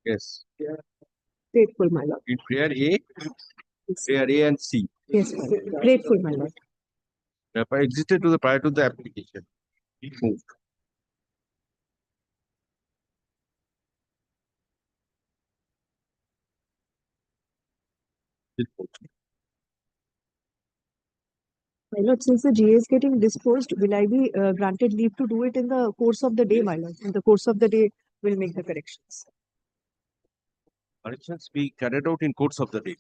Yes. Grateful, my lord. In prayer A and C. Yes, my lord. Grateful, my lord. Existed prior to the application. Moved. My lord, since the GA is getting disposed, will I be granted leave to do it in the course of the day, my lord? In the course of the day, we'll make the corrections. Corrections be carried out in course of the day.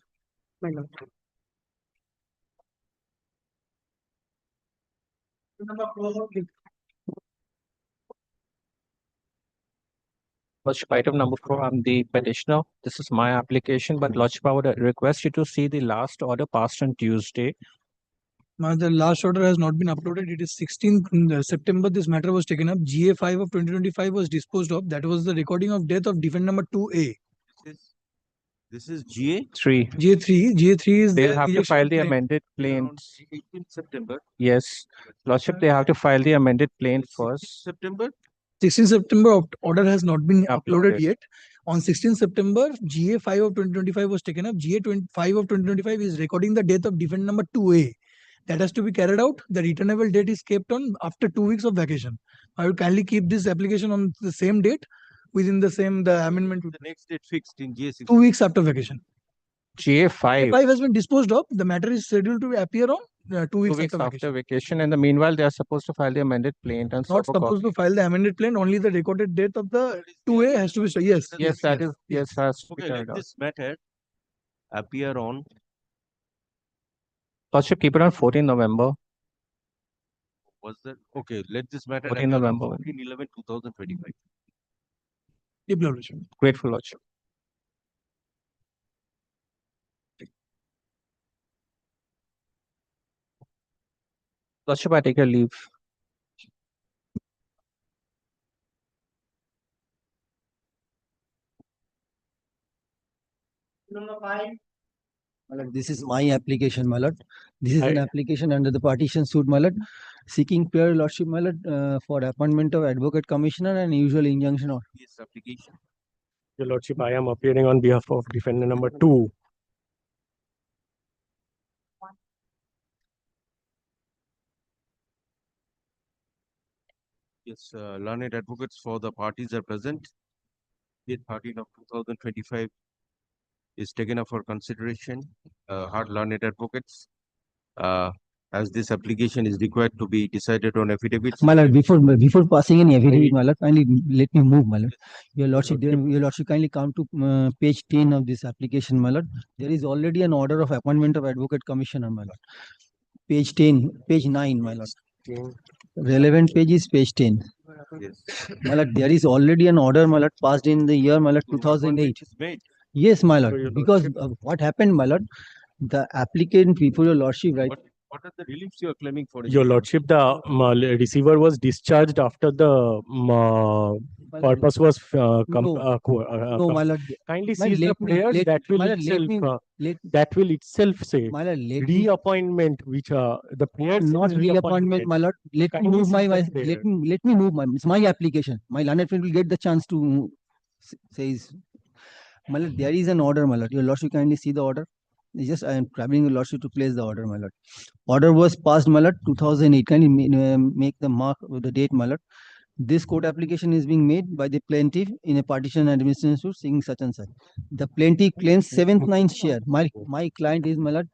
My lord. Lordship, item number 4, I'm the petitioner. This is my application, but Lordship, I would request you to see the last order passed on Tuesday. Now, the last order has not been uploaded. It is 16th September. This matter was taken up. GA 5 of 2025 was disposed of. That was the recording of death of defendant number 2A. This is GA 3. GA3 is They'll the have to election file the claim. amended plaint. 18th September. Yes. Lordship, they have to file the amended plaint first. September. 16th September order has not been uploaded Uploaded. yet. On 16th September, GA 5 of 2025 was taken up. GA 5 of 2025 is recording the death of defendant number 2A. That has to be carried out. The returnable date is kept on after 2 weeks of vacation. I will kindly keep this application on the same date within the amendment. The next date fixed in GA 6. 2 weeks after vacation. GA 5. GA 5 has been disposed of. The matter is scheduled to appear on 2 weeks, 2 weeks after after vacation. vacation. In the meanwhile, they are supposed to file the amended plaint and Not supposed to file the amended plaint. Only the recorded date of the 2A has to be. Yes. Yes, that is. Yes, has to be Okay, carried let out. this matter appear on. Lordship, keep it on 14 November. Was that okay? Let this matter 14 appear on November. 14/11/2025. Deep Lordship. Grateful, Lordship. Lordship, I take your leave. My lord, this is my application, my lord. This is an application under the partition suit, my lord, seeking prior lordship, my lord, for appointment of advocate commissioner and usual injunction order. Yes, application. Your Lordship, I am appearing on behalf of defendant number 2. Yes, learned advocates for the parties are present. Date 13 of 2025 is taken up for consideration. Hard learned advocates. As this application is required to be decided on affidavits. My lord, before passing any affidavit, my lord, kindly let me move, my lord. Your lordship, kindly come to page 10 of this application, my lord. There is already an order of appointment of advocate commissioner, my lord. Page 10, page 9, my lord. Relevant page is page 10. Yes. My lord, there is already an order, my lord, passed in the year, my lord, 2008. Yes, my lord, because what happened, my lord, the applicant before your lordship, right? What are the reliefs you are claiming for? Your Lordship, the receiver was discharged after the purpose was No, my lord. kindly My cease the prayers. That will my lord, itself say my lord, reappointment, which the prayers not reappointment, my lord. Let me Kindly move my cease the prayer. let me move my it's my application. My learned friend will get the chance to says, my lord, there is an order, my lord. Your lordship, kindly see the order. It's just I am troubling your lordship to place the order, my lord. Order was passed, my lord, 2008. Kindly make the mark with the date, my lord. This court application is being made by the plaintiff in a partition administration suit seeking such and such. The plaintiff claims 7th 9th share. My client is, my lord,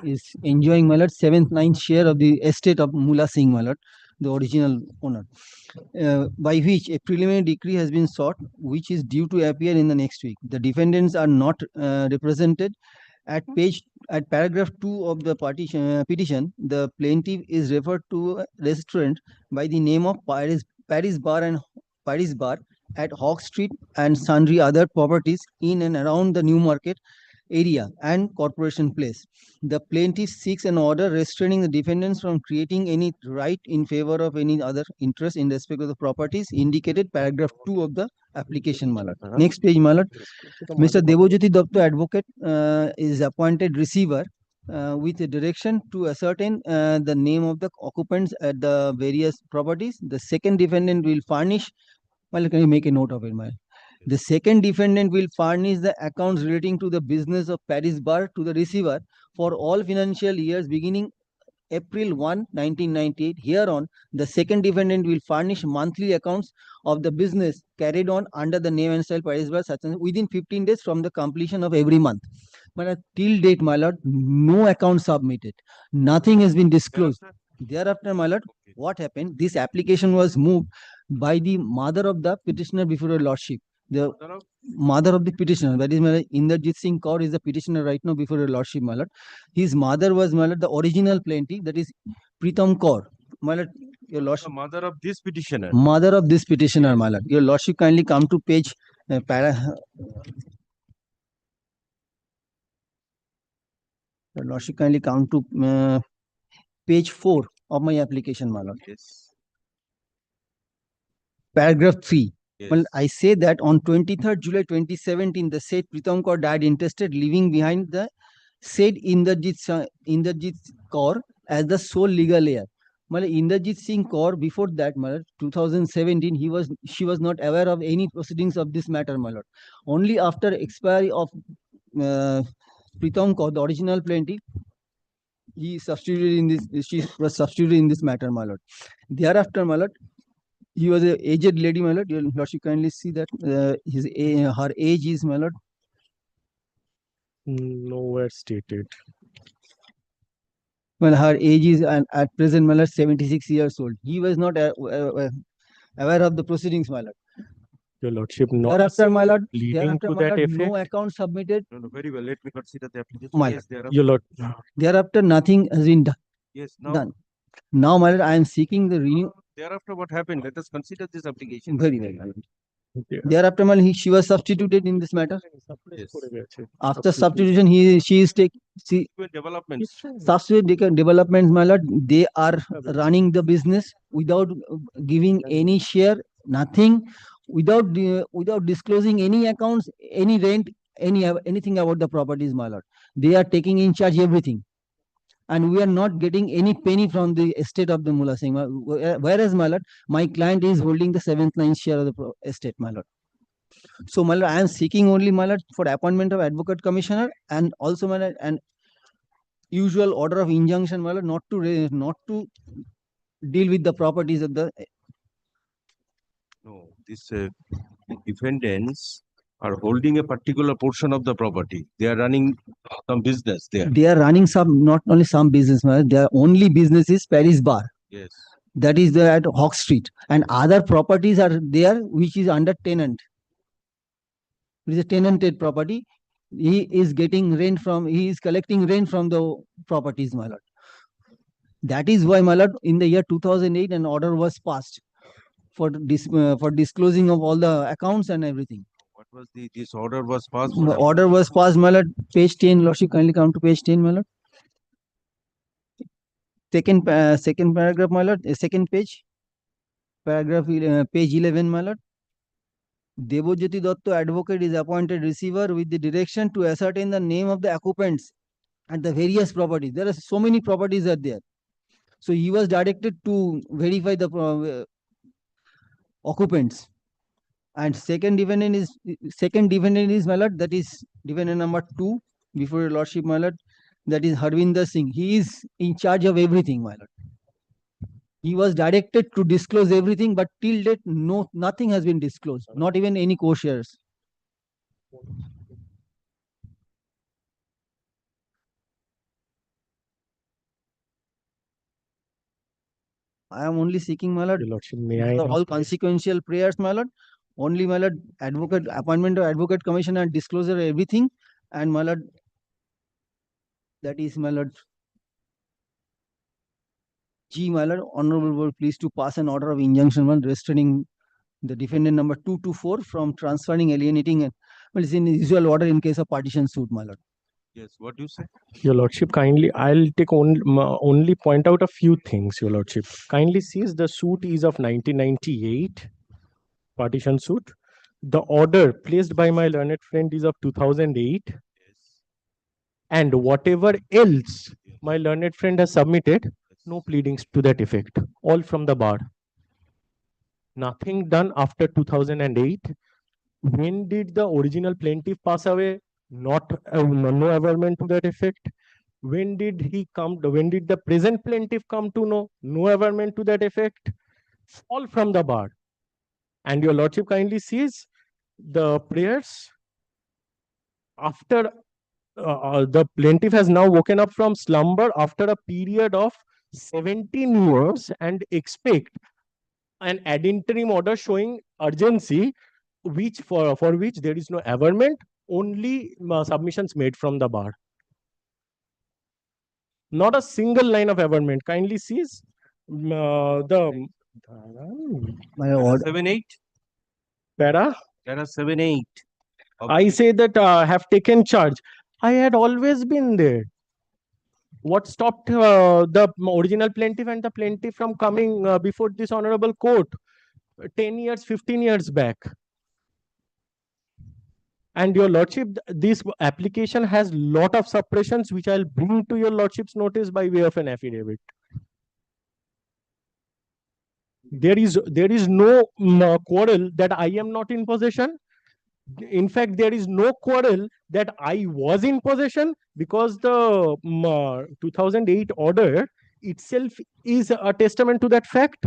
is enjoying, my lord, 7th 9th share of the estate of Mullah Singh, my lord, the original owner, by which a preliminary decree has been sought, which is due to appear in the next week. The defendants are not represented. At paragraph 2 of the petition, the plaintiff is referred to a restaurant by the name of Paris Bar at Hawk Street and sundry other properties in and around the New Market area and Corporation Place. The plaintiff seeks an order restraining the defendants from creating any right in favor of any other interest in respect of the properties indicated paragraph 2 of the application, my lord. Next page, my lord. Mr. Devojyoti Dutta, advocate, is appointed receiver with a direction to ascertain the name of the occupants at the various properties. The second defendant will furnish. Well, can you make a note of it, my The second defendant will furnish the accounts relating to the business of Paris Bar to the receiver for all financial years beginning April 1, 1998. Hereon, the second defendant will furnish monthly accounts of the business carried on under the name and style Paris Bar such as within 15 days from the completion of every month. But till date, my lord, no account submitted. Nothing has been disclosed. Thereafter, my lord, Okay. what happened? This application was moved by the mother of the petitioner before your lordship. The Mother of- mother of the petitioner, that is my lord, Inderjit Singh Kaur is the petitioner right now before your lordship, my lord. His mother was, my lord, the original plaintiff, that is Pritam Kaur. My lord, your The lordship, mother of this petitioner. mother of this petitioner, Yes. my lord. Your lordship kindly come to page your lordship kindly come to page 4 of my application, my lord. Yes. Paragraph 3. Well, Yes. I say that on 23rd July 2017, the said Pritam Kaur died intestate, leaving behind the said Inderjit Kaur as the sole legal heir. Well, Inderjit Singh Kaur, before that, my lord, 2017, she was not aware of any proceedings of this matter, my lord. Only after expiry of Pritam Kaur, the original plaintiff, she was substituted in this matter, my lord. Thereafter, my lord, he was a aged lady, my lord. Your lordship kindly see that her age is, my lord. Nowhere stated. Well, her age is at present, my lord, 76 years old. He was not aware of the proceedings, my lord. Your lordship, not Thereafter, my lord, leading thereafter, to my that lord, no effect. account submitted. No, very well. Let me consider the application. My Yes, there are. Your lord, Thereafter, nothing has been Yes. Now, done. Now, my lord, I am seeking the renew. thereafter, what happened? Let us consider this application. Very well, my lord. yeah. Thereafter, my lord, she was substituted in this matter. Yes. After substitution, she is taking. Subsequent developments. Subsequent developments, my lord, they are running the business without giving any share, nothing, without disclosing any accounts, any rent, anything about the properties, my lord. They are taking in charge everything, and we are not getting any penny from the estate of the Mullah Singh. Whereas, my lord, my client is holding the 7th, 9th share of the estate, my lord. So, my lord, I am seeking only, my lord, for appointment of advocate commissioner, and also, my lord, an usual order of injunction, my lord, not to deal with the properties of the. No, these defendants are holding a particular portion of the property. They are running some business there. They are running some, not only some business, my lord, their only business is Paris Bar. Yes. That is there at Hawk Street, and other properties are there which is under tenant. It is a tenanted property. He is collecting rent from the properties, my lord. That is why, my lord, in the year 2008, an order was passed for disclosing of all the accounts and everything. What was this order was passed? The order was passed, my lord, page 10, lordship, kindly come to page 10, my lord. Second paragraph, my lord, second page, paragraph page 11, my lord. Devojyoti Dotto advocate is appointed receiver with the direction to ascertain the name of the occupants at the various properties. There are so many properties are there. So he was directed to verify the occupants. And second defendant is, my lord, that is defendant number 2 before your lordship, my lord, that is Harvinder Singh. He is in charge of everything, my lord. He was directed to disclose everything, but till date, nothing has been disclosed, not even any co-shares. I am only seeking, my lord, your lordship, may I all consequential prayers, my lord. Only, my lord, appointment of advocate commissioner and disclosure everything, and, my lord, that is, my lord, my lord, honorable board, please to pass an order of injunction, my lord, restraining the defendant number 2 to 4 from transferring, alienating, and well, it's in usual order in case of partition suit, my lord. Yes. What do you say? Your lordship, kindly, I'll take only point out a few things, your lordship. Kindly sees the suit is of 1998, partition suit. The order placed by my learned friend is of 2008. Yes. And whatever else my learned friend has submitted, no pleadings to that effect, all from the bar. Nothing done after 2008. When did the original plaintiff pass away? Not no averment to that effect. When did he come? When did the present plaintiff come to know? No averment to that effect. Fall from the bar. And your lordship kindly sees the prayers after the plaintiff has now woken up from slumber after a period of 17 years and expect an ad interim order showing urgency, which for which there is no averment, only submissions made from the bar. Not a single line of averment. Kindly sees the My order, 7-8. para. There are 7-8. I say that have taken charge. I had always been there. What stopped the original plaintiff and the plaintiff from coming before this honorable court 10 years, 15 years back? And your lordship, this application has lot of suppressions, which I'll bring to your lordship's notice by way of an affidavit. There is no quarrel that I am not in possession. In fact, there is no quarrel that I was in possession, because the 2008 order itself is a testament to that fact.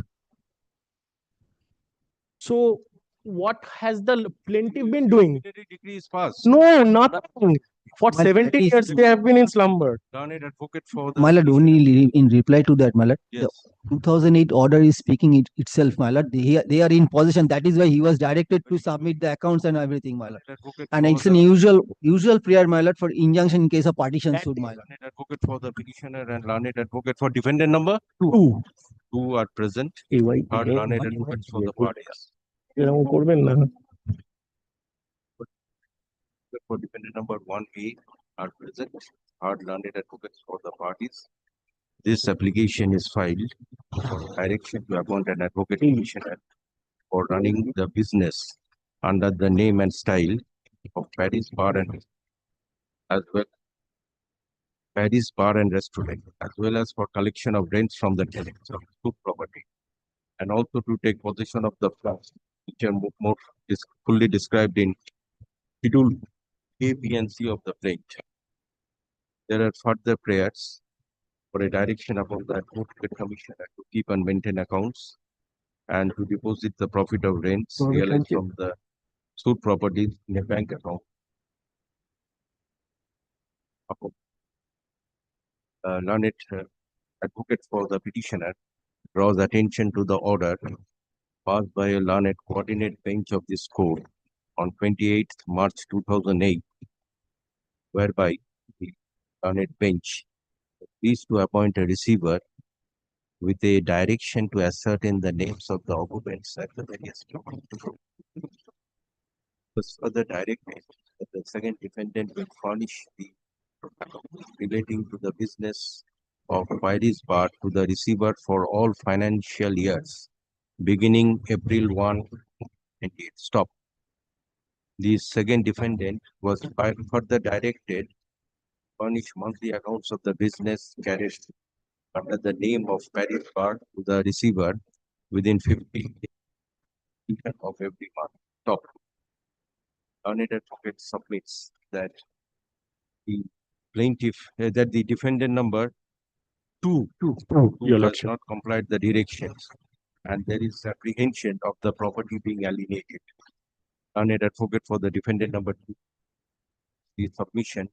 So what has the plaintiff been doing? Decree is passed. No, nothing. For My 17 that is- years, they have been in slumber. Learned advocate for the my lord, only in reply to that, my lord, Yes. the 2008 order is speaking itself, my lord. They are in possession. That is why he was directed to submit the accounts and everything, my lord. Advocate And for it's an the- usual prayer, my lord, for injunction in case of partition That suit, my lord. learned advocate for the petitioner and learned advocate for defendant number Two. 2 are present. Third Third learned advocates for the parties. For defendant number 1A are present. Third learned advocates for the parties. This application is filed for direction to appoint an advocate commissioner for running the business under the name and style of Paris Bar and as well Paris Bar and Restaurant, as well as for collection of rents from the tenants of good property, and also to take possession of the flats, which are more fully described in Schedule A, B, and C of the plaintiff. There are further prayers for a direction upon the advocate commissioner to keep and maintain accounts and to deposit the profit of rents realized from the suit properties in a bank account. Learned advocate for the petitioner draws attention to the order passed by a learned coordinate bench of this court on 28th March 2008, whereby the learned bench is to appoint a receiver with a direction to ascertain the names of the occupants at the various properties. Was further directed that the second defendant will furnish the relating to the business of Paris Bar to the receiver for all financial years beginning April 1 and stop. The second defendant was further directed furnish monthly accounts of the business carried under the name of Paris Bar to the receiver within 15 days of every month. Stop. Learned advocate submits that the plaintiff, that the defendant number two Your has lordship. not complied the directions, and there is apprehension of the property being alienated. Learned advocate for the defendant number 2, the submission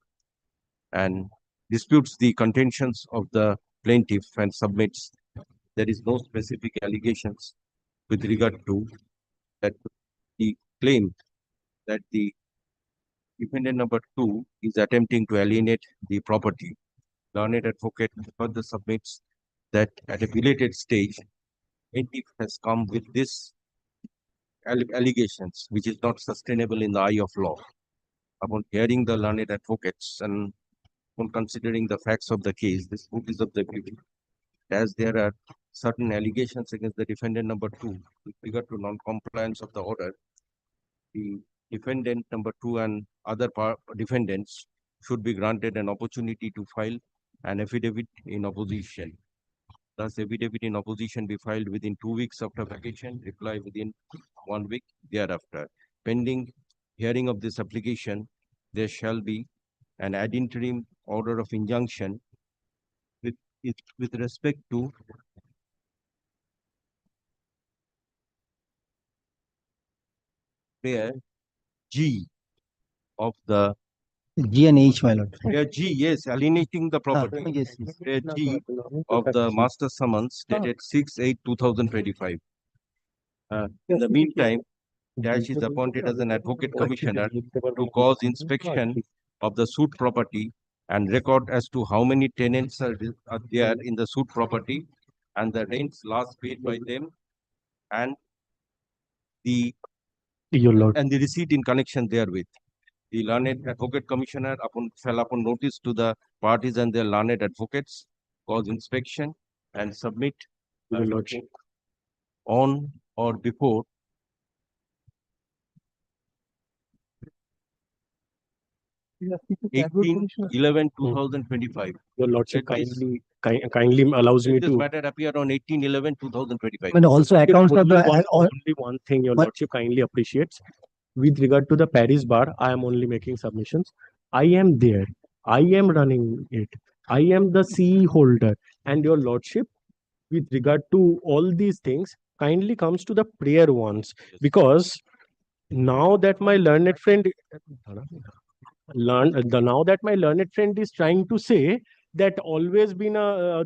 and disputes the contentions of the plaintiff and submits there is no specific allegations with regard to that the claim that the defendant number 2 is attempting to alienate the property. Learned advocate further submits that at a belated stage, plaintiff has come with this allegations, which is not sustainable in the eye of law. Upon hearing the learned advocates and upon considering the facts of the case, this book is of the view, as there are certain allegations against the defendant number 2 with regard to non-compliance of the order, the defendant number 2 and other defendants should be granted an opportunity to file an affidavit in opposition. Thus, affidavit in opposition be filed within 2 weeks after vacation, reply within 1 week thereafter. Pending hearing of this application, there shall be an ad interim order of injunction with respect to prayer G of the G and H, my lord. prayer G, yes, alienating the property. Yes, yes. Prayer G of the master summons dated 6/8/2025. In the meantime, Dash is appointed as an advocate commissioner to cause inspection of the suit property and record as to how many tenants are there in the suit property and the rents last paid by them and the Your lord. receipt in connection therewith. The learned advocate commissioner shall upon notice to the parties and their learned advocates cause inspection and submit Your lordship. on or before 18/11/2025. Your lordship Let this- kindly allows me Let this to. matter appear on 18/11/2025. And also accounts of the, Only one thing your But- lordship kindly appreciates. With regard to the Paris bar, I am only making submissions. I am there. I am running it. I am the CE holder. And your lordship, with regard to all these things, kindly comes to the prayer ones. Because now that my learned friend now that my learned friend is trying to say that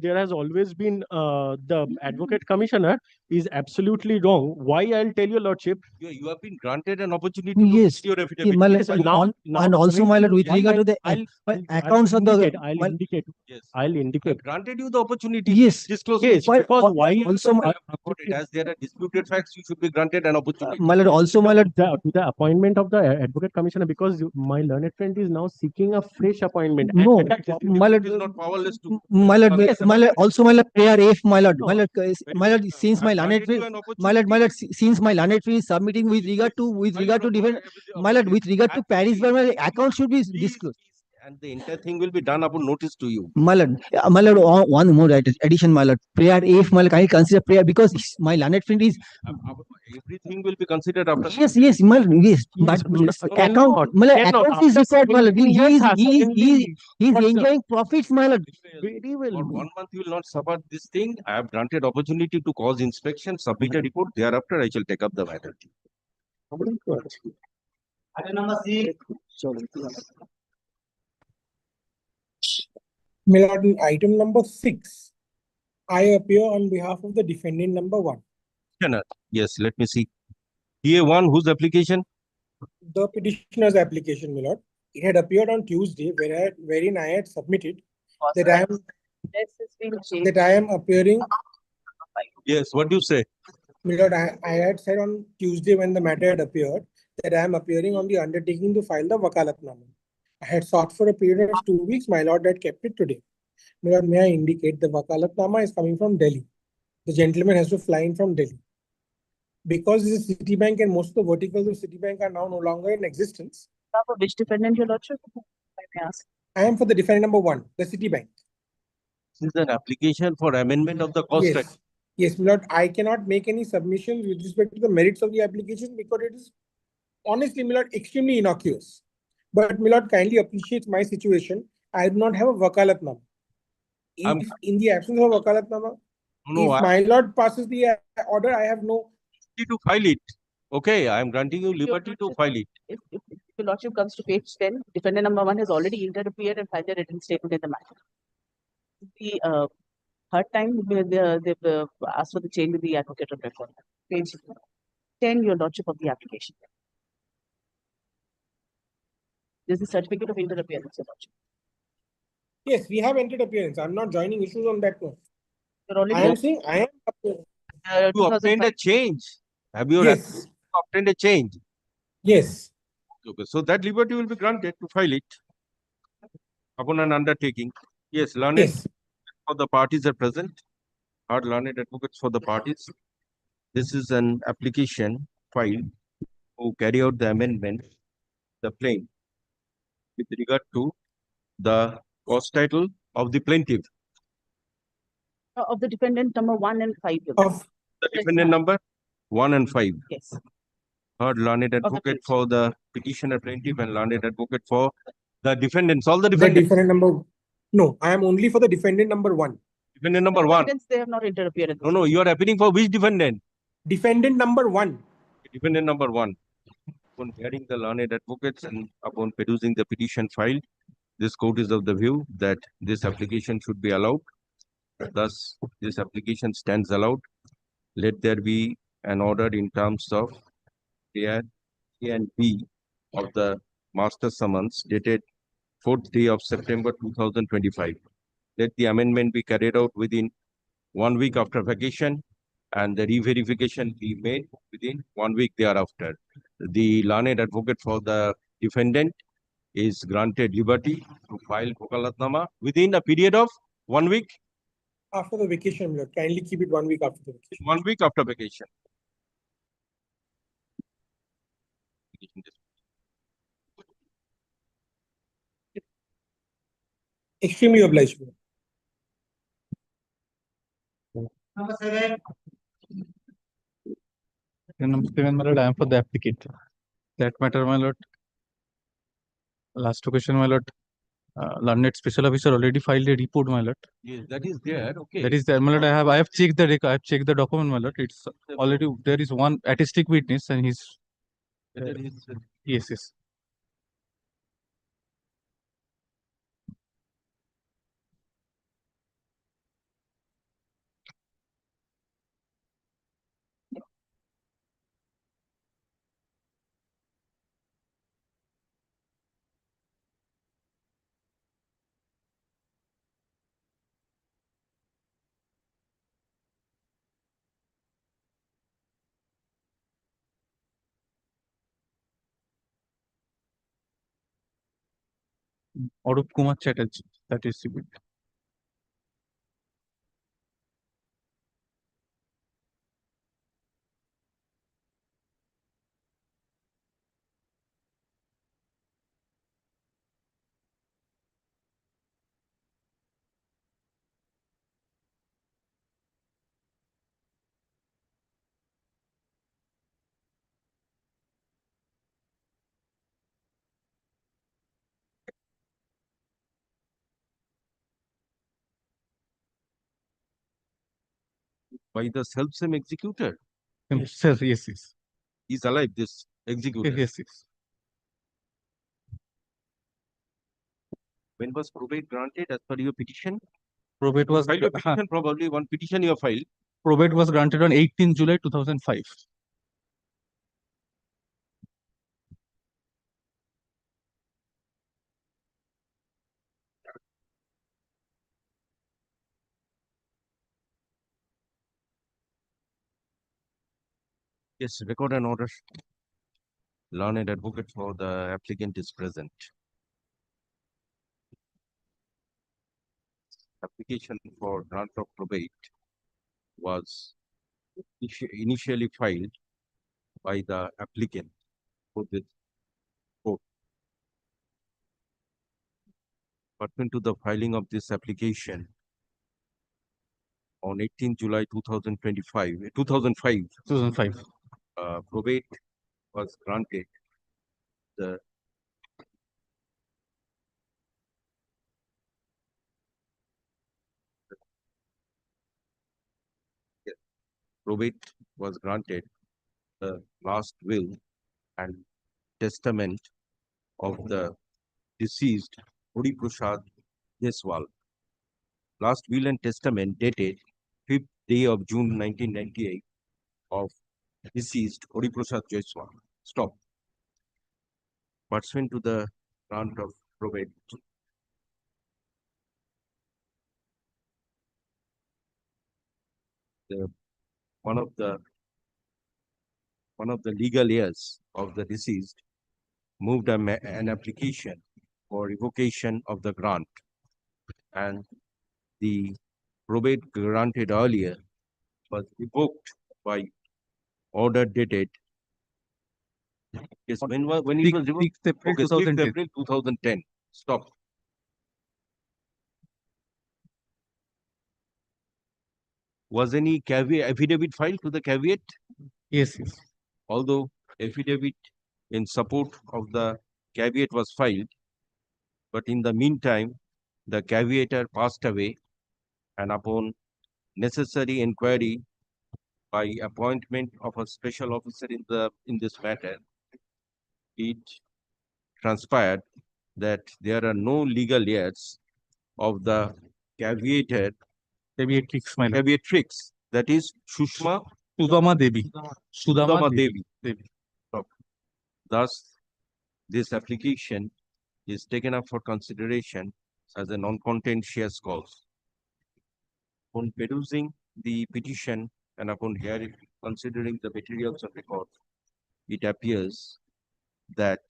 there has always been the advocate commissioner is absolutely wrong. Why? I'll tell your lordship. You have been granted an opportunity to Yes. fix your affidavit. my lord, Yes, now and also, my lord, with why regard to the I'll accounts of the, I'll my- indicate. Yes. I'll I indicate. granted you the opportunity. Yes. Disclose. Yes, But because why? also, my, As there are disputed facts, you should be granted an opportunity. my lord, also, my lord, To the appointment of the advocate commissioner, because my learned friend is now seeking a fresh appointment. No, And that- my lord, It is not powerless to. my lord, my lord, also, my lord, prayer F, my lord, my lord, Very my lord, good. since my I've learned granted you friend, an my lord, opportunity. since my learned friend is submitting with regard to different, my lord, with regard to Paris, where my account should be disclosed. And the entire thing will be done upon notice to you. My lord, one more addition, my lord, prayer F, my lord, can you consider prayer because my learned friend is, Everything will be considered after. yes, my lord, yes, but account, my lord, accounts is required, my lord, he's enjoying profits, my lord. Very well. For 1 month, you will not suffer this thing. I have granted opportunity to cause inspection, submit a report. Thereafter, I shall take up the matter. My lord, in item number 6, I appear on behalf of the defendant number 1. Yes, let me see. TA1, whose application? The petitioner's application, my lord. It had appeared on Tuesday, wherein I had submitted that I am appearing. Yes, what do you say? My lord, I had said on Tuesday when the matter had appeared that I am appearing on the undertaking to file the Wakalatnama. I had sought for a period of 2 weeks. My lord had kept it today. My lord, may I indicate the Wakalatnama is coming from Delhi. The gentleman has to fly in from Delhi. Because this is Citibank and most of the verticals of Citibank are now no longer in existence. For which defendant, your lordship? If I may ask. I am for the defendant number 1, the Citibank. This is an application for amendment of the cost. Yes. Yes, my lord, I cannot make any submissions with respect to the merits of the application because it is honestly, my lord, extremely innocuous. But my lord kindly appreciates my situation. I do not have a Wakalatnama. If in the absence of a Wakalatnama, if my lord passes the order, I have no to file it. Okay, I am granting you liberty to file it. If your lordship comes to page 10, defendant number 1 has already interappeared and filed a written statement in the matter. The third time they've asked for the change in the advocate of record. Page 10, your lordship of the application. There's the certificate of interappearance, your lordship. Yes, we have entered appearance. I'm not joining issues on that one. You're already I am saying I am appearing. You obtained a change. Have you Yes. obtained a change? Yes. Okay, so that liberty will be granted to file it upon an undertaking. Yes, learned Yes. for the parties are present. Are learned advocates for the parties. This is an application filed to carry out the amendment, the claim with regard to the cause title of the plaintiff. of the defendant number 1 and 5. Of The defendant number 1 and 5. Yes. Heard learned advocate plaintiff. for the petitioner plaintiff and learned advocate for the defendants, all the The defendants. defendant number, no, I am only for the defendant number one. Defendant number one. Defendants, they have not interfered in this. No, you are appealing for which defendant? Defendant number one. Defendant number one. Upon hearing the learned advocates and upon perusing the petition filed, this court is of the view that this application should be allowed. Thus, this application stands allowed. Let there be an order in terms of A and B of the master summons dated 4th day of September 2025. Let the amendment be carried out within 1 week after vacation and the re-verification be made within 1 week thereafter. The learned advocate for the defendant is granted liberty to file Wakalatnama within a period of 1 week. After the vacation, my lord, kindly keep it 1 week after the vacation. 1 week after vacation. Extremely obliged. my lord. Number 7, my lord, I am for the applicant. That matter, my lord. Last question, my lord. Learned special officer already filed a report, my lord. Yes, that is there. Okay. That is there, my lord. I have checked the record. I have checked the document, my lord. It's already there is one artistic witness, and he's That is, yes. Arup Kumar Chatterjee. That is civil. by the self-same executor. Sir, yes. He's alive, this executor. Yes. When was probate granted as per your petition? Probate was File your petition, probably one petition you have filed. probate was granted on 18 July 2005. Yes, record an order. Learned advocate for the applicant is present. Application for grant of probate was initially filed by the applicant for this court. Pursuant to the filing of this application on 18 July 2005, probate was granted. The probate was granted. The last will and testament of the deceased Hori Prasad Jaiswal. Last will and testament dated 5th day of June 1998 of deceased Hori Prasad Jaiswal. Stop. Pursuant to the grant of probate, one of the legal heirs of the deceased moved an application for revocation of the grant, and the probate granted earlier was revoked by order dated. Yes, when it was revoked? 6th April Okay, 6th 2010. April 2010. Stop. Was any affidavit filed to the caveat? Yes. Although affidavit in support of the caveat was filed, but in the meantime, the caveator passed away, and upon necessary inquiry by appointment of a special officer in this matter, it transpired that there are no legal heirs of the caveator Caveatrix, my lord. caveatrix, that is Shushma Sudama Devi. Sudama Devi. Devi. Thus, this application is taken up for consideration as a non-contentious cause. On perusing the petition and upon considering the materials of record, it appears that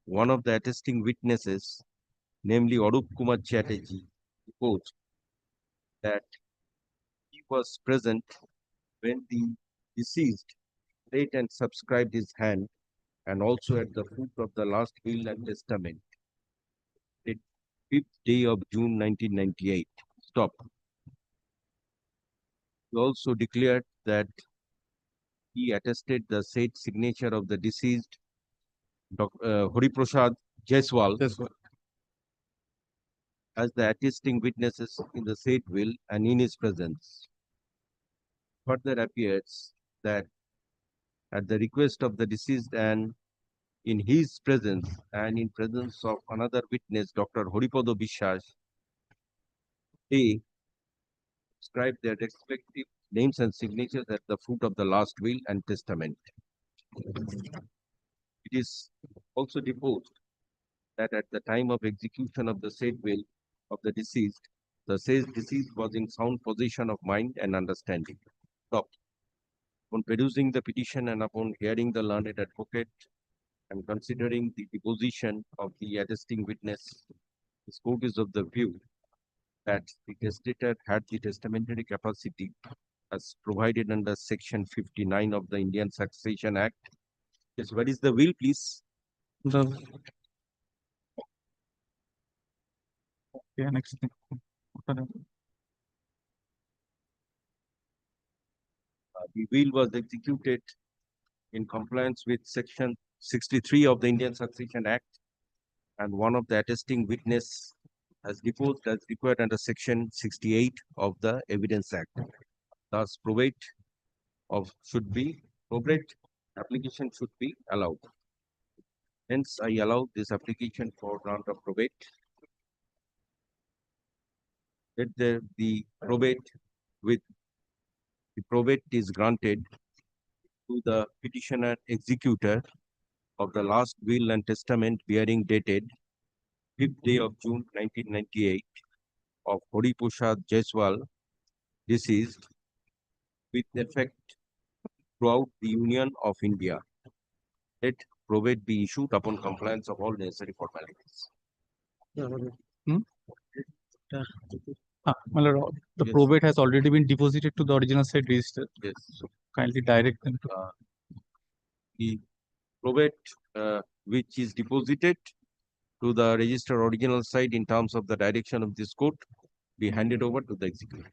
one of the attesting witnesses, namely Arup Kumar Chatterjee, reports that he was present when the deceased laid and subscribed his hand, and also at the foot of the last will and testament, the 5th day of June 1998. Stop. He also declared that he attested the said signature of the deceased Hariprasad Jaiswal as the attesting witnesses in the said will and in his presence. Further appears that at the request of the deceased and in his presence and in presence of another witness, Dr. Haripada Bishwas, they inscribed their respective names and signatures at the foot of the last will and testament. It is also deposed that at the time of execution of the said will of the deceased was in sound possession of mind and understanding. Stop. On perusing the petition and upon hearing the learned advocate and considering the deposition of the attesting witness, this court is of the view that the testator had the testamentary capacity as provided under Section 59 of the Indian Succession Act. Yes, what is the will, please? Okay, next thing. The will was executed in compliance with Section 63 of the Indian Succession Act, and one of the attesting witness has deposed as required under Section 68 of the Evidence Act. Thus, probate application should be allowed. Hence, I allow this application for grant of probate. Let there be probate is granted to the petitioner executor of the last will and testament bearing dated 5th day of June 1998 of Hariprasad Jaiswal, deceased, with effect throughout the Union of India. Let probate be issued upon compliance of all necessary formalities. My lord, the Yes. probate has already been deposited to the original site register. Yes. Kindly direct them to. The probate which is deposited to the register original site in terms of the direction of this court be handed over to the executor.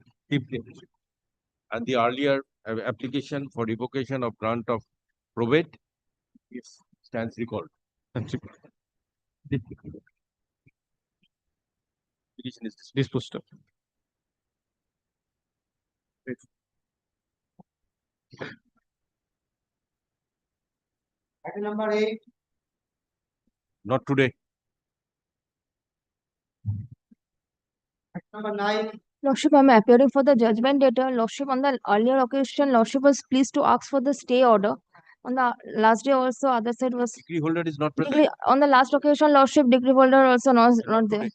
And the earlier application for revocation of grant of probate stands recalled. Petition is Disposed of. Number 8. not today. Number 9. Lordship, I am appearing for the judgment data. Lordship, on the earlier occasion, Lordship was pleased to ask for the stay order. On the last day also, other side was Degree holder is not present. degree, on the last occasion, Lordship degree holder also not there.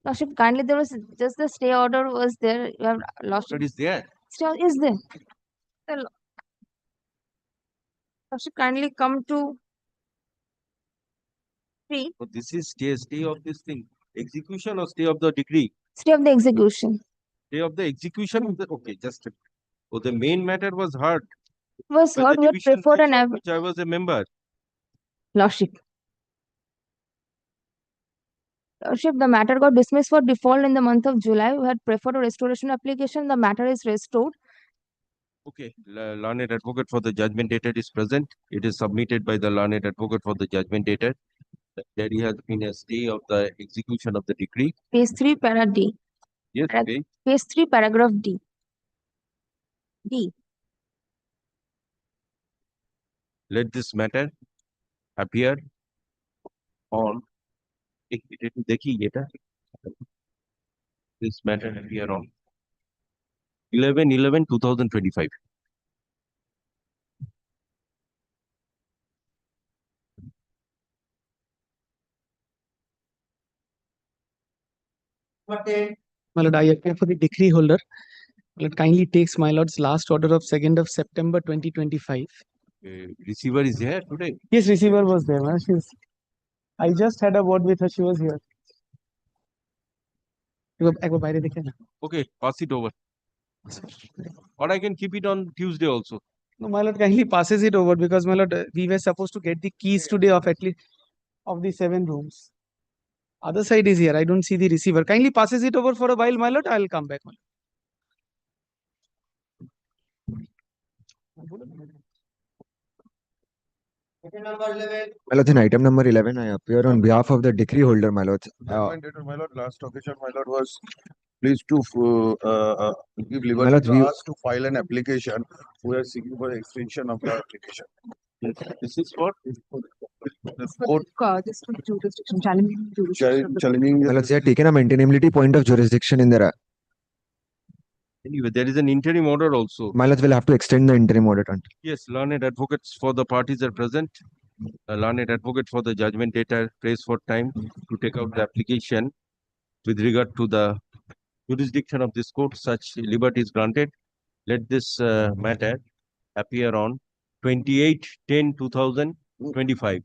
Lordship, kindly there was just the stay order was there. You have Lordship Order is there. stay is there. Lordship, kindly come to 3. So this is stay of this thing. Execution or stay of the degree? Stay of the execution. Stay of the execution of the okay, just oh, the main matter was heard. Was by the heard with division preferred bench and of which I was a member. Lordship. Lordship, the matter got dismissed for default in the month of July. We had preferred a restoration application. The matter is restored. Okay, learned advocate for the judgment dated is present. It is submitted by the learned advocate for the judgment dated. There has been a stay of the execution of the decree. Page 3, para D. Yes, Correct. okay. Page 3, paragraph D. D. Let this matter appear on this matter appear on 11/11/2025. My lord, I appear for the decree holder. My lord, kindly takes my lord's last order of 2nd of September 2025. Receiver is here today. Yes, receiver was there. Man. I just had a word with her. She was here. Okay, pass it over. Or I can keep it on Tuesday also. No, my lord kindly passes it over because my lord, we were supposed to get the keys today of at least of the 7 rooms. Other side is here. I don't see the receiver. Kindly passes it over for a while, my lord. I'll come back. My lord, in item number 11, I appear on behalf of the decree holder, my lord. Judgment dated, my lord, last occasion, my lord, was pleased to give My liberty lord, to we- us to file an application. We are seeking for the extension of the application. This is for The court This is jurisdiction, challenging jurisdiction of the challenging. my lord, they have taken a maintainability point of jurisdiction in their. anyway, there is an interim order also. My lord will have to extend the interim order until. Yes, learned advocates for the parties are present. A learned advocate for the judgment data prays for time to take out the application with regard to the jurisdiction of this court. Such liberty is granted. Let this matter appear on 28/10/2025.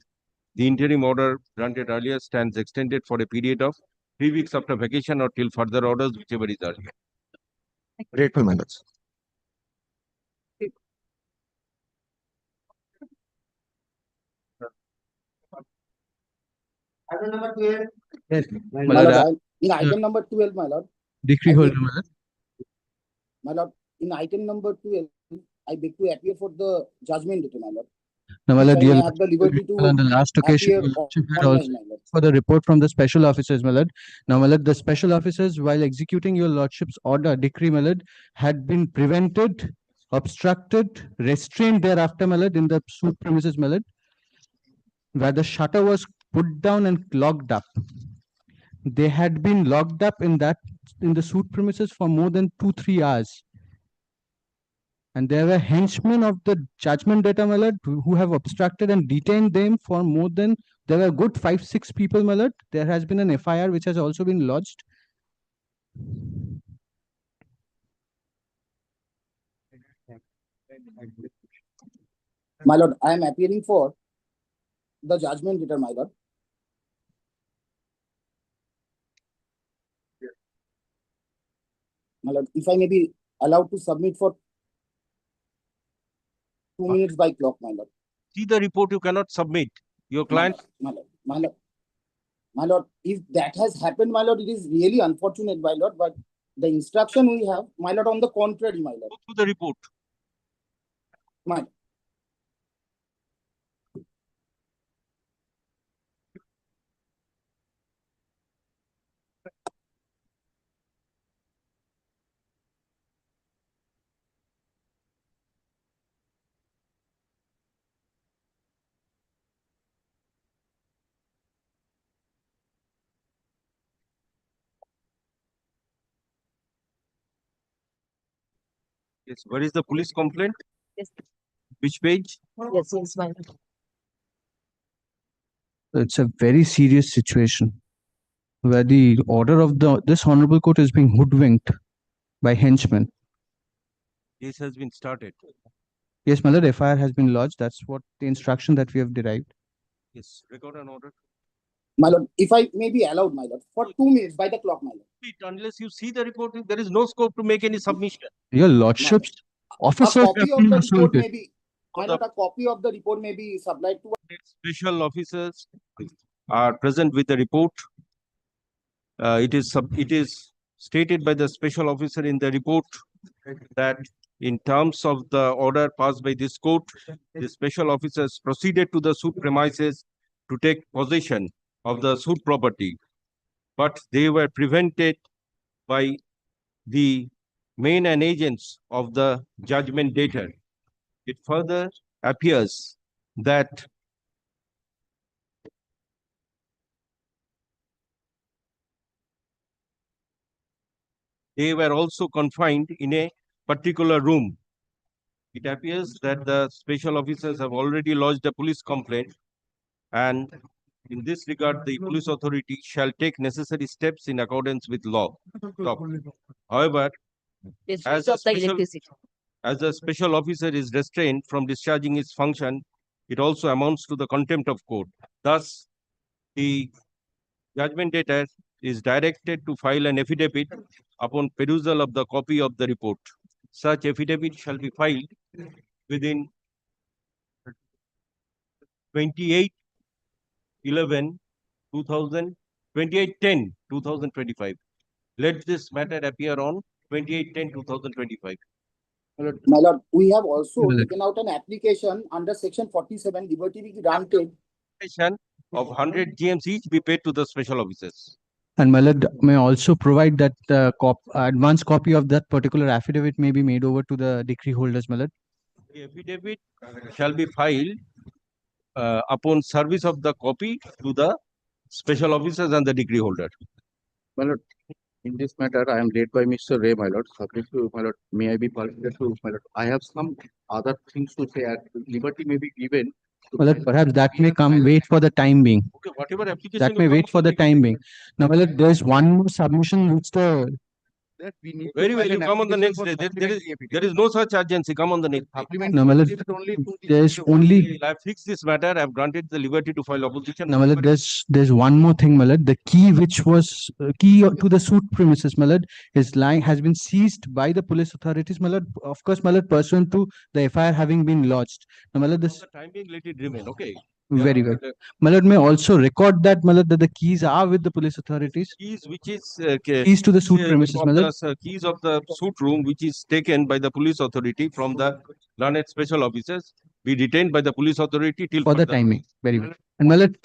The interim order granted earlier stands extended for a period of 3 weeks after vacation or till further orders, whichever is earlier. Grateful, my lords. Item number 12. Yes, My my lord, lord, in item number 12, my lord. decree I holder, beg- my lord. My lord, in item number 12, I beg to appear for the judgment data, my lord. Now, my Which lord, I dear may lord, have the liberty to on the last occasion, appear your lordship had online, also my lord. for the report from the special officers, my lord. Now, my lord, the special officers, while executing your lordship's order, decree, my lord, had been prevented, obstructed, restrained thereafter, my lord, in the suit premises, my lord, where the shutter was put down and locked up. They had been locked up in the suit premises for more than 2-3 hours. And there were henchmen of the judgment data, my lord, who have obstructed and detained them for more than, there were good 5-6 people, my lord. There has been an FIR which has also been lodged. My lord, I am appearing for the judgment data, my lord. My lord, if I may be allowed to submit for 2 minutes by clock, my lord. See the report, you cannot submit. Your client, My lord, if that has happened, my lord, it is really unfortunate, my lord, but the instruction we have, my lord, on the contrary, my lord. go through the report. My Yes, where is the police complaint? Yes. Which page? Yes, yes, my lord. It's a very serious situation where the order of this honorable court is being hoodwinked by henchmen. This has been started. Yes, my lord, FIR has been lodged. That's what the instruction that we have derived. Yes, record an order. My lord, if I may be allowed, my lord, for 2 minutes by the clock, my lord. Unless you see the report, there is no scope to make any submission. Your lordship's A officers copy have of been the report assaulted. may be, my lord, a copy of the report may be supplied to. Special officers are present with the report. It is stated by the special officer in the report that in terms of the order passed by this court, the special officers proceeded to the suit premises to take possession of the suit property, but they were prevented by the main and agents of the judgment debtor. It further appears that they were also confined in a particular room. It appears that the special officers have already lodged a police complaint, and in this regard, the police authority shall take necessary steps in accordance with law. Stop. However, as a special officer is restrained from discharging his function, it also amounts to the contempt of court. Thus, the judgment debtor is directed to file an affidavit upon perusal of the copy of the report. Such affidavit shall be filed within 28/11/2025. Let this matter appear on 28/10/2025. My lord, we have also taken out an application under section 47, liberty be granted. Of 100 GMs each be paid to the special officers. And my lord, may I also provide that advance copy of that particular affidavit may be made over to the decree holders, my lord. The affidavit shall be filed upon service of the copy to the special officers and the decree holder. My lord, in this matter, I am led by Mr. Ray, my lord. Subject to, my lord, may I be permitted to, my lord. I have some other things to say. Liberty may be given. My lord, perhaps that may wait for the time being. Okay, whatever application That may wait for the time being. Now, my lord, there is one more submission which the That we need very well, you come on the next day. There is no such urgency. Come on the next day. No, my lord, there's only I have fixed this matter. I have granted the liberty to file opposition. no, my lord, there's one more thing, my lord. The key which was key to the suit premises, my lord, has been seized by the police authorities, my lord. Of course, my lord, pursuant to the FIR having been lodged. Now, my lord, this For the time being, let it remain. Okay. very well. My lord, may also record that, my lord, that the keys are with the police authorities. Keys which is Keys to the suit premises, my lord. keys of the suit room which is taken by the police authority from the learned special officers be retained by the police authority till For the timing. Very well. And my lord,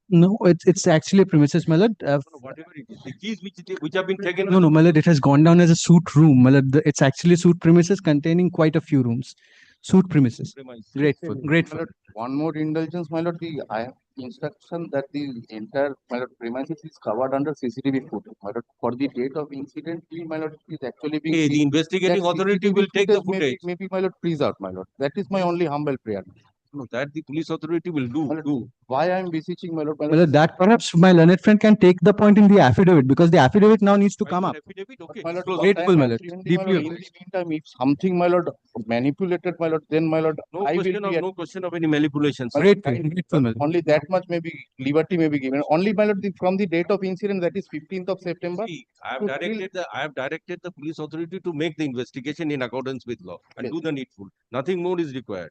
no, it's actually a premises, my lord. Whatever it is, the keys which have been taken. No, no, my lord, it has gone down as a suit room. My lord, it's actually suit premises containing quite a few rooms. Suit premises. Grateful, grateful. One more indulgence, my lord. I have instruction that the entire, my lord, premises is covered under CCTV footage. My lord, for the date of incident, my lord, is actually being. The investigating authority will take the footage. Maybe, my lord, preserved, my lord. That is my only humble prayer. No, that the police authority will do. Why I am beseeching, my lord? Well, that perhaps my learned friend can take the point in the affidavit because the affidavit now needs to come up. Affidavit, okay. My lord, Grateful, my lord. In Deeply. the meantime, if something, my lord, manipulated, my lord, then, my lord, No question of any manipulations. Grateful, grateful, my lord. Only that much may be liberty may be given. Only, my lord, from the date of incident, that is 15th of September. See, I have directed the police authority to make the investigation in accordance with law and do the needful. Nothing more is required.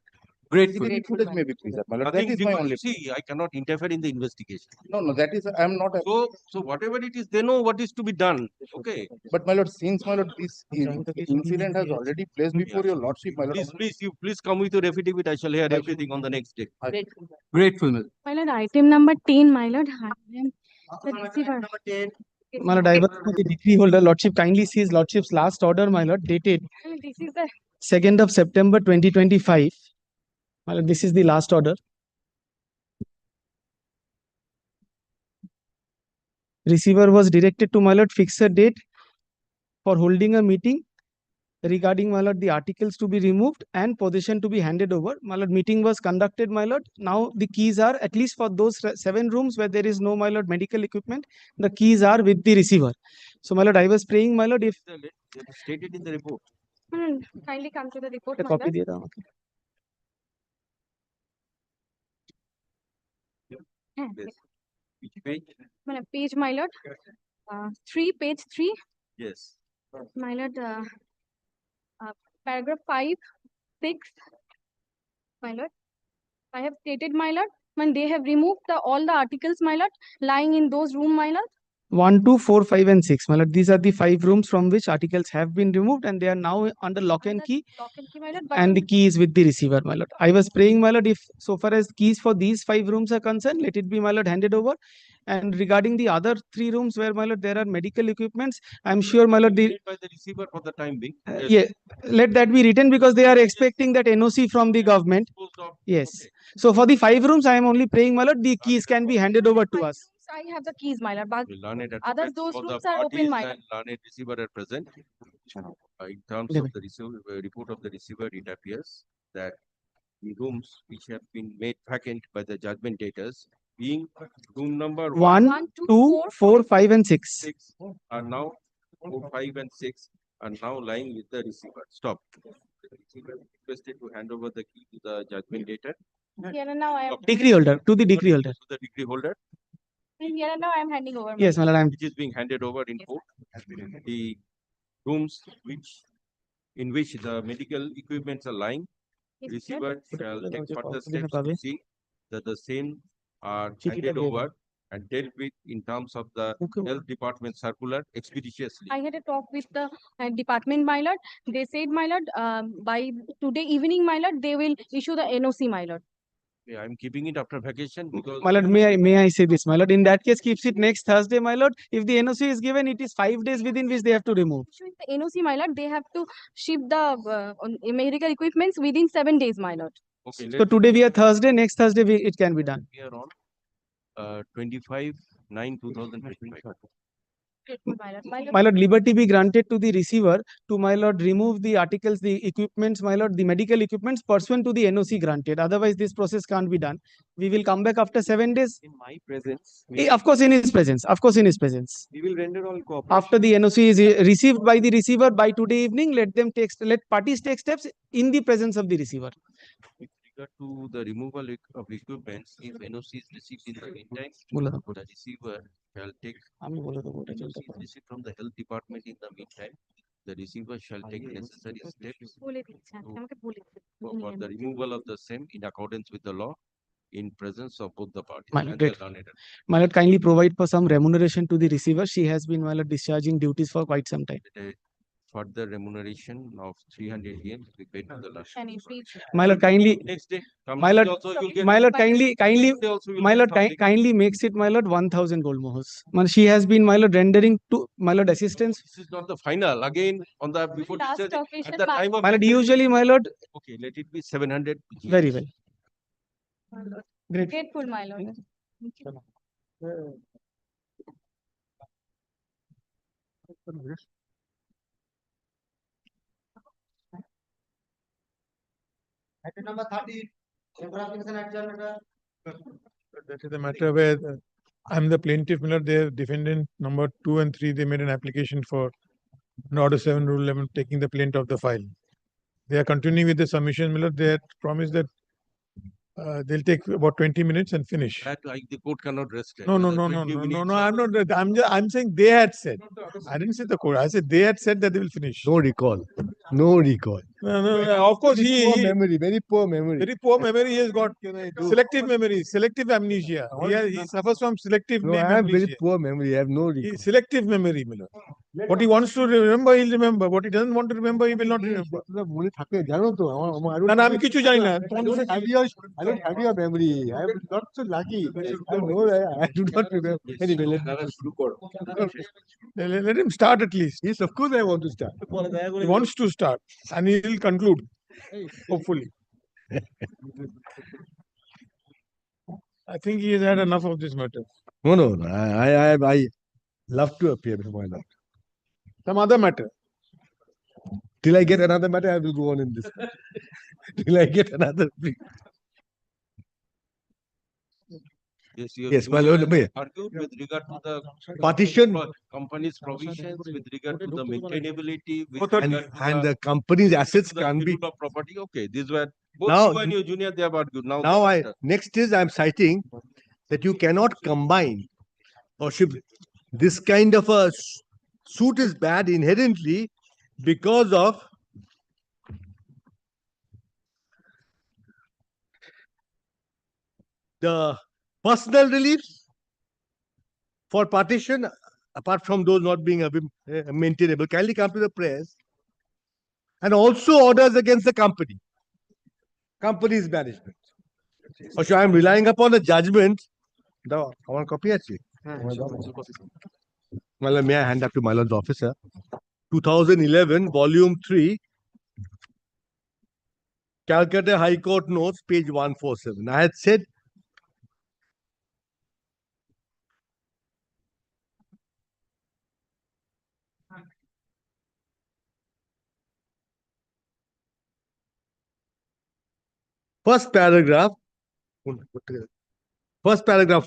Grateful. The footage may be preserved, my lord. That is my only. See, I cannot interfere in the investigation. No, that is, I am not. So whatever it is, they know what is to be done. Okay. But, my lord, since, my lord, this incident has already placed before your lordship, my lord. Please come with your affidavit. I shall hear everything on the next day. Grateful, my lord. My lord, item number 10, my lord. The receiver. My lord, I was the decree holder. Lordship kindly sees Lordship's last order, my lord, dated This is the 2nd of September 2025. My lord, this is the last order. Receiver was directed to, my lord, fix a date for holding a meeting regarding, my lord, the articles to be removed and possession to be handed over. My lord, meeting was conducted, my lord. Now the keys are, at least for those 7 rooms where there is no, my lord, medical equipment, the keys are with the receiver. So, my lord, I was praying, my lord, if Stated in the report. kindly come to the report, the my copy lord. diya tha, okay. Which page? My lord, page, my lord. 3, page 3. Yes. My lord, paragraph 5, 6. My lord, I have stated, my lord, when they have removed all the articles, my lord, lying in those room, my lord. 1, 2, 4, 5, and 6. My lord, these are the 5 rooms from which articles have been removed and they are now under lock and key. My lord, but And the key is with the receiver, my lord. I was praying, my lord, if so far as keys for these 5 rooms are concerned, let it be, my lord, handed over. And regarding the other 3 rooms where, my lord, there are medical equipments, I'm sure, my lord, the By the receiver for the time being. Yes. yeah, let that be written because they are expecting that NOC from the government. Yes. Okay. So for the 5 rooms, I am only praying, my lord, the keys can be handed over to us. I have the keys, my lord, but We learn it at others, the those for the rooms are open, parties my lord. and learn it receiver are present. In terms Level. of the receiver, report of the receiver, it appears that the rooms which have been made vacant by the judgment daters, being room number 1, 2, 4, 5, and 6. 6 are now 4, 5, and 6 are now lying with the receiver. Stop. The receiver requested to hand over the key to the judgment dater. Here and now I am Decree holder, to the decree holder. To the decree holder, here and now I am handing over. Yes, my lord, I am. which is being handed over in court. The rooms in which the medical equipments are lying, receiver shall take further steps to see that the same are handed over and dealt with in terms of the health department circular expeditiously. I had a talk with the department, my lord. They said, my lord, by today evening, my lord, they will issue the NOC, my lord. Yeah, I'm keeping it after vacation because My lord, may I say this, my lord? In that case, keeps it next Thursday, my lord. If the NOC is given, it is 5 days within which they have to remove. Issuing the NOC, my lord, they have to ship the medical equipments within 7 days, my lord. okay, So today we are Thursday, next Thursday it can be done. we are on 25/9/2025. My lord, liberty be granted to the receiver to, my lord, remove the articles, the equipments, my lord, the medical equipments pursuant to the NOC granted. Otherwise, this process can't be done. We will come back after 7 days. In my presence, Of course, in his presence. Of course, in his presence. we will render all cooperation. After the NOC is received by the receiver by today evening, let parties take steps in the presence of the receiver. With regard to the removal of equipments, if NOC is received in the meantime, the receiver shall take NOC is received from the health department in the meantime. The receiver shall take necessary steps for the removal of the same in accordance with the law in presence of both the parties. My And lord, the great. learned. My lord, kindly provide for some remuneration to the receiver. She has been, my lord, discharging duties for quite some time. A further remuneration of 300 yen to be paid to the last. My lord, kindly. Next day, My lord, also you'll get. my lord, kindly, Next day also you'll my get lord, something. kindly makes it, my lord, 1,000 gold mohurs. She has been, my lord, rendering to, my lord, assistance. This is not the final. Again, on the before Last discharge, official at the time of My lord, usually, my lord, okay, let it be 700. very well. Great. Grateful, my lord. Item number 30, temporary application adjourned. That is the matter where I'm the plaintiff, my lord. Their defendant number 2 and 3, they made an application for an order 7 rule 11 taking the plaint of the file. They are continuing with the submission, my lord. They had promised that they'll take about 20 minutes and finish. That the court cannot rest. No, I'm not. I'm saying they had said. I didn't say the court. I said they had said that they will finish. No recall. No recall. No, of course, Very poor memory. Very poor memory. Very poor memory. He has got selective memory, selective amnesia. He suffers from selective No, I have amnesia. very poor memory. I have no recall. Selective memory, my lord. What he wants to remember, he'll remember. What he doesn't want to remember, he will not remember. আমি কিছু জানি না। I don't have your memory. I am not so lucky. I know that I do not remember. Anyway, let him start at least. Yes, of course I want to start. He wants to start and he will conclude, hopefully. I think he has had enough of this matter. No. I love to appear before my lord. Some other matter. Till I get another matter, I will go on in this. Till I get another. Yes, my lord. Argued with regard to the Partition company's provisions, with regard to the maintainability, and the company's assets can be property. Okay, these were both now. you and your junior. They have argued now. Next is I'm citing that you cannot combine or ship. This kind of a suit is bad inherently because of the personal reliefs for partition apart from those not being maintainable, kindly come to the press, and also orders against the company's management. Or so I am relying upon the judgment. Our copy actually. Well, may I hand up to my lord's officer? 2011, volume 3, Calcutta High Court Notes, page 147. I had said first paragraph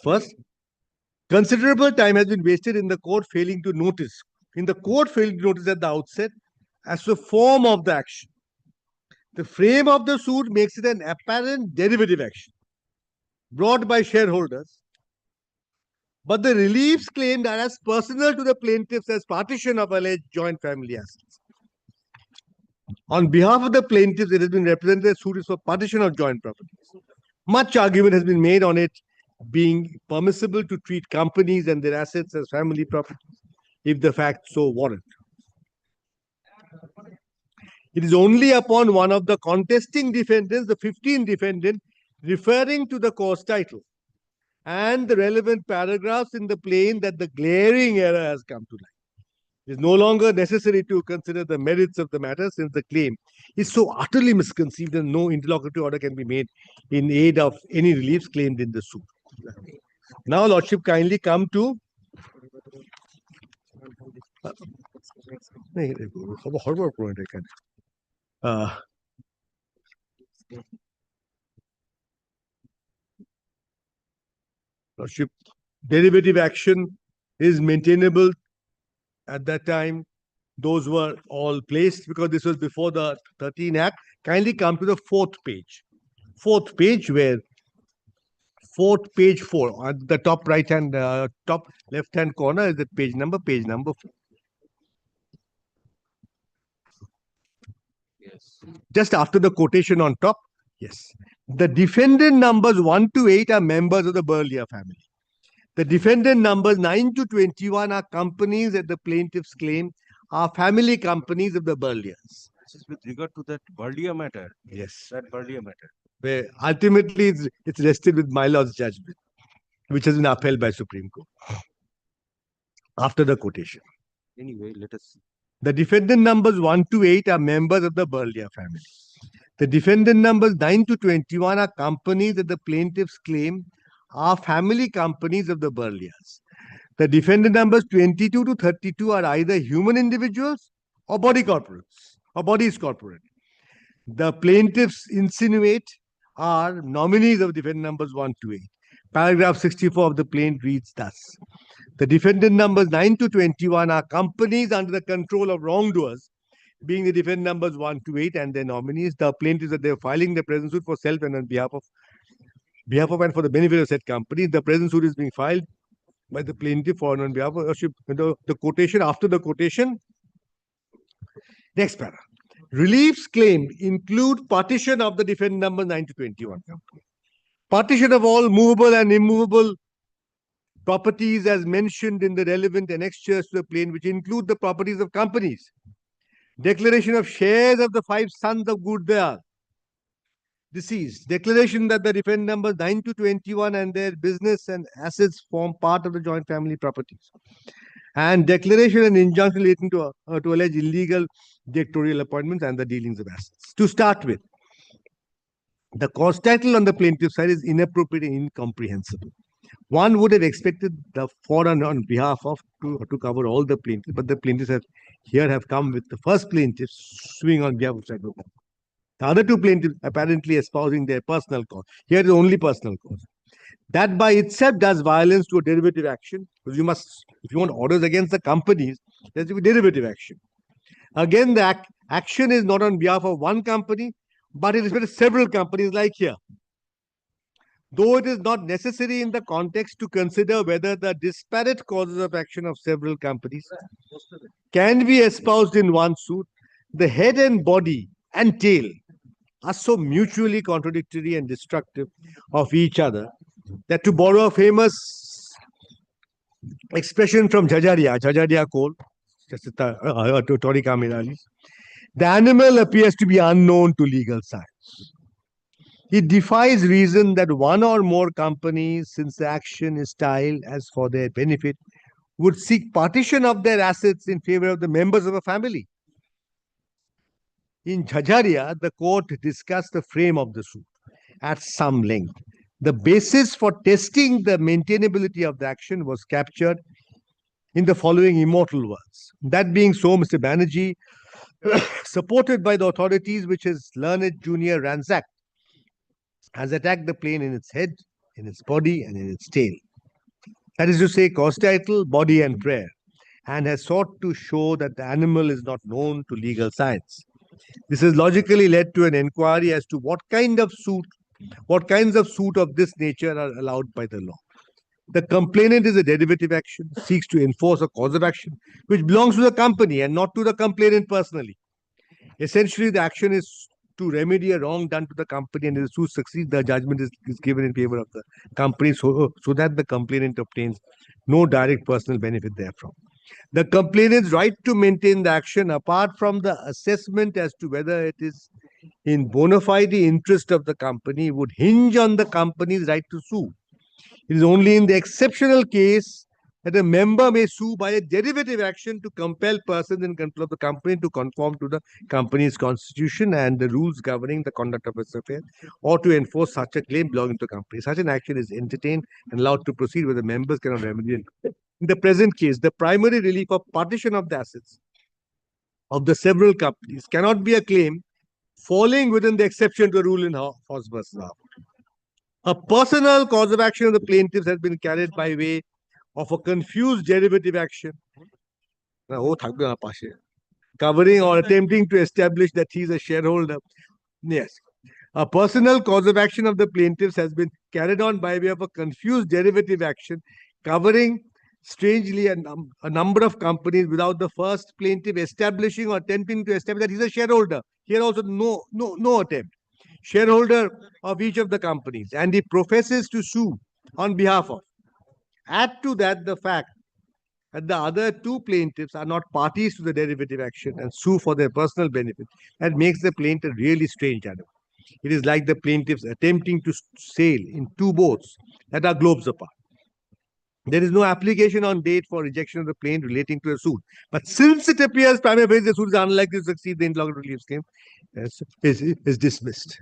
first. Considerable time has been wasted in the court failing to notice. In the court failing to notice at the outset as the form of the action. The frame of the suit makes it an apparent derivative action brought by shareholders. But the reliefs claimed are as personal to the plaintiffs as partition of alleged joint family assets. On behalf of the plaintiffs, it has been represented that suit is for partition of joint properties. Much argument has been made on it being permissible to treat companies and their assets as family properties, if the facts so warrant. It is only upon one of the contesting defendants, the 15th defendant, referring to the cause title and the relevant paragraphs in the plain that the glaring error has come to light. It is no longer necessary to consider the merits of the matter, since the claim is so utterly misconceived and no interlocutory order can be made in aid of any reliefs claimed in the suit. Now, Lordship, kindly come to Lordship, derivative action is maintainable at that time. Those were all placed because this was before the 13 Act. Kindly come to the fourth page. Fourth page, where page 4 at the top right hand, top left hand corner is the page number 4. Yes. Just after the quotation on top. Yes. The defendant numbers 1 to 8 are members of the Berlia family. The defendant numbers 9 to 21 are companies that the plaintiffs claim are family companies of the Berlias. This is with regard to that Berlia matter. Yes. That Berlia matter. Where ultimately it's rested with my lord's judgment, which has been upheld by Supreme Court after the quotation. Anyway, let us see. The defendant numbers 1 to 8 are members of the Berlia family. The defendant numbers 9 to 21 are companies that the plaintiffs claim are family companies of the Berlias. The defendant numbers 22 to 32 are either human individuals or body corporates or bodies corporate. The plaintiffs insinuate are nominees of defendant numbers 1 to 8. Paragraph 64 of the plaint reads thus. The defendant numbers 9 to 21 are companies under the control of wrongdoers, being the defendant numbers 1 to 8 and their nominees. The plaintiffs that they are filing the present suit for self and on behalf of and for the benefit of said company. The present suit is being filed by the plaintiff for and on behalf of the quotation. After the quotation, next paragraph. Reliefs claimed include partition of the defendant number 9 to 21 company. Partition of all movable and immovable properties as mentioned in the relevant annexures to the plain, which include the properties of companies. Declaration of shares of the 5 sons of Gurdayal, deceased. Declaration that the defendant numbers 9 to 21 and their business and assets form part of the joint family properties. And declaration and injunction relating to alleged illegal directorial appointments and the dealings of assets. To start with, the cause title on the plaintiff side is inappropriate and incomprehensible. One would have expected the foreign on behalf of to cover all the plaintiffs, but the plaintiffs have come with the first plaintiff suing on behalf of several. The other 2 plaintiffs apparently espousing their personal cause. Here is only personal cause. That by itself does violence to a derivative action, because you must, if you want orders against the companies, there has to be derivative action. Again, the action is not on behalf of one company, but it is with several companies like here. Though it is not necessary in the context to consider whether the disparate causes of action of several companies can be espoused in one suit, the head and body and tail are so mutually contradictory and destructive of each other that, to borrow a famous expression from Jhajaria coal, Tori Kamirali. The animal appears to be unknown to legal science. It defies reason that one or more companies, since the action is styled as for their benefit, would seek partition of their assets in favor of the members of a family. In Jhajaria, the court discussed the frame of the suit at some length. The basis for testing the maintainability of the action was captured in the following immortal words. That being so, Mr. Banerjee, supported by the authorities which his learned junior ransacked, has attacked the plane in its head, in its body, and in its tail. That is to say, cause title, body, and prayer, and has sought to show that the animal is not known to legal science. This has logically led to an inquiry as to what kinds of suit of this nature are allowed by the law. The complainant is a derivative action, seeks to enforce a cause of action which belongs to the company and not to the complainant personally. Essentially, the action is to remedy a wrong done to the company, and if the suit succeeds, the judgment is given in favor of the company so that the complainant obtains no direct personal benefit therefrom. The complainant's right to maintain the action, apart from the assessment as to whether it is in bona fide interest of the company, would hinge on the company's right to sue. It is only in the exceptional case that a member may sue by a derivative action to compel persons in control of the company to conform to the company's constitution and the rules governing the conduct of its affairs, or to enforce such a claim belonging to the company. Such an action is entertained and allowed to proceed where the members cannot remedy it. In the present case, the primary relief of partition of the assets of the several companies cannot be a claim falling within the exception to the rule in Hoss versus Harwood. A personal cause of action of the plaintiffs has been carried by way of a confused derivative action covering or attempting to establish that he is a shareholder. Yes. A personal cause of action of the plaintiffs has been carried on by way of a confused derivative action covering, strangely, a number of companies without the first plaintiff establishing or attempting to establish that he is a shareholder. Here also no attempt. Shareholder of each of the companies, and he professes to sue on behalf of. Add to that the fact that the other two plaintiffs are not parties to the derivative action and sue for their personal benefit. That makes the plaintiff really strange animal. It is like the plaintiffs attempting to sail in two boats that are globes apart. There is no application on date for rejection of the plaint relating to a suit. But since it appears prima facie the suit is unlikely to succeed, the interlocutory relief claim is dismissed.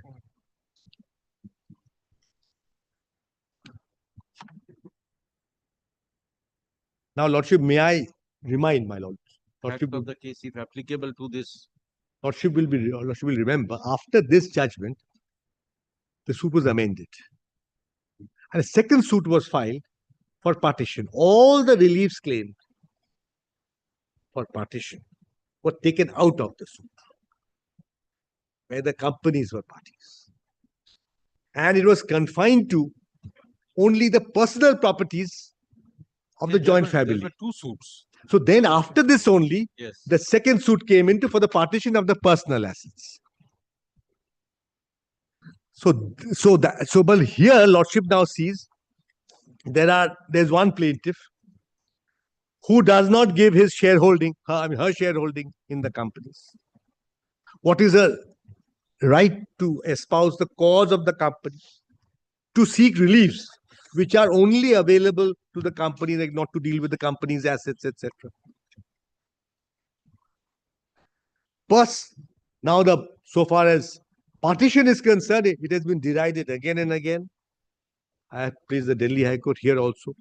Now, Lordship, may I remind my Lord? Lordship of the case, if applicable to this. Lordship will remember, after this judgment, the suit was amended. And a second suit was filed for partition. All the reliefs claimed for partition were taken out of the suit, where the companies were parties. And it was confined to only the personal properties of the joint family. There were two suits. So then after this only, yes, the second suit came into for the partition of the personal assets. But here Lordship now sees there's one plaintiff who does not give his shareholding, her shareholding in the companies. What is her right to espouse the cause of the company, to seek reliefs which are only available to the company, like not to deal with the company's assets, etc. Plus, now so far as partition is concerned, it has been derided again and again. I have placed the Delhi High Court here also.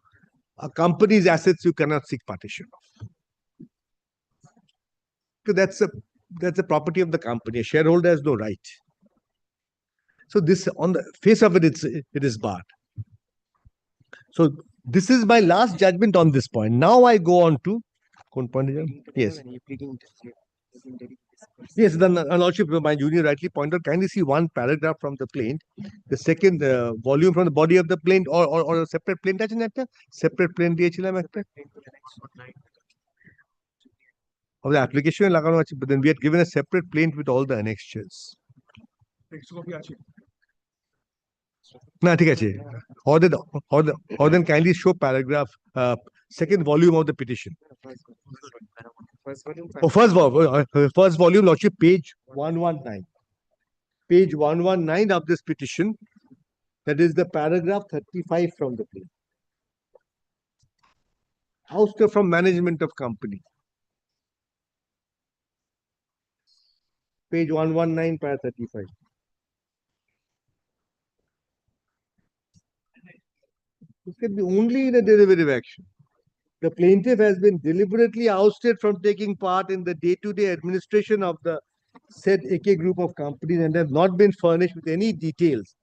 A company's assets you cannot seek partition of. So that's a property of the company. A shareholder has no right. So this, on the face of it, it is barred. So this is my last judgment on this point. Now I go on to yes. Yes, the Lordship, my junior rightly pointed out, kindly see one paragraph from the plaint, the second volume from the body of the plaint, or a separate plaint, separate plaint of the application, but then we had given a separate plaint with all the annexures. Or then kindly show paragraph second volume of the petition. Oh, first volume, Lordship, page 119. Page 119 of this petition, that is the paragraph 35 from the plea. Ouster from management of company. Page 119, paragraph 35. This can be only in a derivative action. The plaintiff has been deliberately ousted from taking part in the day-to-day administration of the said AK group of companies and have not been furnished with any details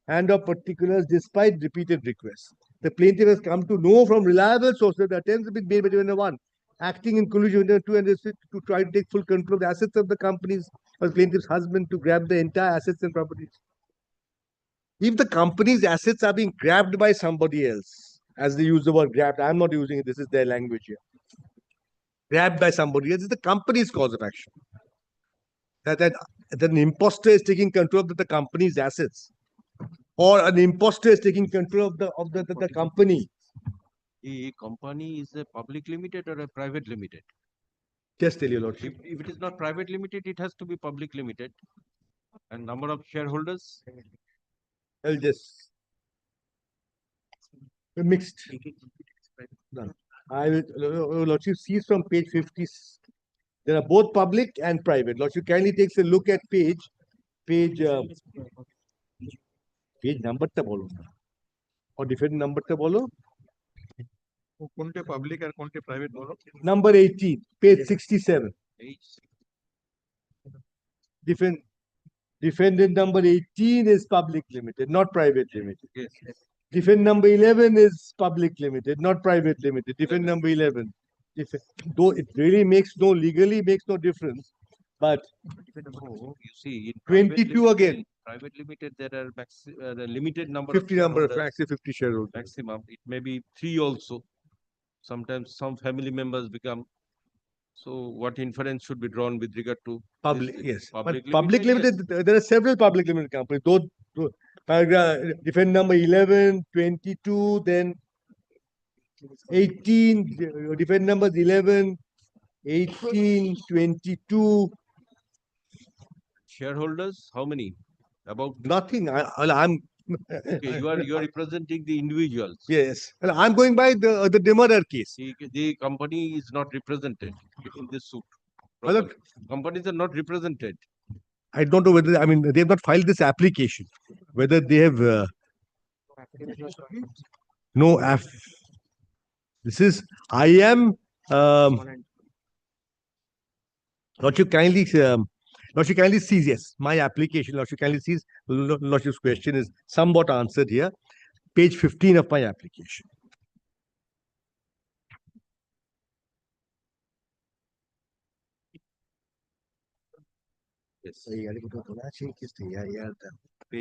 and of particulars despite repeated requests. The plaintiff has come to know from reliable sources that attempts have been made by Divender 1, acting in collusion with Divender 2 and to try to take full control of the assets of the companies of the plaintiff's husband to grab the entire assets and properties. If the company's assets are being grabbed by somebody else, as they use the word grabbed, I'm not using it, this is their language here. Grabbed by somebody else, it's the company's cause of action. That an imposter is taking control of the company's assets, or an imposter is taking control of the company. A company is a public limited or a private limited? Just tell your lordship. If it is not private limited, it has to be public limited. And number of shareholders? I'll just mixed. No. I will, Lordship sees from page 50. There are both public and private. Lordship kindly takes a look at page number ta bolo. Or different number ta bolo. Konte public or konte private bolo? Number 18, page 67. Defendant number 18 is public limited, not private limited. Yes. Defendant number 11 is public limited, not private limited. Defendant number 11. Though it really legally makes no difference, but you see, in 22 again. Private limited, there are the limited number 50 of number of shareholders, 50 shareholders. maximum. It may be 3 also. Sometimes some family members become. So what inference should be drawn with regard to Public? this? Yes. Public But public limited, yes. there are several public limited companies. Those paragraph defendant number 11, 22, then 18, defendant numbers 11, 18, 22. Shareholders, how many? About nothing. I'm okay. You are representing the individuals. Yes. Well, I'm going by the demerger case. The company is not represented in this suit. Well, companies are not represented. I don't know whether, I mean, they have not filed this application. Whether they have this is I am Lordship kindly sees, yes, my application, Lordship kindly sees, Lordship's question is somewhat answered here. Page 15 of my application. Yes.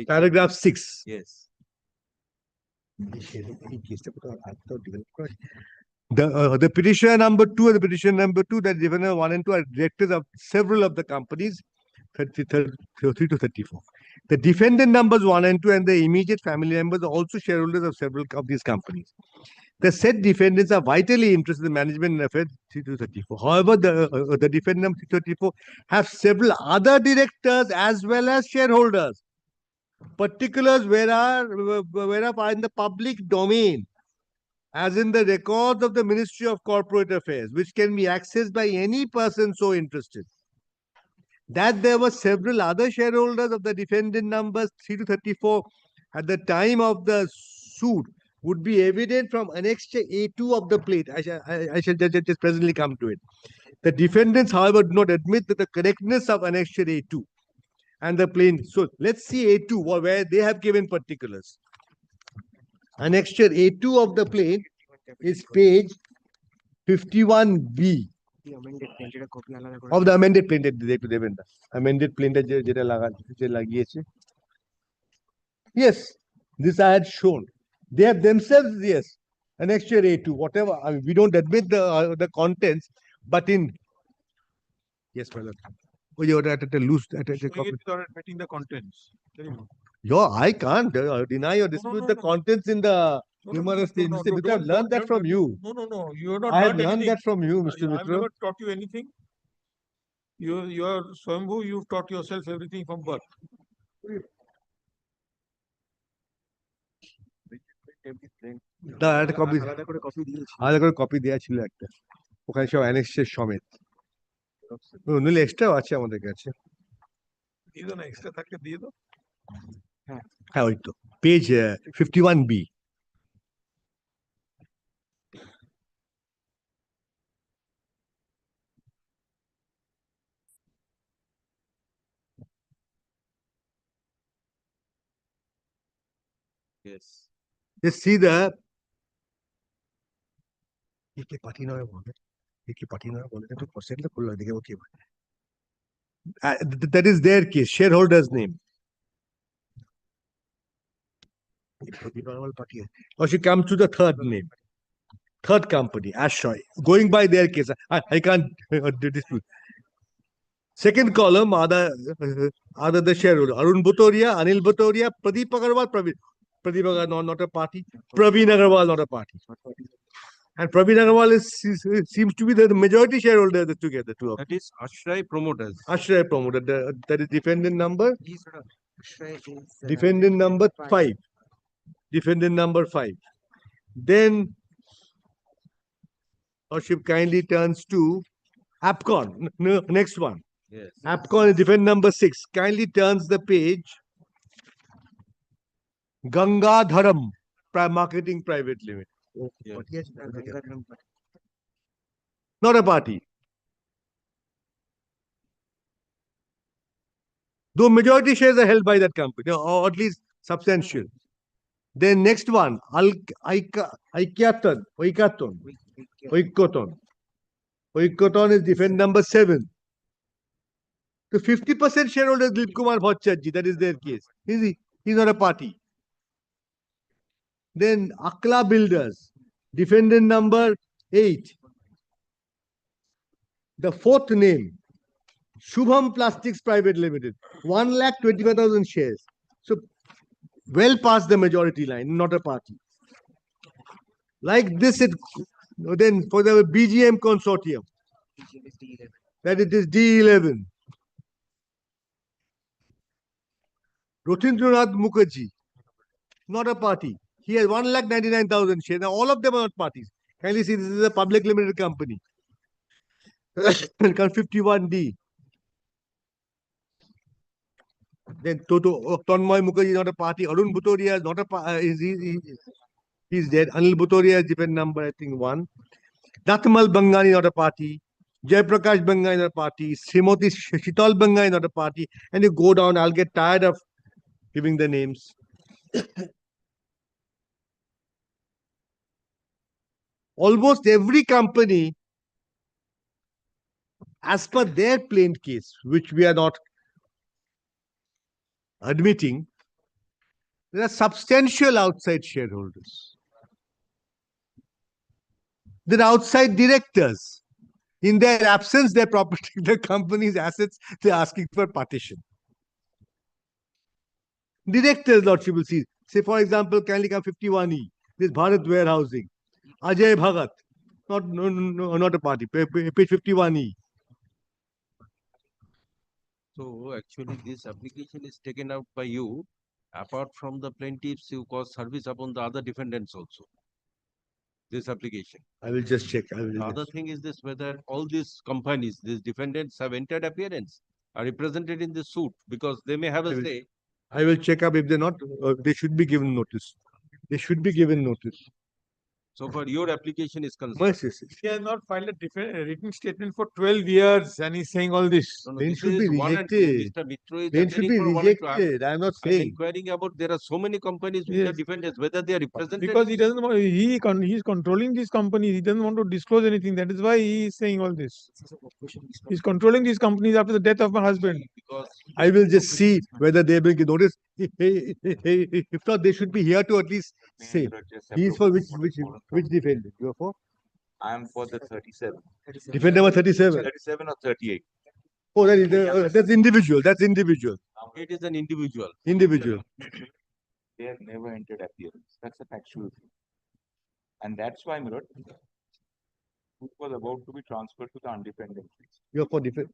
Paragraph 6. Yes. The petitioner number 2 and the petitioner number 2, that defendant 1 and 2 are directors of several of the companies, 33 to 34. The defendant numbers 1 and 2 and the immediate family members are also shareholders of several of these companies. The said defendants are vitally interested in the management and affairs 3 to 34. However, the defendant number 34 have several other directors as well as shareholders. Particulars whereof are in the public domain, as in the records of the Ministry of Corporate Affairs, which can be accessed by any person so interested. That there were several other shareholders of the defendant numbers 3 to 34 at the time of the suit would be evident from Annexure A2 of the plate. I shall just presently come to it. The defendants, however, do not admit that the correctness of Annexure A2 and the plain. So let's see A2, where they have given particulars. Annexure A2 of the plane is page 51B of the amended plain. Amended plain. Yes, this I had shown. They have themselves, yes, Annexure A2, whatever. I mean, we don't admit the contents, but in yes, my lord. Oh, you are at a loose at a copy. Admitting the contents. I can't deny or dispute the contents in the numerous statements. Mitra, I've learned that from you. No. You have not I have learned learned anything. that from you, Mr. I've Mitra. never taught you anything. You are Swambhu, you've taught yourself everything from birth. না একটা copy আলাদা করে copy দেওয়া ছিল একটা ওখানে সব অ্যানেক্সের সমেত নইলে এক্সট্রাও আছে আমাদের কাছে দিয়ে দাও না, এক্সট্রা থাকলে দিয়ে দাও। হ্যাঁ ওই তো page 51B Yes. just see the একে পাঠিয়ে নয় বলে একে পাঠিয়ে নয় বলে একটু পার্সেন্টটা খুললো দেখে ওকে that is their case shareholders name or she comes to the third name third company Ashroy going by their case I can't dispute second column are the shareholder Arun Bhutoria Anil Bhutoria Pradeep Agarwal Pradeep Agarwal not a party Praveen Agarwal not a party and Praveen Agarwal seems to be the majority shareholder together two of That is Ashray promoters. Ashray promoter that is defendant number defendant number 5 defendant number 5 then Lordship kindly turns to APCON next one Yes. APCON is defendant number 6 kindly turns the page Gangadharam Marketing Private Limited Yes. not a party though majority shares are held by that company or at least substantial then next one Oikoton is defend number 7 the 50% shareholder is Dilip Kumar Bhattacharjee that is their case he's not a party then Akla Builders defendant number 8 the fourth name Shubham Plastics Private Limited 1,25,000 shares so well past the majority line not a party like this it then for the BGM consortium that it is D11 Rotindranath Mukherjee not a party he has 1,99,000 shares now all of them are not parties kindly see this is a public limited company 51D then Toto Tonmoy Mukherjee is not a party Arun Bhutoria is not a he's dead Anil Bhutoria is different number I think 1 Natmal Bangani not a party Jaiprakash Bangani not a party Srimati Shital Bangani not a party and you go down I'll get tired of giving the names almost every company as per their plain case which we are not admitting there are substantial outside shareholders there are outside directors in their absence they're protecting the company's assets they're asking for partition directors lordship will see say for example kindly come 51E this Bharat Warehousing Ajay Bhagat not a party page 51E So actually this application is taken out by you. Apart from the plaintiffs, you cause service upon the other defendants also. This application. I will just check. The other thing is this, whether all these companies, these defendants have entered appearance, are represented in the suit because they may have a say. I will check up if they're not, they should be given notice. They should be given notice. So far your application is concerned. Yes, yes, yes. He has not filed a written statement for 12 years and he's saying all this. No, Then this should be is 1 and 2. rejected. Mr. Mitro is Then should appearing be for 1 and 2. rejected. I am not I'm saying. inquiring about there are so many companies which are Yes. defendants, whether they are represented. Because he doesn't want, he's controlling these companies. He doesn't want to disclose anything. That is why he is saying all this. He's controlling these companies after the death of my husband. Because I will just see whether they will give notice. If not, they should be here to at least say. He is for which defendant? You are for? I am for the 37. Defendant number 37. 37 or 38. Oh, that's individual. That's individual. It is an individual. Individual. They have never entered appearance. That's a factual thing. And that's why, my lord, it was about to be transferred to the undependent list. You're for different.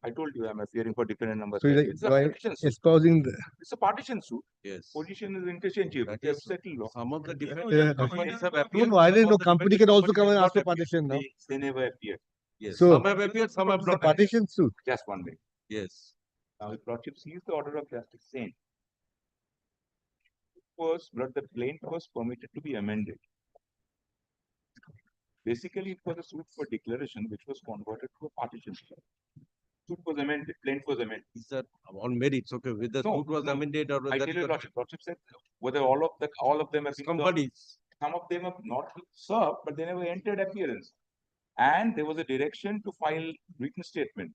I told you I'm appearing for different numbers. So It's a partition suit. espousing the. It's a partition suit. Yes. Position is interchangeable. They have settled law. Some of the different Yeah. companies have No, appeared. no, I didn't some know of the company different can also companies come and have ask for not appeared. partition now. They never appeared. Yes. So- Some have appeared, some have The not. appeared. partition suit. Just one minute. Yes. Now, if Lordship sees the order of justice saying, but the plaintiff was permitted to be amended. Basically, it was a suit for declaration, which was converted to a partition suit. Suit was amended, plaintiff was amended. Is that on merits? Okay, whether No, suit was no. amended or I whether tell you, it was Lordship said whether all of them have been companies. served. Some of them have not been served, but they never entered appearance. And there was a direction to file written statement.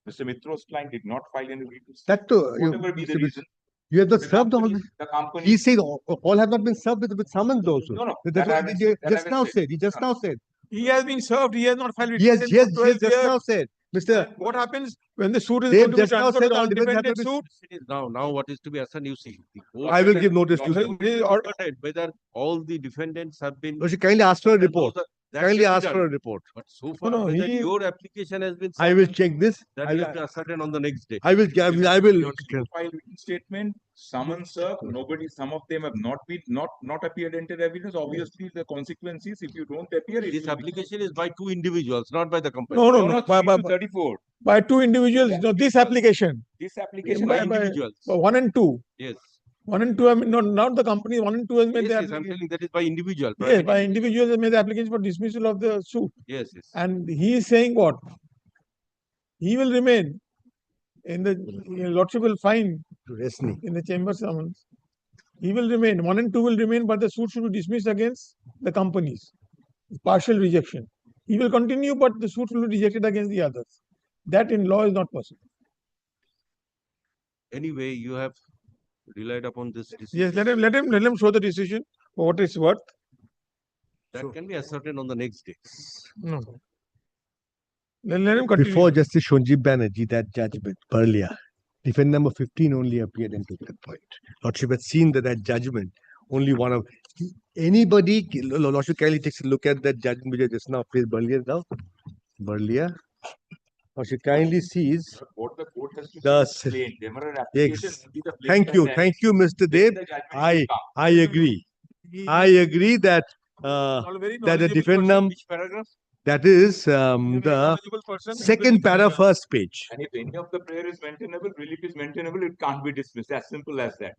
Mr. Mitro's client did not file any written statement. That too. Whatever be the reason. You have not served all. The company. He said all have not been served with summons also. No, no. That's that I what haven't he said. That I just haven't now said. said. He just now said. He has been served, he has not filed He has return for 12 just years. now said. Mr. And what happens when the suit is They've going to be just now transferred said to the all defense have to independent be- suit? It is now what is to be assigned, you see. The court I will has give notice to has you. to be decided whether all the defendants have been. No, she kindly ask for a report. That Kindly can be ask for done. a report. But so far, no, whether he- your application has been. I will served, check this. That I you will. have to ascertain on the next day. I will. File written statement, summons served. Nobody. Some of them have not appeared entered evidence. Obviously, the consequences if you don't appear. This application is by two individuals, not by the company. No, no, no. By, 34. by two individuals, no, this application. This application by individuals. By 1 and 2. Yes. 1 and 2, I mean, not the company, 1 and 2 has made Yes, the yes, I'm application. telling that is by individual. Yes, private by individual. individuals have made the application for dismissal of the suit. Yes, yes. And he is saying what? He will remain in the Lordship will find in the chamber summons. He will remain. 1 and 2 will remain, but the suit should be dismissed against the companies. Partial rejection. He will continue, but the suit will be rejected against the others. That in law is not possible. Anyway, you have relied upon this decision. Yes, let him show the decision for what it's worth. That can be ascertained on the next day. No. Let him continue. Before Justice Shonjib Banerjee, that judgment earlier, defendant number 15 only appeared and took that point. Lordship had seen that judgment. Only one of anybody. Lordship kindly takes a look at that judgment which I just now placed earlier now. Earlier. Lordship kindly sees What the court has to the explain. Demerit application Yes. will be the Thank you, Mr. Dev. I agree. I agree that that the defendant Which paragraph? that is the second para first page. And if any of the prayer is maintainable, relief is maintainable, it can't be dismissed. As simple as that.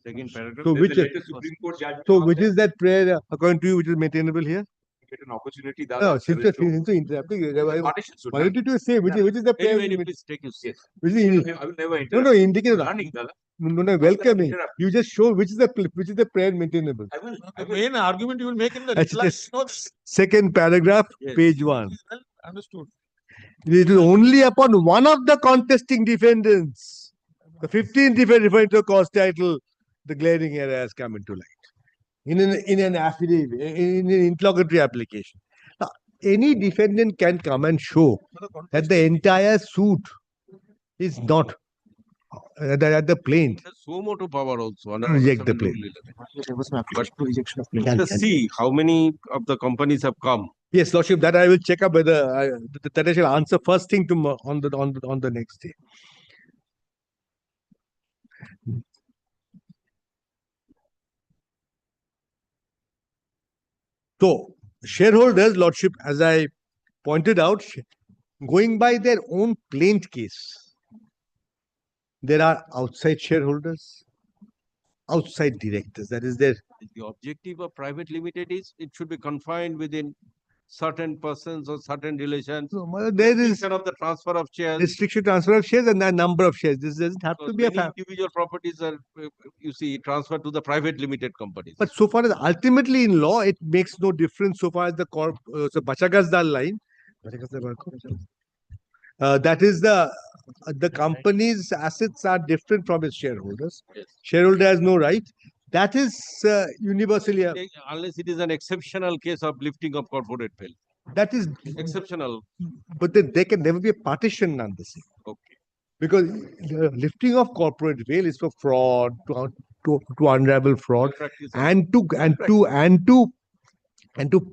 Second paragraph. So There's which a later Supreme Court judgment. so which is that prayer according to you which is maintainable here? Get an opportunity. No, since you're Partition suit. why did you say which is the prayer? Anyway, please take your seat. Which is I will never no, interrupt. indicate Running, Dada. no, welcoming. interrupt. You just show which is the prayer maintainable. I will. The main argument you will make in the That's reply. just No, second paragraph, Yes. page 1. well understood. It is only upon one of the contesting defendants, the 15th defendant referring to a cause title, the glaring error has come into light. In an affidavit, in an interrogatory application. Now, any defendant can come and show that the entire suit is not at the plaintiff. There's so much power also. Under Reject the 7 plaint. Rule 11. But let us see how many of the companies have come. Yes, Lordship, that I will check up whether that I shall answer first thing tomorrow on the next day. So, shareholders, Lordship, as I pointed out, going by their own plaint case, there are outside shareholders, outside directors. That is their The objective of private limited is it should be confined within certain persons or certain relations. there is Restriction of the transfer of shares. restriction transfer of shares and the number of shares. This doesn't have to Because be a many fact. individual properties are, you see, transferred to the private limited companies. But so far as ultimately in law, it makes no difference so far as the so Bachagazdal line. That is the company's assets are different from its shareholders. Yes. Shareholder has no right. That is universally. Unless it is an exceptional case of lifting of corporate wealth. That is Exceptional. But then there can never be a partition none the same. Okay. Because the lifting of corporate veil is for fraud, to unravel fraud, and to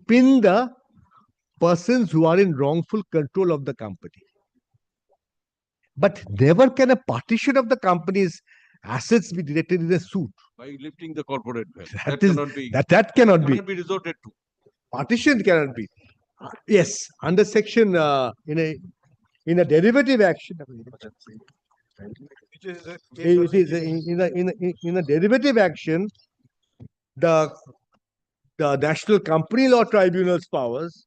pin the persons who are in wrongful control of the company. But never can a partition of the company's assets be directed in a suit. By lifting the corporate veil. That cannot be resorted to. Partition cannot be. Yes, under section in a derivative action. It is in a derivative action. The National Company Law Tribunal's powers,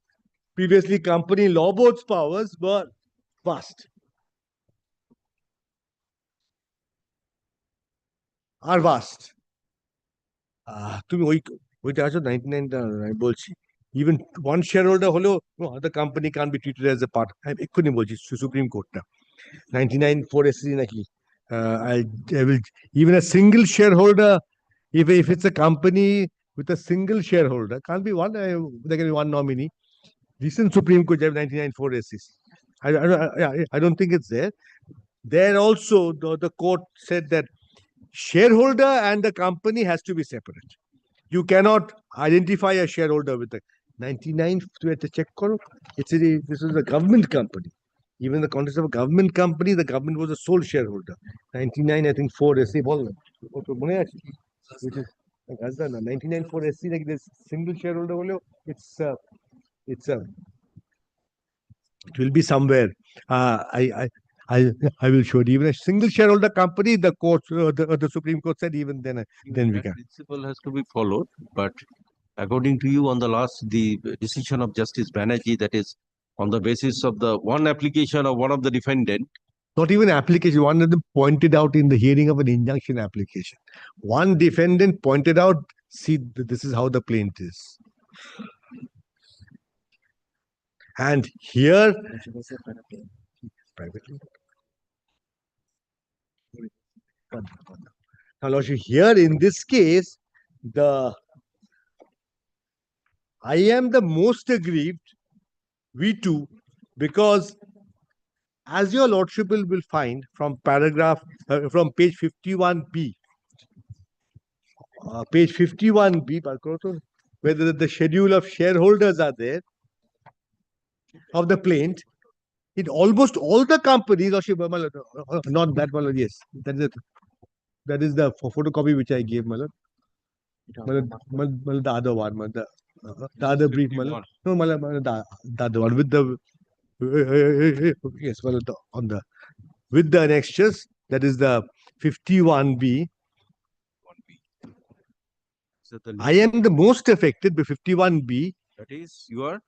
previously Company Law Board's powers, were vast. Are vast. তুমি ওইটা আছো 99 আমি বলছি even one shareholder হলেও the company can't be treated as a part. আমি এক্ষুনি বলছি supreme কোর্টটা 99 4SC নাকি I will even a single shareholder, if it's a company with a single shareholder, can't be one, there can be one nominee. Recent Supreme Court 99 4SC. I don't think it's there. There also the court said that shareholder and the company has to be separate. You cannot identify a shareholder with a 99 to check. This is a government company. Even in the context of a government company, the government was a sole shareholder. 99, I think 4SC. Which is 99 4SC, like this single shareholder, it will be somewhere. I will show it. Even a single shareholder company, the court, the Supreme Court said even then we can. Principle has to be followed, but according to you, on the last, the decision of Justice Banerjee, that is on the basis of the one application of one of the defendant. Not even application. One of them pointed out in the hearing of an injunction application. One defendant pointed out, see, this is how the plaint is. And here, privately. Now, Lordship, here in this case, I am the most aggrieved, we too, because as your Lordship will find from from page 51B, page 51B, whether the schedule of shareholders are there of the plaint, in almost all the companies, Lordship, not that one, yes, that is the photocopy which I gave, Malad. The other one, the other brief, Malad. No, Malad, the other one with the yes, Malad, on the with the annexures, that is the 51B. I am the most affected by 51B. That is, you are?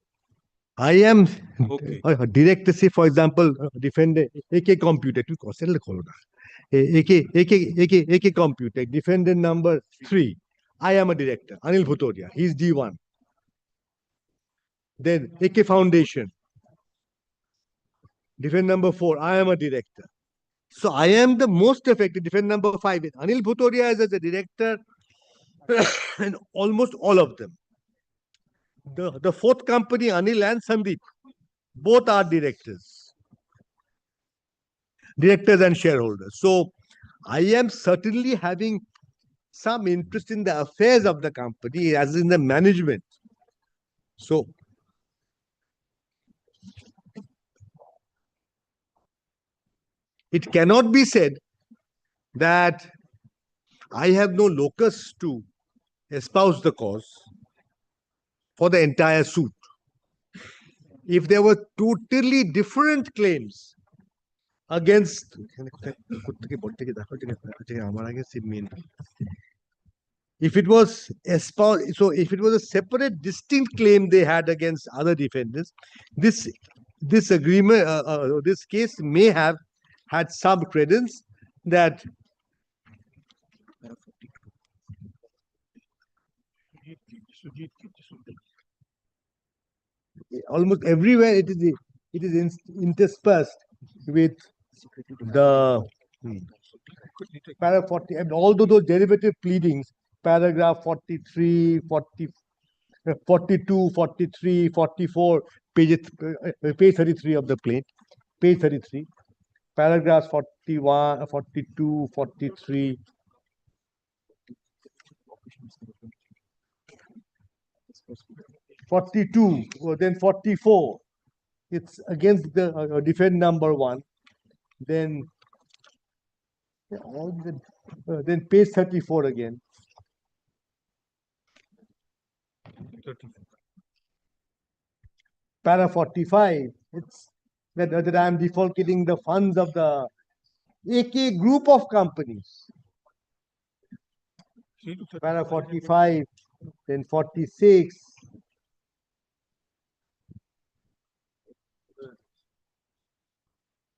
I am director, say for example, defender AK Computer. AK Computer, defendant number 3. I am a director. Anil Bhutoria, he's D1. Then AK Foundation, defendant number 4. I am a director. So I am the most affected. Defendant number 5. Anil Bhutoria is as a director, and almost all of them. The fourth company, Anil and Sandeep, both are directors and shareholders. So I am certainly having some interest in the affairs of the company, as in the management. So it cannot be said that I have no locus to espouse the cause for the entire suit. If there were totally different claims against if it was espoused, so if it was a separate distinct claim they had against other defendants, this agreement, this case may have had some credence that almost everywhere it is interspersed with the paragraph 40, and although those derivative pleadings, paragraph 43, 40, 42, 43, 44, page 33 of the plaint, page 33, paragraphs 41, 42, 43. Then 44. It's against the defend number 1. Then then page 34 again. Para 45. It's that I am defalcating the funds of the AK group of companies. Para 45, then 46.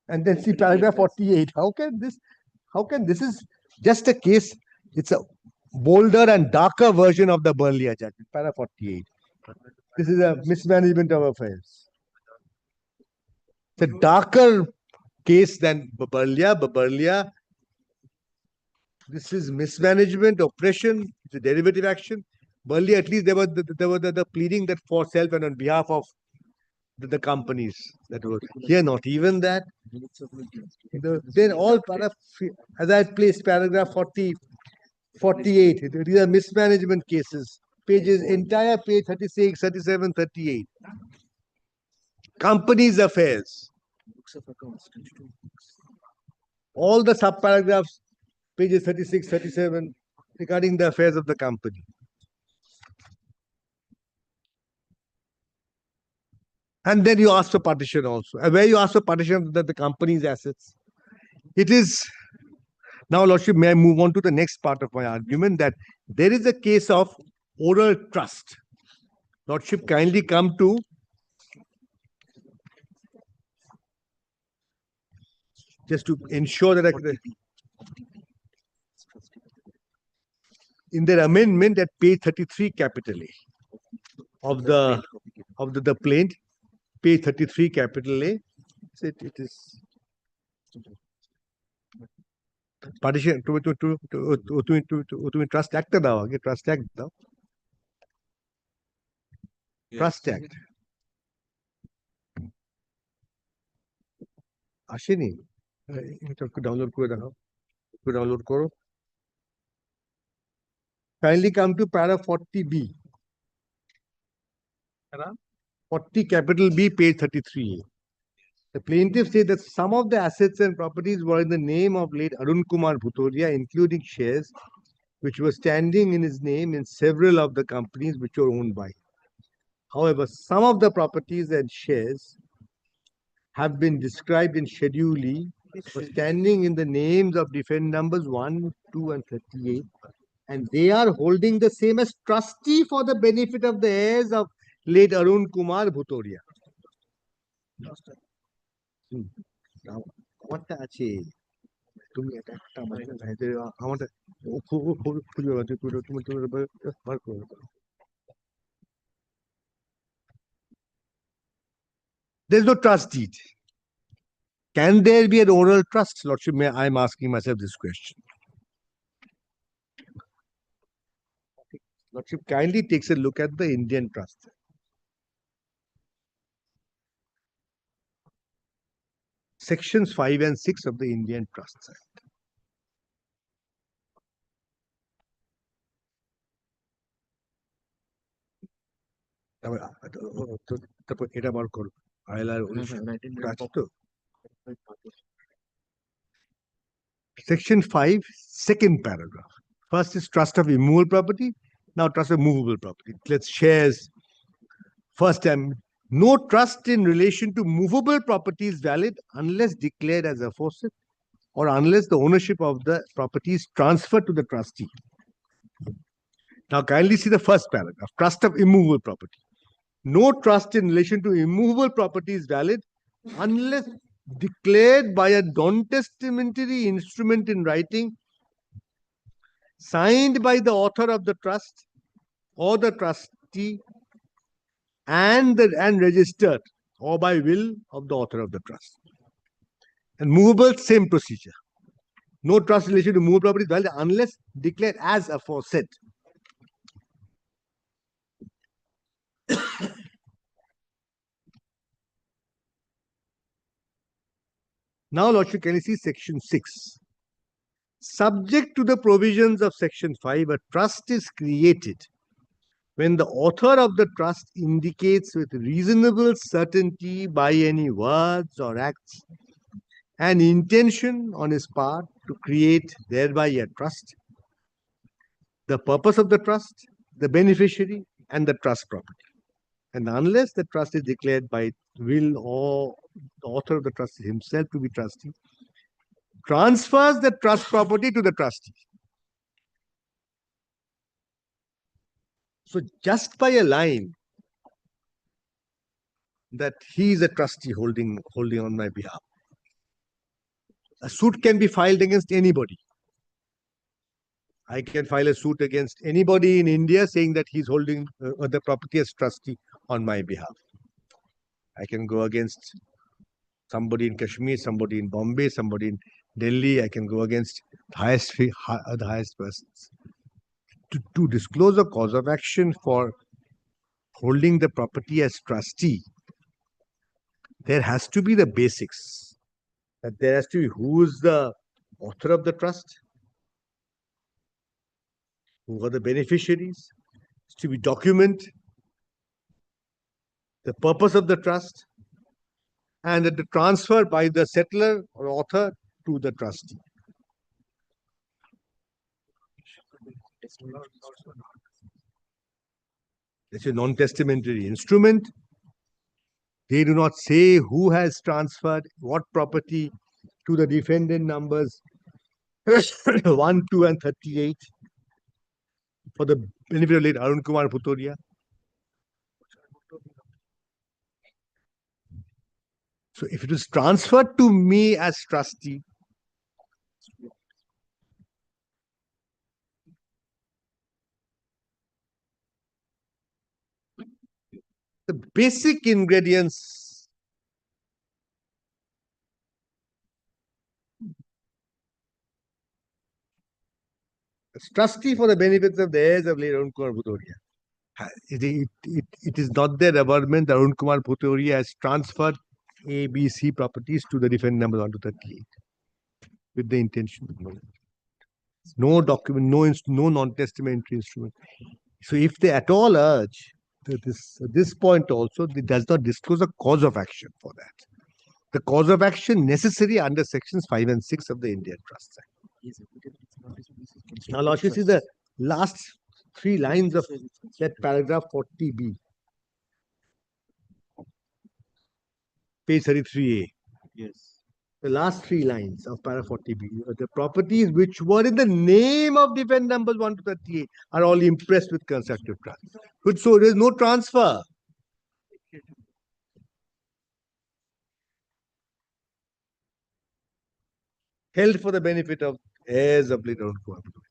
And then see paragraph 48. How can this is just a case? It's a bolder and darker version of the Berlia judgment. Para 48. This is a mismanagement of affairs. It's a darker case than Berlia. This is mismanagement, oppression, it's a derivative action. Berlia, at least there was the pleading that for self and on behalf of the companies that were here, not even that. Then all as I placed paragraph 40, 48, these are mismanagement cases. Pages, entire page 36, 37, 38. Companies affairs. All the subparagraphs, pages 36, 37, regarding the affairs of the company. And then you ask for partition also. Where you ask for partition of the company's assets. It is, now Lordship, may I move on to the next part of my argument, that there is a case of oral trust. Lordship, kindly come to just to ensure that in their amendment at page 33 capital A of the plaint, page 33 capital A, it is partition to trust act now. Trust act now. Trust act. আসেনি এটা একটু download করে দেখাও একটু download করো kindly come to para 40b 40 capital B page 33. The plaintiff said that some of the assets and properties were in the name of late Arun Kumar Bhutoria, including shares which were standing in his name in several of the companies which were owned by him. However, some of the properties and shares have been described in Schedule E for standing in the names of defendant numbers 1, 2, and 38, and they are holding the same as trustee for the benefit of the heirs of late Arun Kumar Bhutoria. আমারটা আছে তুমি একটা আমারটা there's no trust deed. Can there be an oral trust? Lordship, I'm asking myself this question. Lordship kindly takes a look at the Indian Trust. Sections 5 and 6 of the Indian Trust Act. এটা বার করো Section 5, second paragraph. First is trust of immovable property. Now trust of movable property. Let's shares. First time, no trust in relation to movable property is valid unless declared as aforesaid or unless the ownership of the property is transferred to the trustee. Now kindly see the first paragraph, trust of immovable property. No trust in relation to immovable property is valid unless declared by a non-testamentary instrument in writing, signed by the author of the trust or the trustee, and registered or by will of the author of the trust. And movable, same procedure. No trust in relation to movable property is valid unless declared as aforesaid. Now, Lordship, can you see section 6? Subject to the provisions of section 5, a trust is created when the author of the trust indicates with reasonable certainty by any words or acts an intention on his part to create thereby a trust, the purpose of the trust, the beneficiary, and the trust property. And unless the trust is declared by will or the author of the trust himself to be trustee, transfers the trust property to the trustee. So just by a line that he is a trustee holding on my behalf, a suit can be filed against anybody. I can file a suit against anybody in India saying that he's holding the property as trustee on my behalf. I can go against somebody in Kashmir, somebody in Bombay, somebody in Delhi. I can go against the highest persons. To disclose a cause of action for holding the property as trustee, there has to be the basics. That there has to be who is the author of the trust, who are the beneficiaries, to be document the purpose of the trust, and the transfer by the settlor or author to the trustee. It's a non-testamentary instrument. They do not say who has transferred what property to the defendant numbers 1, 2, and 38 for the benefit of late Arun Kumar Bhutoria. So if it is transferred to me as trustee, the basic ingredients as trustee for the benefits of the heirs of late Arun Kumar Bhutoria. It is not their averment that Arun Kumar Bhutoria has transferred A, B, C properties to the defendant number 1 to 38 with the intention. No document, no non-testamentary instrument. So if they at all urge that this point also, it does not disclose a cause of action for that. The cause of action necessary under sections 5 and 6 of the Indian Trust Act. Now, Lordship, see the last 3 lines of that paragraph 40B, page 33A. Yes. The last 3 lines of paragraph 40B. The properties which were in the name of defendant numbers 1 to 38 are all impressed with constructive trust. So there is no transfer. Held for the benefit of heirs of late Arun Kumar Bhutoria.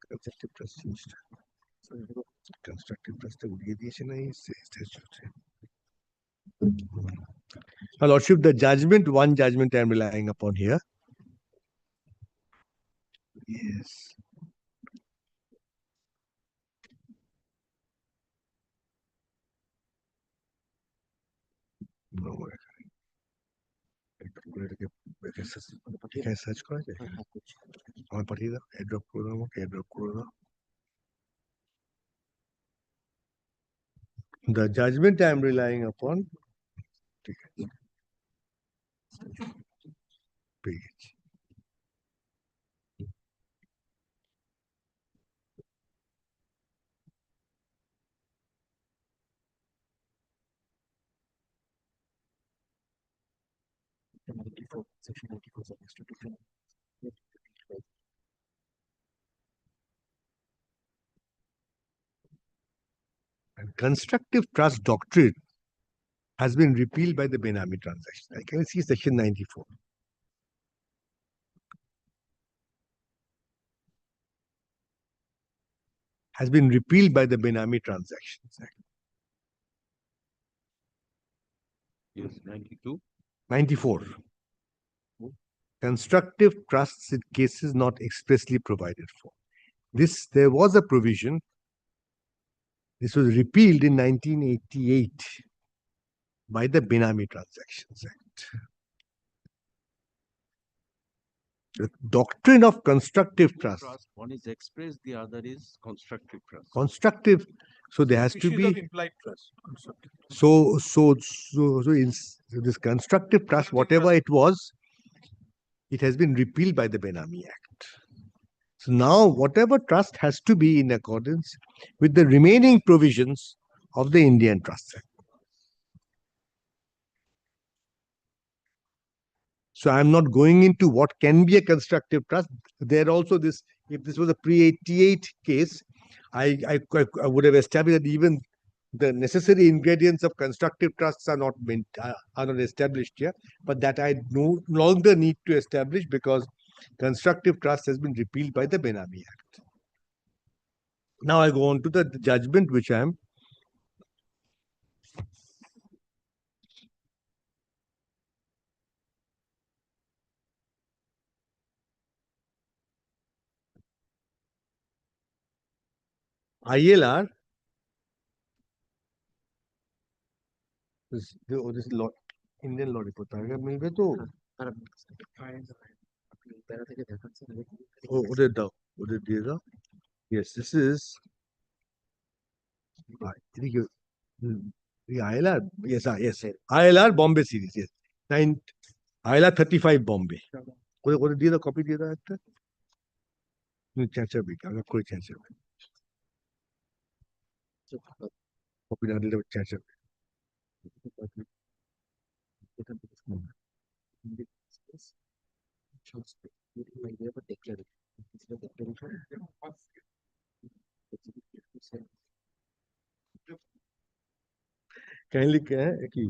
Constructive trust. Constructive trust. Now, Lordship, the judgment, one judgment I am relying upon here. Yes. No way. Search करा जाए আমার পাঠিয়ে দাও এড্রপ করে দাও আমাকে এড্রপ করে দাও the judgment I am relying upon page Section 94 of Constitution. and constructive trust doctrine has been repealed by the Benami transaction. I can see section 94. Has been repealed by the Benami Transactions Act. Yes, 92. 94. Constructive trusts in cases not expressly provided for. There was a provision. This was repealed in 1988 by the Benami Transactions Act. The doctrine of constructive trust. One is express, the other is constructive trust. Constructive, so there has to Species of be. implied trust. Constructive. So in this constructive trust, whatever it was, it has been repealed by the Benami Act. So now, whatever trust has to be in accordance with the remaining provisions of the Indian Trust Act. So I'm not going into what can be a constructive trust. There also this, if this was a pre-88 case, I would have established that even the necessary ingredients of constructive trusts are not established here, but that I no longer need to establish because constructive trust has been repealed by the Benami Act. Now I go on to the judgment which I am ILR. This law, Indian law report. मिलबे तो उधर दिएगा. Yes, this is the ILR. Yes, yes, ILR Bombay series. Yes, ILR 35 Bombay. उधर दिए copy दिए था একটা. चाचा भी अगर कोई चाचा copy ना दिए चाचा. Kindly क्या है कि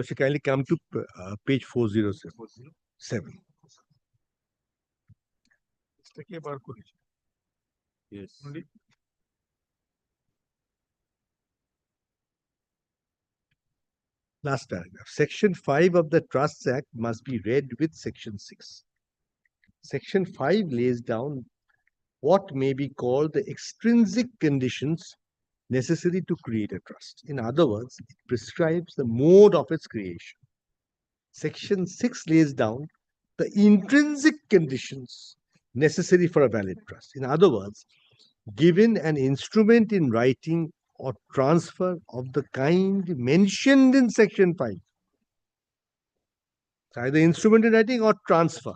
she kindly come to page 407. Yes. Last paragraph. Section 5 of the Trusts Act must be read with Section 6. Section 5 lays down what may be called the extrinsic conditions necessary to create a trust. In other words, it prescribes the mode of its creation. Section 6 lays down the intrinsic conditions necessary for a valid trust. In other words, given an instrument in writing or transfer of the kind mentioned in Section 5. So either instrument in writing or transfer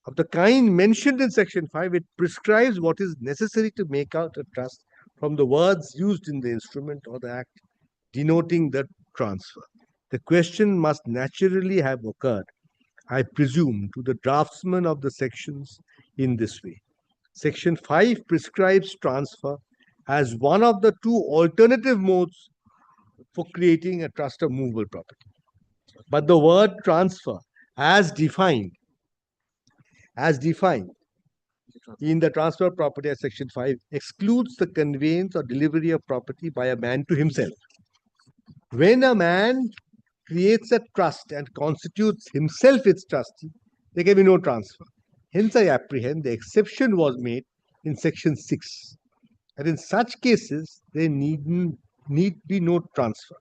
of the kind mentioned in Section 5, it prescribes what is necessary to make out a trust from the words used in the instrument or the act denoting the transfer. The question must naturally have occurred, I presume, to the draftsman of the sections in this way. Section 5 prescribes transfer as one of the two alternative modes for creating a trust of movable property. But the word transfer, as defined in the transfer of property at Section 5, excludes the conveyance or delivery of property by a man to himself. When a man creates a trust and constitutes himself its trustee, there can be no transfer. Hence, I apprehend the exception was made in Section 6. And in such cases, there need be no transfer.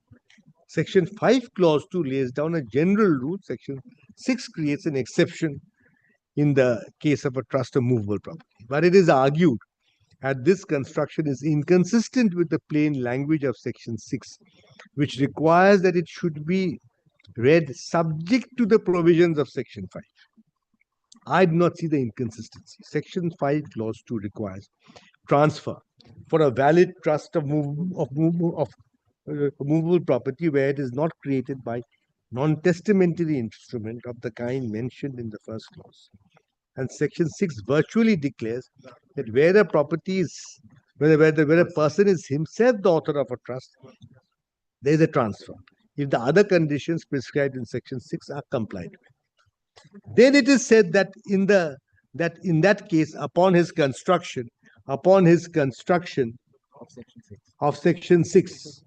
Section 5, Clause 2 lays down a general rule. Section 6 creates an exception in the case of a trust of movable property. But it is argued that this construction is inconsistent with the plain language of Section 6, which requires that it should be read subject to the provisions of Section 5. I do not see the inconsistency. Section 5, Clause 2 requires transfer for a valid trust of movable property where it is not created by non-testamentary instrument of the kind mentioned in the first clause. And Section 6 virtually declares that where a property is, where a person is himself the author of a trust, there is a transfer, if the other conditions prescribed in Section 6 are complied with. Then it is said that in that case, upon his construction of Section 6,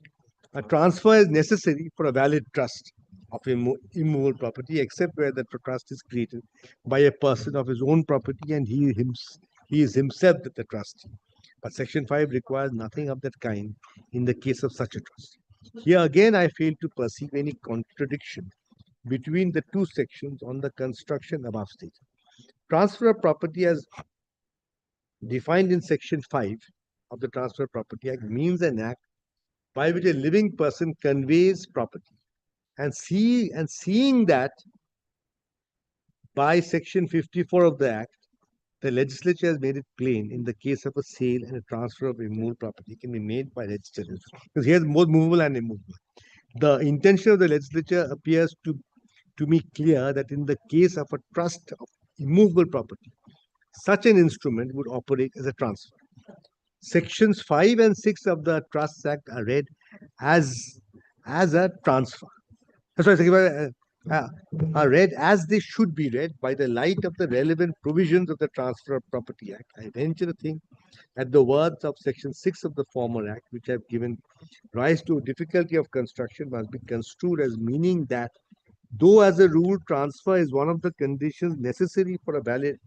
a transfer is necessary for a valid trust of immovable property, except where the trust is created by a person of his own property and he He is himself the trustee. But Section 5 requires nothing of that kind in the case of such a trust. Here again, I fail to perceive any contradiction between the two sections on the construction above stated. Transfer of property as defined in Section 5 of the Transfer of Property Act means an act by which a living person conveys property. And seeing that by Section 54 of the Act, the legislature has made it plain in the case of a sale and a transfer of immovable property can be made by registered instrument. Because here both movable and immovable. The intention of the legislature appears to me clear that in the case of a trust of immovable property, such an instrument would operate as a transfer. Sections 5 and 6 of the Trusts Act are read as a transfer. Are read as they should be read by the light of the relevant provisions of the Transfer of Property Act. I venture to think that the words of Section 6 of the former Act, which have given rise to a difficulty of construction, must be construed as meaning that, though as a rule, transfer is one of the conditions necessary for a valid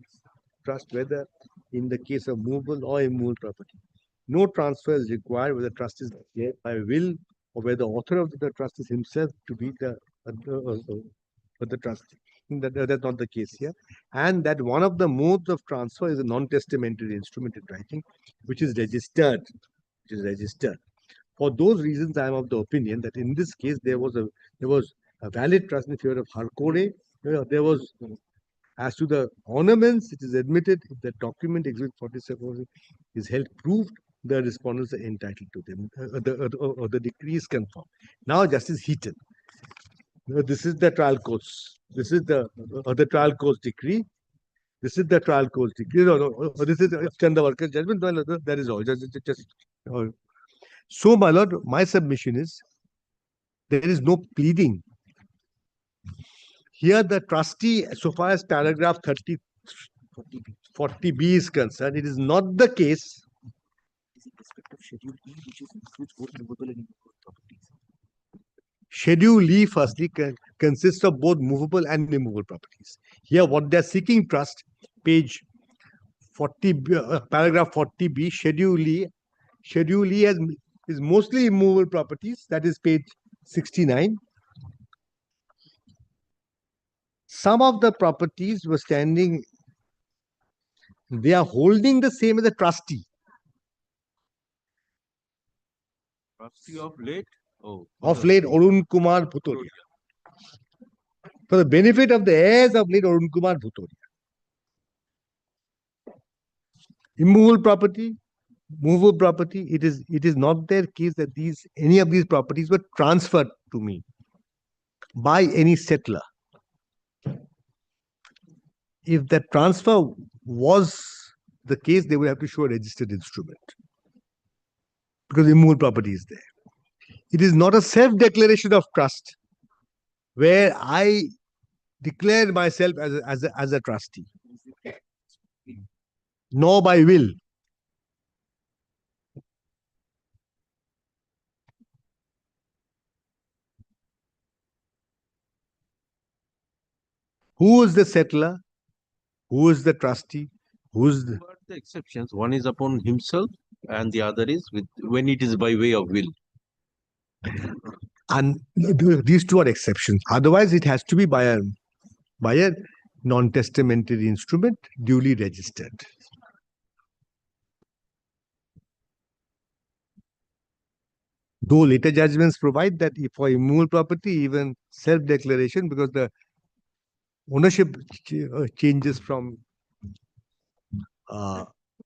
trust, whether in the case of movable or immovable property, no transfer is required where the trust is declared by will or where the author of the trust is himself to be the trustee. That's not the case here. And that one of the modes of transfer is a non-testamentary instrument in writing, which is registered. For those reasons, I am of the opinion that in this case there was a valid trust in favor of Harkore. There was, as to the ornaments, it is admitted if the document Exhibit 47 is held proved, the respondents are entitled to them. The decree is confirmed. Now, Justice Heaton. This is the trial court's. This is the trial court's decree. This is the trial court's decree. No, this is Chandavarkar's judgment. That is all. Just. So, my lord, my submission is there is no pleading. Here, the trustee, so far as paragraph 40B is concerned, it is not the case. Schedule E, firstly, consists of both movable and immovable properties. Here, what they are seeking trust, page 40, paragraph 40B, Schedule E is mostly immovable properties. That is page 69. Some of the properties were standing, they are holding the same as a trustee. Trustee of late? Oh. Of late Arun Kumar Bhutoria. For the benefit of the heirs of late Arun Kumar Bhutoria. Immovable property, movable property, it is not their case that any of these properties were transferred to me by any settler. If that transfer was the case, they would have to show a registered instrument because immovable property is there. It is not a self-declaration of trust where I declare myself as a trustee, nor by will. Who is the settler? Who is the trustee? Who is the exceptions? One is upon himself, and the other is when it is by way of will. And these two are exceptions. Otherwise, it has to be by a non-testamentary instrument duly registered. Though later judgments provide that for immovable property, even self-declaration, because the ownership changes from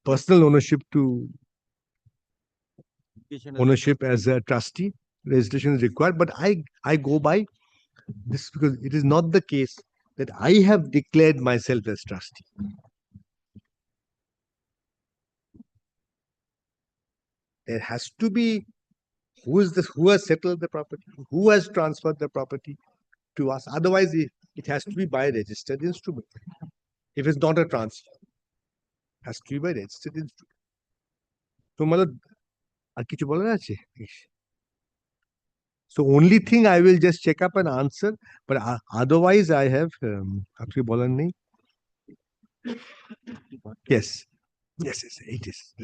personal ownership to ownership as a trustee, registration is required. But I go by this because it is not the case that I have declared myself as trustee. There has to be who has settled the property, who has transferred the property to us. Otherwise, it has to be by a registered instrument. If it's not a transfer, it has to be by registered instrument. So, so only thing I will just check up and answer, but otherwise I have yes. Yes, it is.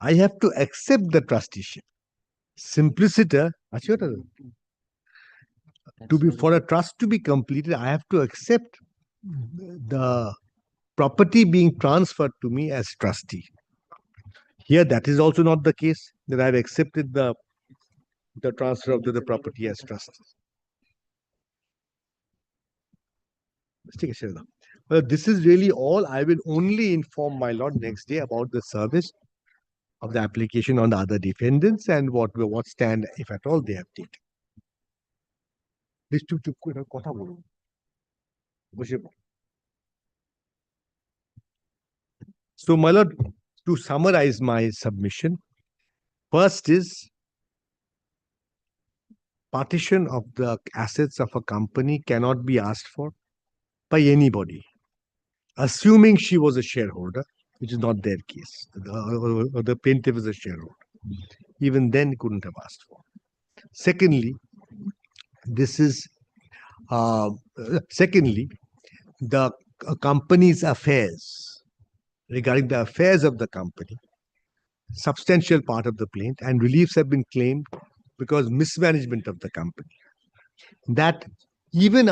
I have to accept the trusteeship. Simpliciter, to be for a trust to be completed, I have to accept the property being transferred to me as trustee. Here, that is also not the case, that I have accepted the transfer of the property as trustee. Let's take a share now. Well, this is really all. I will only inform my lord next day about the service of the application on the other defendants and what stand, if at all, they have taken. These two কথা বলুন বসে পড়ুন। So, my lord, to summarize my submission, first is partition of the assets of a company cannot be asked for by anybody, assuming she was a shareholder, which is not their case. The plaintiff is a shareholder. Even then, couldn't have asked for. Secondly, the company's affairs, regarding the affairs of the company, substantial part of the plaint, and reliefs have been claimed because mismanagement of the company. That even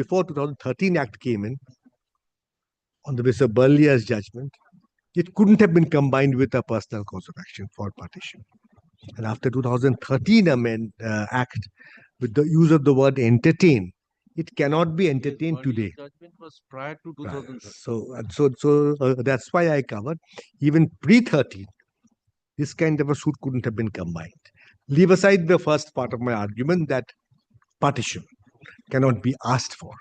before 2013 Act came in, on the basis of Burlia's judgment, it couldn't have been combined with a personal cause of action for partition. And after 2013 Act, with the use of the word entertain, it cannot be entertained today. Judgment was prior to 2013. So that's why I covered. Even pre-13, this kind of a suit couldn't have been combined. Leave aside the first part of my argument that partition cannot be asked for.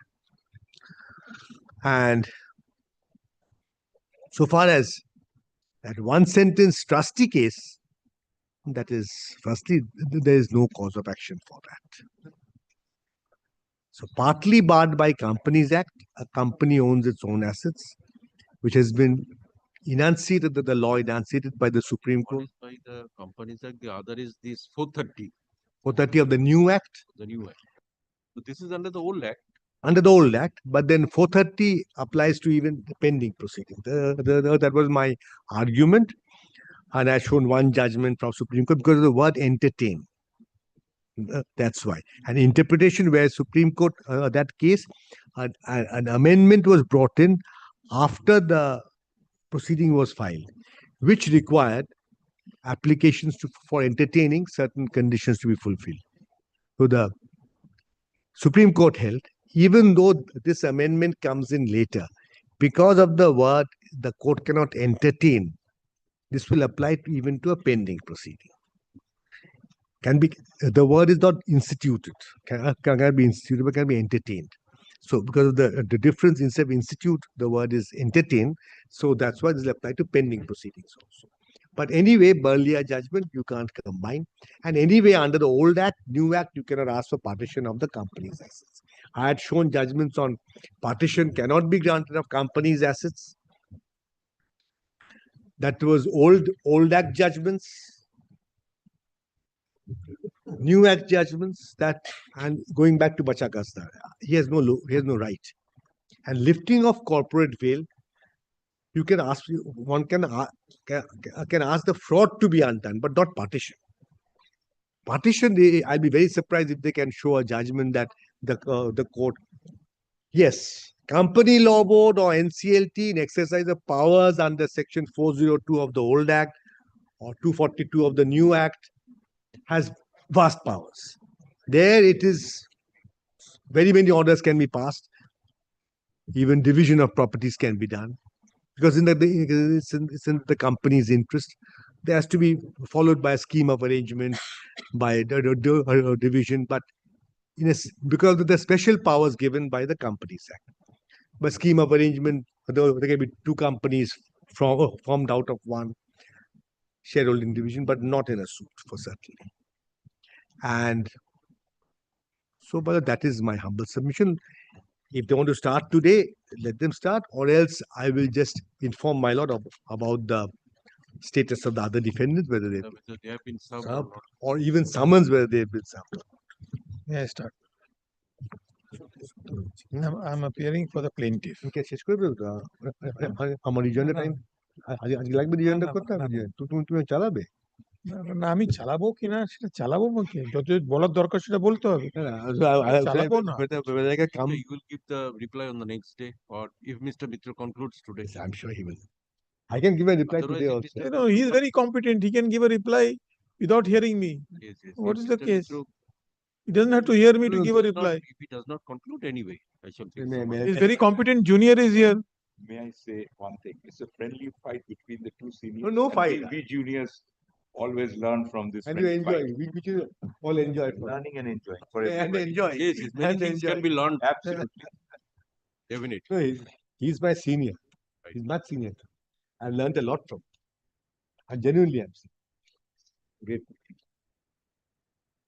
And so far as that one sentence trustee case, that is, firstly, there is no cause of action for that. So partly barred by Companies Act, a company owns its own assets, which has been enunciated, the law enunciated by the Supreme Court. By the Companies Act, the other is this 430. 430 of the new Act. The new Act. So this is under the old Act. Under the old Act, but then 430 applies to even the pending proceeding. That was my argument, and I shown one judgment from Supreme Court because of the word entertain. That's why. An interpretation where Supreme Court, that case, an amendment was brought in after the proceeding was filed, which required applications for entertaining certain conditions to be fulfilled. So the Supreme Court held, even though this amendment comes in later, because of the word the court cannot entertain, this will apply even to a pending proceeding. The word is not instituted, can be instituted, but can be entertained. So because of the difference, instead of institute, the word is entertain. So that's why this will apply to pending proceedings also. But anyway, Burlia judgment, you can't combine. And anyway, under the old Act, new Act, you cannot ask for partition of the company's assets. I had shown judgments on partition cannot be granted of company's assets. That was old Act judgments. New Act judgments, that, and going back to Bachakasta, he has no right. And lifting of corporate veil, you can ask, one can ask the fraud to be undone, but not partition. Partition, I'll be very surprised if they can show a judgment that the court, yes, Company Law Board or NCLT in exercise of powers under Section 402 of the old Act or 242 of the new Act has vast powers. There it is, very many orders can be passed. Even division of properties can be done. Because it's in the company's interest. There has to be followed by a scheme of arrangement, by division, but because of the special powers given by the Companies Act. By scheme of arrangement, there can be two companies formed out of one shareholding division, but not in a suit, for certainly. And so, but that is my humble submission. If they want to start today, let them start, or else I will just inform my lord about the status of the other defendants, whether they have been served or even summons whether they have been served. Yeah, start. I'm appearing for the plaintiff. Okay, শেষ করে দেবো তো আমার রিজয়েন্টের time আজকে লাগবে রিজয়েন্টটা করতে হবে তুমি তুমি চালাবে না আমি চালাবো কিনা সেটা চালাবো কি যত বলার দরকার সেটা বলতে হবে চালাবো না You will give the reply on the next day, or if Mr. Mitra concludes today. I'm sure he will. I can give a reply Otherwise, today if also. You know, he is very competent. He can give a reply without hearing me. Yes, yes. What If is the Mr. case? Mitra He doesn't have to hear me to does give a not- reply. If he does not conclude anyway, I shall take May- some may- other- He's very competent. Junior is here. May I say one thing? It's a friendly fight between the two seniors. No and fight. We juniors always learn from this And you friendly enjoy, fight. which is all enjoy it. Learning and enjoying for And everybody. enjoy. Yes, yes, many And things enjoy. can be learned. Absolutely. Definitely. No, he's my senior. He's much senior. I learned a lot from him. I genuinely am. Great.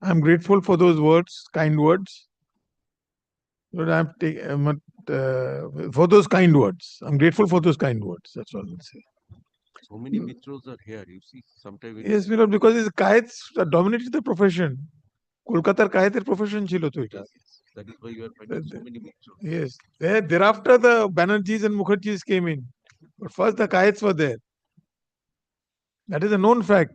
I'm grateful for those words, kind words. But for those kind words. I'm grateful for those kind words. That's all I'll say. So many Mitros are here, you see, sometimes. Yes, because his kayets dominated the profession. Kolkataর কায়েতের profession ছিল তো এটা। That is why you are finding so many Mitros. Yes. Thereafter the Banerjees and Mukherjees came in. But first the kayets were there. That is a known fact.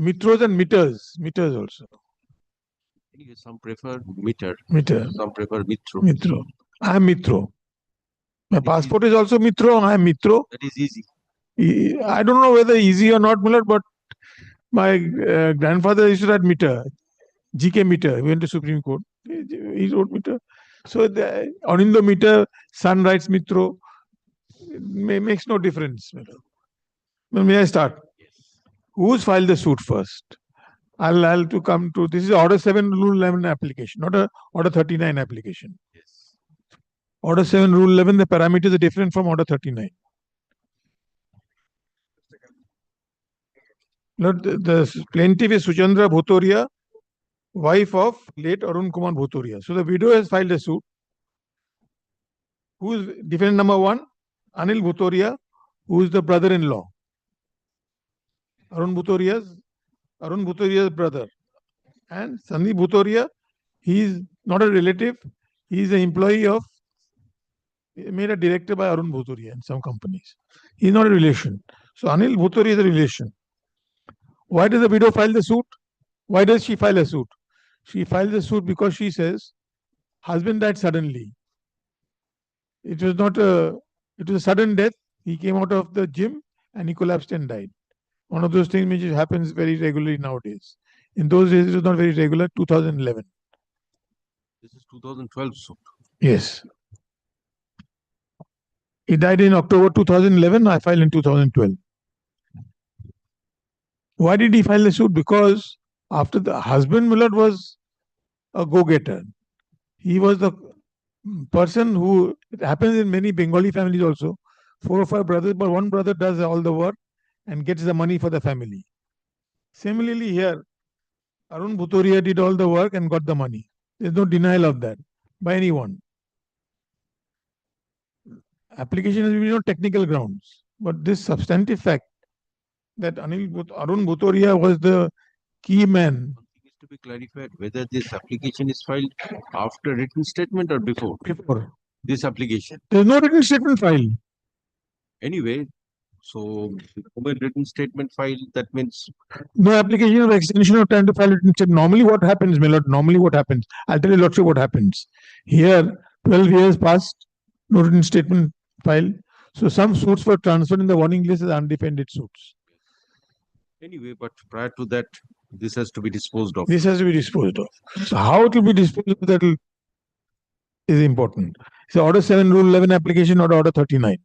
Mitros and meters also. Anyway, some prefer meter. Meter. Some prefer Mitro. Mitro. I am Mitro. My passport is also Mitro. I am Mitro. That is easy. I don't know whether easy or not, Millard, but my grandfather used to write meter, GK meter. He went to Supreme Court. He wrote meter. So the Anindo meter, son writes Mitro. Makes no difference. Well, may I start? Who's filed the suit first? I'll to come to this is Order 7 Rule 11 application, not a Order 39 application. Yes. Order 7 Rule 11, the parameters are different from Order 39. Not the plaintiff is Suchandra Bhotoria, wife of late Arun Kumar Bhotoria. So the widow has filed a suit. Who is defendant number 1? Anil Bhotoria, who is the brother-in-law. Arun Bhutoria's brother. And Sandeep Bhutoria, he is not a relative. He is an employee of, made a director by Arun Bhutoria in some companies. He is not a relation. So Anil Bhutoria is a relation. Why does the widow file the suit? Why does she file a suit? She files the suit because she says, husband died suddenly. It was a sudden death. He came out of the gym and he collapsed and died. One of those things which happens very regularly nowadays. In those days, it was not very regular, 2011. This is 2012 suit. Yes. He died in October 2011. I filed in 2012. Why did he file the suit? Because after the husband, Millard, was a go-getter. He was the person who, it happens in many Bengali families also, 4 or 5 brothers, but one brother does all the work and gets the money for the family. Similarly here, Arun Bhutoria did all the work and got the money. There's no denial of that by anyone. Application has been on technical grounds, but this substantive fact that Arun Bhutoria was the key man. Is to be clarified whether this application is filed after written statement or before. Before this application. There's no written statement filed. Anyway, so before written statement filed, that means no application of extension of time to file written statement. Normally, what happens, Millard? Normally, what happens? I'll tell you lots of what happens. Here, 12 years passed, no written statement filed. So some suits were transferred in the warning list as undefended suits. Anyway, but prior to that, this has to be disposed of. This has to be disposed of. So how it will be disposed of, that is important. So Order 7 Rule 11 application, not Order 39.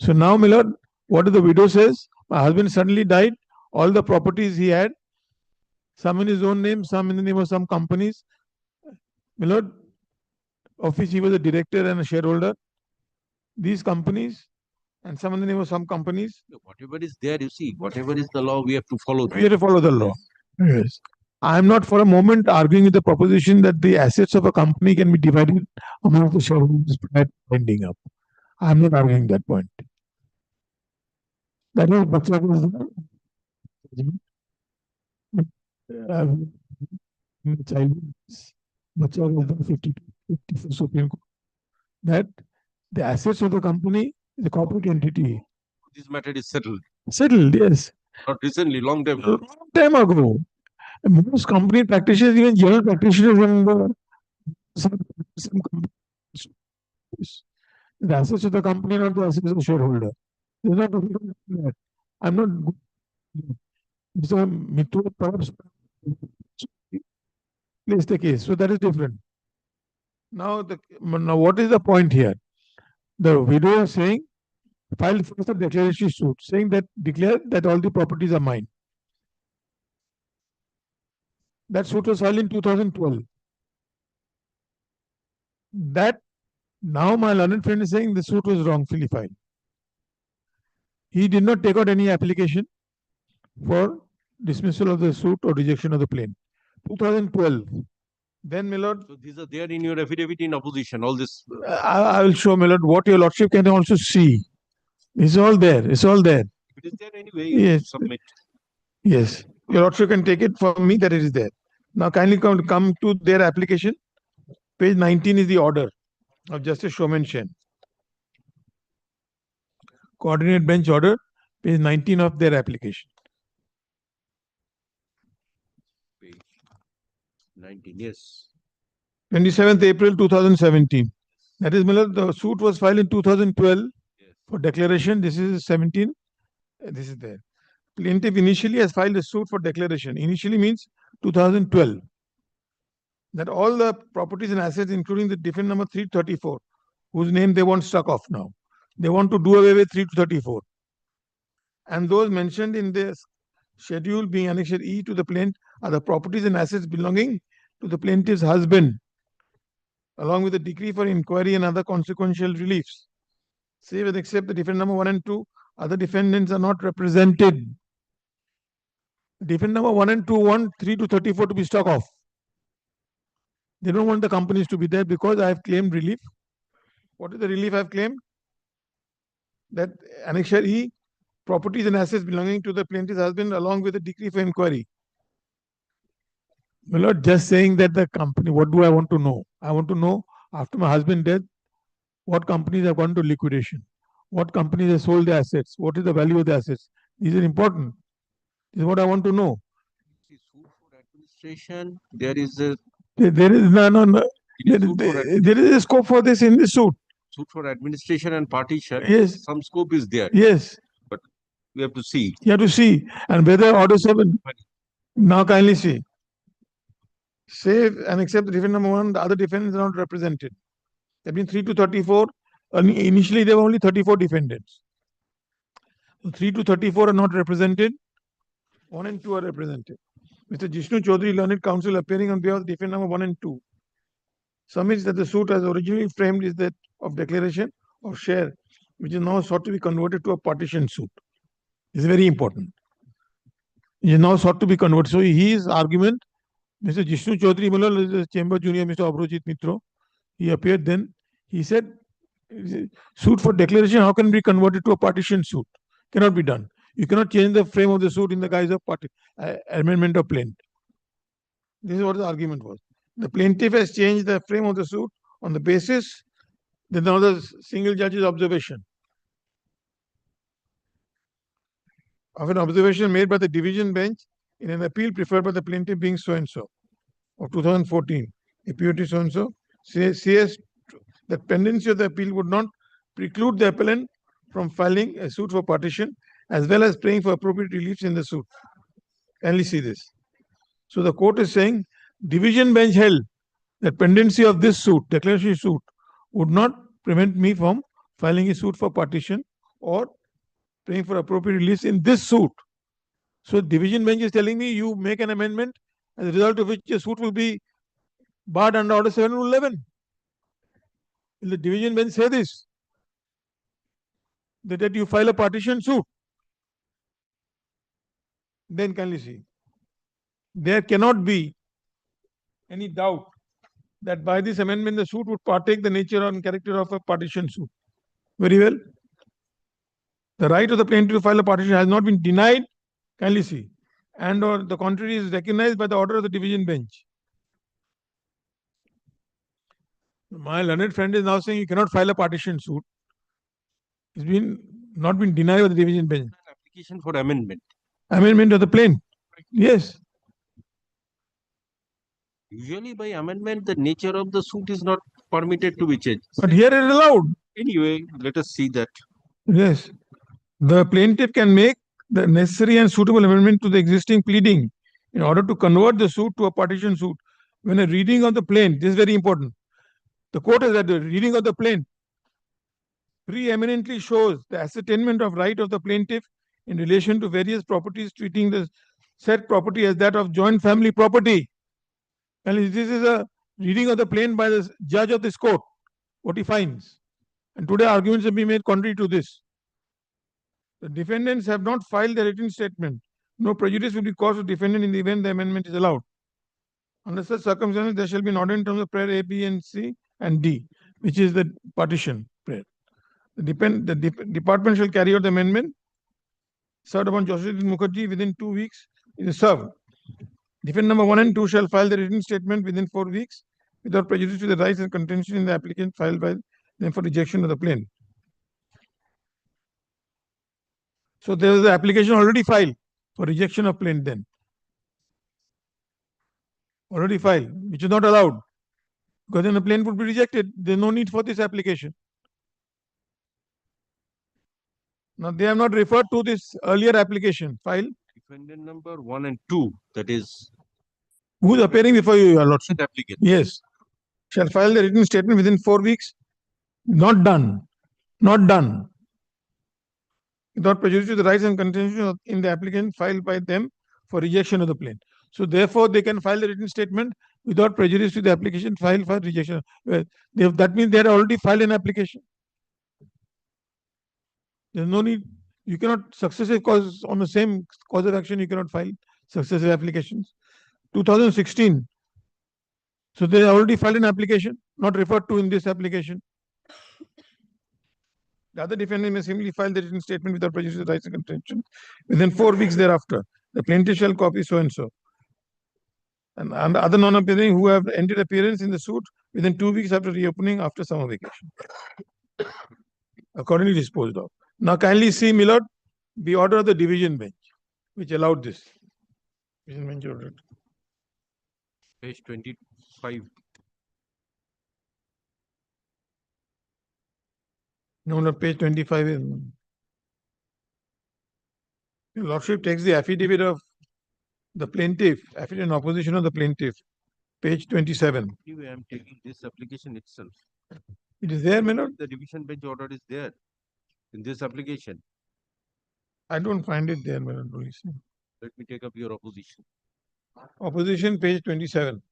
So now, Millard, what the widow says? My husband suddenly died. All the properties he had, some in his own name, some in the name of some companies. Millard, of which he was a director and a shareholder. These companies, and some in the name of some companies. Whatever is there, you see, whatever is the law, we have to follow. We have to follow the law. Yes. I am not for a moment arguing with the proposition that the assets of a company can be divided among the shareholders by ending up. I am not arguing that point. That is child बच्चा was 52 Supreme Court that the assets of the company is a corporate entity. This matter is settled. Settled, yes. Not recently, long time ago. Long time ago. Most company practitioners, even general practitioners in some companies, the assets of the company, not the assets of the shareholder. There's not that. I'm not. Mr. Mittal perhaps plays the case. So that is different. Now, what is the point here? The widow is saying, filed first a declaration suit, saying that declare that all the properties are mine. That suit was filed in 2012. That now my learned friend is saying the suit was wrongfully filed. He did not take out any application for dismissal of the suit or rejection of the claim. 2012. Then, my lord. So these are there in your affidavit in opposition. All this. I will show, my lord, what your lordship can also see. It's all there. It's all there. It is there anyway. Yes. Submit. Yes. Your lordship can take it from me that it is there. Now, kindly come to their application. Page 19 is the order of Justice Shomen Shen. Coordinate bench order, page 19 of their application. Page 19, yes. 27th April 2017. That is, Miller, the suit was filed in 2012 for declaration. This is 17. This is there. Plaintiff initially has filed a suit for declaration. Initially means 2012. That all the properties and assets, including the defendant number 334, whose name they want struck off now. They want to do away with 334. And those mentioned in this schedule being annexed E to the plaintiff are the properties and assets belonging to the plaintiff's husband, along with the decree for inquiry and other consequential reliefs. Save and except the defendant number 1 and 2, other defendants are not represented. Defendant number 1 and 2 want 3 to 34 to be struck off. They don't want the companies to be there because I have claimed relief. What is the relief I have claimed? That annexure E, properties and assets belonging to the plaintiff's husband along with the decree for inquiry. My lord, just saying that the company, what do I want to know? I want to know after my husband's death, what companies have gone to liquidation, what companies have sold their assets, what is the value of the assets. These are important. This is what I want to know. Administration, there is a. There is no. There is a scope for this in this suit. Suit for administration and partition. Yes. Some scope is there. Yes. But we have to see. You have to see. And whether order 7. Now kindly see. Save and accept the defendant number 1, the other defendants are not represented. That means 3 to 34. Initially, there were only 34 defendants. So 3 to 34 are not represented. 1 and 2 are represented. Mr. Jishnu Chaudhary, learned counsel, appearing on behalf of defendant number 1 and 2, submits that the suit as originally framed is that of declaration of share, which is now sought to be converted to a partition suit. This is very important. It is now sought to be converted. So his argument, Mr. Jishnu Chaudhary, Mulal, Chamber Junior, Mr. Abhrojit Mitro, he appeared then. He said, suit for declaration, how can it be converted to a partition suit? Cannot be done. You cannot change the frame of the suit in the guise of amendment of plaintiff. This is what the argument was. The plaintiff has changed the frame of the suit on the basis that another single judge's observation of an observation made by the division bench in an appeal preferred by the plaintiff being so-and-so of 2014. A POT so-and-so says that pendency of the appeal would not preclude the appellant from filing a suit for partition as well as praying for appropriate reliefs in the suit. Kindly see this. So the court is saying division bench held that pendency of this suit, declaration suit, would not prevent me from filing a suit for partition or praying for appropriate reliefs in this suit. So division bench is telling me you make an amendment as a result of which a suit will be barred under order 7 Rule 11. Will the division bench say this? That you file a partition suit. Then kindly see. There cannot be any doubt that by this amendment the suit would partake the nature and character of a partition suit. Very well. The right of the plaintiff to file a partition has not been denied. Kindly see. And or the contrary is recognized by the order of the division bench. My learned friend is now saying you cannot file a partition suit. It's not been denied by the division bench. Application for amendment. Amendment of the plain. Yes. Usually by amendment, the nature of the suit is not permitted to be changed. But here it is allowed. Anyway, let us see that. Yes. The plaintiff can make the necessary and suitable amendment to the existing pleading in order to convert the suit to a partition suit. When a reading of the plain, this is very important. The court has said the reading of the plain preeminently shows the ascertainment of right of the plaintiff in relation to various properties, treating the said property as that of joint family property. And this is a reading of the plain by the judge of this court, what he finds. And today arguments have been made contrary to this. The defendants have not filed their written statement. No prejudice will be caused to defendant in the event the amendment is allowed. Under such circumstances, there shall be an order in terms of prayer A, B, and C, and D, which is the partition prayer. The department shall carry out the amendment served upon Joseph Mukherjee within 2 weeks. It is served. Defendant number 1 and 2 shall file the written statement within 4 weeks without prejudice to the rights and contention in the applicant filed by them for rejection of the plain. So there is the application already filed for rejection of plain then. Already filed, which is not allowed. Because then the plain would be rejected. There is no need for this application. Now they have not referred to this earlier application file. Defendant number 1 and 2, that is. Who is appearing before you, Your Lordship? Applicant. Yes. Shall file the written statement within 4 weeks. Not done. Not done. Without prejudice to the rights and contention in the applicant filed by them for rejection of the plain. So therefore, they can file the written statement without prejudice to the application filed for rejection. That means they had already filed an application. There is no need. You cannot successive cause on the same cause of action. You cannot file successive applications. 2016. So they already filed an application, not referred to in this application. The other defendant may simply file the written statement without prejudice to the rights and contention within 4 weeks thereafter. The plaintiff shall copy so and so. And other non-appearing who have entered appearance in the suit within 2 weeks after reopening after summer vacation. Accordingly disposed of. Now kindly see, my lord, the order of the division bench, which allowed this. Division bench order. Page 25. No, page 25 is. Your Lordship takes the affidavit of the plaintiff, affidavit in opposition of the plaintiff, page 27. Anyway, I am taking this application itself. It is there, my lord? The division bench order is there in this application. I don't find it there, my lord. Let me take up your opposition. Opposition, page 27.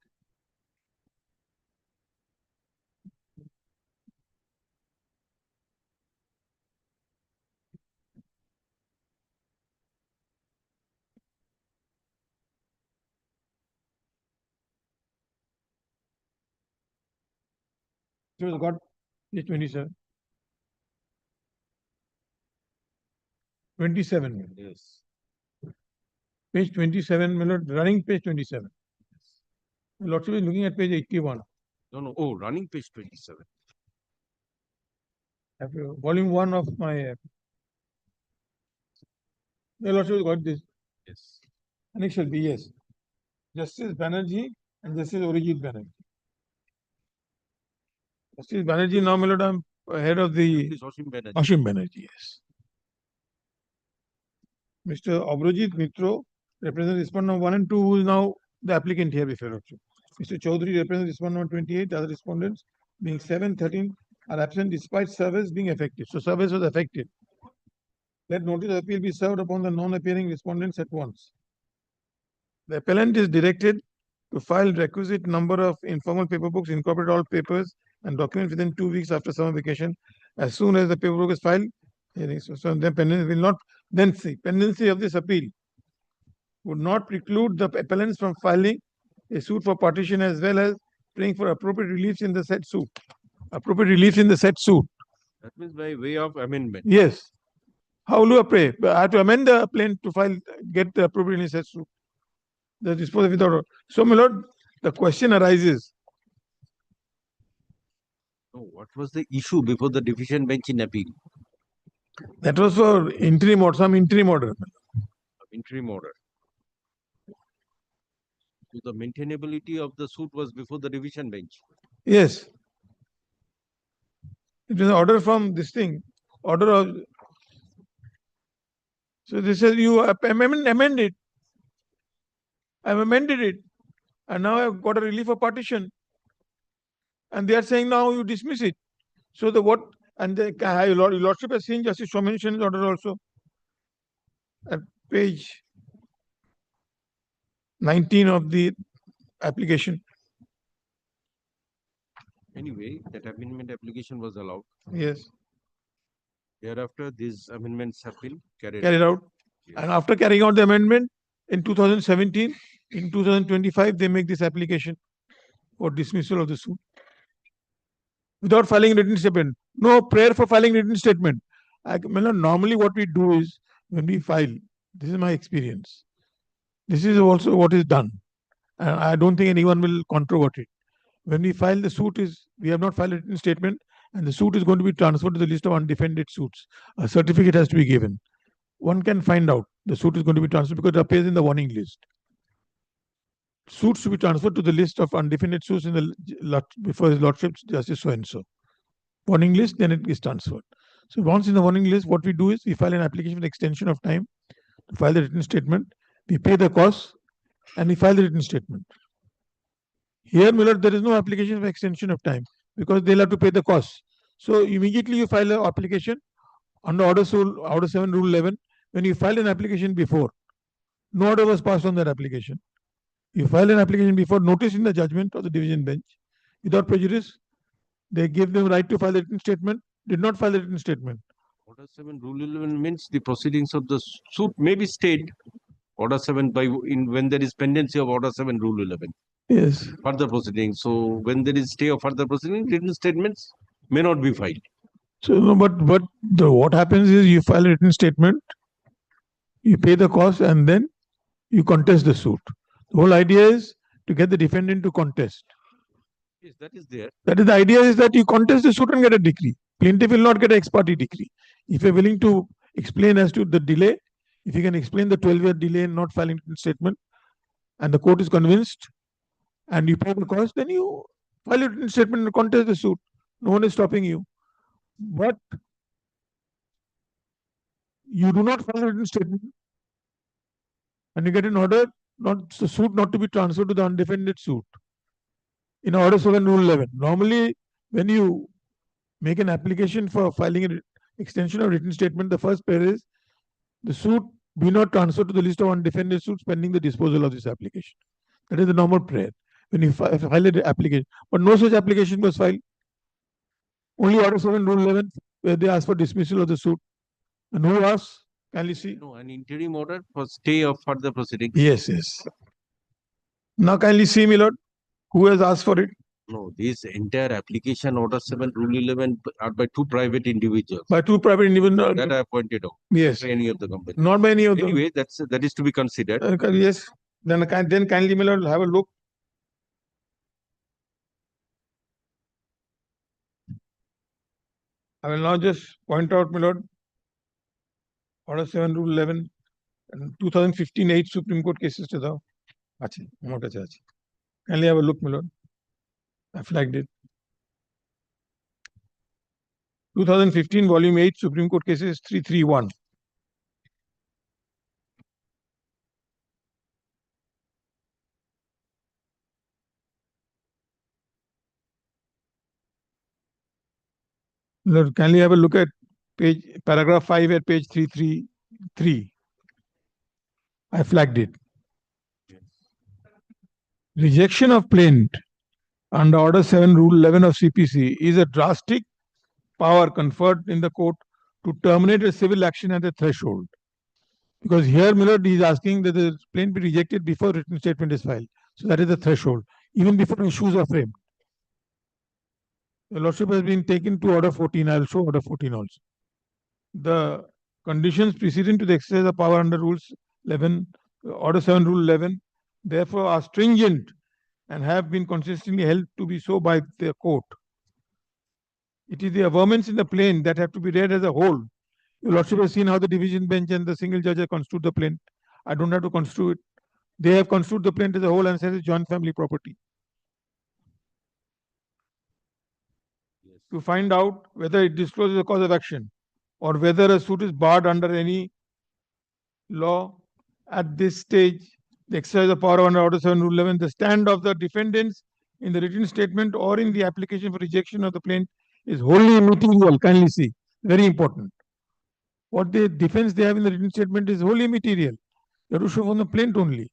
So got page 27. 27. Yes. Page 27, my lord, running page 27. My Lordship is looking at page 81. No. Oh, running page 27. Volume 1 of my. My Lordship got this. Yes. And it shall be, yes. Justice Banerjee and Justice Arijit Banerjee. Justice Banerjee, now, my lord, I am head of the. Ashim Banerjee, yes. Mr. Abrojit Mitro represents respondent 1 and 2, who is now the applicant here before you. Mr. Chaudhary represents respondent 28. The other respondents, being 7, 13, are absent despite service being effective. So service was effective. Let notice of appeal be served upon the non-appearing respondents at once. The appellant is directed to file requisite number of informal paper books, incorporate all papers and documents within 2 weeks after summer vacation. As soon as the paperwork is filed, so then pendency will not. Then see, pendency of this appeal would not preclude the appellants from filing a suit for partition as well as praying for appropriate reliefs in the said suit. Appropriate reliefs in the said suit. That means by way of amendment. Yes. How will you pray? I have to amend the plaint to file, get the appropriate relief in the said suit. The disposal without. So, my lord, the question arises. No, what was the issue before the division bench in appeal? That was for interim or some interim order. Interim order. So the maintainability of the suit was before the division bench. Yes. It was an order from this thing. Order of. So this says you amend it. I've amended it. And now I've got a relief of partition. And they are saying now you dismiss it. So the what? And the your lordship has seen Justice Shomen's order also. At page 19 of the application. Anyway, that amendment application was allowed. Yes. Thereafter, these amendments have been carried out. And after carrying out the amendment in 2017, in 2025, they make this application for dismissal of the suit without filing written statement. No prayer for filing written statement. Normally, what we do is when we file, this is my experience. This is also what is done. And I don't think anyone will controvert it. When we file the suit, we have not filed a written statement, and the suit is going to be transferred to the list of undefended suits. A certificate has to be given. One can find out the suit is going to be transferred because it appears in the warning list. Suits to be transferred to the list of undefended suits in the before his lordship Justice so and so. Warning list, then it is transferred. So once in the warning list, what we do is we file an application for extension of time to file the written statement. We pay the costs and we file the written statement. Here, Miller, there is no application for extension of time because they'll have to pay the costs. So immediately you file an application under Order 7 Rule 11. When you filed an application before, no order was passed on that application. You filed an application before, notice in the judgment of the division bench without prejudice. They gave them right to file the written statement, did not file the written statement. Order 7 Rule 11 means the proceedings of the suit may be stayed. Order 7 when there is pendency of Order 7 Rule 11. Yes. Further proceedings. So when there is stay of further proceedings, written statements may not be filed. So no, but what happens is you file a written statement, you pay the cost, and then you contest the suit. The whole idea is to get the defendant to contest. Yes, that is there. That is the idea is that you contest the suit and get a decree. Plaintiff will not get an ex parte decree. If you're willing to explain as to the delay, if you can explain the 12-year delay in not filing a statement, and the court is convinced, and you pay the cost, then you file a written statement and contest the suit. No one is stopping you. But you do not file a written statement, and you get an order, the suit not to be transferred to the undefended suit. In Order 7 Rule 11, normally when you make an application for filing an extension of written statement, the first pair is the suit be not transferred to the list of undefended suits pending the disposal of this application. That is the normal prayer when you file an application. But no such application was filed. Only Order 7 Rule 11 where they ask for dismissal of the suit. And who asks? Can you see? No, an interim order for stay of further proceedings. Yes, yes. Now kindly see, my lord, who has asked for it? No, this entire application Order 7 Rule 11 are by two private individuals. By two private individuals. That I pointed out. Yes. By any of the company. Not by any of them. Anyway, that is to be considered. Yes. Then kindly, my lord, have a look. I will now just point out, my lord, Order 7 Rule 11 and 2015 8 Supreme Court cases to the kindly have a look, my lord. I flagged it. 2015 Volume 8 Supreme Court cases 331. Lord, kindly have a look at paragraph 5 at page 333. I flagged it. Rejection of plaint under Order 7 Rule 11 of CPC is a drastic power conferred in the court to terminate a civil action at the threshold. Because here, Millard is asking that the plaint be rejected before written statement is filed. So that is the threshold, even before issues are framed. The lordship has been taken to Order 14. I will show Order 14 also. The conditions preceding to the exercise of power under Rules 11, Order 7 Rule 11, therefore are stringent and have been consistently held to be so by the court. It is the averments in the plaint that have to be read as a whole. Your Lordship has seen how the division bench and the single judge have construed the plaint. I don't have to construe it. They have construed the plaint as a whole and said it's joint family property. To find out whether it discloses a cause of action or whether a suit is barred under any law at this stage, the exercise of power under Order 7, Rule 11, the stand of the defendants in the written statement or in the application for rejection of the plaint is wholly immaterial. Kindly see, very important. What the defense they have in the written statement is wholly immaterial. You have to show from the plaint only.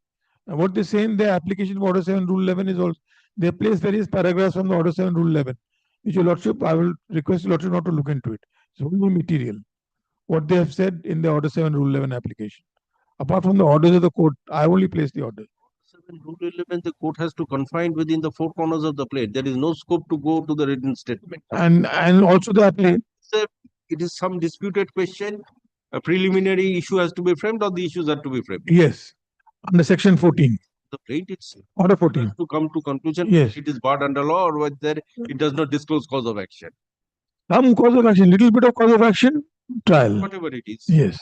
And what they say in their application for Order 7, Rule 11 is also, they place various paragraphs from the Order 7, Rule 11, which your Lordship, I will request your Lordship not to look into it. It's wholly immaterial. What they have said in the Order 7, Rule 11 application. Apart from the orders of the court, I only place the order. 7 Rule 11, the court has to confine within the four corners of the plaint. There is no scope to go to the written statement. And also the plaint. It is some disputed question. A preliminary issue has to be framed or the issues are to be framed. Yes, under section 14. The plaint itself. Order 14. To come to conclusion, yes, it is barred under law or whether it does not disclose cause of action. Some cause of action, little bit of cause of action, trial. Whatever it is. Yes.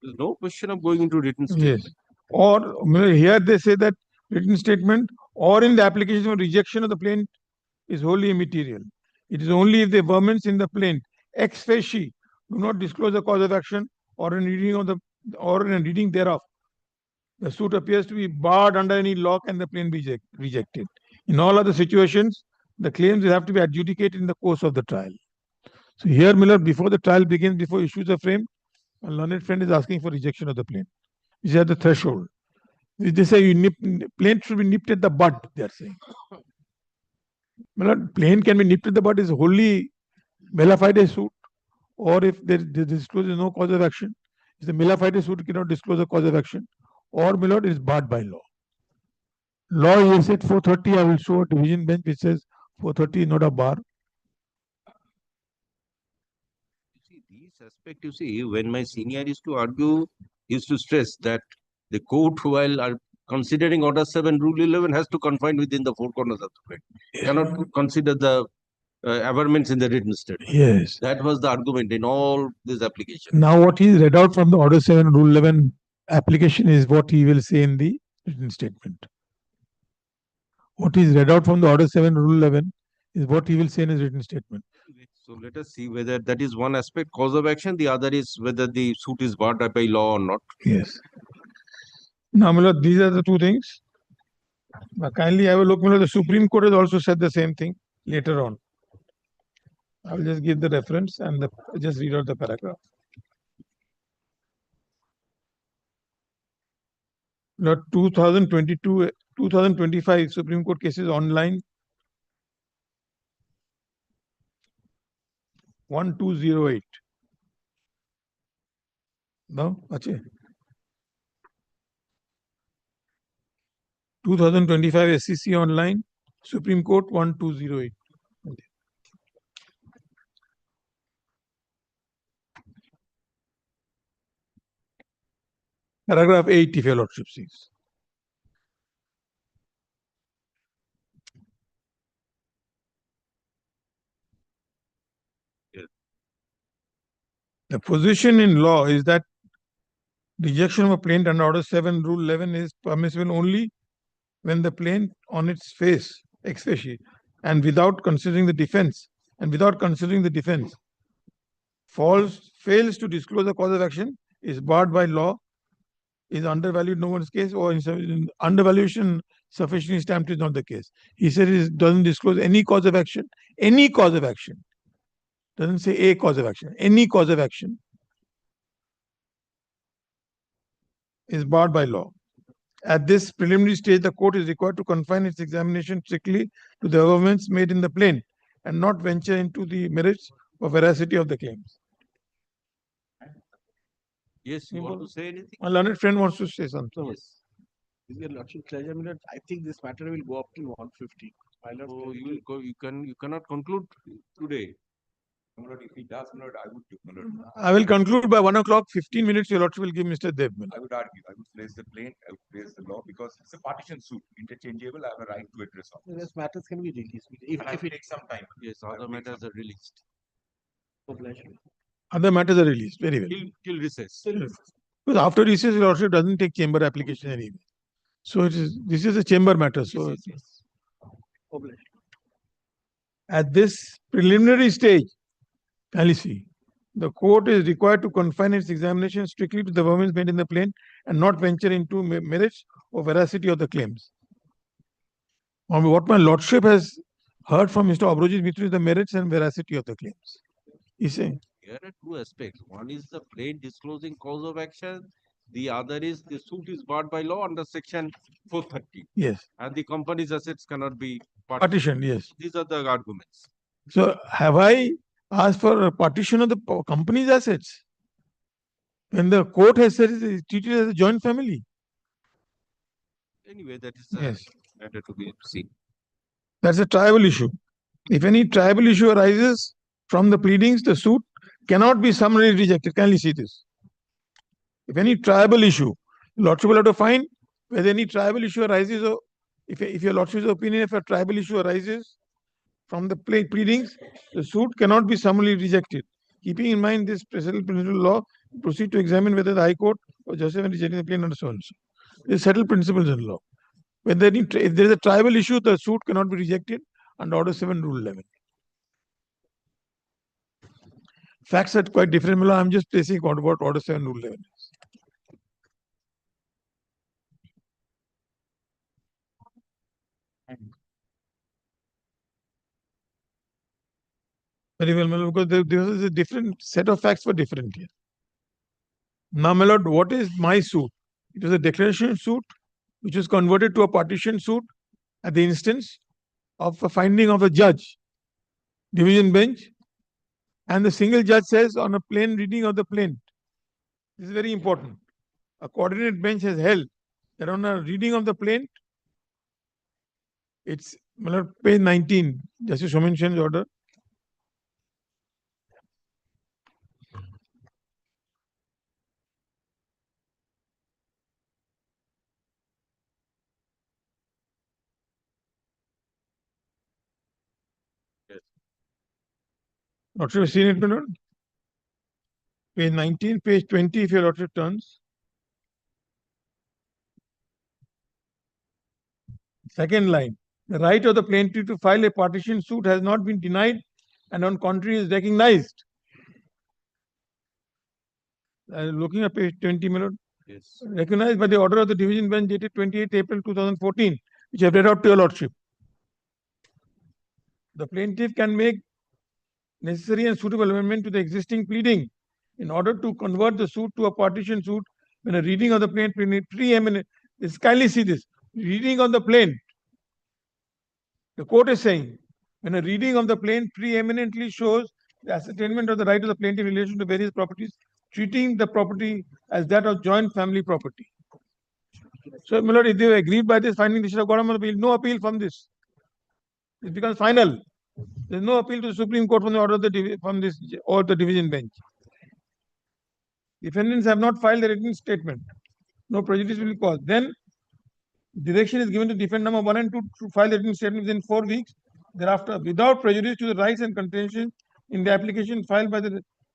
There's no question of going into written statement. Yes. Or here they say that written statement or in the application for rejection of the plaint is wholly immaterial. It is only if the averments in the plaint ex facie do not disclose the cause of action or in reading thereof, the suit appears to be barred under any law and the plaint be rejected. In all other situations, the claims will have to be adjudicated in the course of the trial. So here, Miller, before the trial begins, before issues are framed, a learned friend is asking for rejection of the plaint. Which is at the threshold. They say plaint should be nipped at the bud, they are saying. Plaint can be nipped at the bud is wholly mela fide suit, or if there discloses no cause of action, if the mela fide suit cannot disclose a cause of action, or Milord is barred by law. Law is at 430. I will show a division bench which says 430 is not a bar. These aspects, you see, when my senior used to argue, used to stress that the court, while considering Order 7, Rule 11, has to confine within the four corners of the plaint. Cannot consider the averments in the written statement. Yes. That was the argument in all these applications. Now, what he read out from the Order 7, Rule 11 application is what he will say in the written statement. What is read out from the Order 7, Rule 11 is what he will say in his written statement. So let us see whether that is one aspect, cause of action. The other is whether the suit is barred by law or not. Yes. Now, Milord, these are the two things. Now, kindly have a look. Milord, the Supreme Court has also said the same thing later on. I will just give the reference and just read out the paragraph. Now, 2025 Supreme Court cases online 1208. No, ache. 2025 SCC online Supreme Court 1208. Paragraph 8, if your lordship sees. Yes. The position in law is that rejection of a plaint under Order 7, Rule 11 is permissible only when the plaint on its face, ex facie, and without considering the defense, fails to disclose the cause of action, is barred by law, is undervalued no one's case, or undervaluation sufficiently stamped is not the case. He said it doesn't disclose any cause of action, doesn't say a cause of action, any cause of action is barred by law. At this preliminary stage, the court is required to confine its examination strictly to the averments made in the plaint and not venture into the merits or veracity of the claims. Yes, you want to say anything? My learned friend wants to say something. Yes. With your lordship pleasure, Milord, I think this matter will go up till 150. So you cannot conclude today. My lord, if he does, my lord, I would do, my lord. I will conclude by 1 o'clock. 15 minutes, your lordship will give Mr. Dev. I would argue, I would place the plaint, I would place the law because it's a partition suit, interchangeable. I have a right to address all. These matters can be released. If it takes some time. Yes, other matters are released. Other matters are released. Very well. Till recess. Because after recess, your lordship doesn't take chamber application anyway. So this is a chamber matter. So at this preliminary stage, kindly see, the court is required to confine its examination strictly to the vermin made in the plaint and not venture into merits or veracity of the claims. What my lordship has heard from Mr. Abrojit Mitru is the merits and veracity of the claims. He's saying. Here are two aspects. One is the plain disclosing cause of action. The other is the suit is barred by law under section 430. Yes. And the company's assets cannot be Partitioned, yes. These are the arguments. So have I asked for a partition of the company's assets? When the court has said it is treated as a joint family. Anyway, that is Yes. matter to be seen. That's a tribal issue. If any tribal issue arises from the pleadings, the suit cannot be summarily rejected. Can you see this? If any tribal issue, lordship will have to find whether any tribal issue arises, or if your lordship's opinion, if a tribal issue arises from the pleadings, the suit cannot be summarily rejected. Keeping in mind this settled principle law, proceed to examine whether the High Court or justice rejecting the plaint under so and so. This settled principles in law. If there is a tribal issue, the suit cannot be rejected under Order 7, Rule 11. Facts are quite different. I'm just placing what Order 7, Rule 11 is. Very well, my lord, because there is a different set of facts for different here. Now, my lord, what is my suit? It was a declaration suit which was converted to a partition suit at the instance of a finding of a judge, division bench, and the single judge says on a plain reading of the plaint. This is very important. A coordinate bench has held that on a reading of the plaint, it's page 19, Justice Somen Sen's order. Lordship has seen it, my lord? Page 19, page 20, if your lordship turns. Second line. The right of the plaintiff to file a partition suit has not been denied and on contrary is recognized. Looking at page 20, my lord. Yes. Recognized by the order of the division bench dated 28 April 2014, which I have read out to your lordship. The plaintiff can make necessary and suitable amendment to the existing pleading in order to convert the suit to a partition suit when a reading of the plaint preeminent. Kindly see this. Reading of the plaint. The court is saying when a reading of the plaint preeminently shows the ascertainment of the right of the plaintiff in relation to various properties, treating the property as that of joint family property. So, my lord, if they agreed by this finding, they should have got an appeal. No appeal from this. It becomes final. There is no appeal to the Supreme Court from the order of the division bench. Defendants have not filed a written statement. No prejudice will be caused. Then direction is given to defendant number 1 and 2 to file the written statement within 4 weeks. Thereafter, without prejudice to the rights and contention in the application filed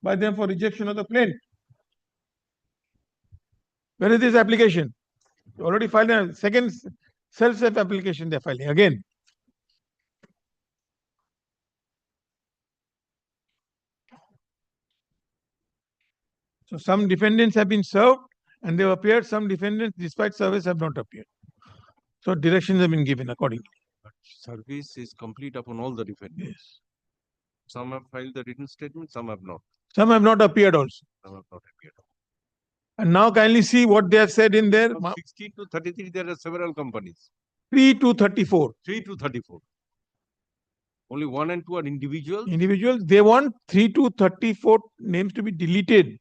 by them for rejection of the plaint. Where is this application? You already filed a second self application. They are filing again. So some defendants have been served and they have appeared. Some defendants, despite service, have not appeared. So directions have been given accordingly. But service is complete upon all the defendants. Yes. Some have filed the written statement, some have not. Some have not appeared also. Some have not appeared. And now kindly see what they have said in there. From 16 to 33, there are several companies. 3 to 34. 3 to 34. Only 1 and 2 are individuals. Individuals. They want 3 to 34 names to be deleted.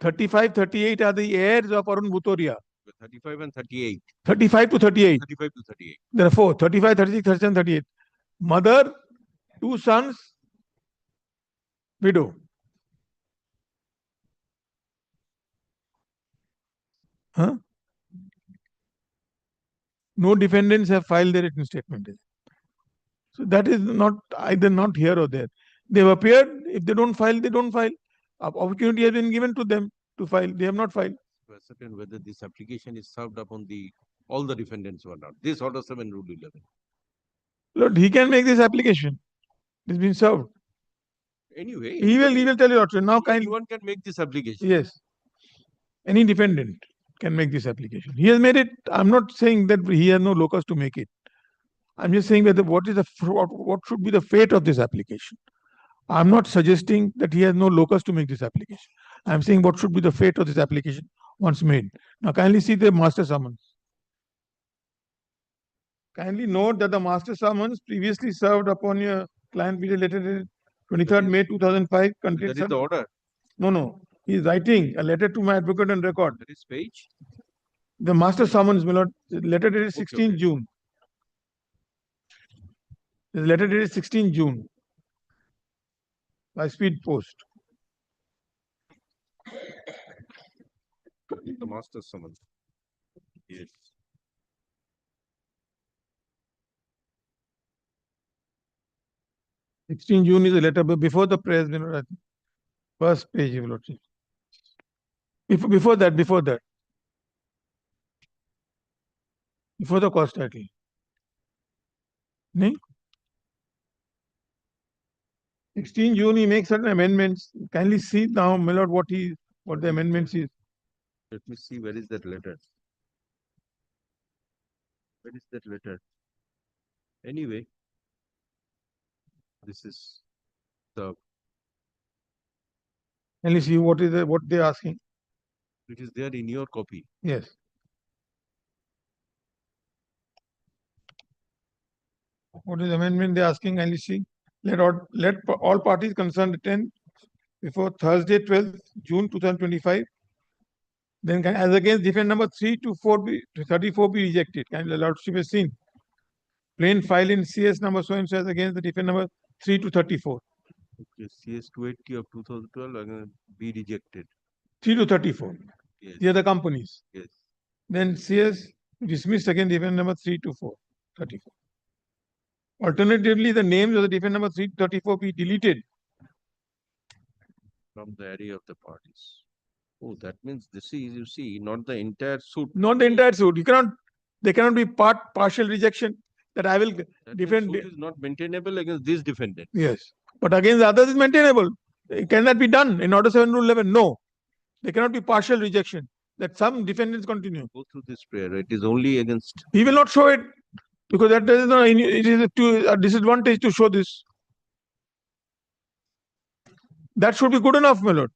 35, 38 are the heirs of Arun Bhutoria. 35 and 38. 35 to 38. 35 to 38. There are 4. 35, 36, 37, 38. Mother, 2 sons, Widow. Huh? No defendants have filed their written statement. So that is not either not here or there. They've appeared. If they don't file, they don't file. Opportunity has been given to them to file. They have not filed. To ascertain whether this application is served upon all the defendants or not. This Order 7 Rule 11. Lord, he can make this application. It's been served. Anyway, He will tell you what. Now, anyone can make this application. Yes. Any defendant can make this application. He has made it. I'm not saying that he has no locus to make it. I'm just saying that what should be the fate of this application. I'm not suggesting that he has no locus to make this application. I'm saying what should be the fate of this application once made. Now, kindly see the master summons. Kindly note that the master summons previously served upon your client video letter dated 23rd May 2005 contains. That is the order. No. He is writing a letter to my advocate on record. That is page. The master summons, my lord, letter dated 16 June. The letter dated 16 June by speed post. The master summons. Yes. June is a letter before the press, first page, your lordship. Before that. Before the cost title. No? 16 June, he makes certain amendments. Kindly see now, my lord, what the amendments is. Let me see, where is that letter? Where is that letter? Anyway, this is the. Kindly see what they're asking. It is there in your copy. Yes. What is the amendment they're asking? Kindly see. Let all parties concerned attend before Thursday, 12th June 2025. Then as against defendant number 3 to 34 be rejected. Kindly lordship has seen. Plain file in CS number so and so as against the defendant number 3 to 34. Okay, CS 280 of 2012 again be rejected. 3 to 34. Yes. The other companies. Yes. Then CS dismissed again defendant number 3 to 34. Alternatively, the names of the defendant number 3 to 34 be deleted from the array of the parties. Oh, that means this is, you see, not the entire suit. Not the entire suit. They cannot be partial rejection that I will defend. Suit is not maintainable against this defendant. Yes. But against the others is maintainable. Can that be done in Order 7 Rule 11? No. There cannot be partial rejection. That some defendants continue. Go through this prayer. It is only against. He will not show it because that is not. It is a disadvantage to show this. That should be good enough, my lord.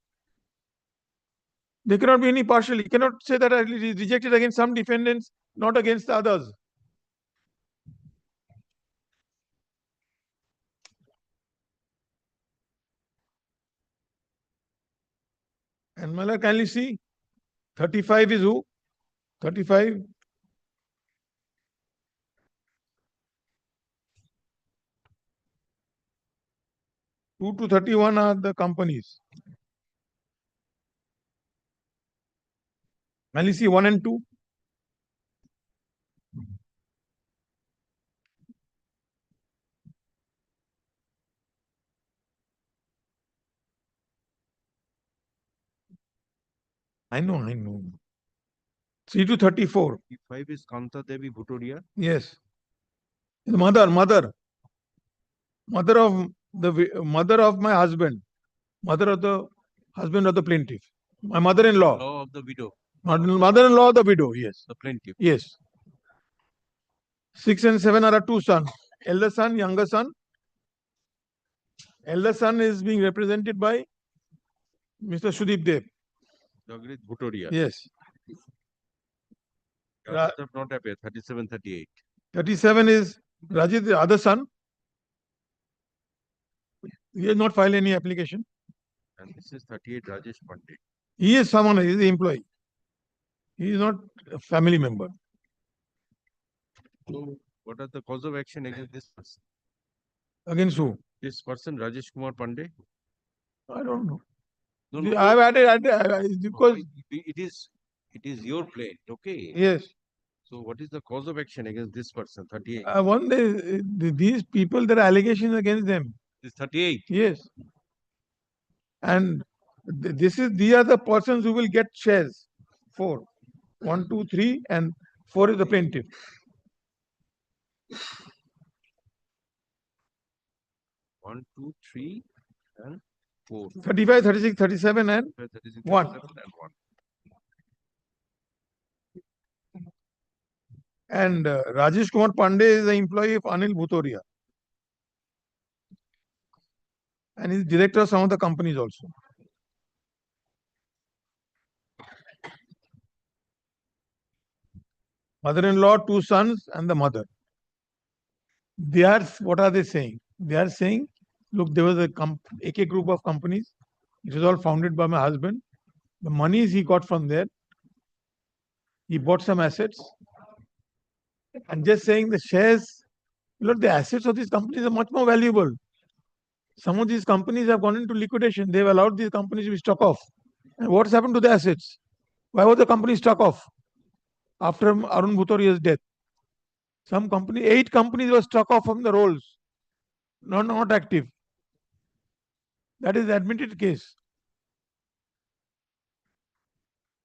There cannot be any partial. You cannot say that it is rejected against some defendants, not against the others. And my lord, kindly see, 35 is who? 35. Two to 31 are the companies. Kindly see 1 and 2. I know. 3 to 34. 5 is Kanta Devi Bhutoria. Yes. The mother of my husband, mother of the husband of the plaintiff, my mother-in-law. Law of the widow. Mother-in-law of the widow, yes. The plaintiff. Yes. 6 and 7 are two sons. Elder son, younger son. Elder son is being represented by Mr. Sudeep Dev. Jagrit Bhutoria. Yes. Not appear, 37, 38. 37 is Rajit, the other son. He has not filed any application. And this is 38 Rajesh Pandit. He is someone, he is the employee. He is not a family member. So, what are the cause of action against this person? Against who? This person, Rajesh Kumar Pandey. I don't know. No, no, I've added because it is your plate, okay? yes. So what is the cause of action against this person, 38? One day, these people, there are allegations against them. This 38? Yes. And these are the persons who will get shares. 4. 1, 2, 3, and 4 is the plaintiff. One, two, three, and 4. 35, 36, 37, and 36, 1. 37, and 1. And Rajesh Kumar Pandey is the employee of Anil Bhutoria. And he's director of some of the companies also. Mother-in-law, 2 sons, and the mother. They are, what are they saying? They are saying, look, there was a AK group of companies. It was all founded by my husband. The monies he got from there, he bought some assets. And just saying the shares, look, the assets of these companies are much more valuable. Some of these companies have gone into liquidation. They've allowed these companies to be struck off. And what's happened to the assets? Why was the company struck off after Arun Bhutoria's death? Some company, 8 companies were struck off from the rolls, not active. That is the admitted case.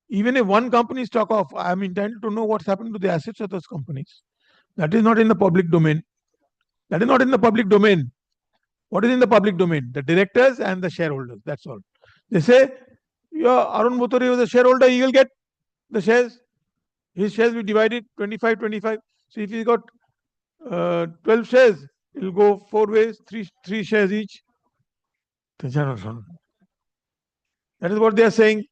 Even if one company is struck off, I am entitled to know what's happened to the assets of those companies. That is not in the public domain. That is not in the public domain. What is in the public domain? The directors and the shareholders. That's all. They say, Arun Bhutoria was a shareholder, he will get the shares. His shares will be divided 25-25. So if he got 12 shares, it will go 4 ways, 3 shares each. That is what they are saying.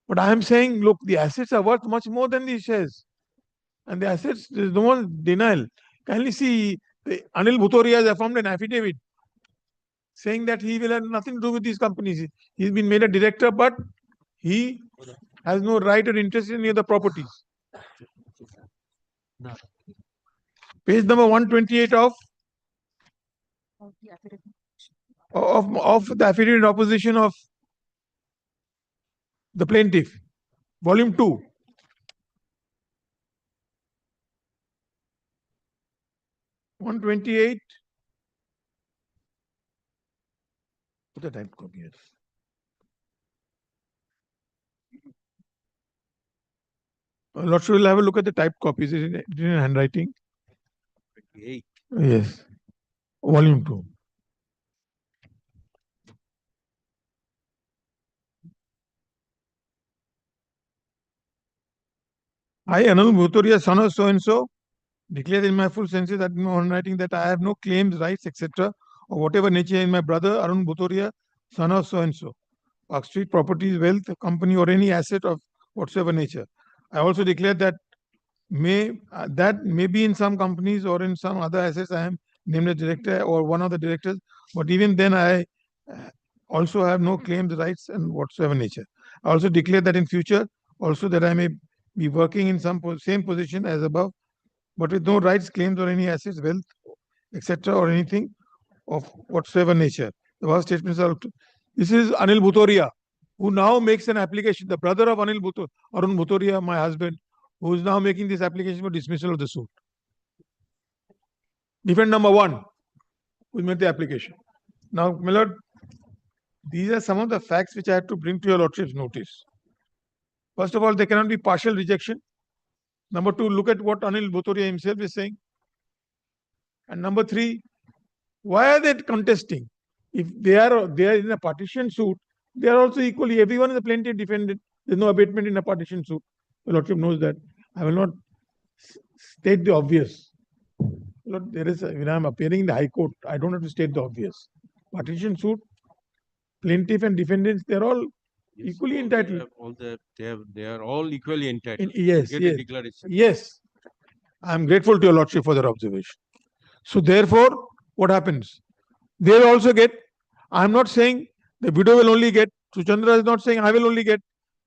But I am saying, look, the assets are worth much more than these shares. And the assets, there is no one denial. Kindly see, Anil Bhutoria has formed an affidavit saying that he will have nothing to do with these companies. He's been made a director, but he has no right or interest in any of the properties. Page number 128 of the affidavit in opposition of the plaintiff, volume 2. Put the typed copy here. Lordship will have a look at the typed copies. Is it in handwriting? 28. Yes. Volume 2. I, Anil Bhutoria, son of so-and-so, declare in my full senses that in my handwriting that I have no claims, rights, etc. of whatever nature in my brother Arun Bhutoria, son of so-and-so, Park Street properties, wealth, company, or any asset of whatsoever nature. I also declare that may be in some companies or in some other assets I am named as director or one of the directors, but even then I also have no claims, rights, and whatsoever nature. I also declare that in future also that I may be working in some same position as above, but with no rights, claims, or any assets, wealth, etc., or anything of whatsoever nature. The above statements are. This is Anil Bhutoria, who now makes an application. The brother of Arun Bhutoria, my husband, who is now making this application for dismissal of the suit. Defendant number 1, who made the application. Now, my lord, these are some of the facts which I have to bring to your lordship's notice. First of all, there cannot be partial rejection. Number 2, look at what Anil Bhutoria himself is saying. And number 3, why are they contesting? If they are in a partition suit, they are also equally, everyone is a plaintiff defendant. There is no abatement in a partition suit. The lordship knows that. I will not state the obvious. Lord, when I am appearing in the High Court, I don't have to state the obvious. Partition suit, plaintiff and defendants, they are all equally entitled. They are all equally entitled. Yes, to get yes. a declaration. Yes. I am grateful to your lordship for that observation. So therefore, what happens? They will also get. I am not saying the widow will only get. Suchandra is not saying I will only get.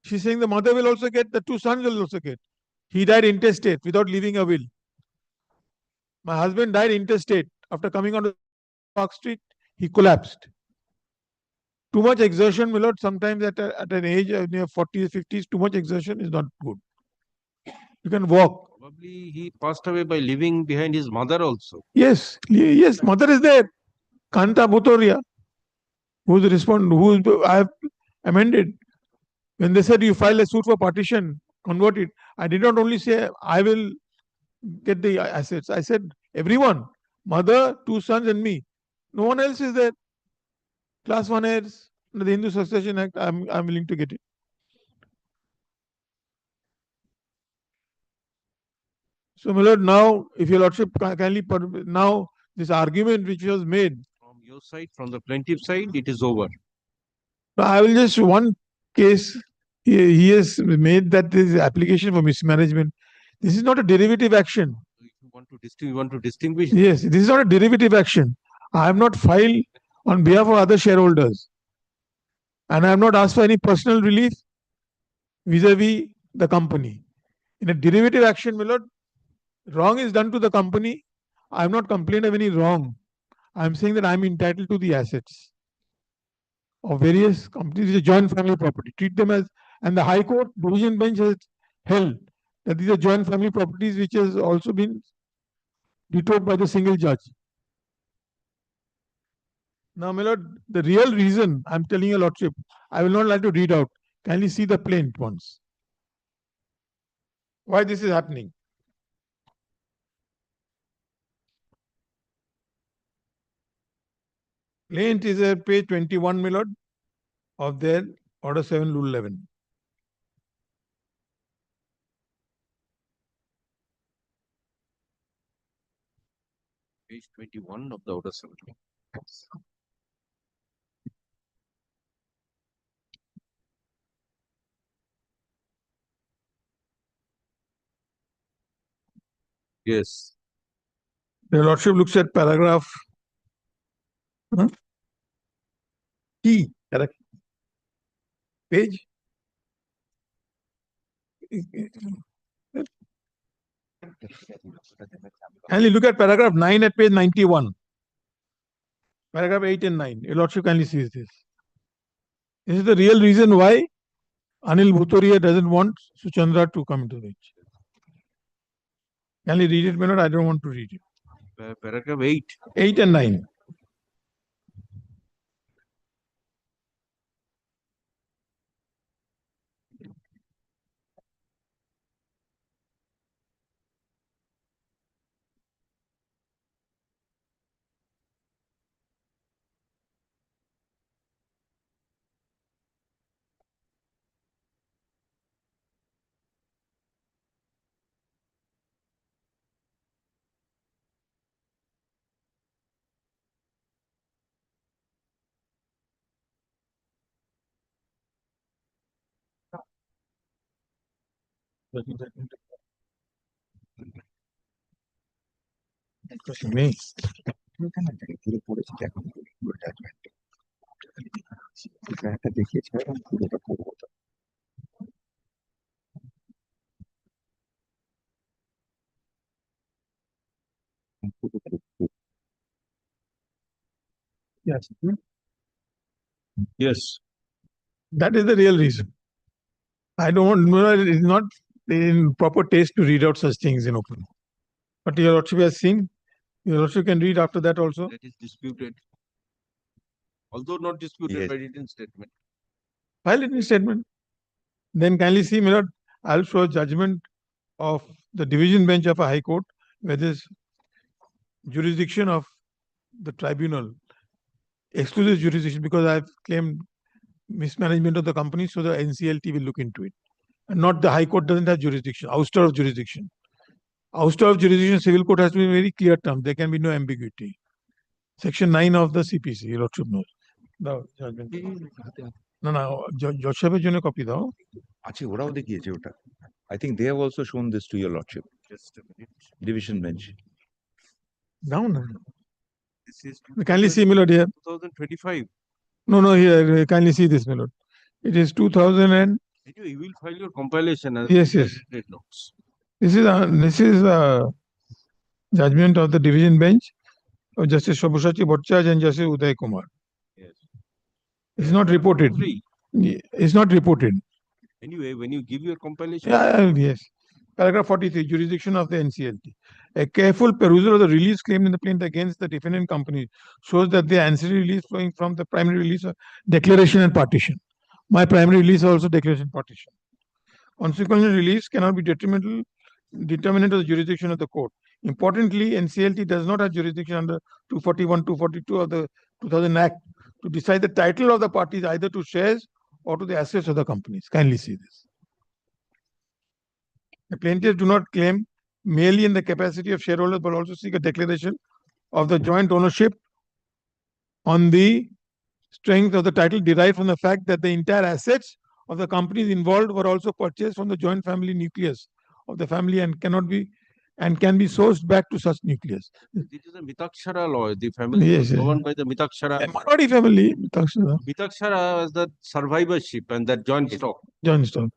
She is saying the mother will also get. The 2 sons will also get. He died intestate without leaving a will. My husband died intestate. After coming onto Park Street, he collapsed. too much exertion, my lord, sometimes at an age near 40s, 50s, too much exertion is not good. You can walk. Probably he passed away by leaving behind his mother also. Yes, yes, mother is there. Kanta Bhutoria, I have amended. When they said you file a suit for partition, convert it, I did not only say I will get the assets. I said everyone, mother, 2 sons and me. No one else is there. Class 1 heirs, under the Hindu Succession Act, I'm willing to get it. So, my lord, now, if your lordship kindly now this argument which was made from your side, from the plaintiff side, it is over. I will just one case. He has made that this application for mismanagement. This is not a derivative action. If you want to distinguish. Yes, this is not a derivative action. I have not filed on behalf of other shareholders, and I have not asked for any personal relief vis-a-vis the company. In a derivative action, my lord, wrong is done to the company. I have not complained of any wrong. I am saying that I am entitled to the assets of various companies. It's a joint family property. Treat them as, and the High Court division bench has held that these are joint family properties which has also been vetoed by the single judge. Now, my lord, the real reason I'm telling your lordship, I will not like to read out. Kindly see the plaint once. Why this is happening? Plaint is at page 21, my lord, of their Order 7, Rule 11. Page 21 of the Order 7. Yes. Your lordship looks at paragraph T, correct? Page. Kindly look at paragraph 9 at page 91. Paragraph 8 and 9. Your lordship kindly sees this. This is the real reason why Anil Bhutoria doesn't want Suchandra to come into the bench. Kindly read it, my lord. I don't want to read it. Paragraph 8. 8 and 9. Yes. Yes. That is the real reason. I don't want, it is not in proper taste to read out such things in open. But your lordship has seen, your lordship can read after that also. That is disputed. Although not disputed by written statement. File written statement. Then kindly see, my lord, I'll show a judgment of the division bench of a high court where this jurisdiction of the tribunal, exclusive jurisdiction, because I've claimed mismanagement of the company, so the NCLT will look into it. And not the High Court doesn't have jurisdiction, ouster of jurisdiction. Ouster of jurisdiction, civil court has to be very clear term. There can be no ambiguity. Section 9 of the CPC, your lordship knows. The judgment. No, Judge Saheber jonne copy dao. আচ্ছা ওরাও দেখিয়েছে ওটা I think they have also shown this to your lordship. Just a minute. Division bench. Down. This is Kindly see, my lord, here. 2025. No, here, kindly see this, my lord. It is 2000 and... Anyway, you will file your compilation as Yes. notes. This is a judgment of the division bench of Justice Shobhashachi Bhattacharya and Justice Uday Kumar. Yes. It's not reported. It's not reported. Anyway, when you give your compilation. Yes. Paragraph 43, jurisdiction of the NCLT. A careful perusal of the release claimed in the plaint against the defendant company shows that the ancillary release flowing from the primary release are declaration and partition. My primary release is also declaration and partition. Consequently, release cannot be determinant of the jurisdiction of the court. Importantly, NCLT does not have jurisdiction under 241, 242 of the 2000 Act to decide the title of the parties either to shares or to the assets of the companies. Kindly see this. The plaintiffs do not claim merely in the capacity of shareholders, but also seek a declaration of the joint ownership on the strength of the title derived from the fact that the entire assets of the companies involved were also purchased from the joint family nucleus of the family and can be sourced back to such nucleus. This is a Mitakshara law. The family Yes, is governed by the Mitakshara. Minority family, Mitakshara. Mitakshara has the survivorship and that joint stock. Joint stock.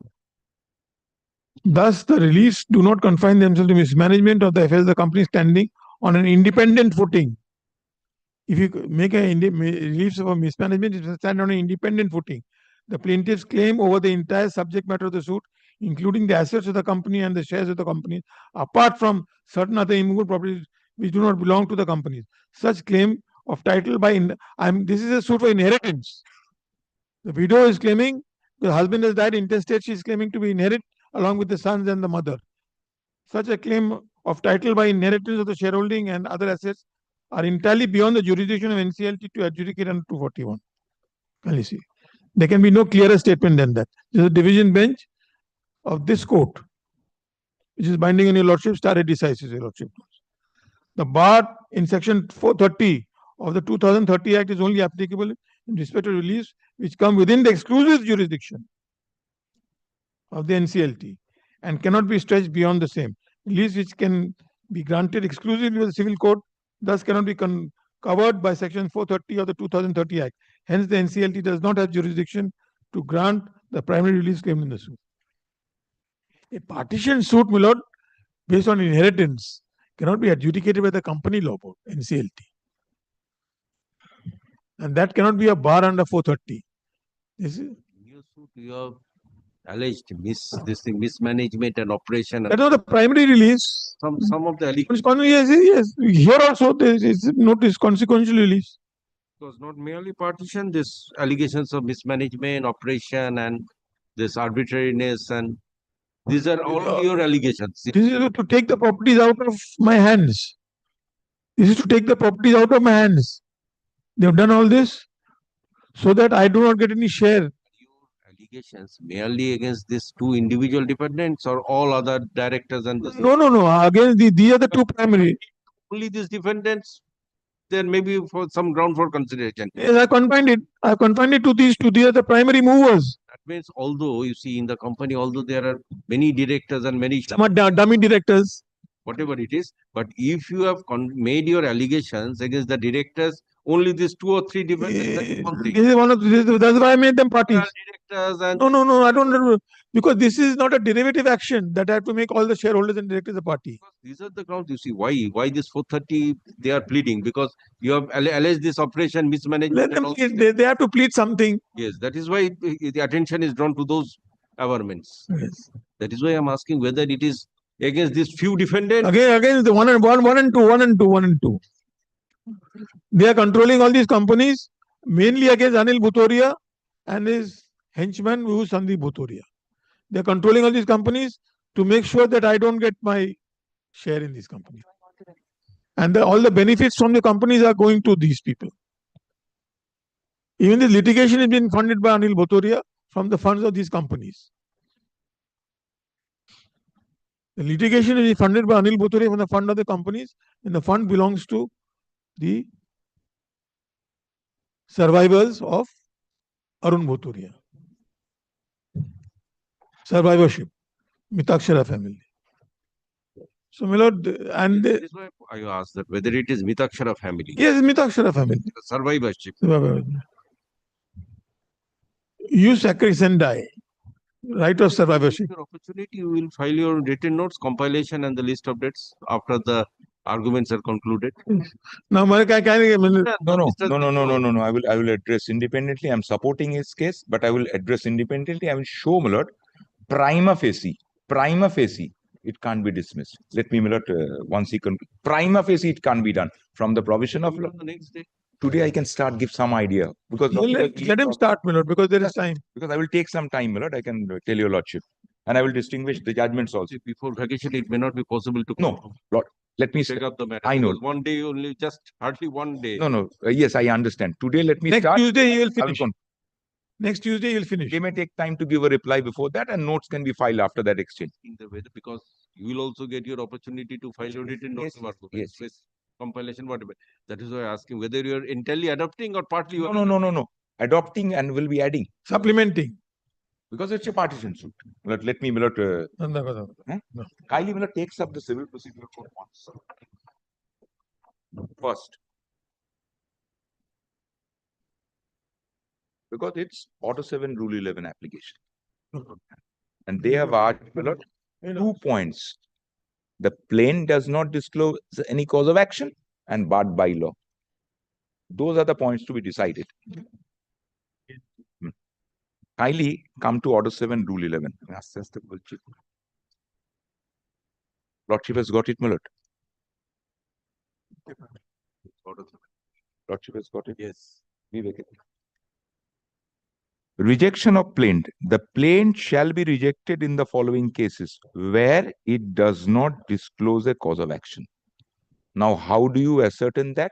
Thus, the release do not confine themselves to mismanagement of the affairs of the company standing on an independent footing. If you make a release of a mismanagement, it will stand on an independent footing. The plaintiff's claim over the entire subject matter of the suit, including the assets of the company and the shares of the company, apart from certain other immovable properties which do not belong to the companies. Such claim of title by this is a suit for inheritance. The widow is claiming the husband has died intestate. She is claiming to be inherit along with the sons and the mother. Such a claim of title by inheritance of the shareholding and other assets are entirely beyond the jurisdiction of NCLT to adjudicate under 241. Can you see? There can be no clearer statement than that. This is a division bench of this court, which is binding on your lordship, stare decisis, your lordship. The bar in section 430 of the 2030 Act is only applicable in respect to release which come within the exclusive jurisdiction of the NCLT and cannot be stretched beyond the same. Release which can be granted exclusively by the civil court thus cannot be covered by section 430 of the 2030 Act. Hence, the NCLT does not have jurisdiction to grant the primary release claim in the suit. A partition suit, my lord, based on inheritance cannot be adjudicated by the company law board, NCLT. And that cannot be a bar under 430. This is you have alleged mismanagement and operation. That was the primary release. Some of the allegations. Yes. Here also there is notice consequential release. It was not merely partition. This allegations of mismanagement, operation, and this arbitrariness, and these are all your allegations. This is to take the properties out of my hands. This is to take the properties out of my hands. They have done all this so that I do not get any share. Allegations merely against these two individual defendants or all other directors and this? No. Against these are the two primary. Only these defendants. There may be for some ground for consideration. Yes, I confined it to these two. These are the primary movers. That means, although you see in the company, although there are many directors and many some are dummy directors, whatever it is, but if you have made your allegations against the directors, only these two or three defendants. This is one of that's why I made them parties. Directors and no, I don't, because this is not a derivative action that I have to make all the shareholders and directors a party. These are the grounds. You see why this 430 they are pleading, because you have alleged this operation mismanagement. Let them plead, they have to plead something. Yes, that is why the attention is drawn to those averments. Yes. That is why I am asking whether it is against these few defendants. Against the one and two. They are controlling all these companies, mainly against Anil Bhutoria and his henchman, who is Sandeep Bhutoria. They are controlling all these companies to make sure that I don't get my share in these companies. And all the benefits from the companies are going to these people. Even the litigation is being funded by Anil Bhutoria from the funds of these companies. The litigation is funded by Anil Bhutoria from the fund of the companies, and the fund belongs to the survivors of Arun Bhutoria. Survivorship, Mitakshara family. So, my lord, and that is why I asked that whether it is Mitakshara family. Yes, Mitakshara family. Survivorship. You sacrifice and die. Right of survivorship. Your opportunity, you will file your written notes, compilation, and the list of dates after the arguments are concluded. No, no, Mr. no. I will address independently. I'm supporting his case, but I will address independently. I will show, my lord, prima facie, it can't be dismissed. Let me, my lord, once he can, prima facie, it can't be done from the provision of law. The next day. Today I can start give some idea because Let him start, my lord, because there is time. because I will take some time, my lord. I can tell your lordship, and I will distinguish the judgments also. Before vacation, it may not be possible to No, lord. Let me take up the matter. I know. Because one day only, just hardly one day. No. Yes, I understand. Today, let me Next start. Tuesday, he will I will finish. Next Tuesday, he'll finish. They may take time to give a reply before that, and notes can be filed after that exchange. In the way, because you will also get your opportunity to file your written notes of argument, yes. compilation, whatever. That is why I'm asking whether you are entirely adopting or partly. No. Adopting and will be adding. Supplementing. Because it's a partition suit. Let me, Millard. Kylie Miller takes up the civil procedure code once. First. Because it's Order 7, Rule 11 application. And they have asked, Millard, 2 points. The plain does not disclose any cause of action and barred by law. Those are the points to be decided. Kindly come to Order 7, Rule 11. Lordship has got it, Millard. Lordship has got it. Yes. Rejection of plaint. The plaint shall be rejected in the following cases where it does not disclose a cause of action. Now, how do you ascertain that?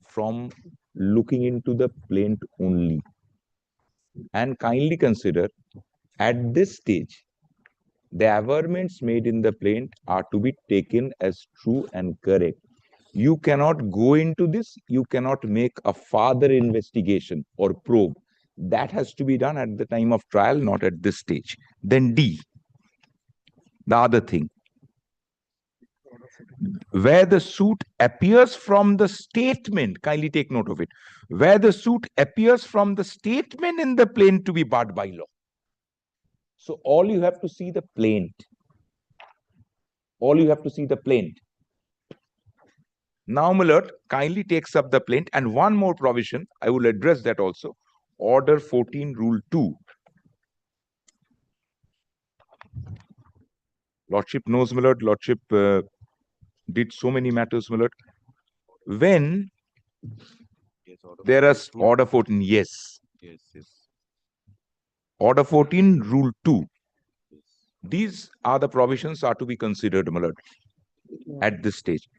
From looking into the plaint only. And kindly consider, at this stage, the averments made in the plaint are to be taken as true and correct. You cannot go into this. You cannot make a further investigation or probe. That has to be done at the time of trial, not at this stage. Then D, the other thing. Where the suit appears from the statement, kindly take note of it, where the suit appears from the statement in the plaint to be barred by law. So all you have to see the plaint. All you have to see the plaint. Now, Millard kindly takes up the plaint, and one more provision, I will address that also. Order 14, Rule 2. Lordship knows, Millard. Lordship did so many matters, Millard. When there is Order 14, yes. Order 14, Rule 2. These are the provisions are to be considered, Millard, at this stage.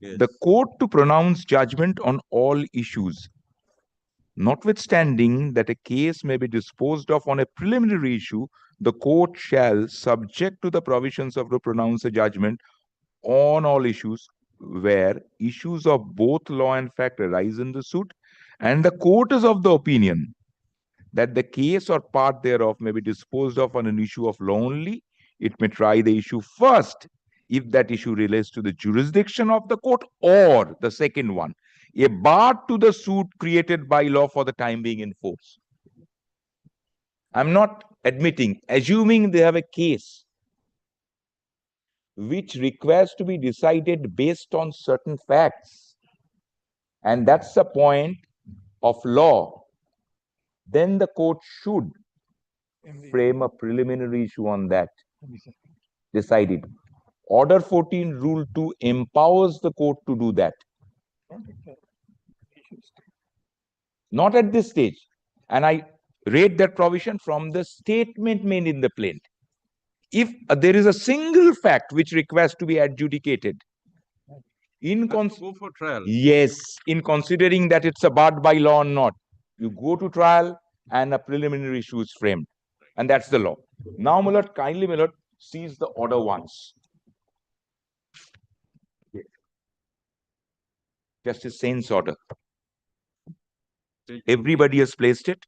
The court to pronounce judgment on all issues, notwithstanding that a case may be disposed of on a preliminary issue, the court shall, subject to the provisions of the pronounce a judgment on all issues where issues of both law and fact arise in the suit, and the court is of the opinion that the case or part thereof may be disposed of on an issue of law only. It may try the issue first, if that issue relates to the jurisdiction of the court, or the second one, a bar to the suit created by law for the time being in force. I'm not admitting, assuming they have a case which requires to be decided based on certain facts, and that's the point of law, then the court should frame a preliminary issue on that, decide it. Order 14, Rule 2 empowers the court to do that. Not at this stage. And I read that provision from the statement made in the plaint. If there is a single fact which requires to be adjudicated, in go for trial. Yes, in considering that it's a barred by law or not, you go to trial and a preliminary issue is framed. And that's the law. Now, Millard, kindly, Millard, sees the order once. Justice Sain's order. Everybody has placed it.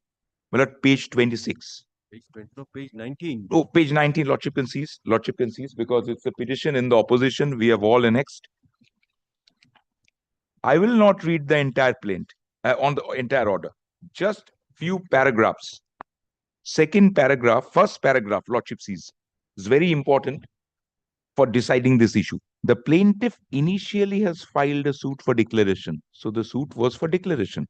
Millard, page 26. Page 20, no, page 19. Oh, page 19, Lordship concedes. Lordship concedes because it's a petition in the opposition. We have all annexed. I will not read the entire plaint on the entire order. Just few paragraphs. Second paragraph, first paragraph, Lordship sees. It's very important. for deciding this issue. The plaintiff initially has filed a suit for declaration. So the suit was for declaration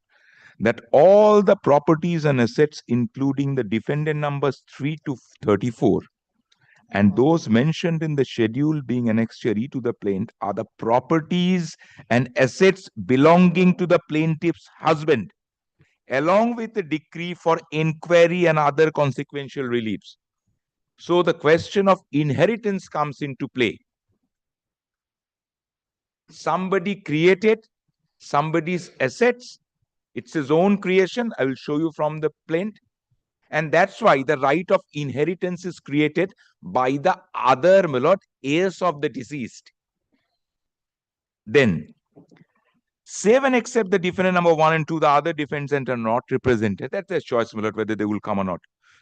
that all the properties and assets, including the defendant numbers 3 to 34, and those mentioned in the schedule being annexuary to the plaint, are the properties and assets belonging to the plaintiff's husband, along with the decree for inquiry and other consequential reliefs. So the question of inheritance comes into play. Somebody created somebody's assets. It's his own creation. I will show you from the plaint. And that's why the right of inheritance is created by the other, my lord, heirs of the deceased. Then, save and accept the defendant number 1 and 2, the other defendants are not represented. That's their choice, my lord, whether they will come or not.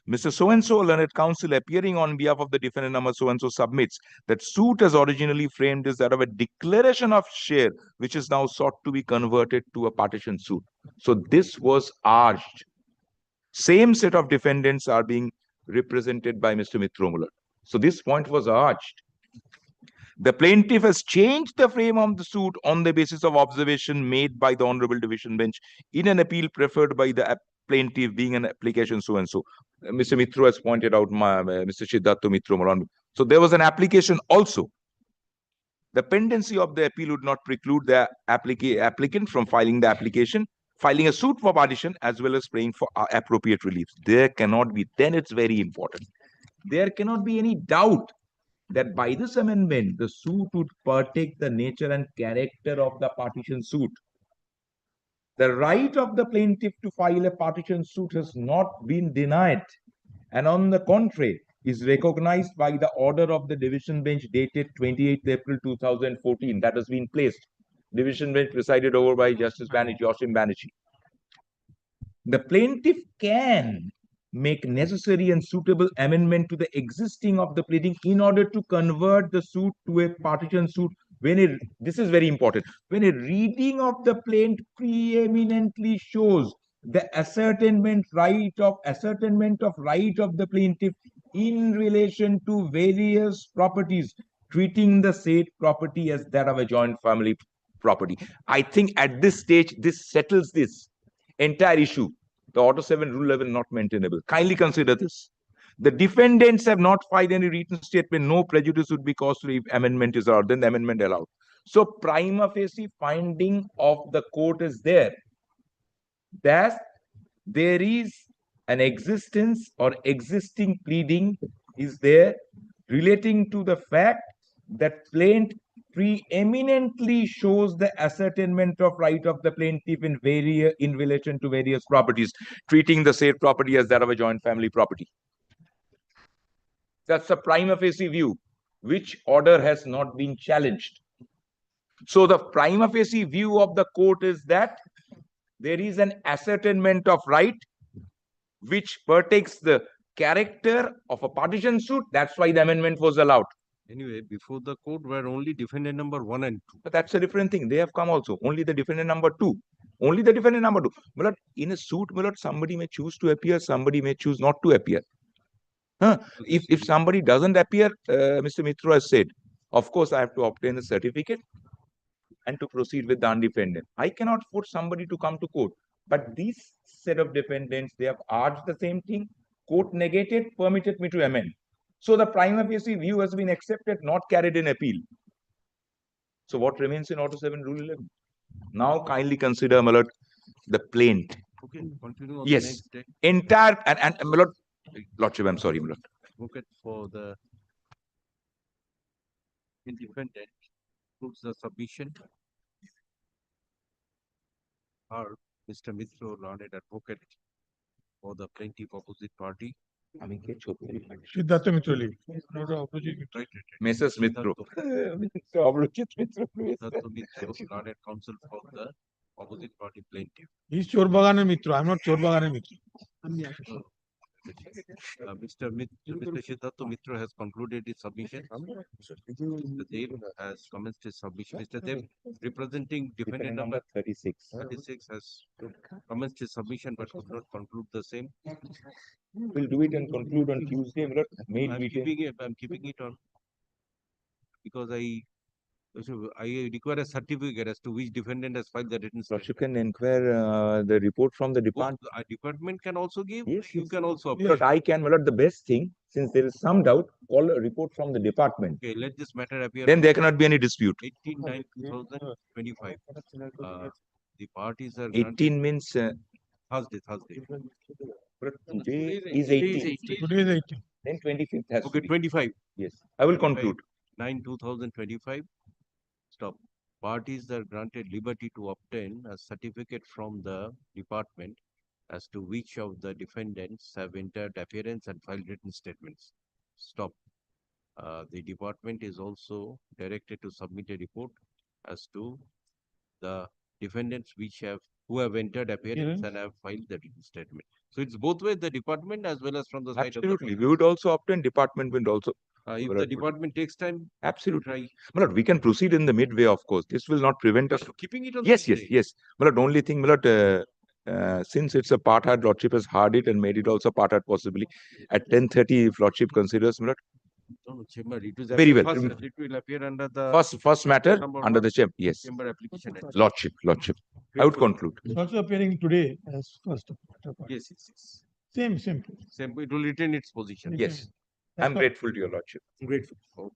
Mr. So-and-so, learned counsel, appearing on behalf of the defendant number so-and-so, submits that suit as originally framed is that of a declaration of share, which is now sought to be converted to a partition suit. So this was urged. Same set of defendants are being represented by Mr. Mitromula. So this point was urged. The plaintiff has changed the frame of the suit on the basis of observation made by the Honorable Division Bench in an appeal preferred by the plaintiff being an application so-and-so. Mr. Mitro has pointed out Mr. Siddhartha Mitro. So there was an application also. The pendency of the appeal would not preclude the applicant from filing the application, filing a suit for partition, as well as praying for appropriate reliefs. There cannot be, then it's very important. There cannot be any doubt that by this amendment, the suit would partake the nature and character of the partition suit. The right of the plaintiff to file a partition suit has not been denied, and on the contrary, is recognized by the order of the division bench dated 28th April 2014 that has been placed. Division bench presided over by Justice Yoshim Banerjee. The plaintiff can make necessary and suitable amendment to the existing of the pleading in order to convert the suit to a partition suit when this is very important, when a reading of the plaint preeminently shows the ascertainment right of the plaintiff in relation to various properties, treating the said property as that of a joint family property. I think at this stage, this settles this entire issue. The Order 7, Rule 11 not maintainable. Kindly consider this. The defendants have not filed any written statement. No prejudice would be caused if amendment is allowed. Then the amendment allowed. So prima facie finding of the court is there that there is an existence or existing pleading is there relating to the fact that plaint preeminently shows the ascertainment of right of the plaintiff in relation to various properties, treating the said property as that of a joint family property. That's a prima facie view, which order has not been challenged. So the prima facie view of the court is that there is an ascertainment of right which partakes the character of a partition suit. That's why the amendment was allowed. Anyway, before the court were only defendant number 1 and 2. But that's a different thing. They have come also. Only the defendant number 2. Only the defendant number 2. But in a suit, somebody may choose to appear, somebody may choose not to appear. If somebody doesn't appear, Mr. Mitra has said, of course, I have to obtain a certificate and to proceed with the undefendant. I cannot force somebody to come to court. But these set of defendants, they have urged the same thing. Court negated, permitted me to amend. So the prima facie view has been accepted, not carried in appeal. So what remains in Order 7, Rule 11? Now kindly consider, my lord, the plaint. Okay, continue on yes, the next day. Entire and my lord, Lordship, I'm sorry, my lord. Advocate for the independent puts the submission. Or Mr. Mitro, learned advocate for the plaintiff opposite party. Siddhartha Mitroli. Not opposite. Right. Mrs. Mitro. Siddhartha Mitro, learned counsel for the opposite party plaintiff. He's Chorbagana Mitro. I'm not Chorbagana Mitro. Mr. Siddhartha Mitra has concluded his submission. Mr. Dev has commenced his submission. Mr. Dev, representing defendant number 36 has commenced his submission but could not conclude the same. We'll do it and conclude on Tuesday. I'm keeping it on. because I require a certificate as to which defendant has filed the written statement. Lordship can inquire the report from the department. Department can also give. Yes, You can also But apply. I can, my lord, the best thing, since there is some doubt, call a report from the department. Okay, let this matter appear. Then there cannot be any dispute. 18/9/2025. The parties are 18 means Thursday. but today is 18. Today is 18. Then 25th has Okay, to be. 25. Yes, I will conclude. 9/2025. Stop. Parties are granted liberty to obtain a certificate from the department as to which of the defendants have entered appearance and filed written statements. Stop. The department is also directed to submit a report as to the defendants who have entered appearance and have filed the written statement. So it's both ways, the department as well as from the side of the Absolutely. We would also obtain, department will also. if the department takes time, Absolutely. try. My lord, we can proceed in the midway, of course. This will not prevent us. Keeping it on Yes, the yes, yes. My lord, only thing, my lord, since it's a part hard, lordship has hard it and made it also part hard possibly. At 10:30, if lordship considers, my lord. No, chamber. It was Very well. first, it will appear under the First matter number under one the chamber. Yes. chamber application. Lordship. I would conclude. It's also appearing today as first. Yes. Same. Same. It will retain its position. Yes. I'm grateful to your lordship. Grateful. Okay.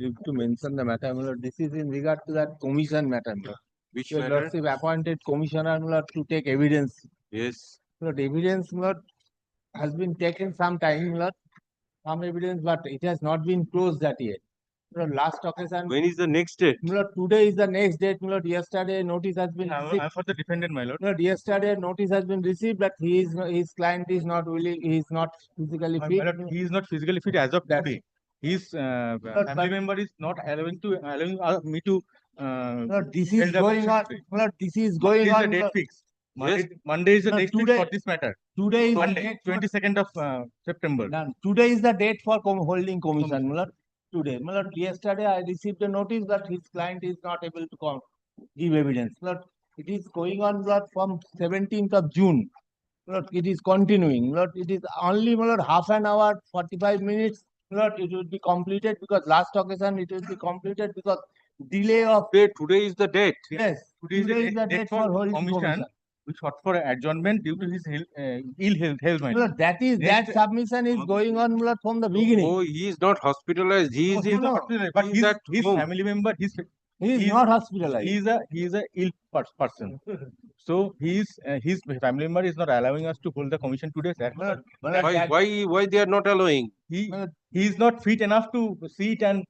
to mention the matter, my lord. This is in regard to that commission matter, my lord. Which Your matter? lordship appointed commissioner, my lord, to take evidence. Yes. My lord, evidence, my lord, has been taken some time, my lord. Some evidence, but it has not been closed that yet. My lord, last occasion. When is the next date? My lord, today is the next date, my lord. Yesterday notice has been received. I'm for the defendant, my lord. My lord, yesterday notice has been received that his client is not willing, he is not physically My fit. lord, he is not physically fit as of That's- today. His But- family member is not allowing me to. Lord, this held is the going on. commission today. Lord, this is Monday going is the on. date Lord. fixed. Yes. Monday is the No, date fixed today- for this matter. Today is Monday, 22nd of September. Now, today is the date for holding commission, my lord. Today, my lord, yesterday I received a notice that his client is not able to give evidence. My lord, it is going on, my lord, from 17th of June. My lord, it is continuing. My lord, it is only, my lord, half an hour, 45 minutes. My lord, it will be completed because last occasion it will be completed because delay of. Today is the date. Yes, Today is the date for holding commission. We sought for adjournment due to his ill health. My My lord, that Next- submission is going on, my lord, from the beginning. Oh, he is not hospitalized. He is He is in not hospitalized, but his, at home. family member, He is not hospitalized. He is a ill person. So his family member is not allowing us to hold the commission today. Sir. Why they are not allowing? He is not fit enough to sit and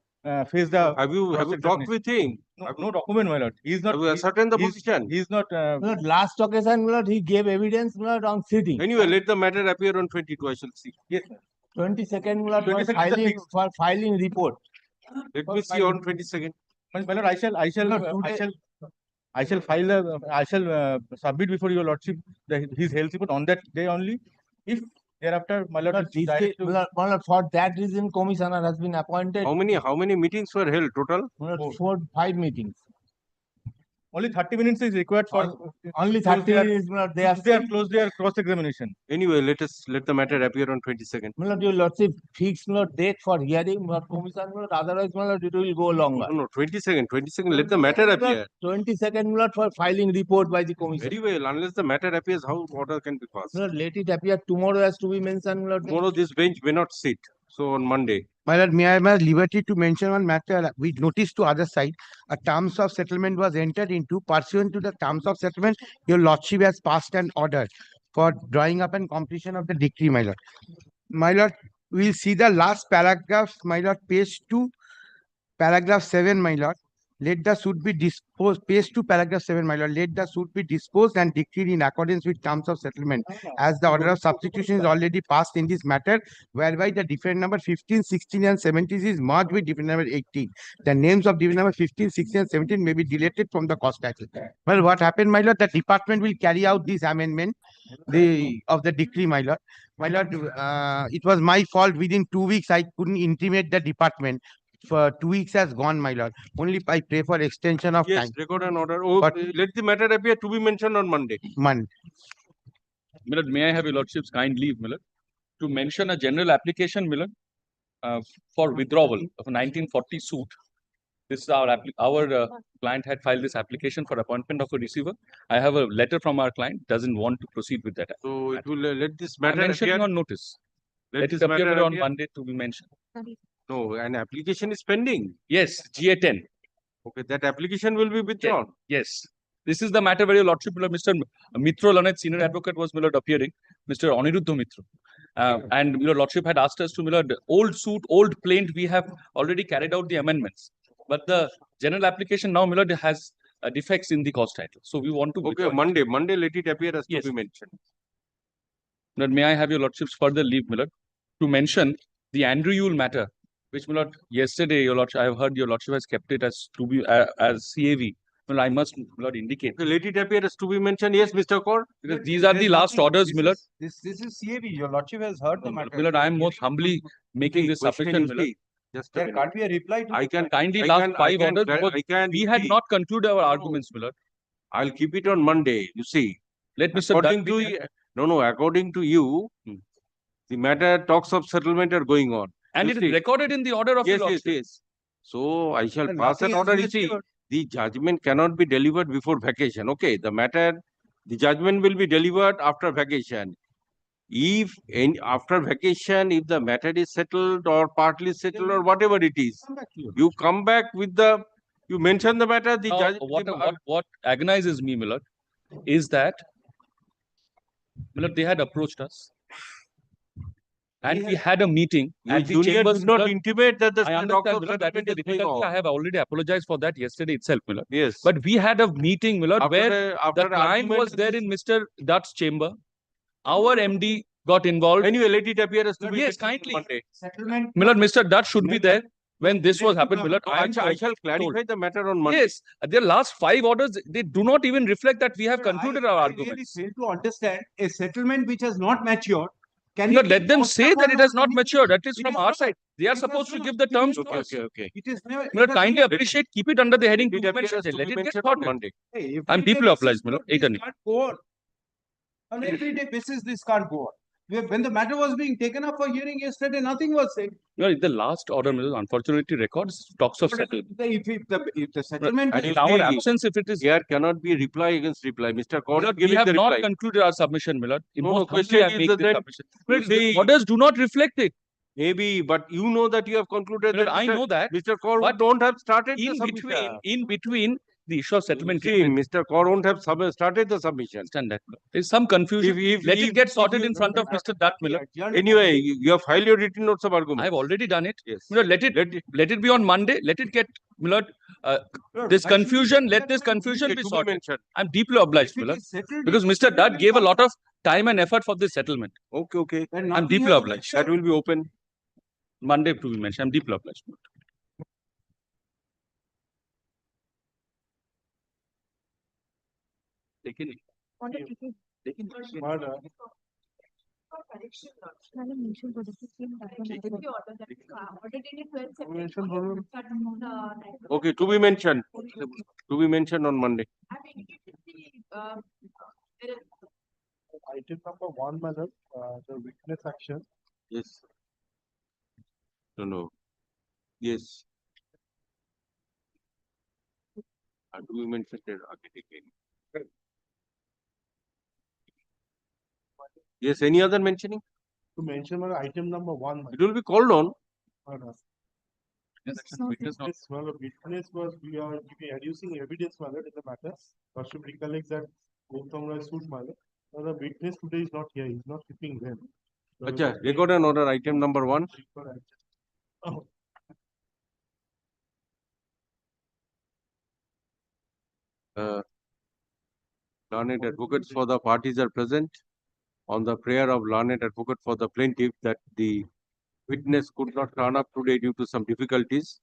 face the. Have you talked with him? No document, my lord. He is not. Have you ascertained the position? He is not. My lord, last occasion, my lord, he gave evidence, my lord, on sitting. Anyway, let the matter appear on 22. I shall see. Yes, sir. 22nd, my lord, 22nd is the filing, fixed. for filing report. Let me see on 22nd. My lord, I shall submit before your lordship his health report on that day only. If thereafter, my lord, is direct to- My lord, for that reason, commissioner has been appointed. How many meetings were held total? My lord, 5 meetings. only 30 minutes is required for. Only to close 30 their- minutes, my lord, they are to their close their cross examination. Anyway, let the matter appear on 22nd. My lord, your lordship fix, my lord, date for hearing, my lord, commission, my lord, otherwise, my lord, it will go longer. No, 22nd. Let the matter appear. 22nd, my lord, for filing report by the commission. Very well. Unless the matter appears, how order can be passed? My lord, let it appear tomorrow as to be mentioned, my lord. Tomorrow this bench may not sit. So on Monday. My lord, may I have liberty to mention one matter? We noticed to other side, a terms of settlement was entered into. Pursuant to the terms of settlement, your lordship has passed an order for drawing up and completion of the decree, my lord. My lord, we'll see the last paragraph, my lord, page 2, paragraph 7, my lord. Let the suit be disposed, page 2, paragraph 7, my lord. Let the suit be disposed and decreed in accordance with terms of settlement, as the order of substitution is already passed in this matter, whereby the defendant number 15, 16, and 17 is merged with defendant number 18. The names of defendant number 15, 16, and 17 may be deleted from the cost title. Well, what happened, my lord? The department will carry out this amendment of the decree, my lord. My lord, it was my fault. Within 2 weeks, I couldn't intimate the department. For 2 weeks has gone, my lord. Only I pray for extension of Yes, time. record an order. Oh, But- let the matter appear to be mentioned on Monday. Milord, may I have your lordship's kind leave, Milord, to mention a general application, Milord, for withdrawal of a 1940 suit. This is our client had filed this application for appointment of a receiver. I have a letter from our client, doesn't want to proceed with that. So it will let this I'm matter mentioning appear. on notice. Let this it appear matter on appear. Monday to be mentioned. No, an application is pending. Yes, GA10. Okay, that application will be withdrawn. Yes. This is the matter where your lordship, Mr. Mitro Lanet, senior advocate, was appearing, Mr. Aniruddha Mitro. And your lordship had asked us to, old suit, old plaint, we have already carried out the amendments. But the general application now, has defects in the cost title. So we want to. Okay, Monday let it appear as to be mentioned. May I have your lordship's further leave, Milord, to mention the Andrew Yule matter, which, Milord, yesterday, your lordship, I have heard your lordship has kept it as to be as CAV. Well, I must, Milord, indicate. Okay, let it appear as to be mentioned. Yes, Mr. Kaur. Because these are the last orders, Milord. This is CAV. Your lordship has heard the matter. Milord, I am most humbly making this submission, Milord. Just There can't be a reply to I can kindly I last can- 5 I can- orders. I can We had see. not concluded our arguments, Milord. I'll keep it on Monday. You see. Let Mr. According Dutt to according to you, the matter talks of settlement are going on. And You it see. is recorded in the order of Yes, your yes, lordship. yes. So I shall And pass an nothing has order. been You see, achieved. the judgment cannot be delivered before vacation. Okay, the judgment will be delivered after vacation. if after vacation, if the matter is settled or partly settled or whatever it is, you come back with the, you mention the matter, the Now, judge. what agonizes me, Millard, is that Millard, they had approached us. And we had a meeting at the junior chambers. did not Millard. intimate that the I talks understand, of Millard, that is settlement the is going difficulty. on. I have already apologized for that yesterday itself, Millard. Yes. But we had a meeting, Millard, After where after the client argument was there in Mr. Dutt's chamber. Our MD got involved. Anyway, let it appear as to be Yes, discussed kindly. Monday. Settlement. Millard, Mr. Dutt should be there when this was happened, Millard. I shall clarify the matter on Monday. Yes, their last 5 orders, they do not even reflect that we have concluded our I argument. really fail to understand a settlement which has not matured. Can No, it let be them say that it has not postponed? matured. That is It from is our not. side. They are It supposed to has give not. the terms to us. Okay. It is never. Millard, it has kindly never- appreciate, keep it under the heading Let it to appear mention. as to Let be it get mentioned on sorted. Monday. Hey, I'm everyday deeply obliged, basis, Millard. this Ethan. can't go on. On everyday basis, this can't go on. When the matter was being taken up for hearing yesterday, nothing was said. The last order, Millard, unfortunately records talks of But settlement. if the settlement And is in our absence, if it is Here cannot be reply against reply. Mr. Kaur Millard, is giving we have the not reply. concluded our submission, Millard. In No, most question humbly, I is make that this submission. you Millard, the see- orders do not reflect it. Maybe, but you know that you have concluded Millard, that I know that. Mr. Kaur But don't have started the in submission. between the issue of settlement. See, Mr. Kaur won't have started the submission. Understand that. There is some confusion. Let it get sorted in front of Mr. Dutt, Millard. Anyway, you have filed your written notes of argument. I have already done it. Yes. Millard, let it be on Monday. Let it get, Millard, this confusion, let this confusion be sorted. I'm deeply obliged, Millard, because Mr. Dutt gave a lot of time and effort for this settlement. Okay. I'm deeply obliged. That will be open. Monday to be mentioned. I'm deeply obliged. Taken it. Taken it. Okay, to be mentioned. To be mentioned on Monday. Item number 1, madam, the witness action. Yes. No. Yes. And we mentioned that again. Yes, any other mentioning? To mention item number 1. It will be called on. Yes, well, a witness was, we are adducing evidence, my lord, in the matter. Worship recollects that Gautam suit, my lord. Now, the witness today is not here, he's not keeping well. Acha, record an order, item number 1. Oh. Learned advocates for the parties are present. On the prayer of learned advocate for the plaintiff that the witness could not turn up today due to some difficulties,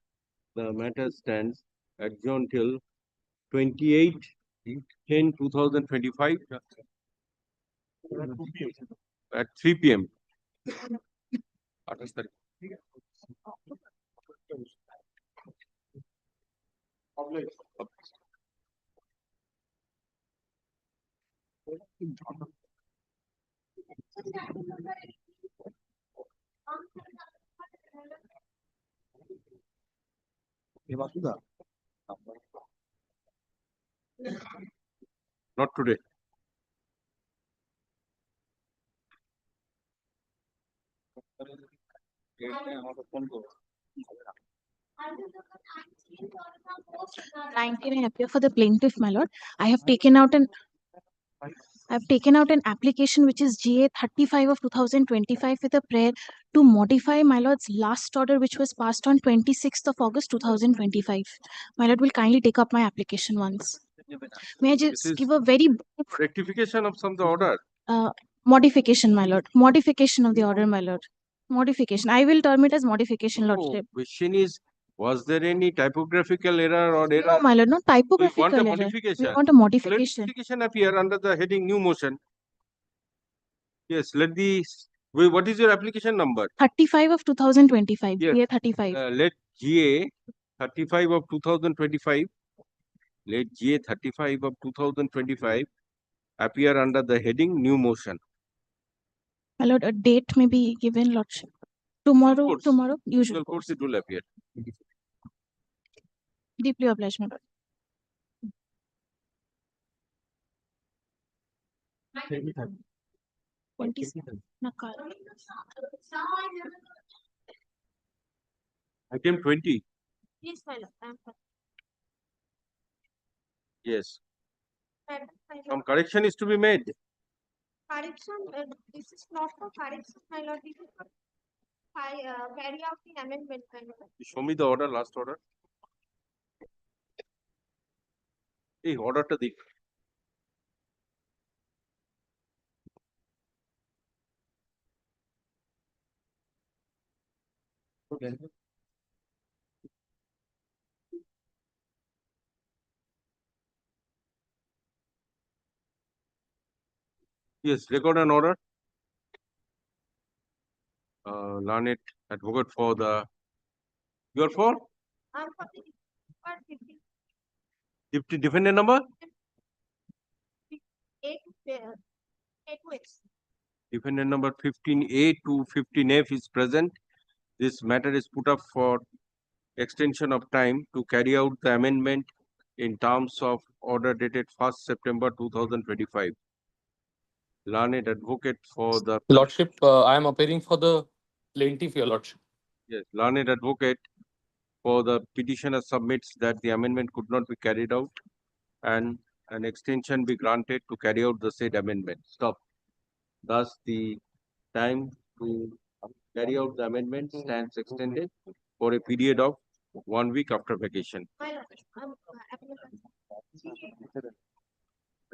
the matter stands adjourned till 28/10/2025 at 3 p.m. Not today. I appear for the plaintiff, my lord. I have taken out an application which is GA 35 of 2025 with a prayer to modify my lord's last order which was passed on 26th of August 2025. My lord will kindly take up my application once. May I just give a very rectification of some of the order. Modification, my lord. Modification of the order, my lord. Modification. I will term it as modification, lordship. Question is, was there any typographical error or error? No, my lord, no typographical We want a error. modification. We want a modification. Modification appear under the heading new motion. Yes, what is your application number? 35 of 2025. Yes. GA 35. Let GA 35 of 2025. Let GA 35 of 2025 appear under the heading new motion. My lord, a date may be given, lordship. Tomorrow, usual course it will appear. Deeply obliged, my lord. 20 Nakal. Item 20. Yes, my lord. I am correct. Yes. My lord. Some correction is to be made. Correction, this is not for correction, my lord. This is for carry out the amendment, my lord. Show me the order, last order. Hey, order to the. Yes, record an order. Learned advocate for the. You are for? I'm for the 50. Defendant number? 8 X. Defendant number 15A to 15F is present. This matter is put up for extension of time to carry out the amendment in terms of order dated 1st September 2025. Learned advocate for the. Lordship, I am appearing for the plaintiff, your lordship. Yes, learned advocate for the petitioner submits that the amendment could not be carried out and an extension be granted to carry out the said amendment. Stop. Thus, the time to carry out the amendment stands extended for a period of 1 week after vacation. My lord, I'm applicant.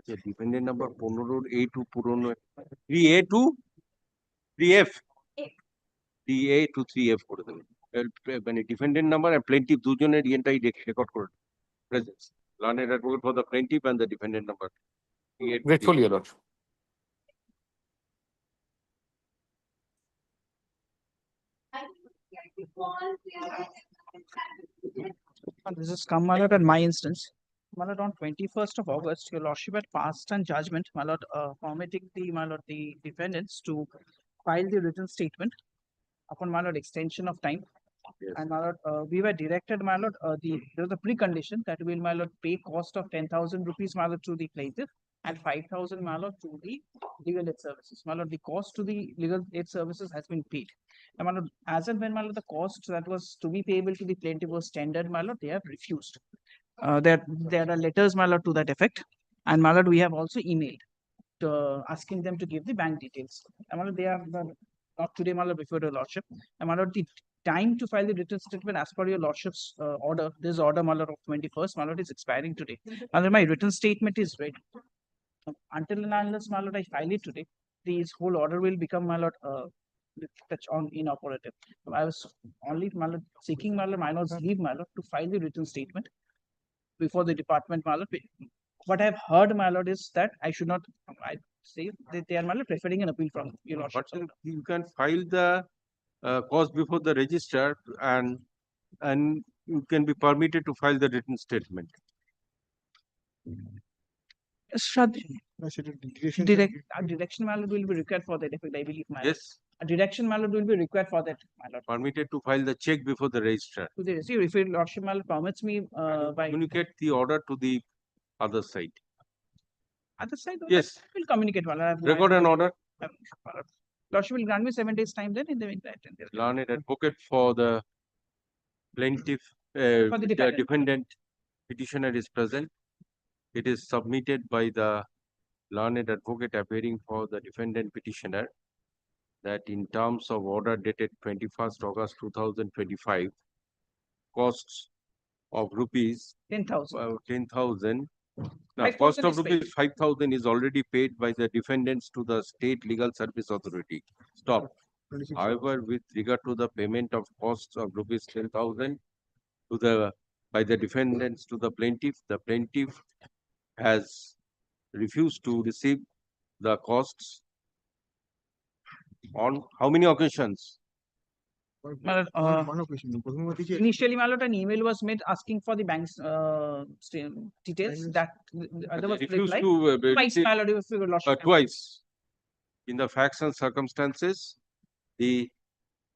Defendant number 15A to 3A to 3F. 3A to 3F করে দেবেন মানে defendant number আর plaintiff দুজনের ইয়েটাই record করে presence learned advocate for the plaintiff and the defendant number Grateful, your lordship. This is come, my lord, at my instance. My lord, on 21st of August, your lordship had passed an judgment, my lord, permitting the defendants to file the written statement upon, my lord, extension of time. Yes. And my lord, we were directed, my lord, there was a precondition that will, my lord, pay cost of 10,000 rupees, my lord, to the plaintiff and 5,000, my lord, to the legal aid services. My lord, the cost to the legal aid services has been paid. And my lord, as and when, my lord, the cost that was to be payable to the plaintiff was tendered, my lord, they have refused. There are letters, my lord, to that effect. And my lord, we have also emailed asking them to give the bank details. And my lord, they are not today, my lord, before your lordship. And my lord, the time to file the written statement as per your lordship's order, this order, my lord, of 21st, my lord, is expiring today. My lord, my written statement is ready. Until and unless, my lord, I file it today, this whole order will become, my lord, touch on inoperative. I was only, my lord, seeking, my lord, my lord's leave, my lord, to file the written statement before the department, my lord. What I've heard, my lord, is that I should not, I say that they are, my lord, preferring an appeal from your lordship. But you can file the cause before the registrar and you can be permitted to file the written statement. Direction, my lord, will be required for that effect, I believe, my lord. Yes. A direction, my lord, will be required for that, my lord. Permitted to file the check before the registrar. To the receiver, if your lordship, my lord, permits me by Communicate the order to the other side. other side. Yes. We'll communicate, my lord. Record an order. Lordship will grant me 7 days time then in the meantime. Learned advocate for the plaintiff, For the the defendant petitioner is present. It is submitted by the learned advocate appearing for the defendant petitioner that in terms of order dated 21st August 2025, costs of rupees 10,000. 10,000. Now, 5,000 cost of is paid. rupees 5,000 is already paid by the defendants to the State Legal Service Authority. Stop. However, with regard to the payment of costs of rupees 10,000 to the by the defendants to the plaintiff has refused to receive the costs on how many occasions? My lord, initially, my lord, an email was made asking for the bank's details. That there was Refused reply. to Twice, my lord, if your lordship. twice. In the facts and circumstances, the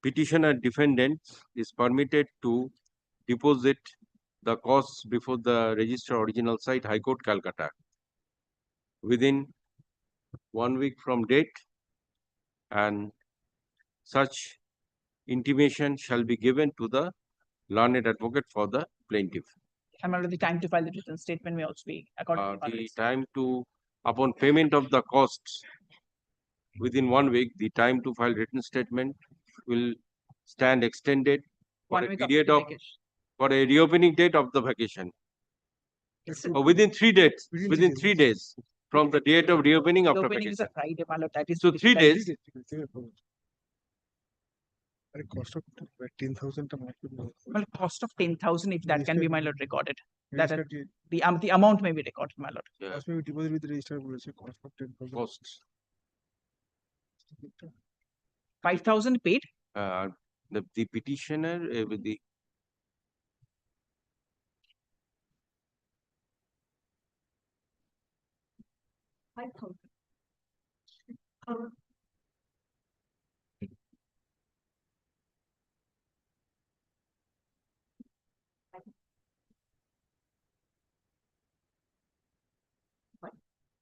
petitioner defendant is permitted to deposit the costs before the registrar original site, High Court, Calcutta, within 1 week from date and such intimation shall be given to the learned advocate for the plaintiff. And my lord, the time to file the written statement may also be according to The parties. time to, upon payment of the costs within 1 week, the time to file written statement will stand extended for 1 a week period after the of, vacation. for a reopening date of the vacation. Or within 3 days, within 3 days from the date of reopening The after opening is a vacation. Friday, my lord, that is. So 3 difficult. days. Well, cost of 10,000, if that can be, my lord, recorded. That the amount may be recorded, my lord. Yeah. Costs. 5,000 paid. The petitioner with the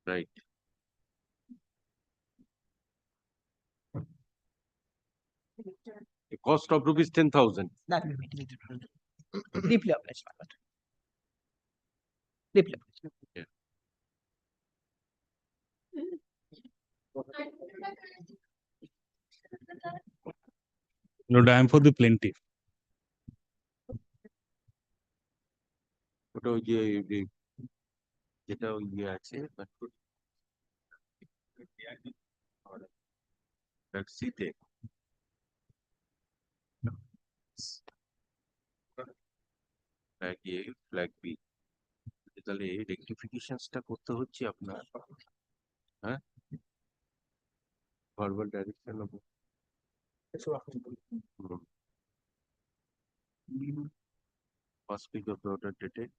right. The cost of rupees 10,000. That will be deeply obliged, my lord. Deeply obliged. Yeah. Lord, I am for the plaintiff. ওটা ওই যে যেটা ওই ইয়ে আছে ট্যাক্সিতে flag এ flag B তাহলে রেকটিফিকেশনসটা করতে হচ্ছে আপনার হ্যাঁ verbal direction of first page of the order dated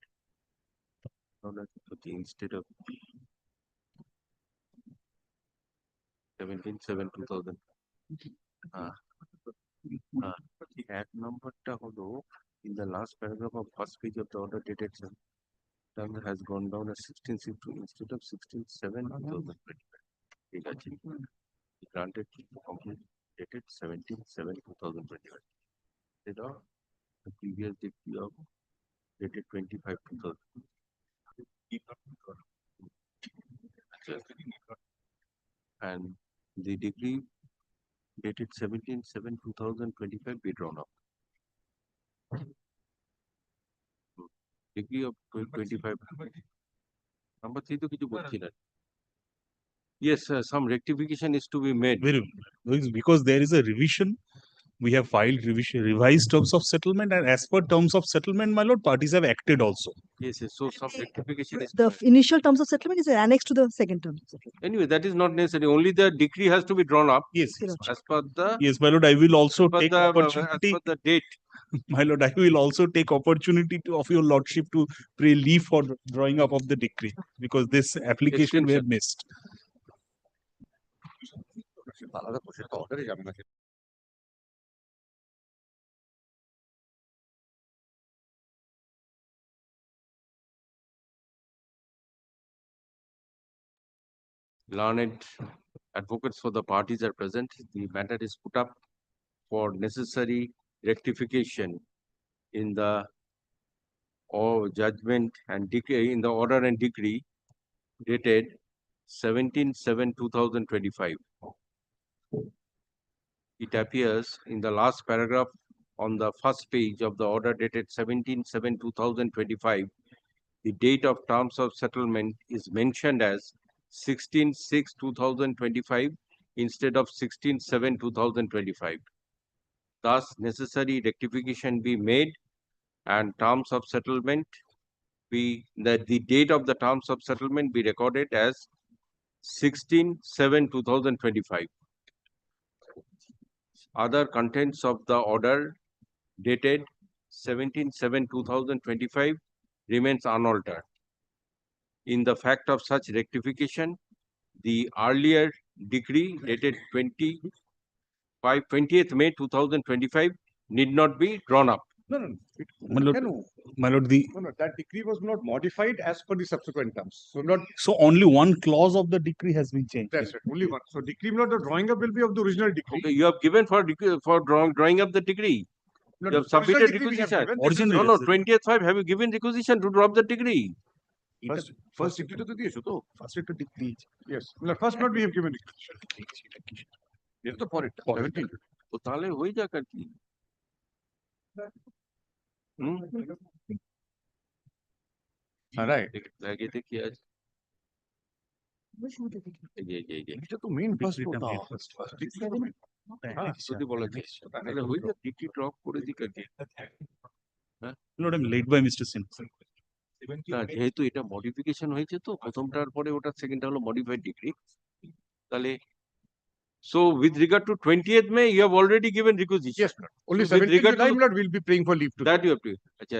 instead of 17/7/2000 এক নম্বরটা হলো in the last paragraph of first page of the order dated term has gone down as 16/6 instead of 16/7/2025 ঠিক আছে granted complete dated 17/7/2025 instead of the previous decree of dated 25/2000 and the decree dated 17/7/2025 be drawn up. Degree of 25. Number 3 to kichu bolchi na. Yes, some rectification is to be made. Because there is a revision. We have filed revised terms of settlement, and as per terms of settlement, my lord, parties have acted also. Yes, yes. So some rectification is The initial terms of settlement is annexed to the second term. anyway, that is not necessary. Only the decree has to be drawn up. Yes. As per the Yes, my lord, I will also take as opportunity. per the date. My lord, I will also take opportunity of your lordship to pray leave for drawing up of the decree, because this application we have missed. Learned advocates for the parties are present. The matter is put up for necessary rectification in the judgment and decree in the order and decree dated 17/7/2025. It appears in the last paragraph on the first page of the order dated 17/7/2025. The date of terms of settlement is mentioned as 16/6/2025 instead of 16/7/2025. Thus, necessary rectification be made and terms of settlement be that the date of the terms of settlement be recorded as 16/7/2025. Other contents of the order dated 17/7/2025 remains unaltered. In the fact of such rectification, the earlier decree dated 20th May 2025 need not be drawn up. No, no, My lord, no, that decree was not modified as per the subsequent terms. So not So only one clause of the decree has been changed. that's it, only one. So decree, my lord, the drawing up will be of the original decree. Okay, you have given for drawing up the degree. No, You have the original submitted decree we have requisition. given. This is No, no, 20th 5, have you given requisition to drop the degree? First decree to the तो first decree. Yes. No, first not we have given requisition. Yes, to for it. 17. তো তাহলে হয়ে যাক আর কি। Right. লাগে দেখি আজ। এটা তো মেইন ফার্স্ট যদি বলেছে তাহলে হয়ে যাক ডিগ্রি ড্রপ করে দিক আর কি। Lord, I'm late by Mr. Sin. না যেহেতু এটা মডিফিকেশন হয়েছে তো প্রথমটার পরে ওটা সেকেন্ডটা হলো মডিফাইড ডিগ্রি তাহলে so with regard to 20th May you have already given requisition. Yes, Lord. Only So with 17th regard July, to Lord, we'll be praying for leave to that you have to. Acha,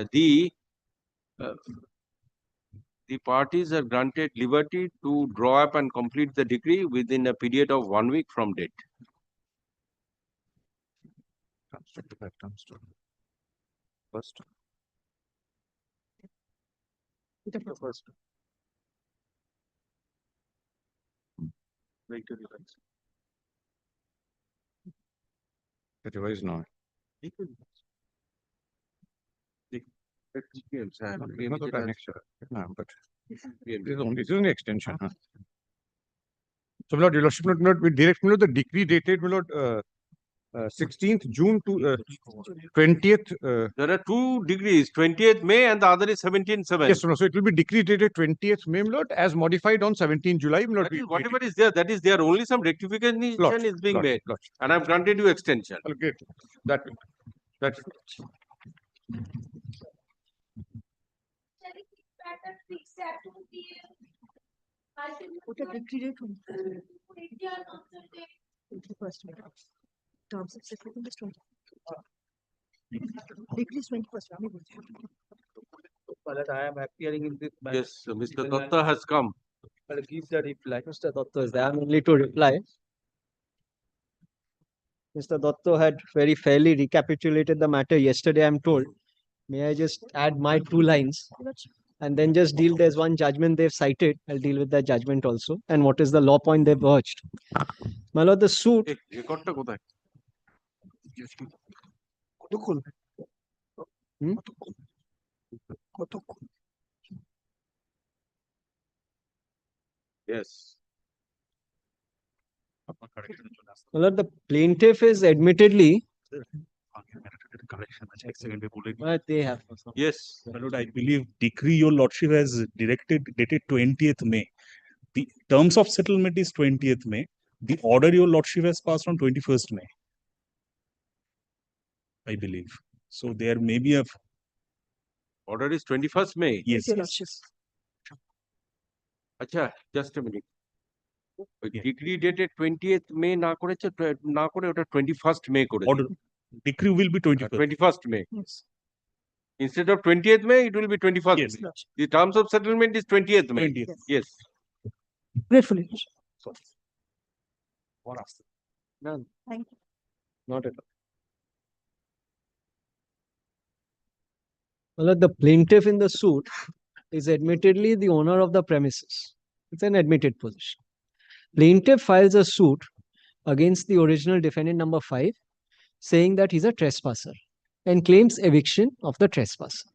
the parties are granted liberty to draw up and complete the decree within a period of 1 week from date. First. First. Otherwise, no. Not the next year. No, but this is only extension. Huh? So, Lord, your Lordship, not with direct, the decree dated, Lord, 16th June to 20th. There are two degrees, 20th May and the other is 17/7. Yes, no, so it will be decree dated 20th May, Lord, as modified on 17th July. Lord, Whatever is there, that is there. Only some rectification is being made. And I've granted you extension. Okay, that. Terms of settlement is 20. Decree is 21st. I am appearing in this. Yes, Mr. Datta has come. I'll give the reply. Mr. Datta is there only to reply. Mr. Datta had very fairly recapitulated the matter yesterday, I'm told. May I just add my 2 lines and then just deal, there's one judgment they've cited. I'll deal with that judgment also. And what is the law point they've urged. My lord, the suit. Yes. My lord, the plaintiff is admittedly. They have. Yes. My lord, I believe decree your lordship has directed dated 20th May. The terms of settlement is 20th May. The order your lordship has passed on 21st May. I believe. So there may be a order is 21st May. Yes. Acha, just a minute. Decree dated 20th May না করে ওটা 21st May করে order decree will be 21st May. Yes. Instead of 20th May, it will be 21st Yes. May. The terms of settlement is 20th May. 20th. Yes. Gratefully. None. Thank you. Not at all. Well, the plaintiff in the suit is admittedly the owner of the premises. It's an admitted position. Plaintiff files a suit against the original defendant number 5, saying that he's a trespasser and claims eviction of the trespasser.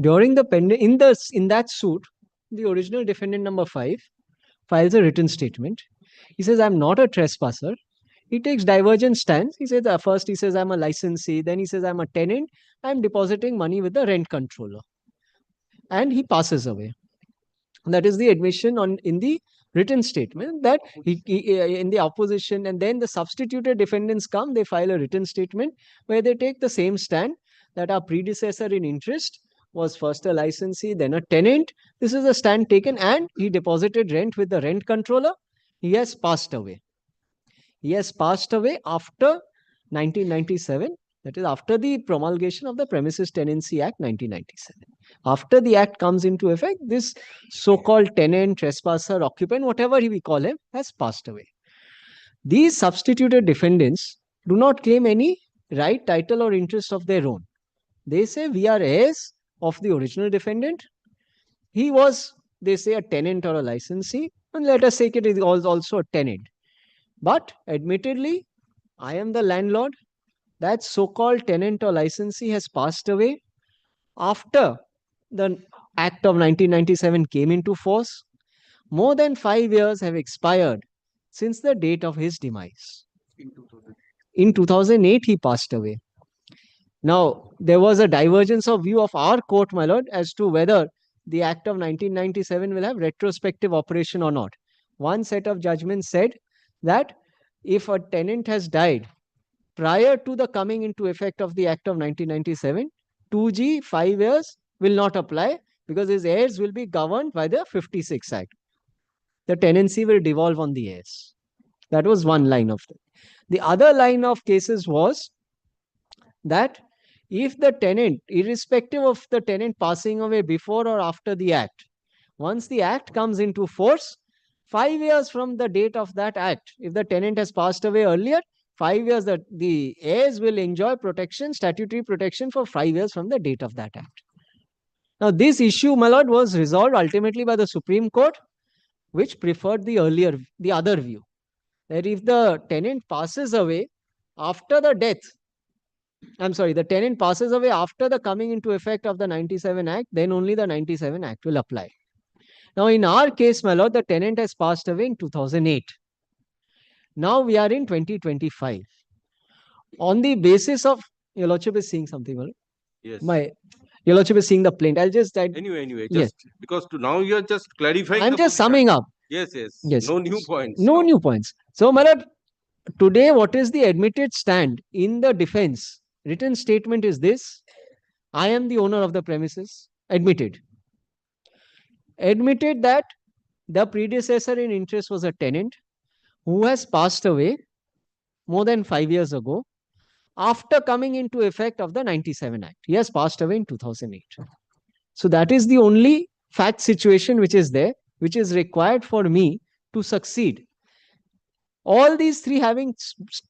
During the in that suit, the original defendant number 5 files a written statement. He says, I'm not a trespasser. He takes divergent stance. He says, first he says, I'm a licensee. Then he says, I'm a tenant. I'm depositing money with the rent controller. And he passes away. That is the admission in the written statement that he in the opposition, and then the substituted defendants come, they file a written statement where they take the same stand that our predecessor in interest was first a licensee, then a tenant. This is a stand taken, and he deposited rent with the rent controller. He has passed away. He has passed away after 1997. That is after the promulgation of the Premises Tenancy Act 1997. After the act comes into effect, this so-called tenant, trespasser, occupant, whatever we call him, has passed away. These substituted defendants do not claim any right, title or interest of their own. They say we are heirs of the original defendant. He was, they say, a tenant or a licensee, and let us say it is also a tenant. But admittedly, I am the landlord. That so-called tenant or licensee has passed away after the Act of 1997 came into force. More than 5 years have expired since the date of his demise. In 2008, he passed away. Now, there was a divergence of view of our court, my lord, as to whether the Act of 1997 will have retrospective operation or not. One set of judgments said that if a tenant has died prior to the coming into effect of the Act of 1997, 2G 5 years will not apply because his heirs will be governed by the 56 Act. The tenancy will devolve on the heirs. That was one line of it. The other line of cases was that if the tenant, irrespective of the tenant passing away before or after the Act, once the Act comes into force, 5 years from the date of that Act, if the tenant has passed away earlier, 5 years that the heirs will enjoy protection, statutory protection for 5 years from the date of that Act. Now, this issue, my lord, was resolved ultimately by the Supreme Court, which preferred the other view, that if the tenant passes away after the death, the tenant passes away after the coming into effect of the 97 Act, then only the 97 Act will apply. Now, in our case, my lord, the tenant has passed away in 2008. Now we are in 2025. On the basis of, your lordship is seeing something, my lord? Yes. Your lordship is seeing the plaint. Anyway, yes. just because now you are just clarifying. I'm the just position. summing up. Yes, yes. Yes. No new points. No new points. So, my lord, today, what is the admitted stand in the defense? Written statement is this: I am the owner of the premises. Admitted. Admitted that the predecessor in interest was a tenant who has passed away more than 5 years ago after coming into effect of the 97 Act. He has passed away in 2008. So that is the only fact situation which is there, which is required for me to succeed. All these three having...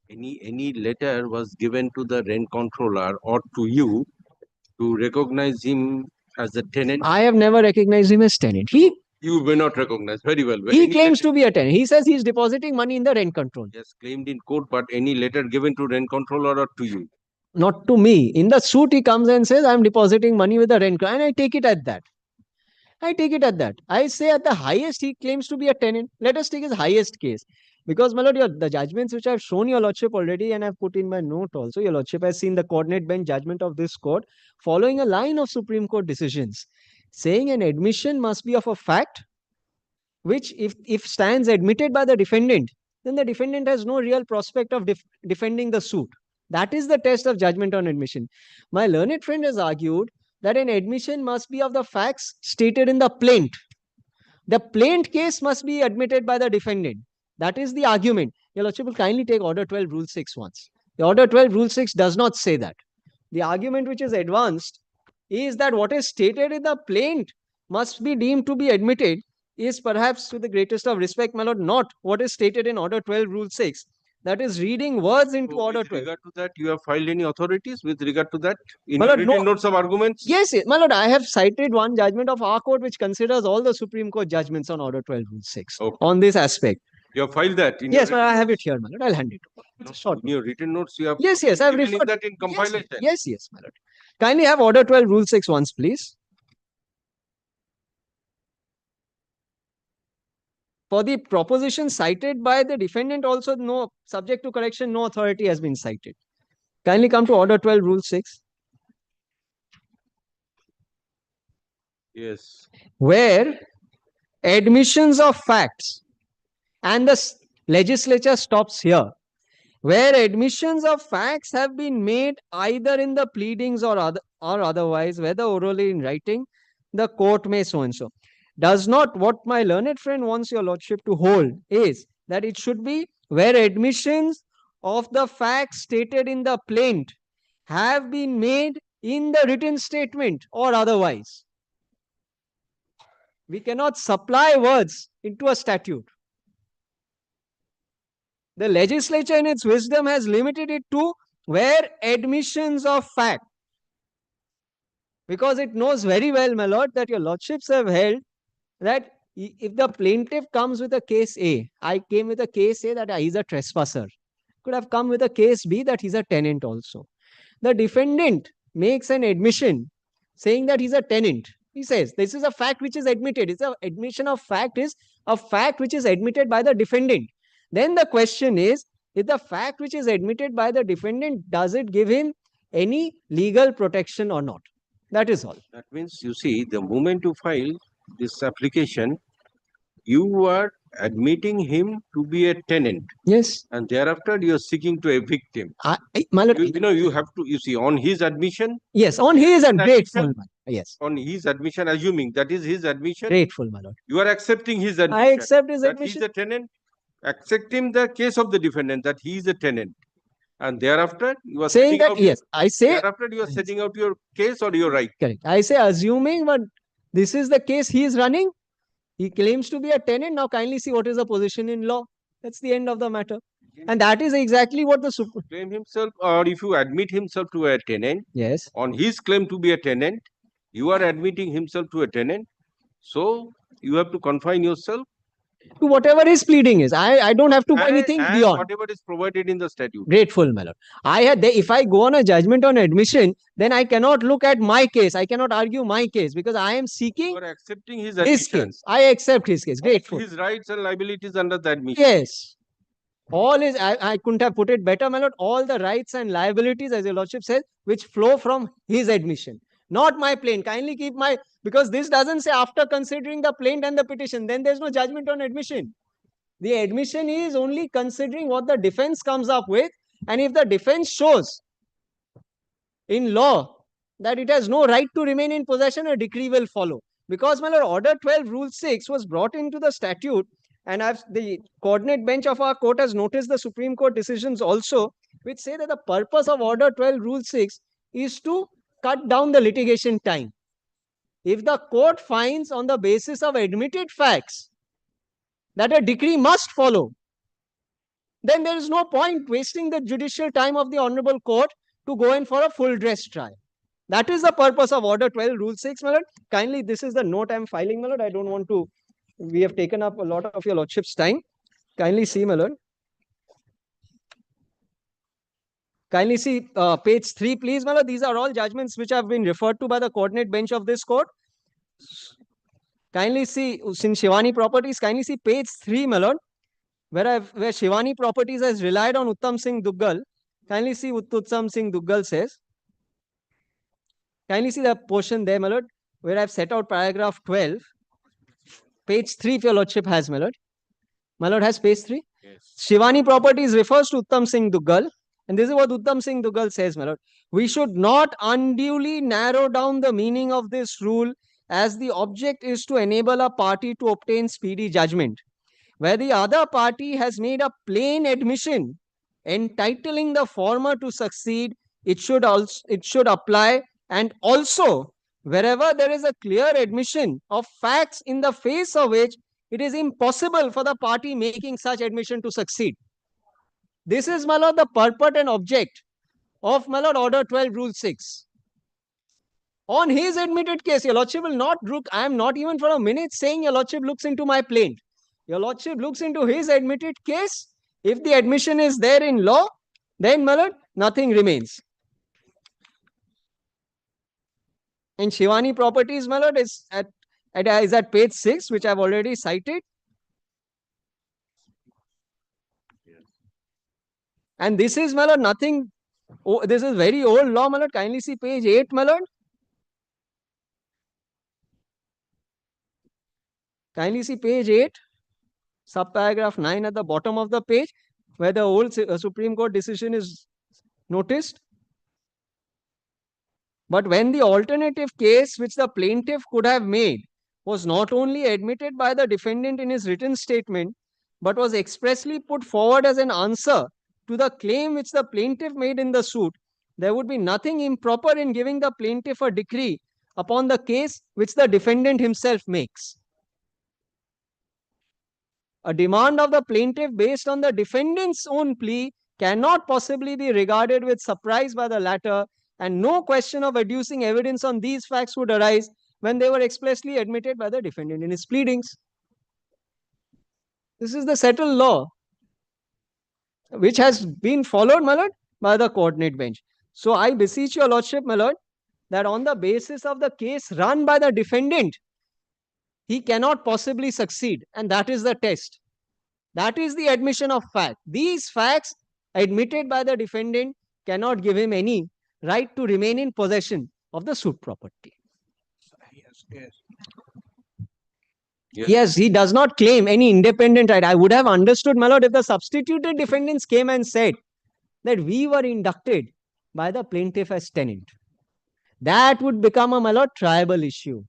Any letter was given to the rent controller or to you to recognize him as a tenant? I have never recognized him as tenant. You may not recognize. Very well. He claims to be a tenant. He says he is depositing money in the rent control. Yes, claimed in court, but any letter given to rent controller or to you? Not to me. In the suit, he comes and says, I am depositing money with the rent, and I take it at that. I say at the highest, he claims to be a tenant. Let us take his highest case. Because, my lord, the judgments which I have shown your lordship already and I have put in my note also, your lordship has seen the coordinate bench judgment of this court following a line of Supreme Court decisions saying an admission must be of a fact which if stands admitted by the defendant, then the defendant has no real prospect of defending the suit. That is the test of judgment on admission. My learned friend has argued that an admission must be of the facts stated in the plaint. The plaint case must be admitted by the defendant. That is the argument. Your lordship will kindly take Order 12, Rule 6 once. The Order 12, Rule 6 does not say that. The argument which is advanced is that what is stated in the plaint must be deemed to be admitted is perhaps, with the greatest of respect, my lord, not what is stated in Order 12, Rule 6. That is reading words into Order 12. With regard to that, you have filed any authorities with regard to that? In My your lord, written no. notes of arguments? Yes, my lord, I have cited one judgment of our court which considers all the Supreme Court judgments on Order 12, Rule 6 on this aspect. You have filed that? Yes, I have it here, my lord. I'll hand it over. It's a short. In your written notes, you have Yes, I have given referred. that in compilation? Yes, my lord. Kindly have Order 12, Rule 6 once, please. For the proposition cited by the defendant also, no, subject to correction, no authority has been cited. Kindly come to Order 12, Rule 6. Yes. Where admissions of facts, and the legislature stops here, where admissions of facts have been made either in the pleadings or otherwise, whether orally in writing, the court may so and so. Does not, what my learned friend wants your lordship to hold is that it should be where admissions of the facts stated in the plaint have been made in the written statement or otherwise. We cannot supply words into a statute. The legislature in its wisdom has limited it to where admissions of fact because it knows very well, my lord, that your lordships have held that if the plaintiff comes with a case A, I came with a case A that he's a trespasser, could have come with a case B that he's a tenant also. The defendant makes an admission saying that he's a tenant. He says this is a fact which is admitted. It's an admission of fact is a fact which is admitted by the defendant. Then the question is, if the fact which is admitted by the defendant, does it give him any legal protection or not? That is all. That means, you see, the moment you file this application, you are admitting him to be a tenant. Yes. And thereafter you are seeking to evict him. My lord, You know, you have to, you see, on his admission. yes, on his and grateful, admission, my lord. Yes. On his admission, assuming that is his admission. Grateful, my lord. You are accepting his admission. I accept his that admission. he's a tenant. Accepting the case of the defendant that he is a tenant. And thereafter you are Saying setting that, out, yes, I say, thereafter you are setting out your case or your right. correct. I say, assuming but this is the case he is running, he claims to be a tenant. Now kindly see what is the position in law. That's the end of the matter. And that is exactly what the Supreme. Claim himself, or if you admit himself to a tenant, yes, on his claim to be a tenant, you are admitting himself to a tenant. So you have to confine yourself to whatever his pleading is. I don't have to do anything and beyond. whatever is provided in the statute. Grateful, my lord. If I go on a judgment on admission, then I cannot look at my case. I cannot argue my case because I am seeking You are accepting his his admission. case. I accept his case. Grateful. His rights and liabilities under the admission. Yes. All is, I couldn't have put it better, my lord. All the rights and liabilities, as your lordship says, which flow from his admission. Not my plaint. Kindly keep my, because this doesn't say after considering the plaint and the petition, then there's no judgment on admission. The admission is only considering what the defense comes up with. And if the defense shows in law that it has no right to remain in possession, a decree will follow. Because, my lord, Order 12, Rule 6 was brought into the statute, and the coordinate bench of our court has noticed the Supreme Court decisions also, which say that the purpose of Order 12, Rule 6 is to cut down the litigation time. If the court finds on the basis of admitted facts that a decree must follow, then there is no point wasting the judicial time of the Honorable Court to go in for a full dress trial. That is the purpose of Order 12, Rule 6, my lord. Kindly, this is the note I am filing, my lord. I don't want to, we have taken up a lot of your lordship's time. Kindly see, my lord. Kindly see page 3, please, my lord. These are all judgments which have been referred to by the coordinate bench of this court. Kindly see, in Shivani Properties, kindly see page 3, my lord, where Shivani Properties has relied on Uttam Singh Duggal. Kindly see what Uttam Singh Duggal says. Kindly see the portion there, my lord, where I have set out paragraph 12. Page 3, if your lordship has, my lord. My lord has page 3. Yes. Shivani Properties refers to Uttam Singh Duggal. And this is what Uttam Singh Duggal says, my lord. We should not unduly narrow down the meaning of this rule, as the object is to enable a party to obtain speedy judgment. Where the other party has made a plain admission entitling the former to succeed, it should apply. And also, wherever there is a clear admission of facts in the face of which it is impossible for the party making such admission to succeed. This is, my lord, the purport and object of, my lord, Order 12, Rule 6. On his admitted case, your lordship will not look, I am not even for a minute saying your lordship looks into my plaint. Your lordship looks into his admitted case. If the admission is there in law, then, my lord, nothing remains. And Shivani Properties, my lord, is at page 6, which I have already cited. And this is, my lord, nothing. Oh, this is very old law, my lord. Kindly see page 8, my lord. Kindly see page 8, subparagraph 9 at the bottom of the page, where the old Supreme Court decision is noticed. But when the alternative case which the plaintiff could have made was not only admitted by the defendant in his written statement, but was expressly put forward as an answer to the claim which the plaintiff made in the suit, there would be nothing improper in giving the plaintiff a decree upon the case which the defendant himself makes. A demand of the plaintiff based on the defendant's own plea cannot possibly be regarded with surprise by the latter, and no question of adducing evidence on these facts would arise when they were expressly admitted by the defendant in his pleadings. This is the settled law which has been followed, my lord, by the coordinate bench. So I beseech your lordship, my lord, that on the basis of the case run by the defendant, he cannot possibly succeed, and that is the test. That is the admission of fact. These facts admitted by the defendant cannot give him any right to remain in possession of the suit property. Yes, he does not claim any independent right. I would have understood, my lord, if the substituted defendants came and said that we were inducted by the plaintiff as tenant. That would become a, my lord, triable issue,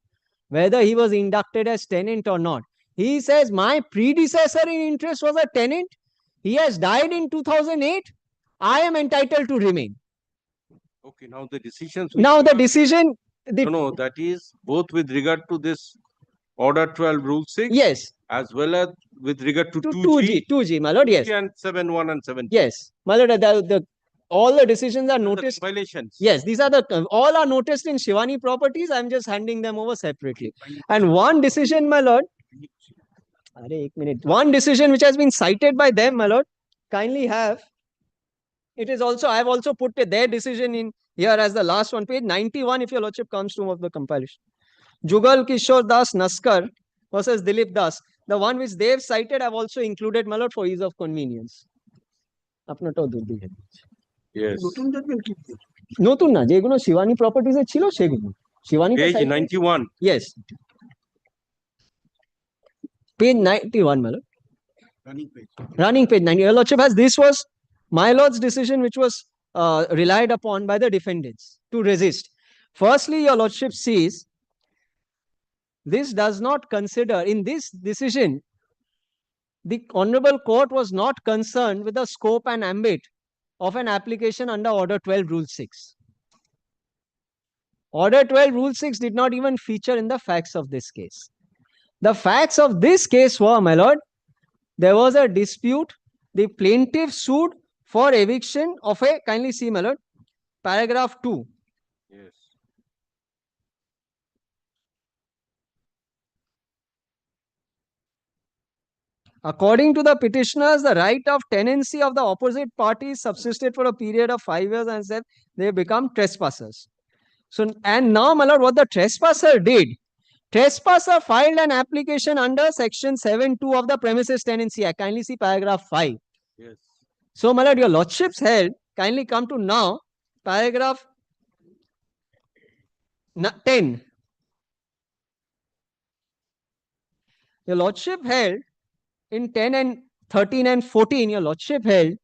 whether he was inducted as tenant or not. He says, my predecessor in interest was a tenant. He has died in 2008. I am entitled to remain. Okay, now the decisions. Now the decision. No, that is both with regard to this Order 12 Rule 6. Yes. As well as with regard to 2G, my lord, yes. 2G and 7.1 and 7.2. Yes, my lord, all the decisions are noticed. Violations. Yes, these are all are noticed in Shivani Properties. I'm just handing them over separately. And one decision, my lord, one decision which has been cited by them, my lord, kindly have. It is also, I have also put their decision in here as the last one, page 91, if your lordship comes to of the compilation. Jugal Kishore Das Naskar versus Dilip Das. The one which they have cited, I have also included, my lord, for ease of convenience. Yes. নতুন না যেগুলো শিবানী প্রপার্টিজে ছিল সেগুলো Shivani Page 91. Yes. Page 91, my lord. Running page 90. Your lordship has, this was my lord's decision which was relied upon by the defendants to resist. Firstly, your lordship sees this does not consider, in this decision, the Honorable Court was not concerned with the scope and ambit of an application under Order 12 Rule 6. Order 12 Rule 6 did not even feature in the facts of this case. The facts of this case were, my lord, there was a dispute. The plaintiff sued for eviction of a, kindly see, my lord, paragraph 2. Yes. According to the petitioners, the right of tenancy of the opposite parties subsisted for a period of 5 years and said they become trespassers. So, and now, my lord, what the trespasser did, trespasser filed an application under section 7.2 of the Premises Tenancy Act. Kindly see paragraph 5. Yes. So, my lord, your lordships held, kindly come to now, paragraph 10. Your lordship held, in 10 and 13 and 14, your lordship held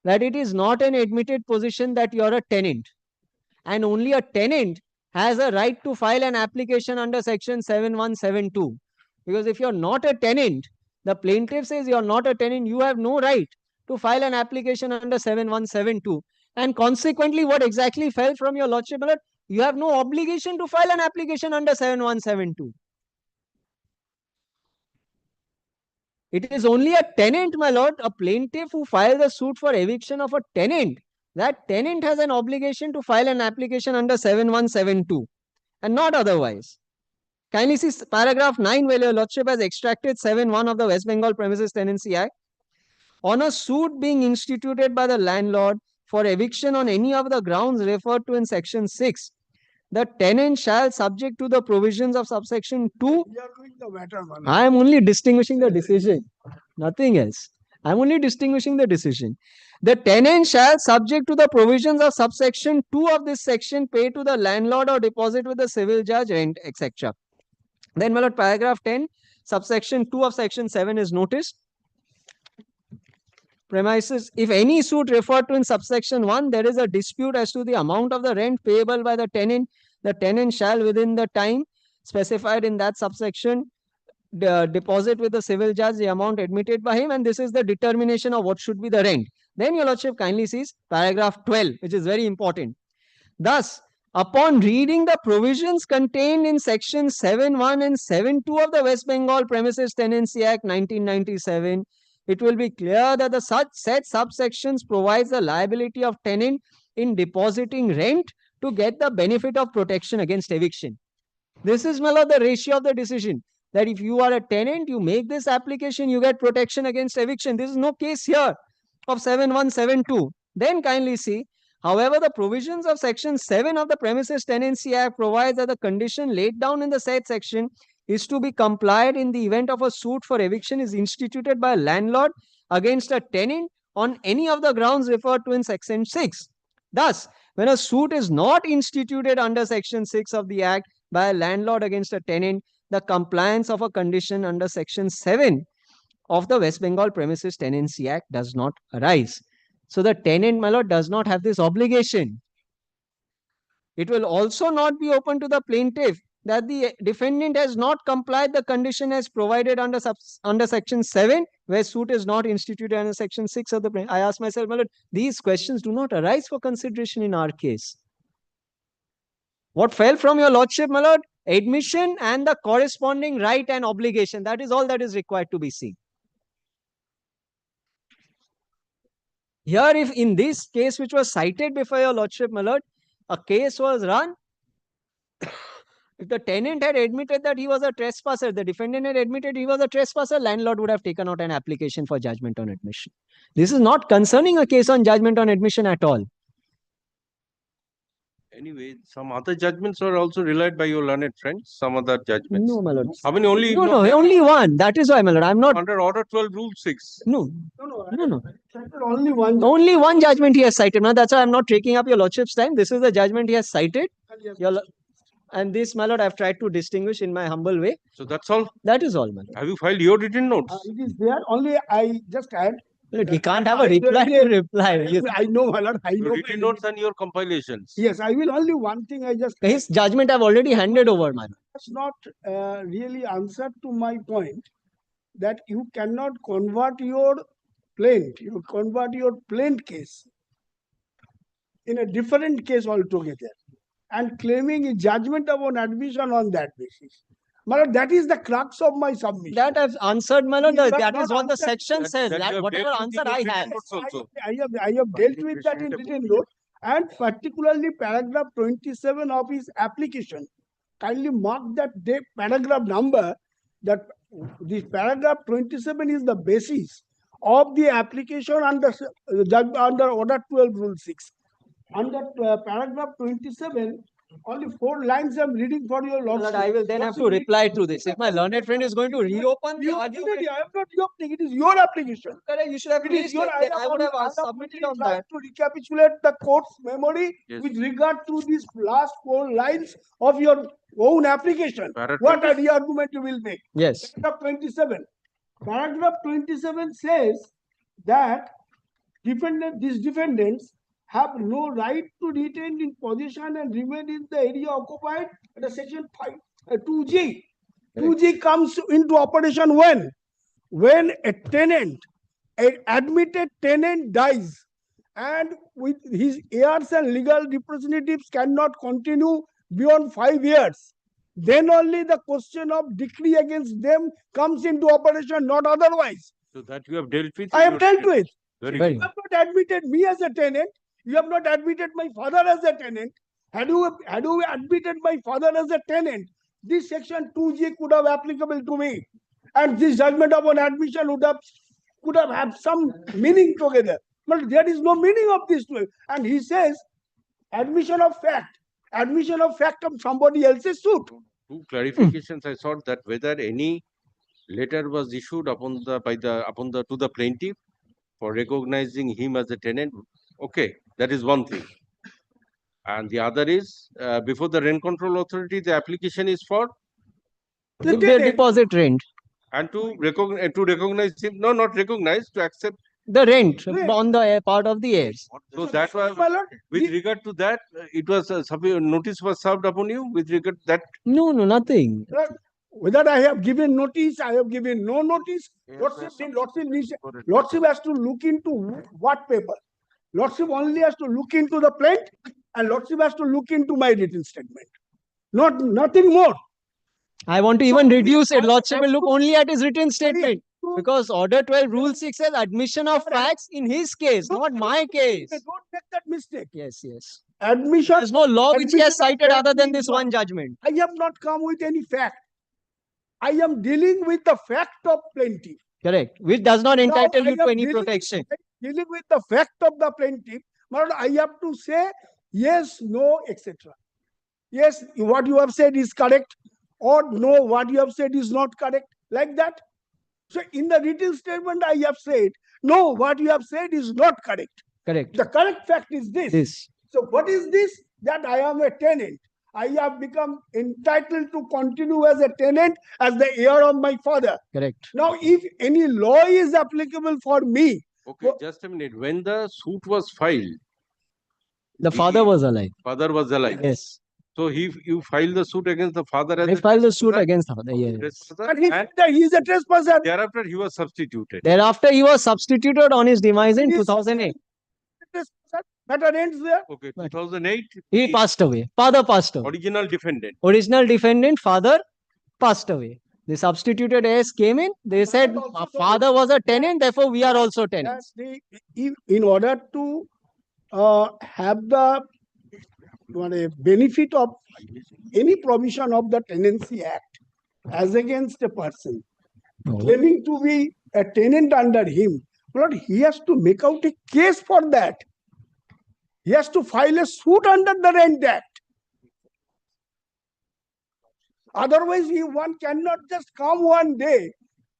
that it is not an admitted position that you are a tenant. And only a tenant has a right to file an application under section 7172. Because if you're not a tenant, the plaintiff says you're not a tenant, you have no right to file an application under 7172. And consequently, what exactly fell from your lordship, you have no obligation to file an application under 7172. It is only a tenant, my lord, a plaintiff who files a suit for eviction of a tenant. That tenant has an obligation to file an application under 7172 and not otherwise. Kindly see paragraph 9 where your lordship has extracted 7.1 of the West Bengal Premises Tenancy Act. On a suit being instituted by the landlord for eviction on any of the grounds referred to in section 6, the tenant shall, subject to the provisions of subsection 2. I am only distinguishing the decision, nothing else. I am only distinguishing the decision. The tenant shall, subject to the provisions of subsection 2 of this section, pay to the landlord or deposit with the civil judge rent, etc. Then, my lord, paragraph 10, subsection 2 of section 7 is noticed. Premises, if any suit referred to in subsection 1, there is a dispute as to the amount of the rent payable by the tenant shall, within the time specified in that subsection, deposit with the civil judge the amount admitted by him, and this is the determination of what should be the rent. Then your lordship kindly sees paragraph 12, which is very important. Thus, upon reading the provisions contained in section 7.1 and 7.2 of the West Bengal Premises Tenancy Act 1997, it will be clear that the said subsections provides the liability of tenant in depositing rent to get the benefit of protection against eviction. This is, my lord, the ratio of the decision. That if you are a tenant, you make this application, you get protection against eviction. This is no case here of 7172. Then kindly see, however, the provisions of section 7 of the Premises Tenancy Act provides that the condition laid down in the said section is to be complied in the event of a suit for eviction is instituted by a landlord against a tenant on any of the grounds referred to in section 6. Thus, when a suit is not instituted under section 6 of the Act by a landlord against a tenant, the compliance of a condition under section 7 of the West Bengal Premises Tenancy Act does not arise. So the tenant, my lord, does not have this obligation. It will also not be open to the plaintiff that the defendant has not complied the condition as provided under section 7, where suit is not instituted under section 6 of the. I ask myself, my lord, these questions do not arise for consideration in our case. What fell from your lordship, my lord? Admission and the corresponding right and obligation. That is all that is required to be seen. Here, if in this case which was cited before your lordship, my lord, a case was run, if the tenant had admitted that he was a trespasser, the defendant had admitted he was a trespasser, landlord would have taken out an application for judgment on admission. This is not concerning a case on judgment on admission at all. Anyway, some other judgments are also relied by your learned friends. Some other judgments. No, my lord. How many only? No, only one. That is why, my lord. I'm not. Under Order 12, Rule 6. No. Only one. Only one judgment he has cited. Now, that's why I'm not taking up your lordship's time. This is the judgment he has cited. And this, my lord, I've tried to distinguish in my humble way. So that's all? That is all, my lord. Have you filed your written notes? It is there. Only I just add. He can't have a reply to reply. Yes. I know, my lord. I Your know. written notes and your compilations. Yes, I will only one thing. I just. His judgment I've already handed over, my lord. That's not really answered to my point that you cannot convert your plaint. You convert your plaint case in a different case altogether and claiming a judgment upon admission on that basis. My lord, that is the crux of my submission. That I've answered, my lord. You That have is not what the answered. section says. that you have Whatever dealt with answer in I your have. written notes also. I have dealt with that in written note, and particularly paragraph 27 of his application. Kindly mark that paragraph number, that this paragraph 27 is the basis of the application under Order 12, Rule 6. Under paragraph 27, only 4 lines I'm reading for your lordship. I will then have to reply to this. If my learned friend is going to reopen the argument. I am not reopening. It is your application. You should have It is placed your. it. I would have submitted on that. To recapitulate the court's memory Yes. with regard to these last 4 lines of your own application. Paragraph What are the argument you will make? Yes. Paragraph 27. Paragraph 27 says that these defendants have no right to retain in possession and remain in the area occupied under section 2G. 2G comes into operation when a tenant, an admitted tenant dies, and with his heirs and legal representatives cannot continue beyond 5 years. Then only the question of decree against them comes into operation, not otherwise. So that you have dealt with? I have dealt with. Very You have not admitted me as a tenant. You have not admitted my father as a tenant. Had you admitted my father as a tenant, this section 2G could have applicable to me, and this judgment upon admission could have had some meaning together. But there is no meaning of this to it. And he says admission of fact of somebody else's suit. 2 clarifications I sought, that whether any letter was issued to the plaintiff for recognizing him as a tenant. Okay, that is one thing. And the other is before the rent control authority, the application is for The deposit rent. and to recognize him. No, not recognize, to accept. The rent on the part of the heirs. So that was with regard to that. It was notice was served upon you with regard to that. No, nothing. Whether I have given notice, I have given no notice. Lordship has to look into what paper. Lordship only has to look into the plaint, and Lordship has to look into my written statement. Nothing more. I want to even reduce it. Lordship will look only at his written statement. Because Order 12, Rule 6 says admission of facts in his case, not my case. Don't make that mistake. Yes, yes. Admission. There's no law which he has admission of cited other than fact this is one not- judgment. I have not come with any fact. I am dealing with the fact of plaintiff. Correct. Which does not Now, entitle I you to am any dealing- protection. Dealing with the fact of the plaintiff, but I have to say yes, no, etc. Yes, what you have said is correct, or no, what you have said is not correct, like that. So in the written statement, I have said, no, what you have said is not correct. Correct. The correct fact is this. This. So what is this? That I am a tenant. I have become entitled to continue as a tenant as the heir of my father. Correct. Now, if any law is applicable for me, Okay, just a minute. When the suit was filed, The father was alive. father was alive. Yes. So you filed the suit against the father as I a filed the suit against the father. Yes. trespasser, but he is a trespasser. thereafter he was substituted. Thereafter, he was substituted on his demise in 2008. Matter ends there. Okay, 2008. He passed away. Father passed away. Original defendant. Original defendant, father, passed away. The substituted heirs came in. They said, "Our father was a tenant, therefore we are also tenants." In order to have the benefit of any provision of the Tenancy Act as against a person claiming to be a tenant under him, Lord, he has to make out a case for that. He has to file a suit under the Rent Act. Otherwise, one cannot just come one day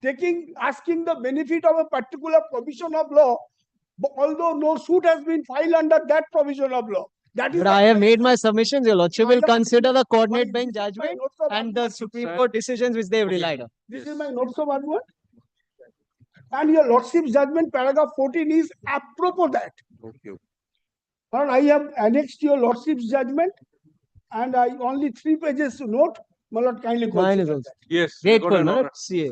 asking the benefit of a particular provision of law, although no suit has been filed under that provision of law. That is But I have made my submissions. Your Lordship will consider the coordinate bench judgment and the Supreme Court decisions which they have relied on. This is my notes of argument. And your Lordship's judgment, paragraph 14, is apropos that. Okay. And I have annexed your Lordship's judgment, and I only 3 pages to note. My Lord, kindly Mine is consider also. that. Yes. Grateful, got an my order. Lord. CA.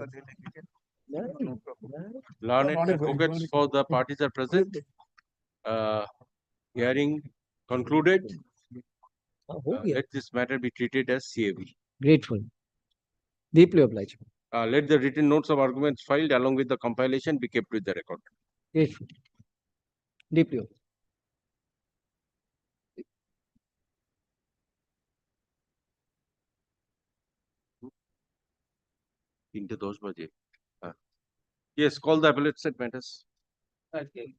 Learned advocates for the parties are present. Hearing concluded. Let this matter be treated as CAB. Grateful. Deeply obliged. Let the written notes of arguments filed along with the compilation be kept with the record. Grateful. Deeply obliged. Yes, call the appellate set matters. Okay.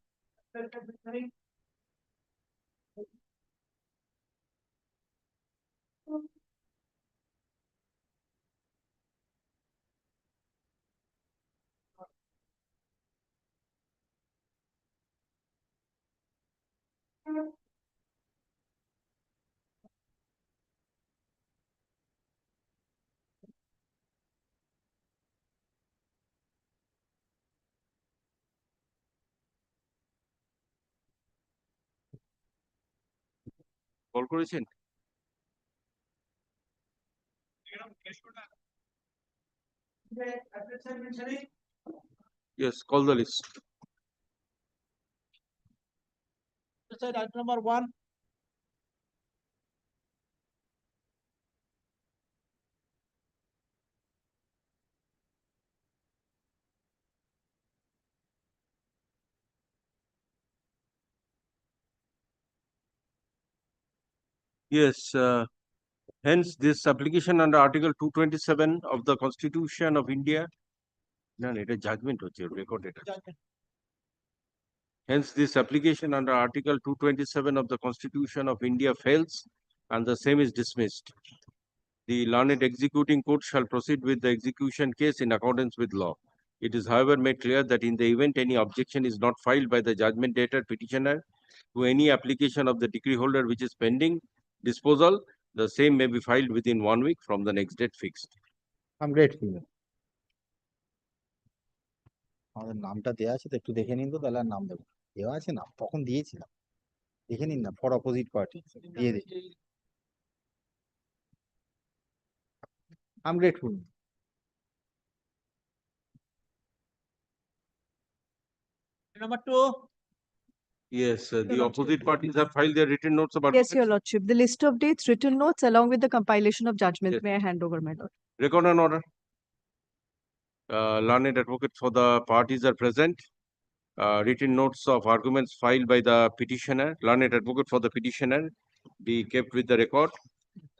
Call করেছেন? Yes, call the list. Item number 1. Yes, hence this application under Article 227 of the Constitution of India. No, it is judgment, recorded. Hence, this application under Article 227 of the Constitution of India fails and the same is dismissed. The learned executing court shall proceed with the execution case in accordance with law. It is, however, made clear that in the event any objection is not filed by the judgment debtor petitioner to any application of the decree holder which is pending disposal, the same may be filed within 1 week from the next date fixed. I'm grateful. আমাদের নামটা দেওয়া আছে তো একটু দেখে নিন তো তাহলে আর নাম দেবো দেওয়া আছে না তখন দিয়েছিলাম দেখে নিন না ফর অপোজিট পার্টি দিয়ে দিন I'm grateful. Number 2. Yes, the opposite parties have filed their written notes about Yes, Your Lordship. The list of dates, written notes, along with the compilation of judgment, Yes. may I hand over, my Lord? record and order. Learned advocates for the parties are present. written notes of arguments filed by the petitioner, learned advocate for the petitioner, be kept with the record.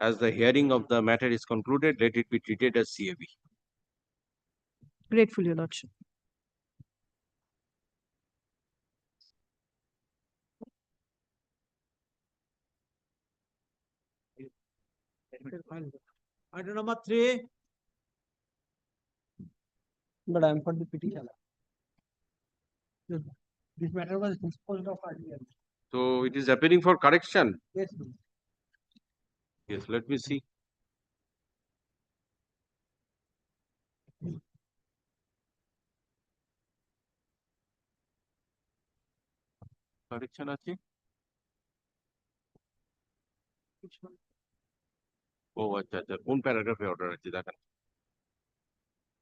As the hearing of the matter is concluded, let it be treated as CAB. Grateful, Your Lordship. Item number 3. But I am for the petition. This matter was disposed of earlier. So it is appearing for correction. Yes. Yes, let me see. Correction আছে? ও আচ্ছা আচ্ছা, কোন প্যারাগ্রাফে order আছে দেখেন।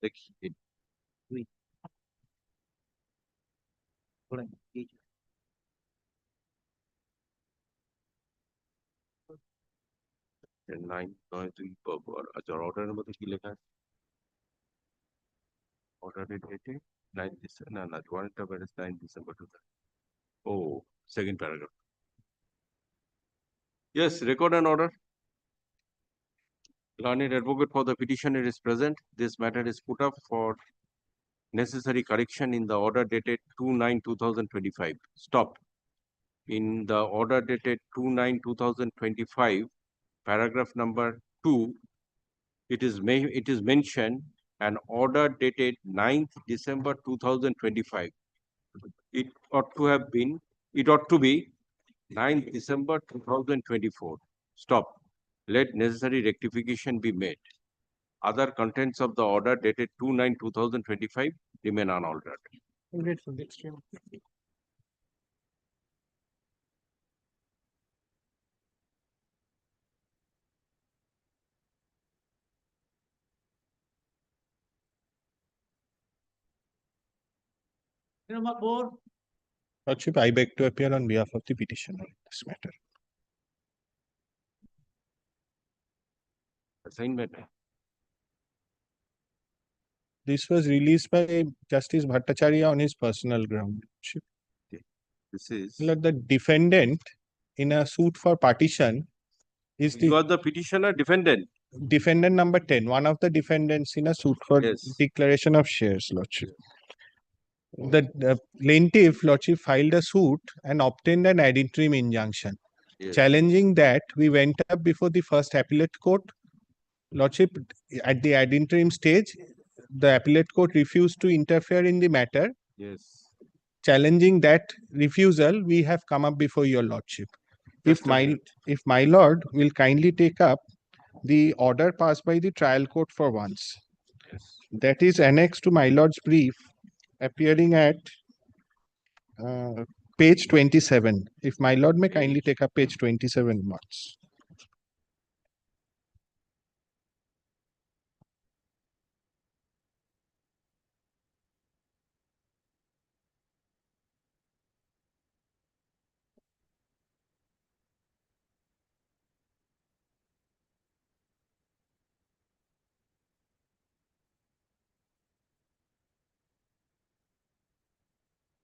দেখি। 9-9-2 আচ্ছা, অর্ডারের মধ্যে কি লেখা আছে? অর্ডারের ডেটে 9 ডিসেম্বর, না warrant of arrest 9 December 2000। Oh, second paragraph. Yes, record an order. Learned advocate for the petitioner is present. This matter is put up for necessary correction in the order dated 2/9/2025. Stop. In the order dated 2/9/2025, paragraph number 2, it is mentioned an order dated 9th December 2025. It ought to be 9th December 2024. Stop. Let necessary rectification be made. Other contents of the order dated 2/9/2025 remain unaltered. I'm grateful. Extremely. Item number 4. Lordship, I beg to appear on behalf of the petitioner in this matter. Assignment. This was released by Justice Bhattacharya on his personal ground. This is. Lord, the defendant in a suit for partition is You are the petitioner defendant. defendant number 10, one of the defendants in a suit for declaration of shares, Lordship. The plaintiff, Lordship, filed a suit and obtained an ad interim injunction. Yes. Challenging that, we went up before the first appellate court. Lordship, at the ad interim stage, the appellate court refused to interfere in the matter. Yes. Challenging that refusal, we have come up before your Lordship. If my Lord will kindly take up the order passed by the trial court for once. Yes. That is annexed to my Lord's brief, appearing at page 27. If my Lord may kindly take up page 27 once.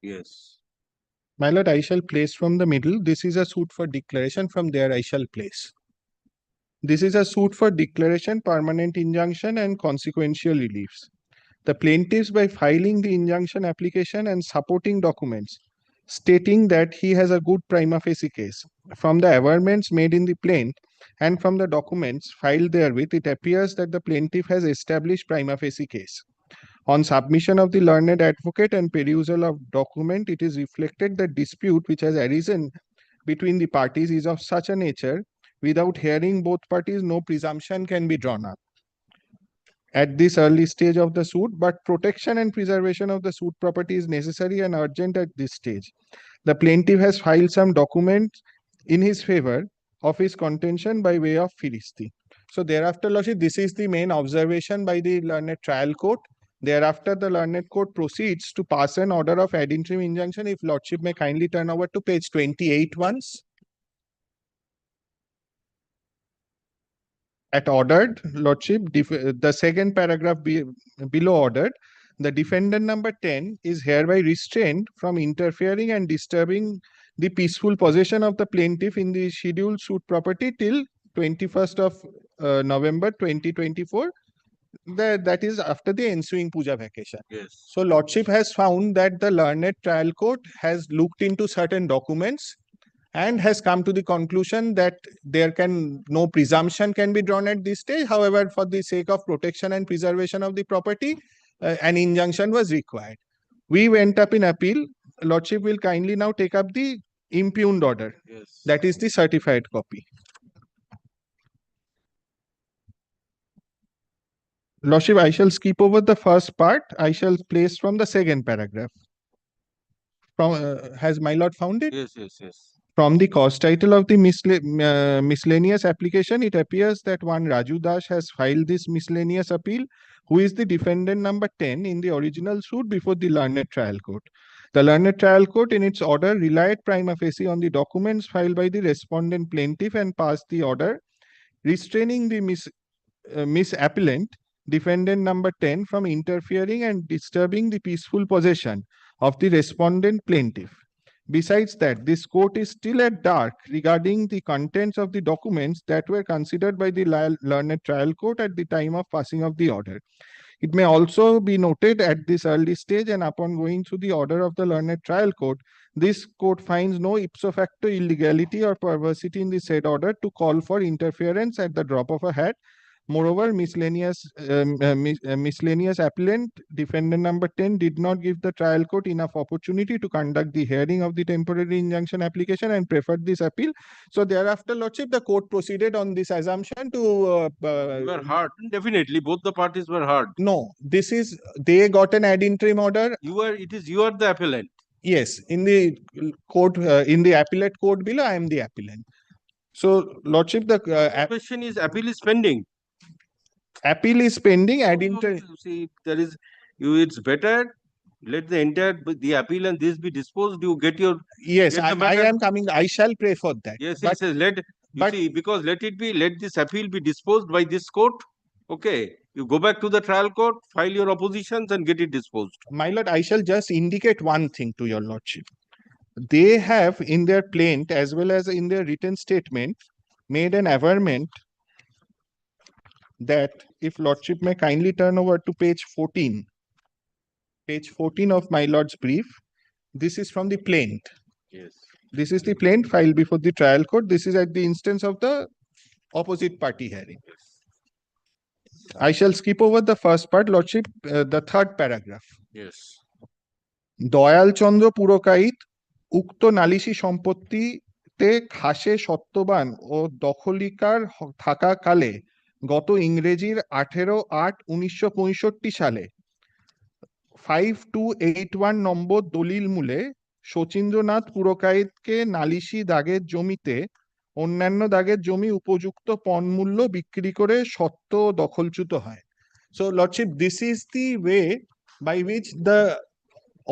Yes. My Lord, I shall place from the middle. This is a suit for declaration. From there, I shall place. This is a suit for declaration, permanent injunction, and consequential reliefs. The plaintiffs, by filing the injunction application and supporting documents, stating that he has a good prima facie case. From the averments made in the plaint and from the documents filed therewith, it appears that the plaintiff has established prima facie case. On submission of the learned advocate and perusal of document, it is reflected that dispute which has arisen between the parties is of such a nature, without hearing both parties, no presumption can be drawn up at this early stage of the suit, but protection and preservation of the suit property is necessary and urgent at this stage. The plaintiff has filed some documents in his favor of his contention by way of filisti. So thereafter, Lordship, this is the main observation by the learned trial court. Thereafter, the learned court proceeds to pass an order of ad interim injunction. If Lordship may kindly turn over to page 28 once. At ordered, Lordship, the second paragraph below ordered, the defendant number 10 is hereby restrained from interfering and disturbing the peaceful possession of the plaintiff in the scheduled suit property till 21st of November 2024. That is after the ensuing puja vacation. Yes. So Lordship has found that the learned trial court has looked into certain documents and has come to the conclusion that no presumption can be drawn at this stage. However, for the sake of protection and preservation of the property, an injunction was required. We went up in appeal. Lordship will kindly now take up the impugned order. Yes. That is the certified copy. Lordship, I shall skip over the first part. I shall place from the second paragraph. Has my lord found it? Yes, yes, yes. From the cause title of the miscellaneous application, it appears that one Raju Das has filed this miscellaneous appeal, who is the defendant number 10 in the original suit before the learned trial court. The learned trial court, in its order, relied prima facie on the documents filed by the respondent plaintiff and passed the order restraining the misappellant, defendant number 10, from interfering and disturbing the peaceful possession of the respondent plaintiff. Besides that, this court is still at dark regarding the contents of the documents that were considered by the learned trial court at the time of passing of the order. It may also be noted at this early stage and upon going through the order of the learned trial court, this court finds no ipso facto illegality or perversity in the said order to call for interference at the drop of a hat. Moreover, miscellaneous appellant, defendant number 10, did not give the trial court enough opportunity to conduct the hearing of the temporary injunction application and preferred this appeal. So thereafter, Lordship, the court proceeded on this assumption to... You were hard. Definitely, both the parties were hard. No, they got an ad interim order. You are the appellant. Yes, in the court, in the appellate court below, I am the appellant. So, Lordship, the question is appeal is pending. Appeal is pending. Ad interim. See, it's better. Let the appeal and this be disposed. You get your. Yes, I am coming. I shall pray for that. Yes, but, he says because let this appeal be disposed by this court. Okay, you go back to the trial court, file your oppositions, and get it disposed. My lord, I shall just indicate one thing to your lordship. They have in their plaint as well as in their written statement made an averment that, if lordship may kindly turn over to page 14. Page 14 of my lord's brief. This is from the plaint. Yes. This is the plaint filed before the trial court. This is at the instance of the opposite party hearing. Yes. I shall skip over the first part, lordship, the third paragraph. Yes. Dayal চন্দ্র পুরকাইত উক্ত নালিশি সম্পত্তিতে খাসে সত্ত্ববান ও দখলিকার থাকাকালে গত ইংরেজির 18/8/1965 সালে 5281 নম্বর দলিল মূলে শচীন্দ্রনাথ পুরকাইতকে নালিশি দাগের জমিতে অন্যান্য দাগের জমি উপযুক্ত পণমূল্য বিক্রি করে সত্ত্ব দখলচ্যুত হয়. So, Lordship, this is the way by which the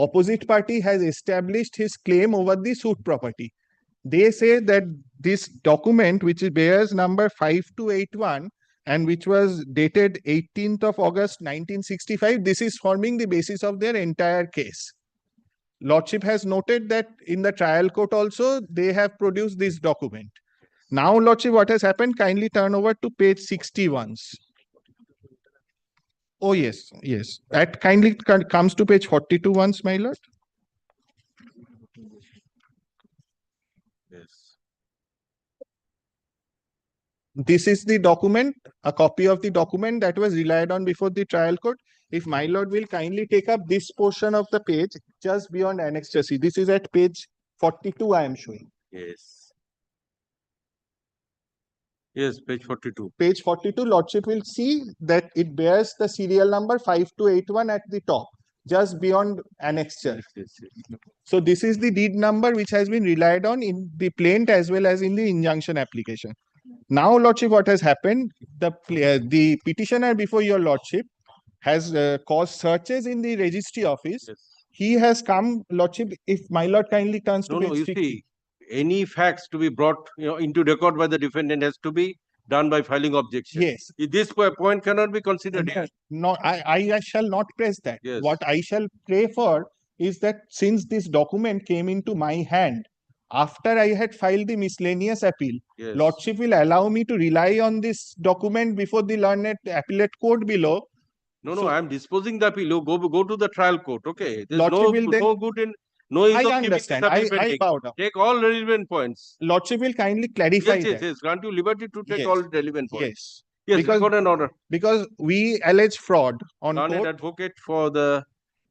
opposite party has established his claim over the suit property. They say that this document, which bears number 5281 and which was dated 18th of August 1965, this is forming the basis of their entire case. Lordship has noted that in the trial court also, they have produced this document. Now, Lordship, what has happened? Kindly turn over to page 61. Oh, yes, yes. That kindly comes to page 42 once, my lord. Yes. This is the document, a copy of the document that was relied on before the trial court. If my lord will kindly take up this portion of the page just beyond annexure C. This is at page 42, I am showing. Yes. Yes, page 42. Page 42, lordship will see that it bears the serial number 5281 at the top, just beyond annexure. Yes, yes. So this is the deed number which has been relied on in the plaint as well as in the injunction application. Now, lordship, what has happened? The petitioner before your lordship has caused searches in the registry office. Yes. He has come, lordship, if my lord kindly turns to No, page you 50. see, any facts to be brought into record by the defendant has to be done by filing objection. Yes. This point cannot be considered here. No, I shall not press that. Yes. What I shall pray for is that since this document came into my hand after I had filed the miscellaneous appeal, Yes. Lordship will allow me to rely on this document before the learned appellate court below. No, I am disposing the appeal. You go to the trial court. Okay. There's Lordship will then, no good in no use I of keeping understand. this appeal I pending. bow down. Take all relevant points. Lordship will kindly clarify that. Yes. Grant you liberty to take Yes. all relevant points. Yes. Yes, Because- record an order. Because we allege fraud on Learned court. advocate for the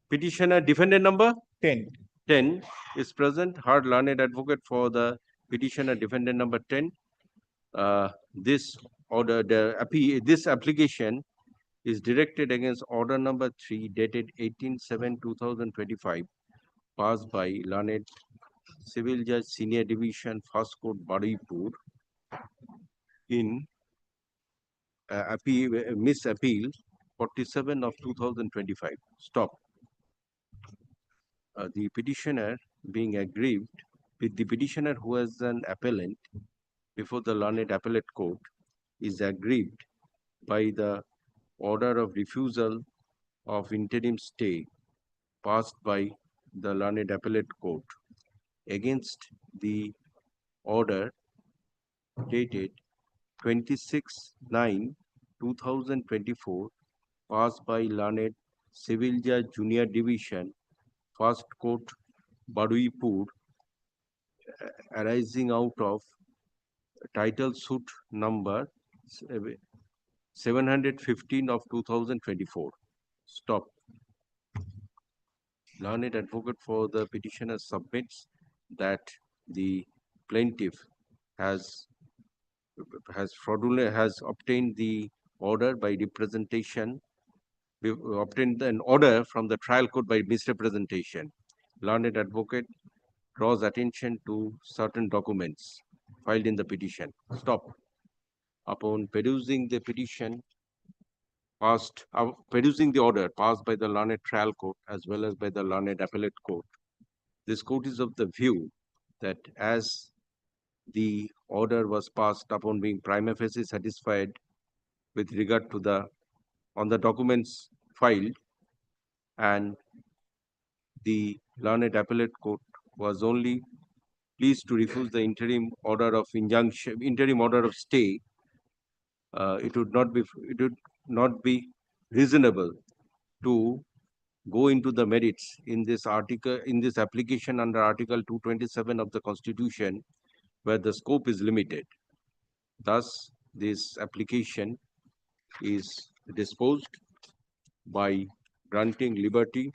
petitioner, defendant number 10. 10 is present. Hard learned advocate for the petitioner, defendant number 10. This order, this application is directed against order number 3 dated 18/7/2025 passed by learned Civil Judge Senior Division First Court Badipur in Miss Appeal 47 of 2025. Stop. The petitioner being aggrieved with the petitioner who has an appellant before the learned appellate court is aggrieved by the order of refusal of interim stay passed by the learned appellate court against the order dated 26/9/2024 passed by learned Civil Judge Junior Division First Court Baduipur arising out of title suit number 715 of 2024. Stop. Learned advocate for the petitioner submits that the plaintiff has obtained the order by representation, obtained an order from the trial court by misrepresentation. Learned advocate draws attention to certain documents filed in the petition. Stop. Upon perusing the petition producing the order passed by the learned trial court as well as by the learned appellate court, this court is of the view that as the order was passed upon being prima facie satisfied with regard to the documents filed, and the learned appellate court was only pleased to refuse the interim order of stay, it would not be reasonable to go into the merits in this application under Article 227 of the Constitution, where the scope is limited. Thus, this application is disposed by granting liberty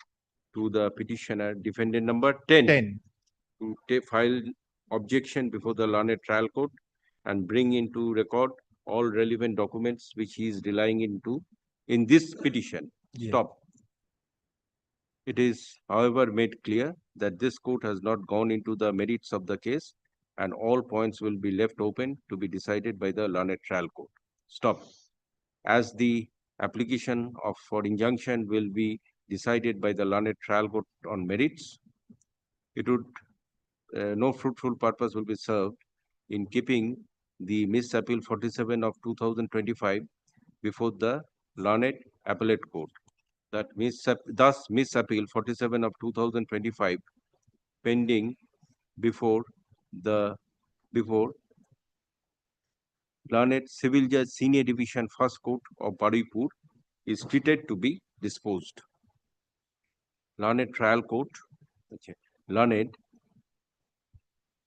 to the petitioner, defendant number 10. To file objection before the learned trial court and bring into record all relevant documents which he is relying into in this petition. Stop. It is, however, made clear that this court has not gone into the merits of the case and all points will be left open to be decided by the learned trial court. Stop. As the application for injunction will be decided by the learned trial court on merits, it would no fruitful purpose will be served in keeping the Miss Appeal 47 of 2025 before the learned appellate court. Thus, Miss Appeal 47 of 2025 pending before learned Civil Judge Senior Division First Court of Badipur is treated to be disposed. Learned Trial Court, learned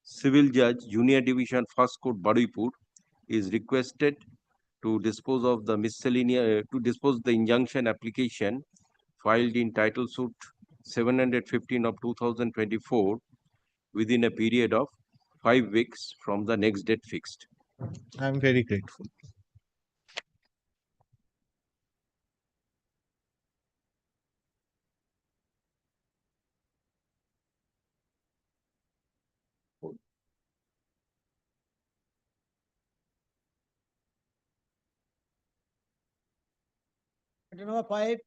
Civil Judge Junior Division First Court Badipur is requested to dispose of the the injunction application filed in title suit 715 of 2024 within a period of 5 weeks from the next date fixed. I am very grateful. Matter number 5.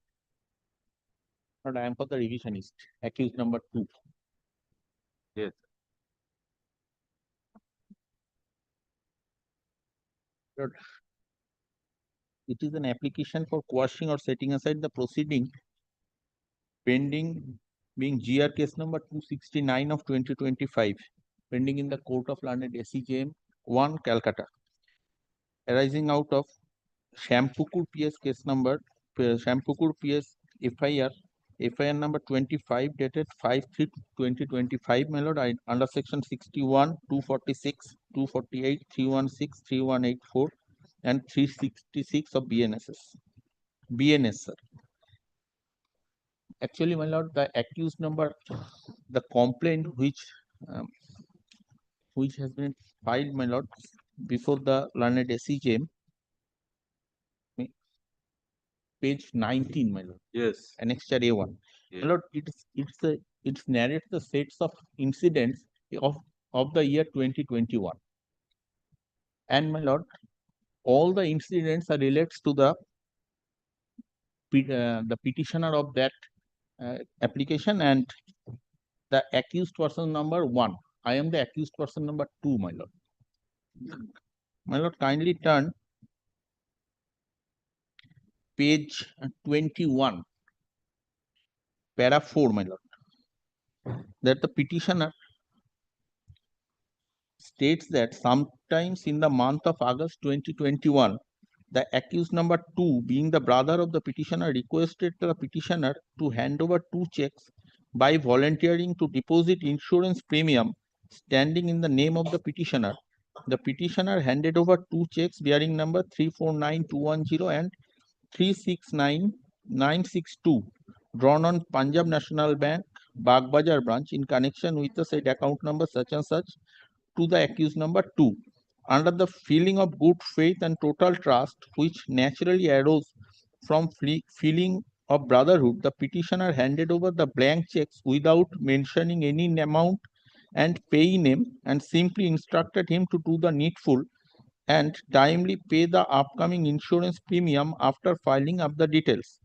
But I am for the revisionist, accused number 2. Yes. it is an application for quashing or setting aside the proceeding pending being GR case number 269 of 2025, pending in the Court of Learned SEJM 1 Calcutta, arising out of Shampukur PS case number, Shampukur PS FIR number 25 dated 5/3/2025, my lord, under section 61, 246, 248, 316, 3184 and 366 of BNS, sir. Actually, my lord, the accused number, the complaint which has been filed, my lord, before the learned SEJM, page 19, my lord. Yes. Annexure A1. Yes. My lord, it narrates the sets of incidents of the year 2021. And my lord, all the incidents are relates to the petitioner of that application and the accused person number 1. I am the accused person number 2, my lord. My lord, kindly turn page 21, para 4, my lord. That the petitioner states that sometimes in the month of August 2021, the accused number 2, being the brother of the petitioner, requested the petitioner to hand over 2 checks by volunteering to deposit insurance premium standing in the name of the petitioner. The petitioner handed over 2 checks bearing number 349210 and 369962, drawn on Punjab National Bank, Bagbazar branch, in connection with the said account number such and such, to the accused number 2. Under the feeling of good faith and total trust, which naturally arose from feeling of brotherhood, the petitioner handed over the blank checks without mentioning any amount and payee name, and simply instructed him to do the needful and timely pay the upcoming insurance premium after filing up the details.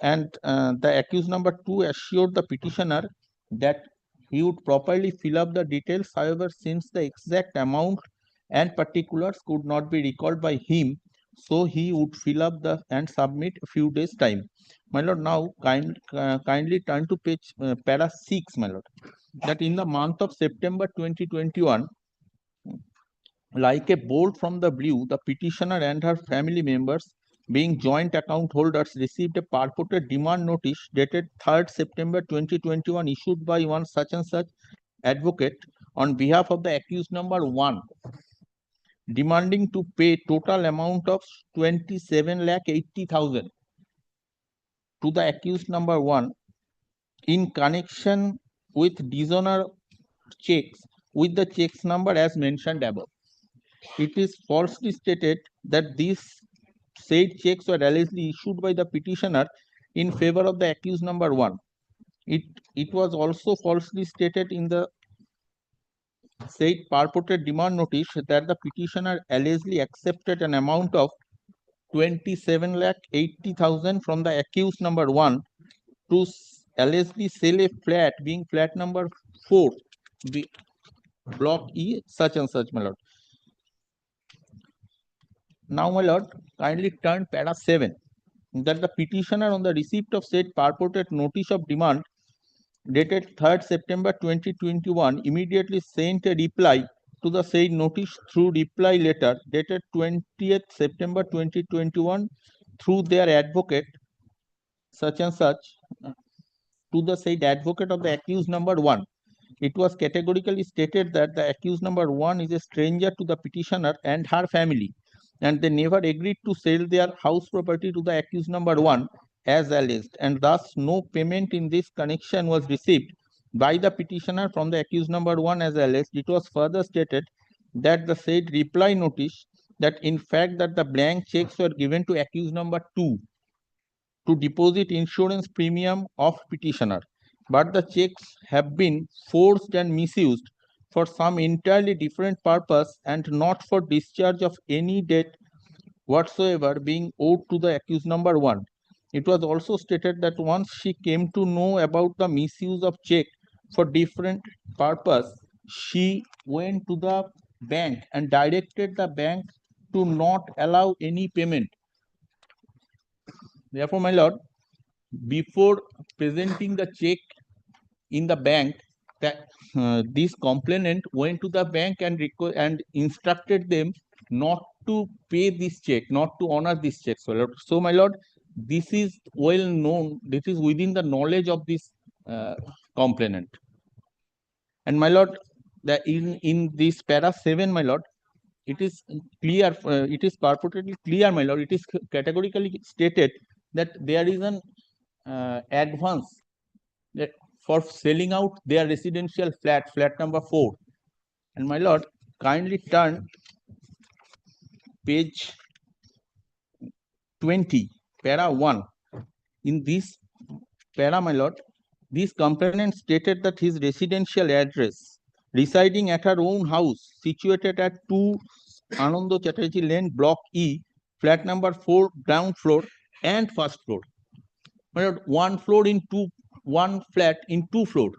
And the accused number 2 assured the petitioner that he would properly fill up the details. However, since the exact amount and particulars could not be recalled by him, so he would fill up and submit a few days time. My lord, now kindly turn to page para 6, my lord. That in the month of September 2021, like a bolt from the blue, the petitioner and her family members, being joint account holders, received a purported demand notice dated 3rd September 2021, issued by one such and such advocate on behalf of the accused number 1, demanding to pay total amount of 27,80,000 to the accused number 1 in connection with dishonor checks with the checks number as mentioned above. It is falsely stated that these said checks were allegedly issued by the petitioner in favor of the accused number 1. It was also falsely stated in the said purported demand notice that the petitioner allegedly accepted an amount of 27,80,000 from the accused number 1 to allegedly sell a flat, being flat number 4, block E, such and such, my lord. Now, my lord, kindly turn para 7. That the petitioner, on the receipt of said purported notice of demand dated 3rd September 2021, immediately sent a reply to the said notice through reply letter dated 20th September 2021 through their advocate such and such to the said advocate of the accused number 1. It was categorically stated that the accused number 1 is a stranger to the petitioner and her family, and they never agreed to sell their house property to the accused number 1 as alleged, and thus no payment in this connection was received by the petitioner from the accused number 1 as alleged. It was further stated that the said reply notice that in fact that the blank checks were given to accused number 2 to deposit insurance premium of petitioner, but the checks have been forged and misused for some entirely different purpose and not for discharge of any debt whatsoever being owed to the accused number 1. It was also stated that once she came to know about the misuse of check for different purpose, she went to the bank and directed the bank to not allow any payment Therefore, my lord, before presenting the check in the bank, that this complainant went to the bank and instructed them not to pay this check, not to honor this check. So, my lord, this is well known. This is within the knowledge of this complainant. And my lord, that in this para 7, my lord, it is clear. It is purportedly clear, my lord. It is categorically stated that there is an advance that for selling out their residential flat, flat number 4. And my lord, kindly turn page 20, para 1. In this para, my lord, this complainant stated that his residential address residing at her own house situated at 2 Anando Chatterjee Lane, Block E, flat number 4, ground floor and first floor. My lord, one flat in 2 floors.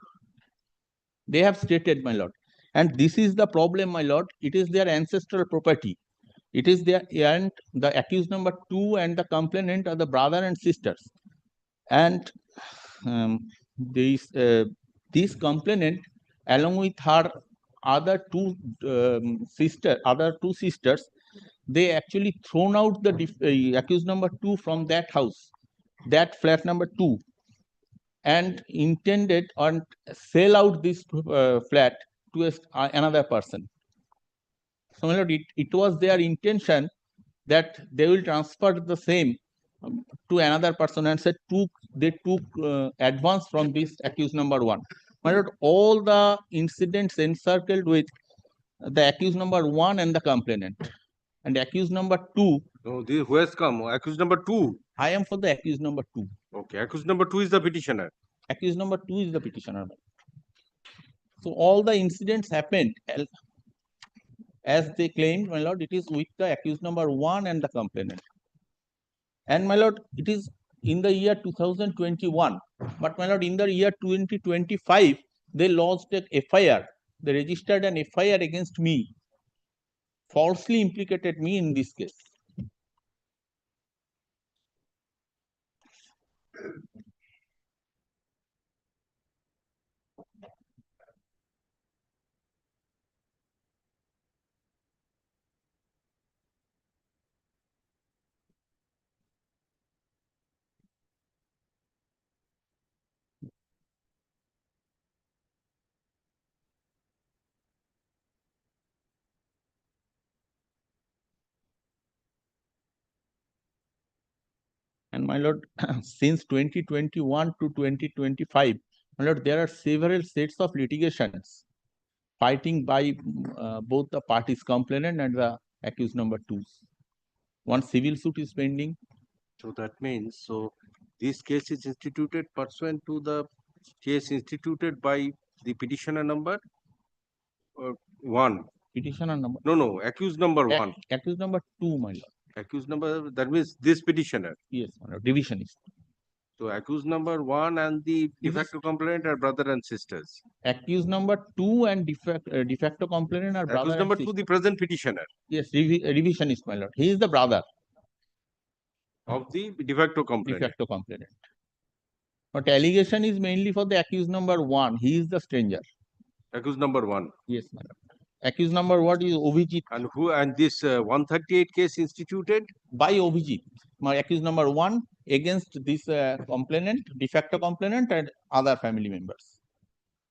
They have stated, my lord. And this is the problem, my lord. It is their ancestral property. It is their, and the accused number 2 and the complainant are the brother and sisters. And this complainant, along with her other two sisters, they actually thrown out the accused number 2 from that house, that flat number 2, and intended on sell out this flat to another person. So, my lord, it was their intention that they will transfer the same to another person, and said they took advance from this accused number 1. My lord, all the incidents encircled with the accused number 1 and the complainant. And accused number 2. No, who has come? Accused number 2. I am for the accused number 2. Okay, accused number 2 is the petitioner. Accused number 2 is the petitioner. So all the incidents happened as they claimed, my lord, it is with the accused number 1 and the complainant. And my lord, it is in the year 2021. But my lord, in the year 2025, they lodged an FIR. They registered an FIR against me, falsely implicated me in this case. And my lord, since 2021 to 2025, my lord, there are several sets of litigations fighting by both the parties, complainant and the accused number 2. One civil suit is pending. So that means, this case is instituted pursuant to the case instituted by the petitioner number 1. Petitioner number? No, accused number 1. Accused number 2, my lord. Accused number, that means this petitioner. Yes, my lord, divisionist. So accused number 1 and the de facto complainant are brother and sisters. Accused number 2 and de facto complainant are brother Accused number 2, the present petitioner. Yes, revisionist, my lord. He is the brother of the de facto complainant. De facto complainant. But allegation is mainly for the accused number 1. He is the stranger. Accused number 1. Yes, my lord. Accused number what is Obhijit. And this 138 case instituted by Obhijit. My accused number 1 against this complainant, de facto complainant, and other family members,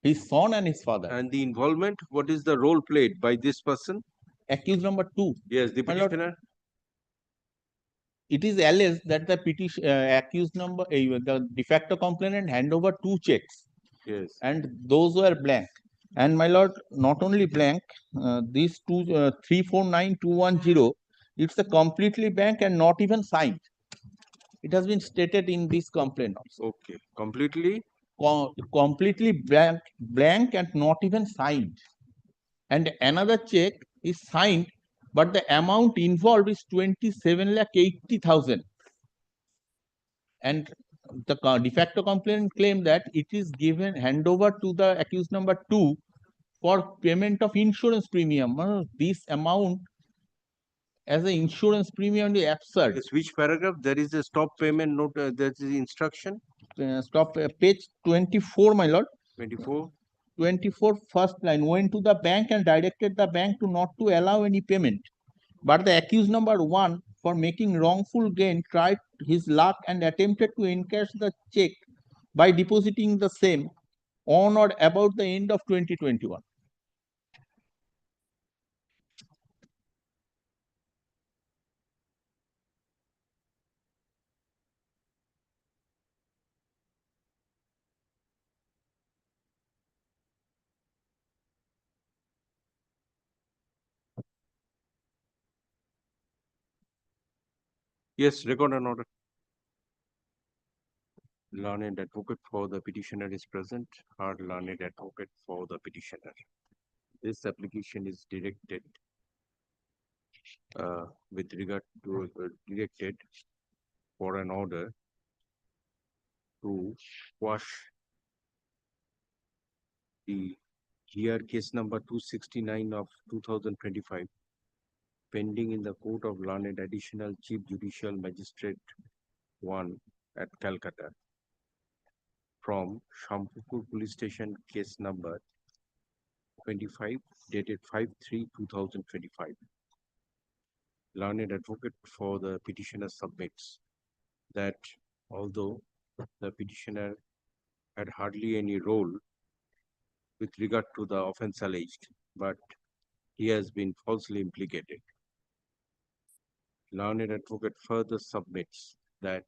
his son and his father. And the involvement, what is the role played by this person? Accused number 2. Yes, the petitioner. It is alleged that the accused number, the de facto complainant hand over 2 checks. Yes. And those were blank. And my lord, not only blank, these 349210, it's a completely blank and not even signed. It has been stated in this complaint also. Okay, completely blank and not even signed. And another check is signed, but the amount involved is 27,80,000. And the de facto complainant claimed that it is given handover to the accused number 2 for payment of insurance premium. This amount as an insurance premium is absurd. Yes, which paragraph? There is a stop payment note, there is instruction. Stop page 24, my lord. 24. 24 first line, went to the bank and directed the bank to not to allow any payment. But the accused number 1, for making wrongful gain, tried his luck and attempted to encash the check by depositing the same on or about the end of 2021. Yes, record an order. Learned advocate for the petitioner is present. Hard learned advocate for the petitioner. This application is directed with regard to directed for an order to quash the GR case number 269 of 2025 pending in the Court of Learned Additional Chief Judicial Magistrate 1 at Calcutta from Shampurpur Police Station case number 25 dated 5/3/2025. Learned advocate for the petitioner submits that although the petitioner had hardly any role with regard to the offense alleged, but he has been falsely implicated. Learned advocate further submits that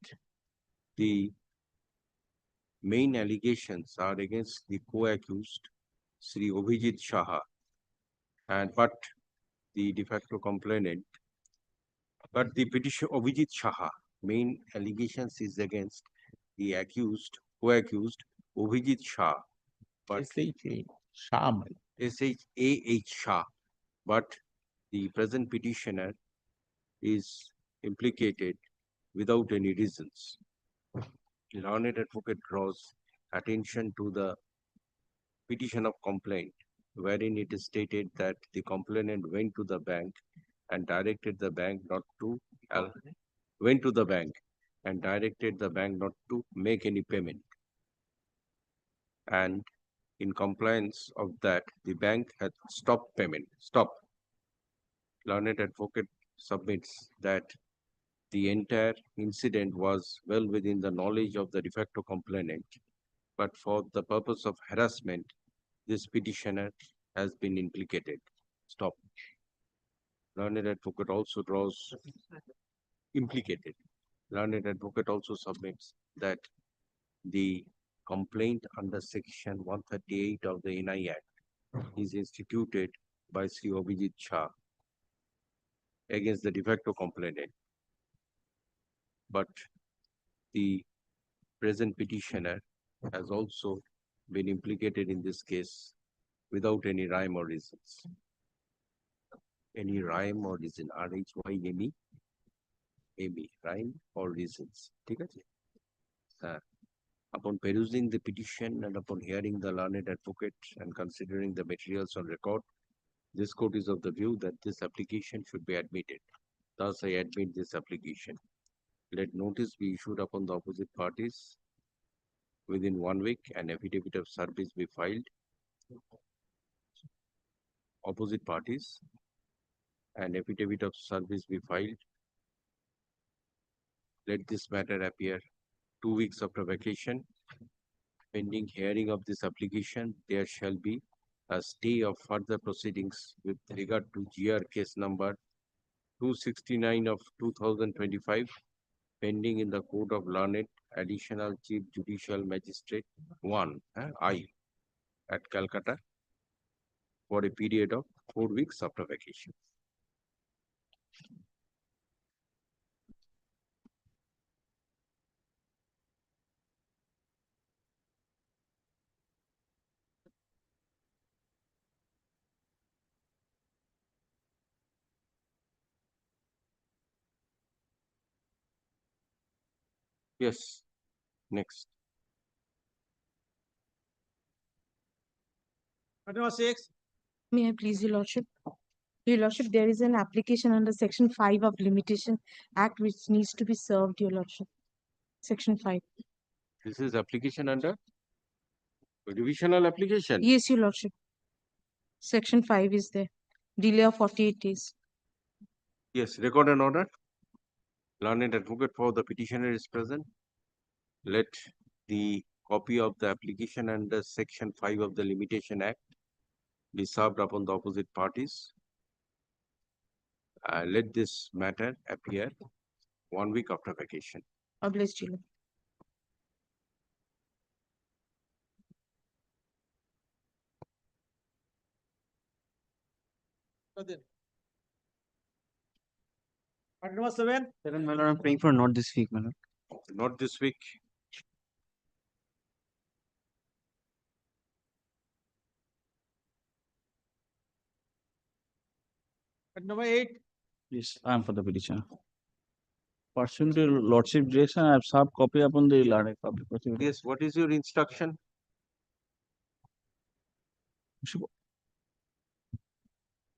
the main allegations are against the co-accused Sri Abhijit Shaha, but the de facto complainant, but the petition Abhijit Shaha main allegations is against the accused, co-accused Abhijit Shah, but S-H-A-H Shah, but the present petitioner is implicated without any reasons. Learned advocate draws attention to the petition of complaint, wherein it is stated that the complainant went to the bank and directed the bank not to make any payment. And in compliance of that, the bank had stopped payment. Learned advocate submits that the entire incident was well within the knowledge of the de facto complainant, but for the purpose of harassment, this petitioner has been implicated. Learned advocate also draws implicated. Learned advocate also submits that the complaint under section 138 of the NI Act is instituted by Sri Abhijit Shah against the de facto complainant, but the present petitioner has also been implicated in this case without any rhyme or reasons. Any rhyme or reason, R-H-Y-M-E, rhyme or reasons. Upon perusing the petition and upon hearing the learned advocate and considering the materials on record, this court is of the view that this application should be admitted. Thus, I admit this application. Let notice be issued upon the opposite parties within 1 week and affidavit of service be filed. Opposite parties and affidavit of service be filed. Let this matter appear 2 weeks after vacation. Pending hearing of this application, there shall be a stay of further proceedings with regard to GR case number 269 of 2025, pending in the Court of Learned Additional Chief Judicial Magistrate 1, I, at Calcutta, for a period of 4 weeks after vacation. Yes, next. Matter number 6. May I please, Your Lordship? Your Lordship, there is an application under Section 5 of Limitation Act which needs to be served, Your Lordship. Section 5. This is application under revisional application. Yes, Your Lordship. Section 5 is there. Delay of 48 days. Yes, record an order. Learned advocate for the petitioner is present. Let the copy of the application under Section 5 of the Limitation Act be served upon the opposite parties. Let this matter appear 1 week after vacation. Obliged, Your Lord. Matter number 7. My lord, I'm praying for not this week, my lord. Not this week. Matter number 8. Yes, I am for the petition. Pursuant to Lordship direction, I have served copy upon the learned public prosecutor. Yes, what is your instruction?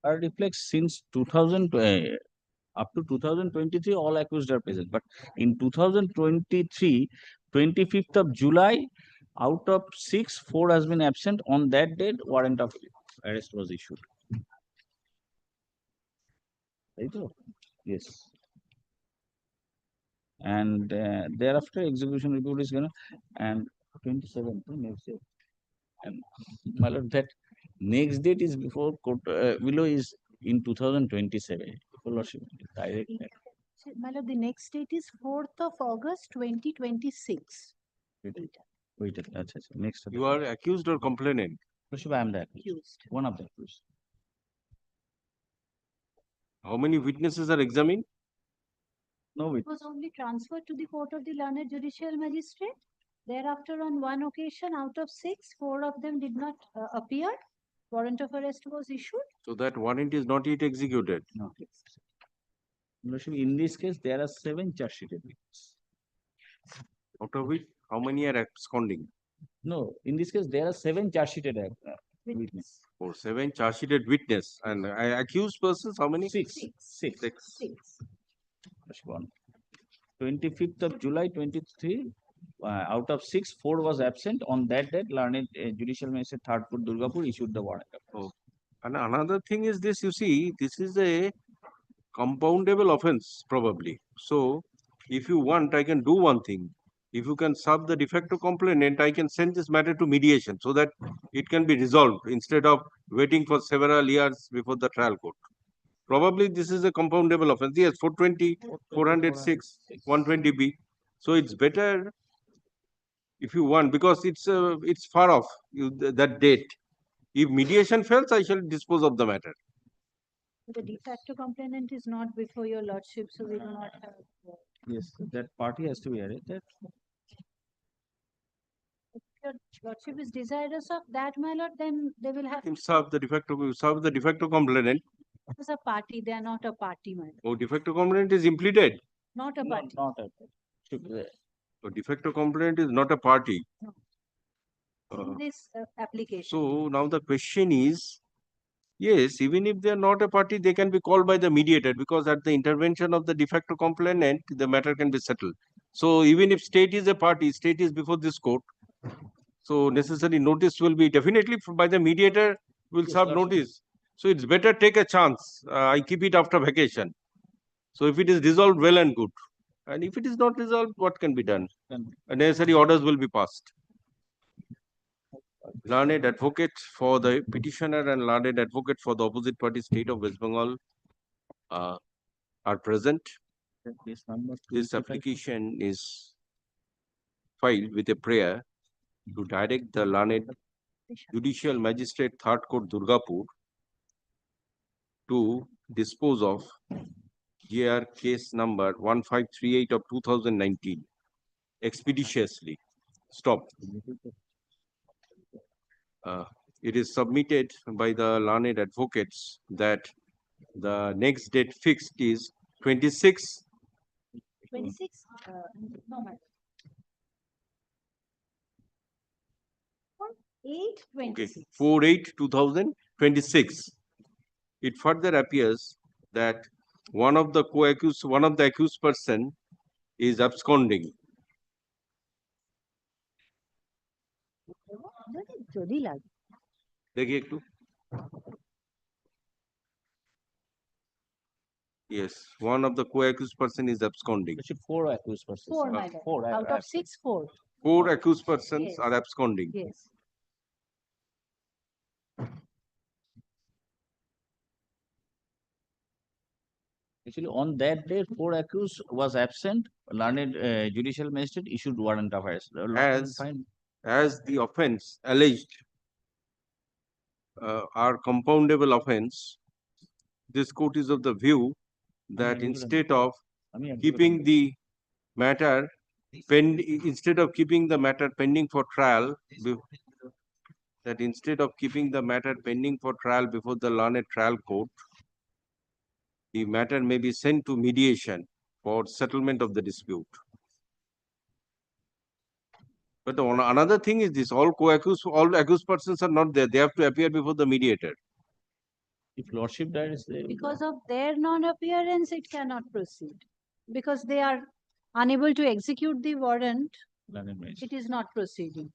I reflects since 2000 up to 2023, all accused are present. But in 2023, 25th of July, out of 6, 4 has been absent. On that date, warrant of arrest was issued. Right? Yes. And thereafter, execution report is gonna, and 27th next day. And my lord, that next date is before court below is in 2027. Lordship, direct. My lord, the next date is 4th of August 2026. Wait, that's next. You are accused or complainant? Lordship, I am the accused. One of the accused. How many witnesses are examined? No It was only transferred to the court of the learned judicial magistrate. Thereafter, on one occasion, out of 6, 4 of them did not appear. Warrant of arrest was issued. So that warrant is not yet executed. No. Lordship, in this case, there are 7 charge sheeted witnesses. Out of which, how many are absconding? No, in this case, there are 7 charge sheeted witnesses. Oh, 7 charge sheeted witness. And accused persons, how many? 6. 25th of July 23, out of 6, 4 was absent. On that date, learned judicial magistrate 3rd Court Durgapur issued the warrant. Oh. And another thing is this, you see, this is a compoundable offense probably. So if you want, I can do one thing. If you can serve the de facto complainant, I can send this matter to mediation so that it can be resolved instead of waiting for several years before the trial court. Probably this is a compoundable offense. Yes, 420, 406, 120B. So it's better if you want, because it's far off that date. If mediation fails, I shall dispose of the matter. The de facto complainant is not before your lordship, so we do not have. Yes, that party has to be arrested. If your lordship is desirous of that, my lord, then they will have. Serve the de facto complainant. As a party, they are not a party, my lord. Oh, de facto complainant is impleaded. Not a party. Not a party. So de facto complainant is not a party. In this application. So now the question is, yes, even if they are not a party, they can be called by the mediator, because at the intervention of the de facto complainant, the matter can be settled. So even if state is a party, state is before this court, so necessary notice will be definitely by the mediator will serve notice. So it's better take a chance. I keep it after vacation. So if it is resolved, well and good. And if it is not resolved, what can be done? Necessary orders will be passed. Learned advocate for the petitioner and learned advocate for the opposite party, state of West Bengal, are present. This application is filed with a prayer to direct the learned judicial magistrate 3rd Court Durgapur to dispose of GR case number 1538 of 2019 expeditiously. Stop. It is submitted by the learned advocates that the next date fixed is 26. 26? No, madam. 8/26. Okay, 4/8/2026 it further appears that one of the accused person is absconding. देखिए एकटू. Yes, one of the co-accused person is absconding. Four accused persons. Four, my lord. Out of 6, 4. Four accused persons Yes. are absconding. Yes. Actually, on that day, 4 accused was absent. Learned judicial magistrate issued warrant of arrest. As the offence alleged are compoundable offence, this court is of the view that instead of keeping the matter pending for trial, before the learned trial court, the matter may be sent to mediation for settlement of the dispute. But another thing is this: all accused persons are not there; they have to appear before the mediator. If lordship dies, Because of their non-appearance, it cannot proceed. Because they are unable to execute the warrant, it is not proceeding.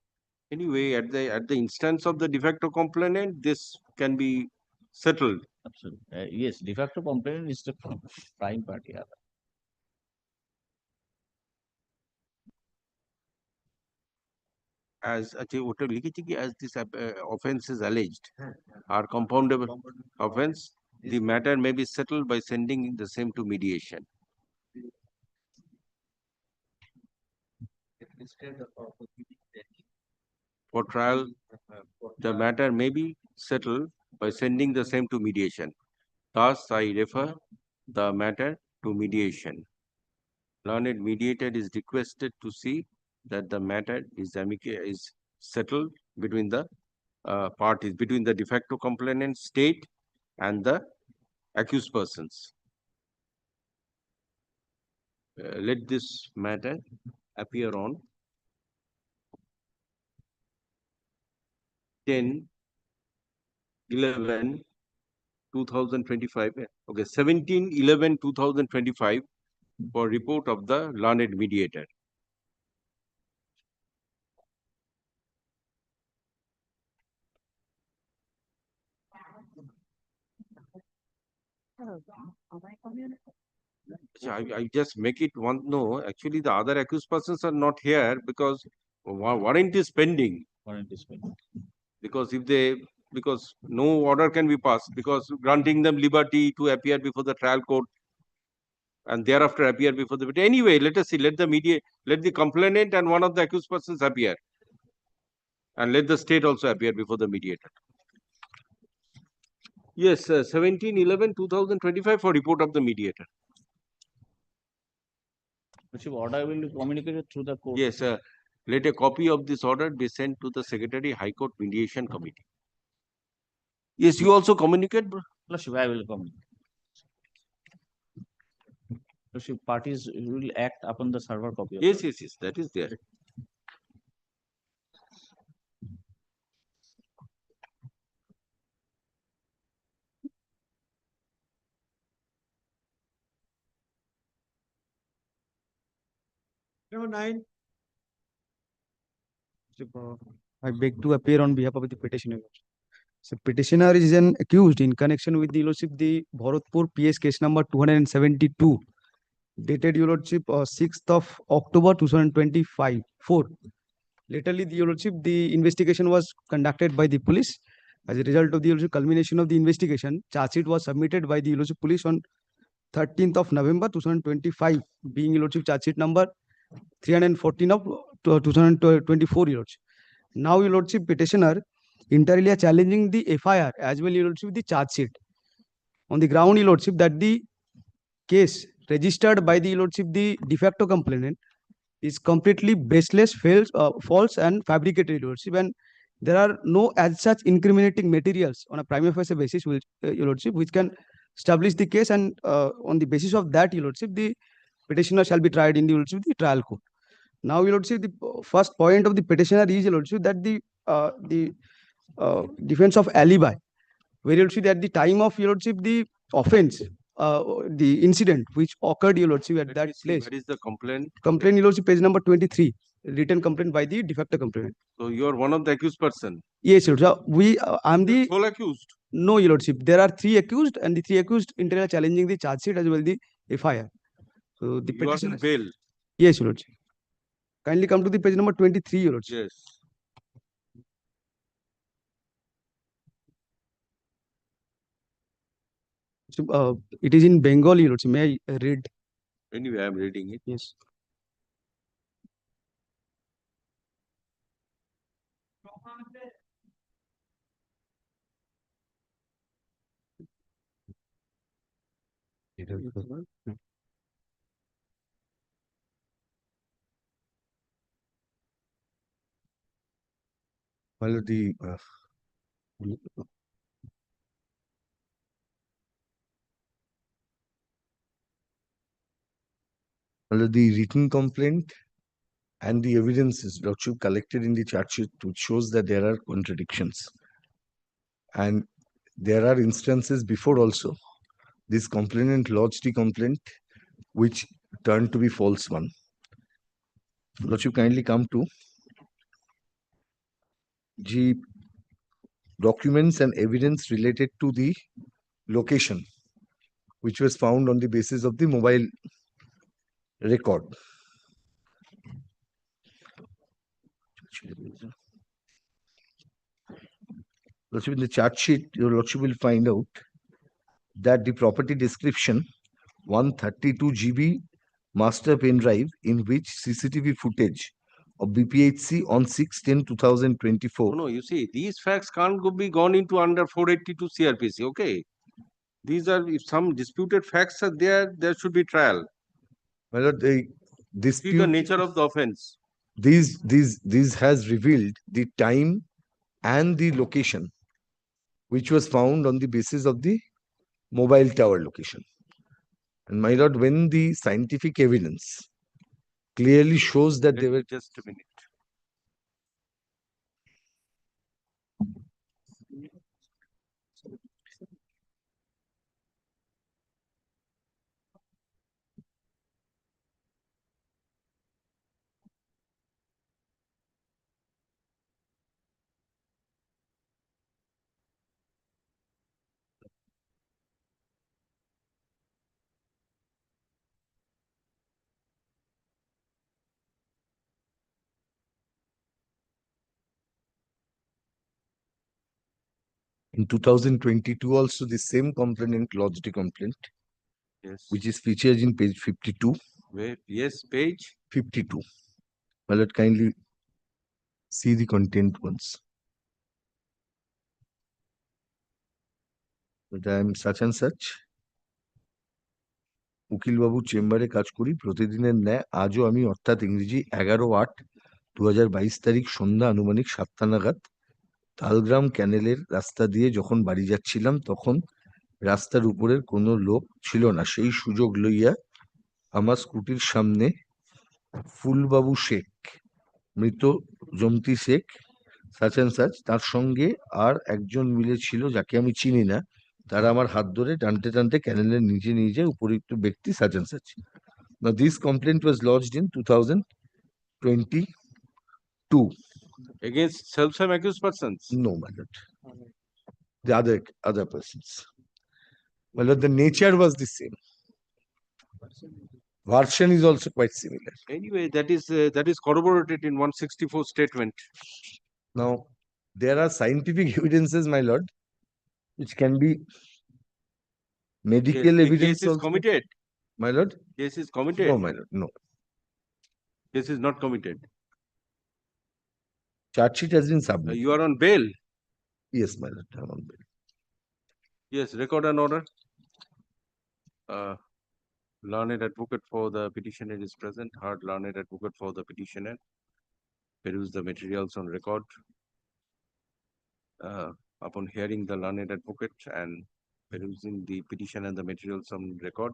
Anyway, at the instance of the de facto complainant, this can be settled. Absolutely. Yes, de facto complainant is the prime party. As this offence is alleged, are compoundable offence, the matter may be settled by sending the same to mediation. For trial, the matter may be settled by sending the same to mediation. Thus, I refer the matter to mediation. Learned mediator is requested to see that the matter is settled between the parties, between the de facto complainant state and the accused persons. Let this matter appear on 10/11/2025. Okay, 17/11/2025 for report of the learned mediator. I just make it one. No, actually, the other accused persons are not here because warrant is pending. Warrant is pending. Because because no order can be passed, because granting them liberty to appear before the trial court and thereafter appear before the. But anyway, let us see. Let the complainant and one of the accused persons appear, and let the state also appear before the mediator. Yes, 17/11/2025 for report of the mediator. Which order will be communicated through the court? Yes, let a copy of this order be sent to the Secretary High Court Mediation Committee. Yes, you also communicate, bro. Lordship, I will communicate. Lordship, parties will act upon the server copy. Yes, that is there. Number 9. I beg to appear on behalf of the petitioner. So petitioner is an accused in connection with the lordship the Bharatpur PS case number 272, dated your lordship 6th of October 2025. 4. Latterly, the lordship the investigation was conducted by the police. As a result of the lordship culmination of the investigation, charge sheet was submitted by the lordship police on 13th of November 2025, being your lordship charge sheet number 314 of 2024 years. Now, your lordship petitioner entirely challenging the FIR as well, your lordship the charge sheet on the ground, your lordship, that the case registered by the lordship the de facto complainant is completely baseless, false and fabricated, your lordship, and there are no as such incriminating materials on a prima facie basis, which, your lordship, which can establish the case, and on the basis of that, your lordship, the petitioner shall be tried in the, your lordship, the trial court. Now, your lordship, the first point of the petitioner is, your lordship, that the defense of alibi, where you'll see that at the time of your lordship, the offense, the incident which occurred, your lordship, at that place. What is the complaint? Complaint, your lordship, page number 23, written complaint by the de facto complainant. So you are one of the accused person. Yes, your lordship. I'm the sole accused. No, your lordship. There are 3 accused, and the 3 accused inter are challenging the charge sheet as well the FIR. So the You are petition. on bail. Yes, your lordship. Kindly come to the page number 23, your lordship. Yes. So, it is in Bengali, your lordship. May I read? Anyway, I am reading it. Yes. Well, the written complaint and the evidences that you collected in the charge sheet shows that there are contradictions. And there are instances before also. This complainant lodged the complaint, which turned to be false one. Lordship, kindly come to the documents and evidence related to the location, which was found on the basis of the mobile record. Lordship, in the chart sheet, your Lordship will find out that the property description 132 GB master pen drive in which CCTV footage of BPHC on 6/10/2024. No, you see, these facts can't be gone into under 482 CRPC. Okay, these are, if some disputed facts are there, there should be trial. Well, the dispute the nature of the offense. These has revealed the time and the location, which was found on the basis of the mobile tower location. And my lord, when the scientific evidence clearly shows that they were just a minute. in 2022 also the same complainant lodged a complaint, yes, which is featured in page 52. Where? Yes, page 52. Well, let kindly see the content once. But I am such and such. উকিলবাবু চেম্বারে কাজ করি প্রতিদিনের ন্যায় আজও আমি অর্থাৎ ইংরেজি 11/8/2022 তারিখ সন্ধ্যা আনুমানিক 7টা নাগাদ তালগ্রাম ক্যানেলের রাস্তা দিয়ে যখন বাড়ি যাচ্ছিলাম তখন রাস্তার উপরের কোনো লোক ছিল না। সেই সুযোগ লইয়া আমার স্কুটির সামনে ফুলবাবু শেখ, মৃত জমতি শেখ সাচ অ্যান্ড সাচ, তার সঙ্গে আর একজন মিলে ছিল যাকে আমি চিনি না, তারা আমার হাত ধরে টানতে টানতে ক্যানেলের নিচে নিয়ে যায় উপযুক্ত ব্যক্তি such and such. Now this complaint was lodged in 2022. Against self-same accused persons? No, my lord. The other persons. My lord, the nature was the same. Version is also quite similar. Anyway, that is corroborated in 164 statement. Now, there are scientific evidences, my lord, which can be medical The evidence case is also. committed. My lord? Case is committed. No, my lord, no. Case is not committed. Charge sheet has been submitted. You are on bail. Yes, my lord, I am on bail. Yes, record an order. Learned advocate for the petitioner is present. Heard learned advocate for the petitioner. Peruse the materials on record. Upon hearing the learned advocate and perusing the petition and the materials on record,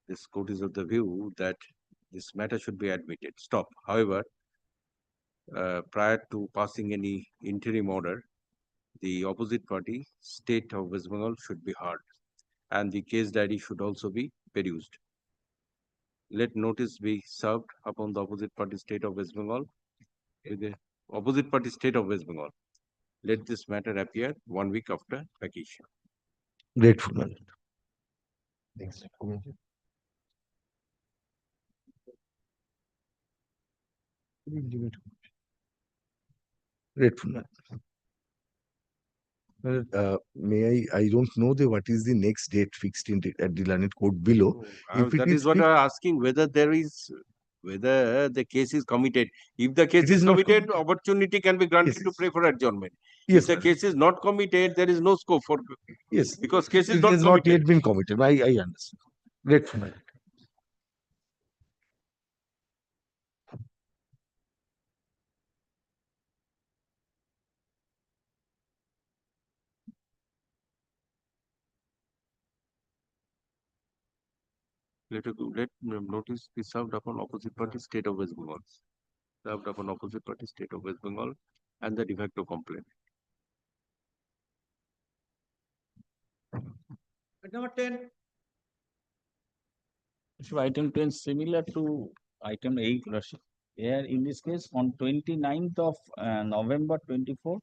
this court is of the view that this matter should be admitted. Stop. However, prior to passing any interim order, the opposite party, State of West Bengal, should be heard, and the case diary should also be produced. Let notice be served upon the opposite party, State of West Bengal, with the opposite party, State of West Bengal. Let this matter appear 1 week after vacation. Grateful, my lord. Thanks. Grateful, my lord. May I don't know what is the next date fixed at the learned court below. If it That is what fixed- I am asking, whether the case is committed. If the case is not committed, opportunity can be granted to pray for adjournment. Yes, If the case is not committed, there is no scope for. Yes, Because case is it not has not committed. yet been committed. I understand. Grateful, my lord. Let notice be served upon opposite party, State of West Bengal. Served upon opposite party, State of West Bengal, and the de facto complaint. Number 10. So item 10 similar to item 8, Lordship. Here in this case on 29th of November 24,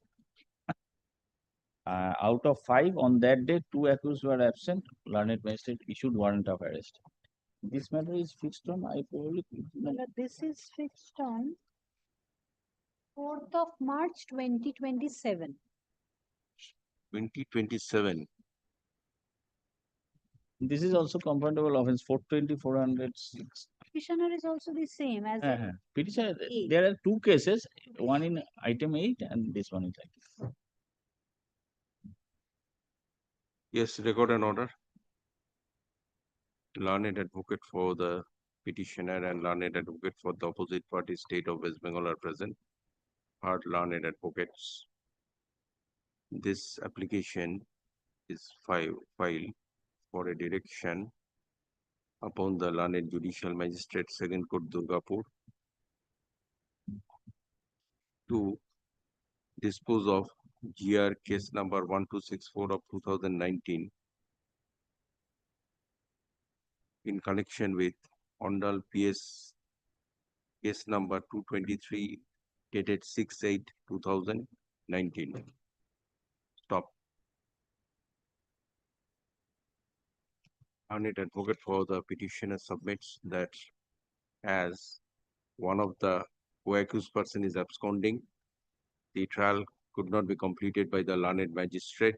out of 5 on that day, 2 accused were absent. Learned magistrate issued warrant of arrest. This matter is fixed on, I probably. This is fixed on 4th of March 2027. 2027. This is also compoundable offense 420, 406. Petitioner is also the same as Petitioner, eight. there are 2 cases, one in item 8 and this one is item. Yes, record an order. Learned advocate for the petitioner and learned advocate for the opposite party, State of West Bengal, are present. Heard learned advocates. This application is filed for a direction upon the learned judicial magistrate, Second Court, Durgapur, to dispose of GR case number 1264 of 2019 in connection with HON'BLE PS case number 223 dated 6/8/2019. Stop. Learned advocate for the petitioner submits that as one of the co-accused person is absconding, the trial could not be completed by the learned magistrate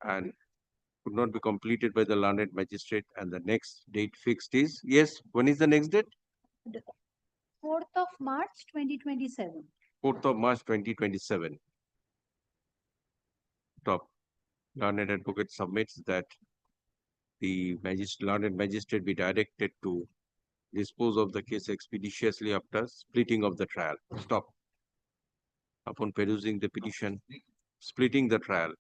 and the next date fixed is, yes, when is the next date? 4th of March 2027. 4th of March 2027. Stop. Learned advocate submits that the learned magistrate be directed to dispose of the case expeditiously after splitting of the trial. Stop. Upon perusing the petition, splitting the trial,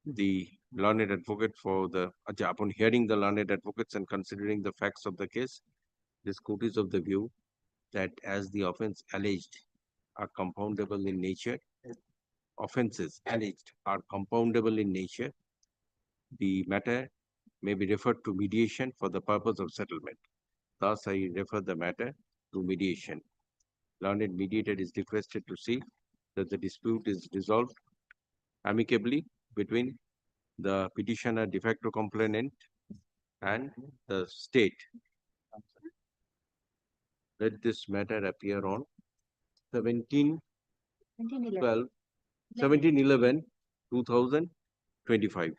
the learned advocate for the, upon hearing the learned advocates and considering the facts of the case, this court is of the view that as the offense alleged are compoundable in nature, offenses alleged are compoundable in nature, the matter may be referred to mediation for the purpose of settlement. Thus, I refer the matter to mediation. Learned mediator is requested to see that the dispute is resolved amicably between the petitioner, de facto complainant, and the state. Let this matter appear on 17/11/2025.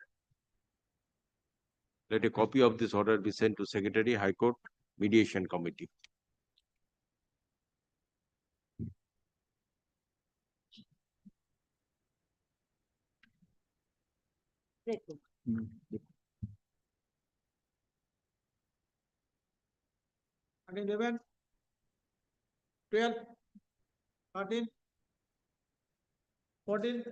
Let a copy of this order be sent to Secretary, High Court, Mediation Committee. And 11, 12, 13, 14.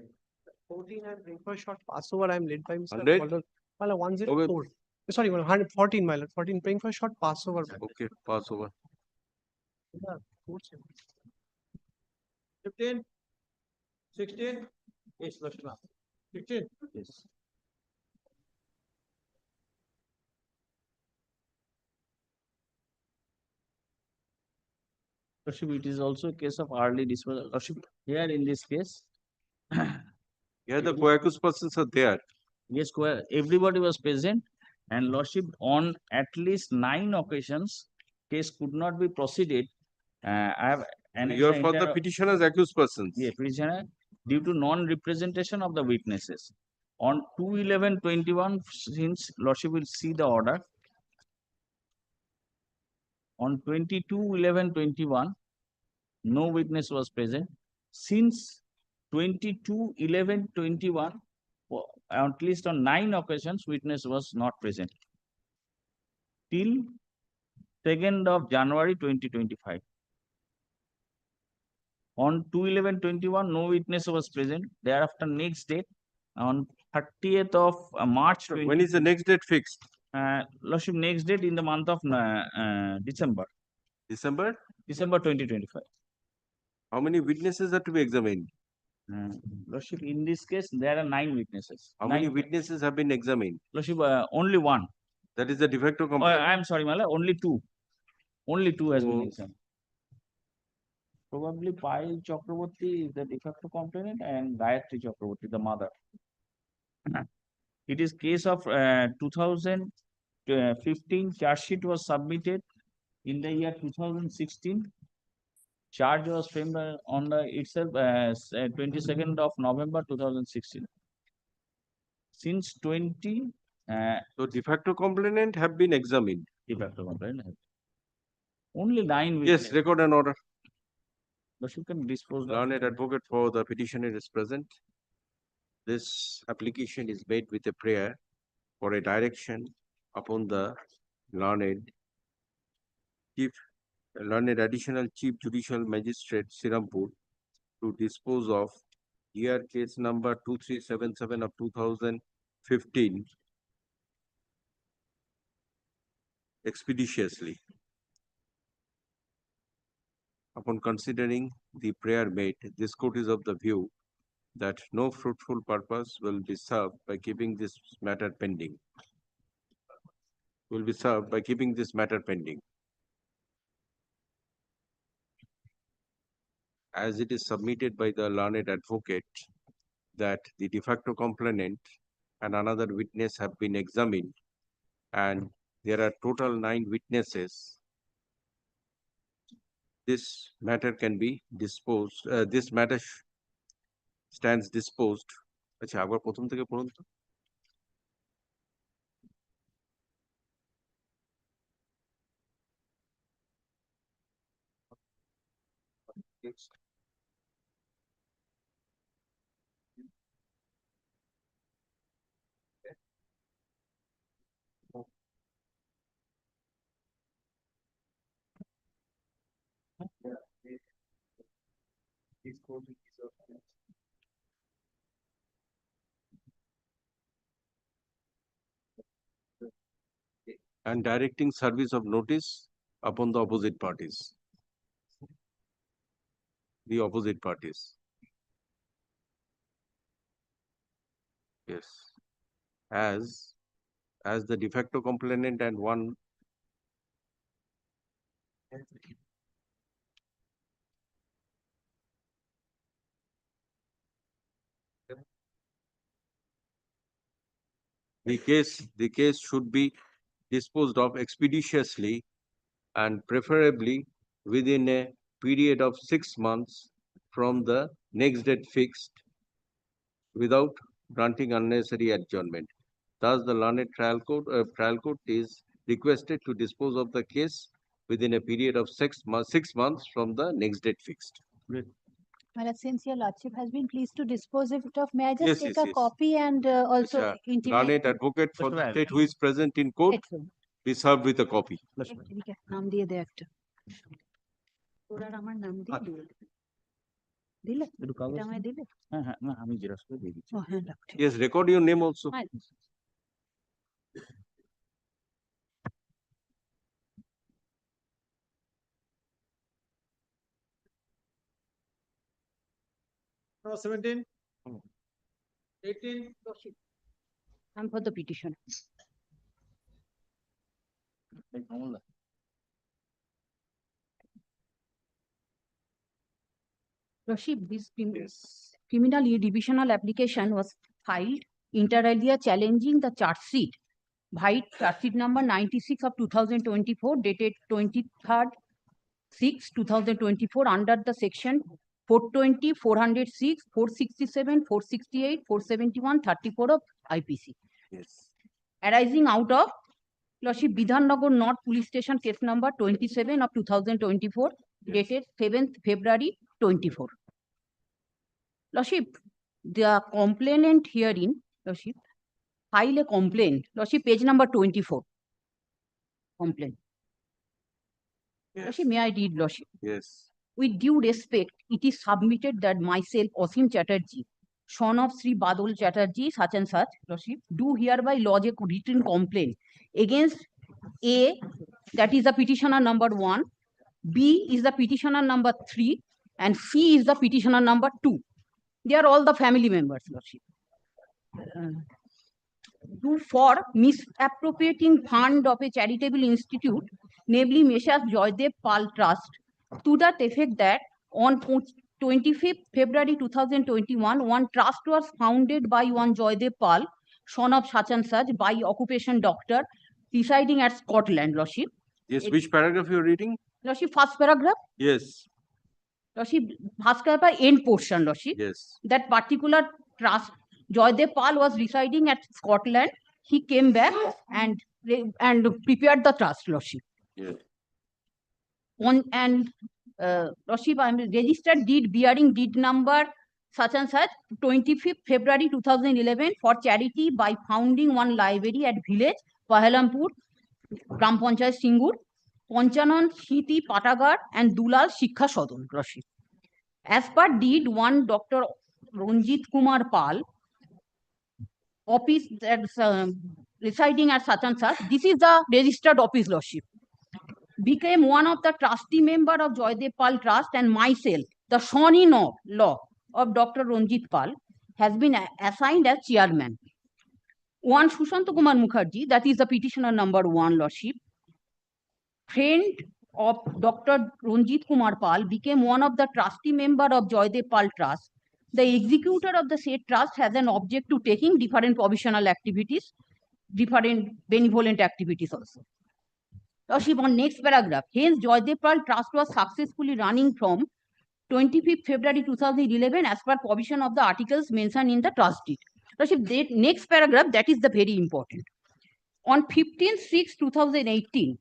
14, I'm bring for short passover. I'm led by Mr. 100? 104. Sorry, 114, my lord. 14, praying for short passover. Okay, pass over. 15, 16? Yes, Lordship. 16? Yes. Lordship, it is also a case of early disposal. Lordship, here in this case. Here the co-accused persons are there. Yes, everybody was present, and Lordship, on at least 9 occasions, case could not be proceeded. I have You are for the petitioner's accused persons. Yes, petitioner, due to non-representation of the witnesses. On 2/11/21, since Lordship will see the order. On 22/11/21, no witness was present. Since 22/11/21, at least on 9 occasions, witness was not present. Till 2nd of January 2025. On 2/11/21, no witness was present. Thereafter, next date, on 30th of March. When is the next date fixed? Lordship, next date in the month of December. December? December 2025. How many witnesses are to be examined? Lordship, in this case, there are 9 witnesses. How many witnesses have been examined? Lordship, only one. That is the de facto Oh, complaint. I am sorry, Mala, only 2. Only 2 has been Oh. examined. Probably Payal Chakraborty is the de facto complainant and Gayatri Chakraborty, the mother. It is case of 2015 charge sheet was submitted in the year 2016. Charge was framed on the itself 22nd of November 2016. Since 20. So de facto complainant have been examined. De facto complainant. Only 9 witnesses. Yes, record an order. But you can dispose. Learned advocate for the petitioner is present. This application is made with a prayer for a direction upon the learned additional chief judicial magistrate Sirampur to dispose of here case number 2377 of 2015 expeditiously. Upon considering the prayer made, this court is of the view that no fruitful purpose will be served by keeping this matter pending. As it is submitted by the learned advocate that the de facto complainant and another witness have been examined, and there are total 9 witnesses. This matter can be disposed. This matter stands disposed. আচ্ছা আবার প্রথম থেকে পড়ুন তো। And directing service of notice upon the opposite parties. The opposite parties. Yes. As the de facto complainant and one the case should be disposed of expeditiously and preferably within a period of 6 months from the next date fixed without granting unnecessary adjournment. Thus, the learned trial court is requested to dispose of the case within a period of 6 months from the next date fixed. Well, since your lordship has been pleased to dispose of it, may I just Yes, take yes, a yes. copy and also Learned intimate? advocate for the state who is present in court be served with a copy. ঠিক আছে, নাম দিয়ে দে একটা। ওরা আমার নাম দিয়ে দিল। দিলে? এটা আমায় দিলে? হ্যাঁ, না আমি জেরক্স করে দিয়ে দিচ্ছি। ও হ্যাঁ, রাখ, ঠিক Yes, record your name also. আছে। No, 17. 18. I'm for the petition. Rashid, this criminal divisional application was filed inter alia challenging the charge sheet. Charge sheet number 96 of 2024 dated 23rd 6 2024 under the section 420, 406, 467, 468, 471, 34 of IPC. Yes. Arising out of Lordship Bidhannagar North Police Station case number 27 of 2024 dated 7th February 24. Lordship, the complainant herein, Lordship, file a complaint. Lordship, page number 24. Complaint. Yes. Lordship, may I read, Lordship? Yes. With due respect, it is submitted that myself, Asim Chatterjee, son of Sri Badal Chatterjee, such and such, Lordship, do hereby lodge a written complaint against A, that is the petitioner number 1, B is the petitioner number 3, and C is the petitioner number 2. They are all the family members, Lordship. For misappropriating fund of a charitable institute, namely Messrs. Joydev Pal Trust, to that effect that on 25th February 2021, one trust was founded by one Joydev Pal, son of such and such, by occupation doctor, residing at Scotland, Lordship. Yes, which paragraph you are reading? Lordship, first paragraph. Yes. Lordship, first paragraph, end portion, Lordship. Yes. That particular trust, Joydev Pal was residing at Scotland. He came back and prepared the trust, Lordship. Yes. Lordship, I am registered deed bearing deed number such and such 25th February 2011 for charity by founding one library at village Pahalampur, Gram Panchayat Singur, Panchanan Shiti Patagar and Dulal Shikha Sodon, Lordship. As per deed, one Dr. Ranjit Kumar Pal, office that's residing at such and such, this is the registered office, Lordship, became one of the trustee member of Joydev Pal Trust, and myself, the son-in-law of Dr. Ranjit Pal, has been assigned as chairman. One Sushanta Kumar Mukherjee, that is the petitioner number 1, Lordship, friend of Dr. Ranjit Kumar Pal, became one of the trustee member of Joydev Pal Trust. The executor of the said trust has an object to taking different provisional activities, different benevolent activities also. Lordship, on next paragraph, hence Joydev Pal Trust was successfully running from 25th February 2011 as per provision of the articles mentioned in the trust deed. Lordship, next paragraph, that is the very important. On 15/6/2018,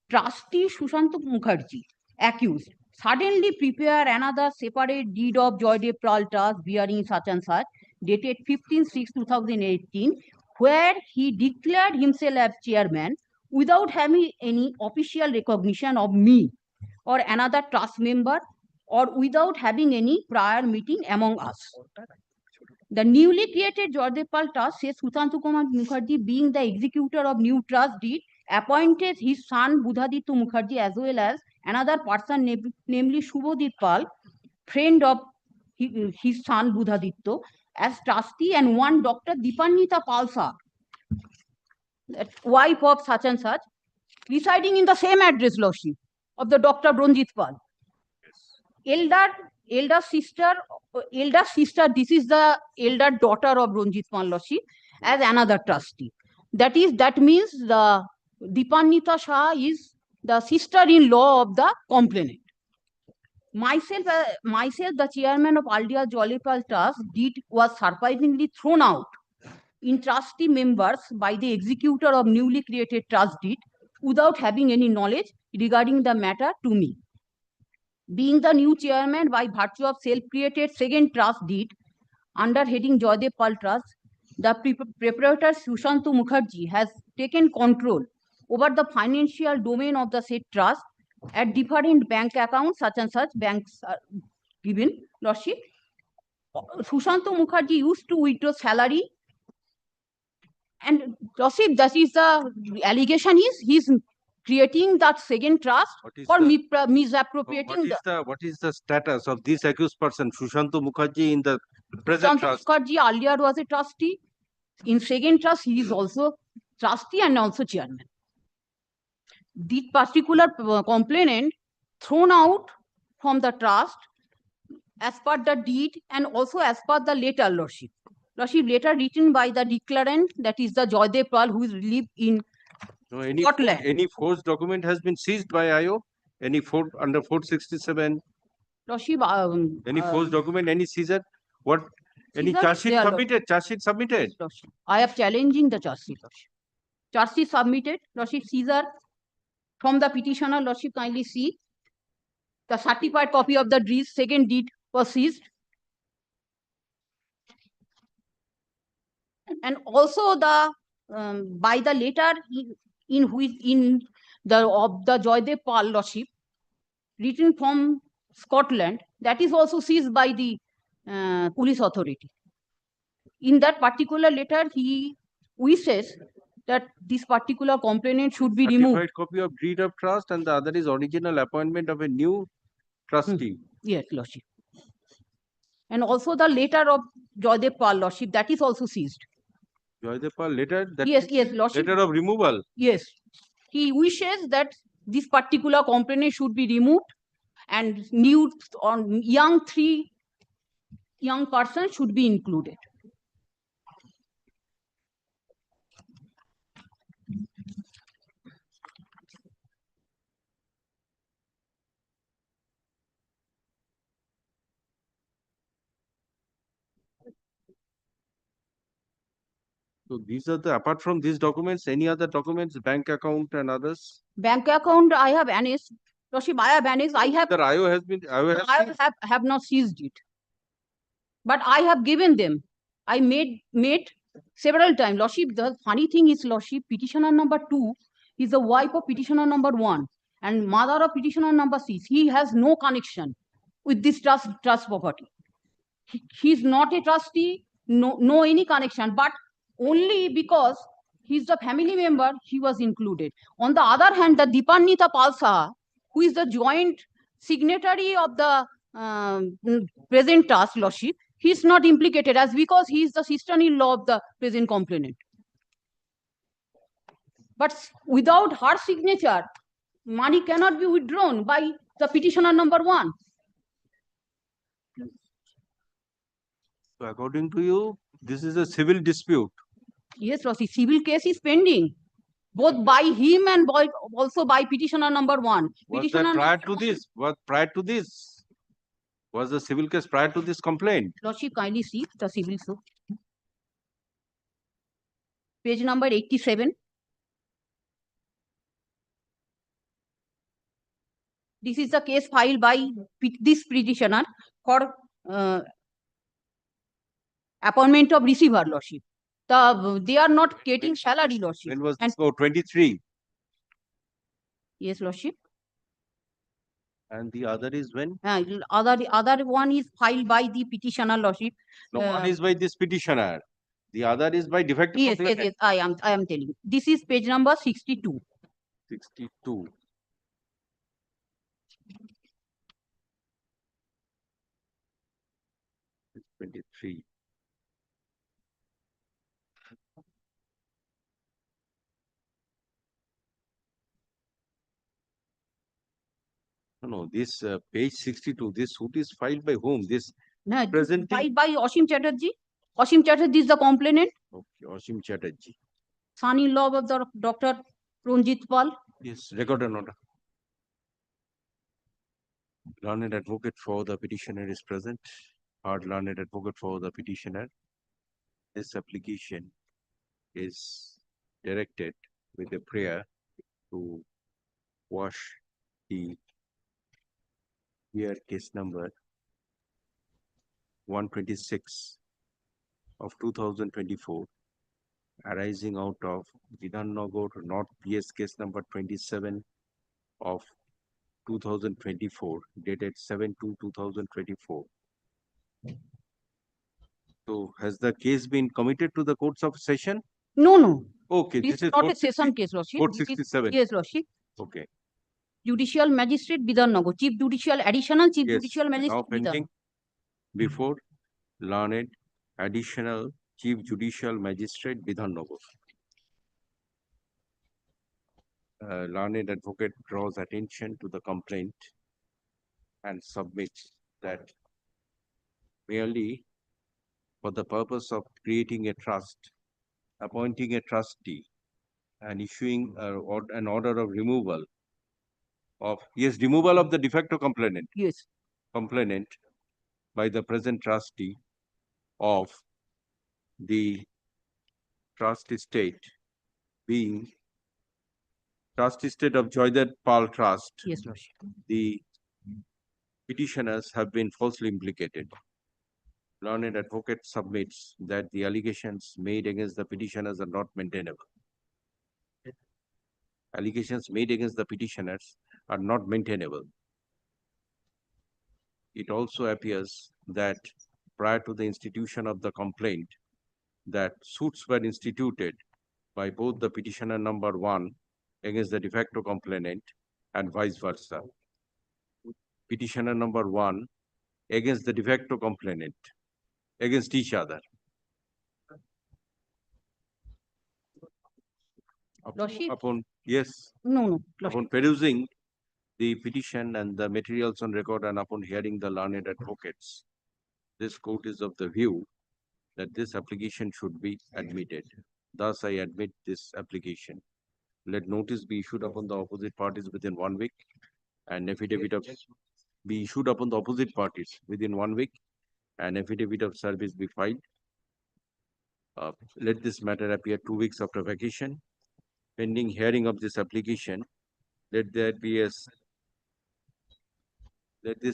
trustee Sushant Mukherjee, accused, suddenly prepare another separate deed of Joydev Pal Trust bearing such and such, dated 15/6/2018, where he declared himself as chairman without having any official recognition of me or another trust member, or without having any prior meeting among us. The newly created Joydev Pal Trust, says Sushant Kumar Mukherjee, being the executor of new trust deed, appointed his son Budhaditya Mukherjee as well as another person, namely Shubhodip Pal, friend of his son Budhaditya, as trustee, and one Dr. Dipannita Palsa, wife of such and such, residing in the same address, Lordship, of the Dr. Ranjit Pal. Elder sister, this is the elder daughter of Ranjit Pal, Lordship, as another trustee. That means the Dipannita Shah is the sister-in-law of the complainant. Myself, the chairman of Aldia Joydev Pal Trust, deed was surprisingly thrown out in trustee members by the executor of newly created trust deed without having any knowledge regarding the matter to me. Being the new chairman by virtue of self-created second trust deed under heading Joydev Pal Trust, the preparator Sushant Mukherjee has taken control over the financial domain of the said trust at different bank accounts, such and such banks are given, Lordship. Sushant Mukherjee used to withdraw salary, and Lordship, that is the allegation is creating that second trust What is for the- misappropriating What is the status of this accused person, Sushanto Mukherjee, in the present Sushant trust? Mukherjee earlier was a trustee. In second trust, he is also trustee and also chairman. This particular complainant thrown out from the trust as per the deed and also as per the letter, Lordship. Lordship, letter written by the declarant, that is the Joydev Pal, who is live in No, any Scotland. any forged document has been seized by IO? Any under 467? Lordship, Any forged document, any seizure? What? Any seizure charge is sheet there, submitted? Charge sheet submitted? Lordship. I am challenging the charge sheet, Lordship. Charge sheet submitted, Lordship, seizure from the petitioner, Lordship, kindly see. The certified copy of the deed, second deed was seized. And also the by the letter in which in the of the Joydev Pal, Lordship, written from Scotland, that is also seized by the police authority. In that particular letter, he wishes that this particular complainant should be removed. Certified copy of deed of trust, and the other is original appointment of a new trustee. Yes, Lordship. And also the letter of Joydev Pal, Lordship, that is also seized. Joydev Pal letter? That Yes, yes, Lordship. letter of removal. Yes. He wishes that this particular complainant should be removed and new on three young persons should be included. So these are the, apart from these documents, any other documents, bank account and others? Bank account I have annexed. Lordship, I have annexed. I have. The IO has been. I have not seized it, but I have given them. I made several times. Lordship, the funny thing is, Lordship, petitioner number 2 is the wife of petitioner number 1 and mother of petitioner number 6. He has no connection with this trust property. He is not a trustee, no any connection, but only because he's the family member, he was included. On the other hand, the Dipannita Palsa, who is the joint signatory of the present trust, Lordship, he is not implicated as because he is the sister-in-law of the present complainant. But without her signature, money cannot be withdrawn by the petitioner number 1. So according to you, this is a civil dispute. Yes, Lordship, civil case is pending, both by him and also by petitioner number 1. Was that prior to this? Was the civil case prior to this complaint? Lordship, kindly see the civil suit. Page number 87. This is the case filed by this petitioner for appointment of receiver, Lordship. They are not getting salary, Lordship. When was this? 23. Yes, Lordship. And the other is when? Other one is filed by the petitioner, Lordship. No, one is by this petitioner. The other is by defective. Yes, I am telling you. This is page number 62. 62. It's 23. No, this page 62, this suit is filed by whom? This No, presenting. filed by Oshim Chatterjee. Oshim Chatterjee is the complainant. Okay, Oshim Chatterjee. Son-in-law of the Dr. Ranjit Pal. Yes, record and order. Learned advocate for the petitioner is present. Hard learned advocate for the petitioner. This application is directed with a prayer to wash the here case number 126 of 2024 arising out of Vidhannagar North PS case number 27 of 2024 dated 7/2/2024. So has the case been committed to the courts of session? No. Okay, This this is not a session case, Lordship. 467. Yes, Lordship. Okay. Judicial Magistrate Bidhannagar, Chief Judicial Additional Chief Yes. Judicial Now Magistrate pending Bidhannagar. before learned additional Chief Judicial Magistrate Bidhannagar. Learned advocate draws attention to the complaint and submits that merely for the purpose of creating a trust, appointing a trustee, and issuing an order of removal of removal of the de facto complainant. Yes. Complainant by the present trustee of the trust estate being trust estate of Joydat Pal Trust. Yes, Lordship. The petitioners have been falsely implicated. Learned advocate submits that the allegations made against the petitioners are not maintainable. Allegations made against the petitioners are not maintainable. It also appears that prior to the institution of the complaint, that suits were instituted by both the petitioner number 1 against the de facto complainant and vice versa. Petitioner number 1 against the de facto complainant, against each other. Lordship? Yes. No. Upon perusing the petition and the materials on record and upon hearing the learned advocates, this court is of the view that this application should be admitted. Thus, I admit this application. Let notice be issued upon the opposite parties within 1 week, and affidavit of be issued upon the opposite parties within 1 week, and affidavit of service be filed. Let this matter appear 2 weeks after vacation. Pending hearing of this application, let this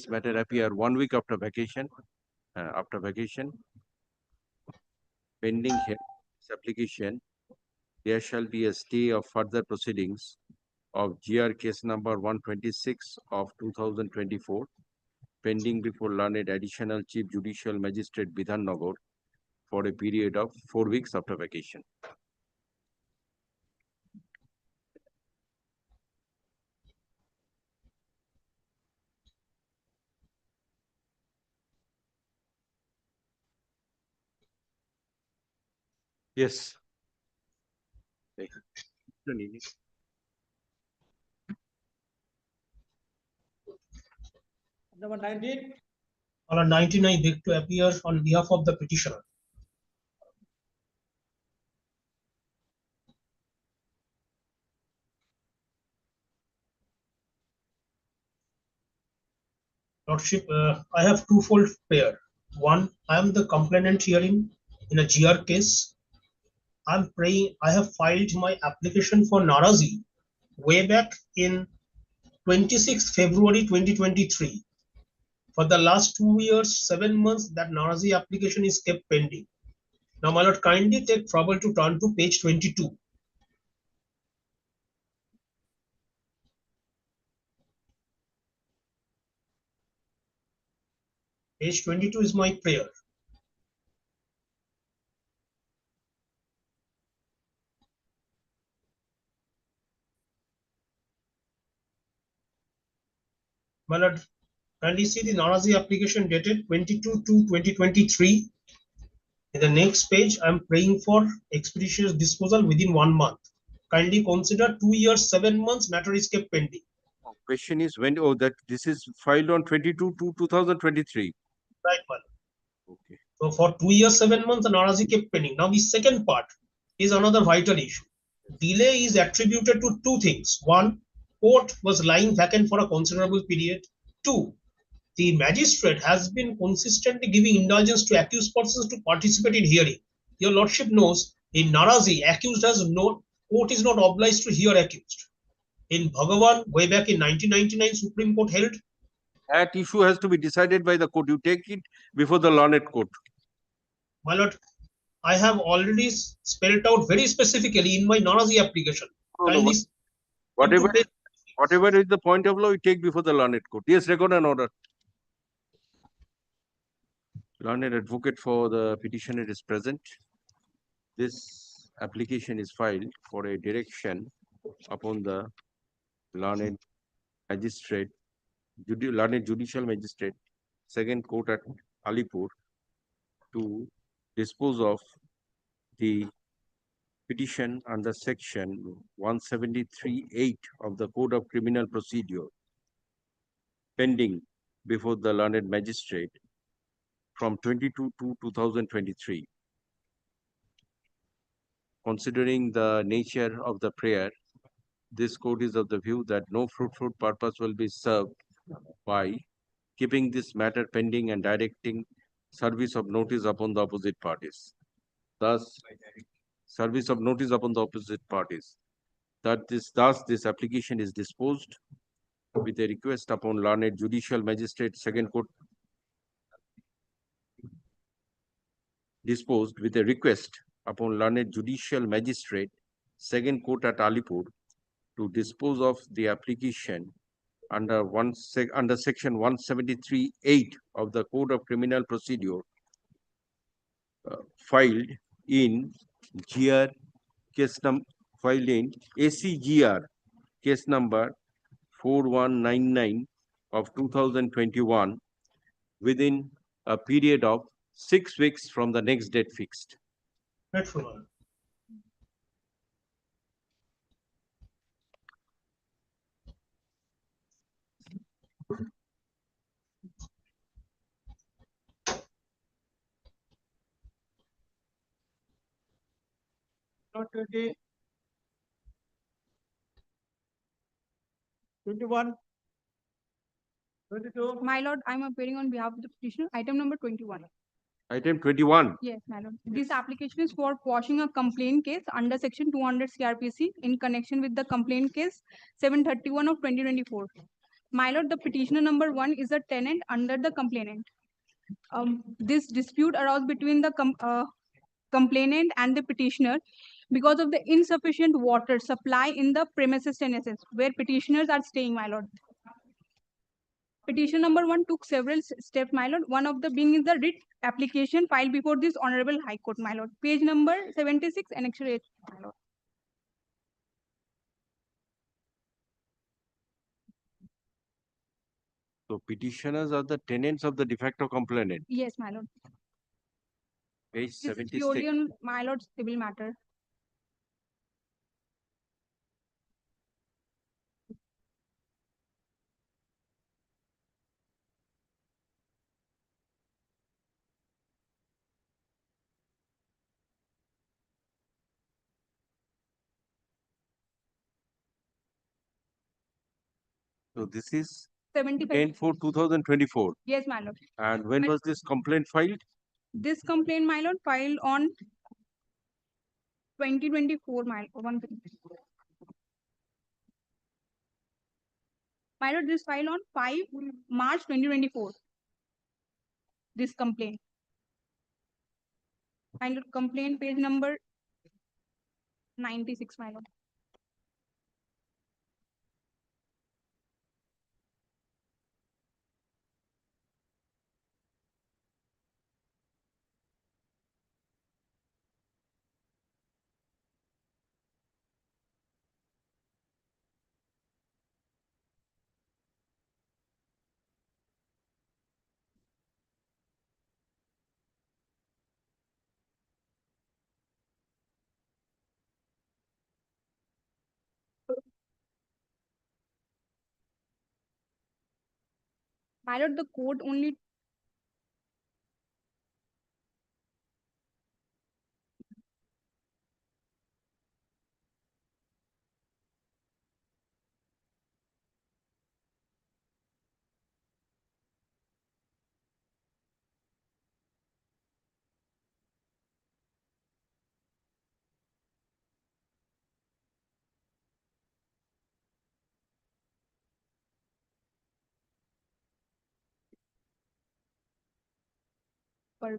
matter appear 1 week after vacation. Pending hearing of this application, there shall be a stay of further proceedings of GR case number 126 of 2024, pending before learned additional Chief Judicial Magistrate Bidhannagar for a period of 4 weeks after vacation. Yes. Number 19. On 19, I beg to appear on behalf of the petitioner. Lordship, I have twofold prayer. One, I am the complainant hearing in a GR case. I'm praying. I have filed my application for Narazi way back in 26th February 2023. For the last 2 years, 7 months, that Narazi application is kept pending. Now, my lord, kindly take trouble to turn to page 22. Page 22 is my prayer. My lord, kindly see the Narazi application dated 22/2/2023. In the next page, I'm praying for expeditious disposal within 1 month. Kindly consider 2 years, 7 months, matter is kept pending. Question is when, that this is filed on 22/2/2023. Right, man. Okay. So for 2 years, 7 months, the Narazi kept pending. Now the second part is another vital issue. Delay is attributed to 2 things. 1, court was lying vacant for a considerable period. 2, the magistrate has been consistently giving indulgence to accused persons to participate in hearing. Your lordship knows in Narazi, accused has no, court is not obliged to hear accused. In Bhagavan, way back in 1999, Supreme Court held. That issue has to be decided by the court. You take it before the learned court. My lord, I have already spelled out very specifically in my Narazi application. Kindly Whatever is the point of law, you take before the learned court. Yes, record and order. Learned advocate for the petitioner is present. This application is filed for a direction upon the learned magistrate, learned judicial magistrate, second court at Alipur, to dispose of the petition under section 173(8) of the Code of Criminal Procedure pending before the learned magistrate from 22/2/2023. Considering the nature of the prayer, this court is of the view that no fruitful purpose will be served by keeping this matter pending and directing service of notice upon the opposite parties. Thus, service of notice upon the opposite parties. Thus, this application is disposed with a request upon learned judicial magistrate, second court, disposed with a request upon learned judicial magistrate, second court at Alipur, to dispose of the application under section 173(8) of the Code of Criminal Procedure filed in ACGR case number 4199 of 2021 within a period of 6 weeks from the next date fixed. Grateful. Not 20. 21. 22. My lord, I am appearing on behalf of the petitioner. Item number 21. Item 21. Yes, my lord. This application is for quashing a complaint case under section 200 CRPC in connection with the complaint case 731 of 2024. My lord, the petitioner number 1 is a tenant under the complainant. This dispute arose between the complainant and the petitioner because of the insufficient water supply in the premises tenancies where petitioners are staying, my lord. Petition number 1 took several steps, my lord. One of the being is the writ application filed before this Honorable High Court, my lord. Page number 76, Annexure 8, my lord. So petitioners are the tenants of the de facto complainant. Yes, my lord. Page This is 76. purely on my lord's civil matter. So this is 75. 10/4/2024. Yes, my lord. And when was this complaint filed? This complaint, my lord, filed on 2024, my lord. My lord, this filed on 5 March 2024. This complaint. My lord, complaint page number 96, my lord. My lord, the court only per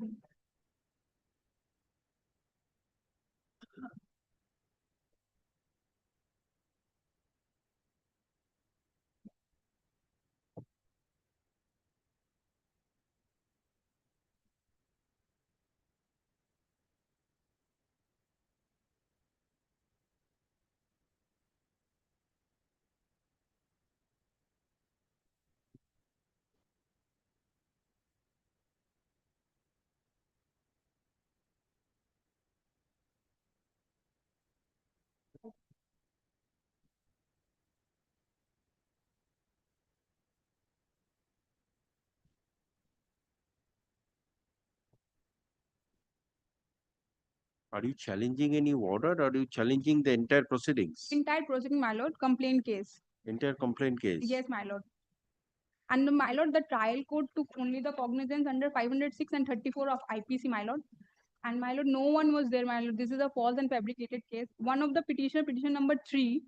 Are you challenging any order or are you challenging the entire proceedings? Entire proceeding, my lord, complaint case. Entire complaint case? Yes, my lord. And my lord, the trial court took only the cognizance under 506 and 34 of IPC, my lord. And my lord, no one was there, my lord. This is a false and fabricated case. One of the petitioner, petition number 3,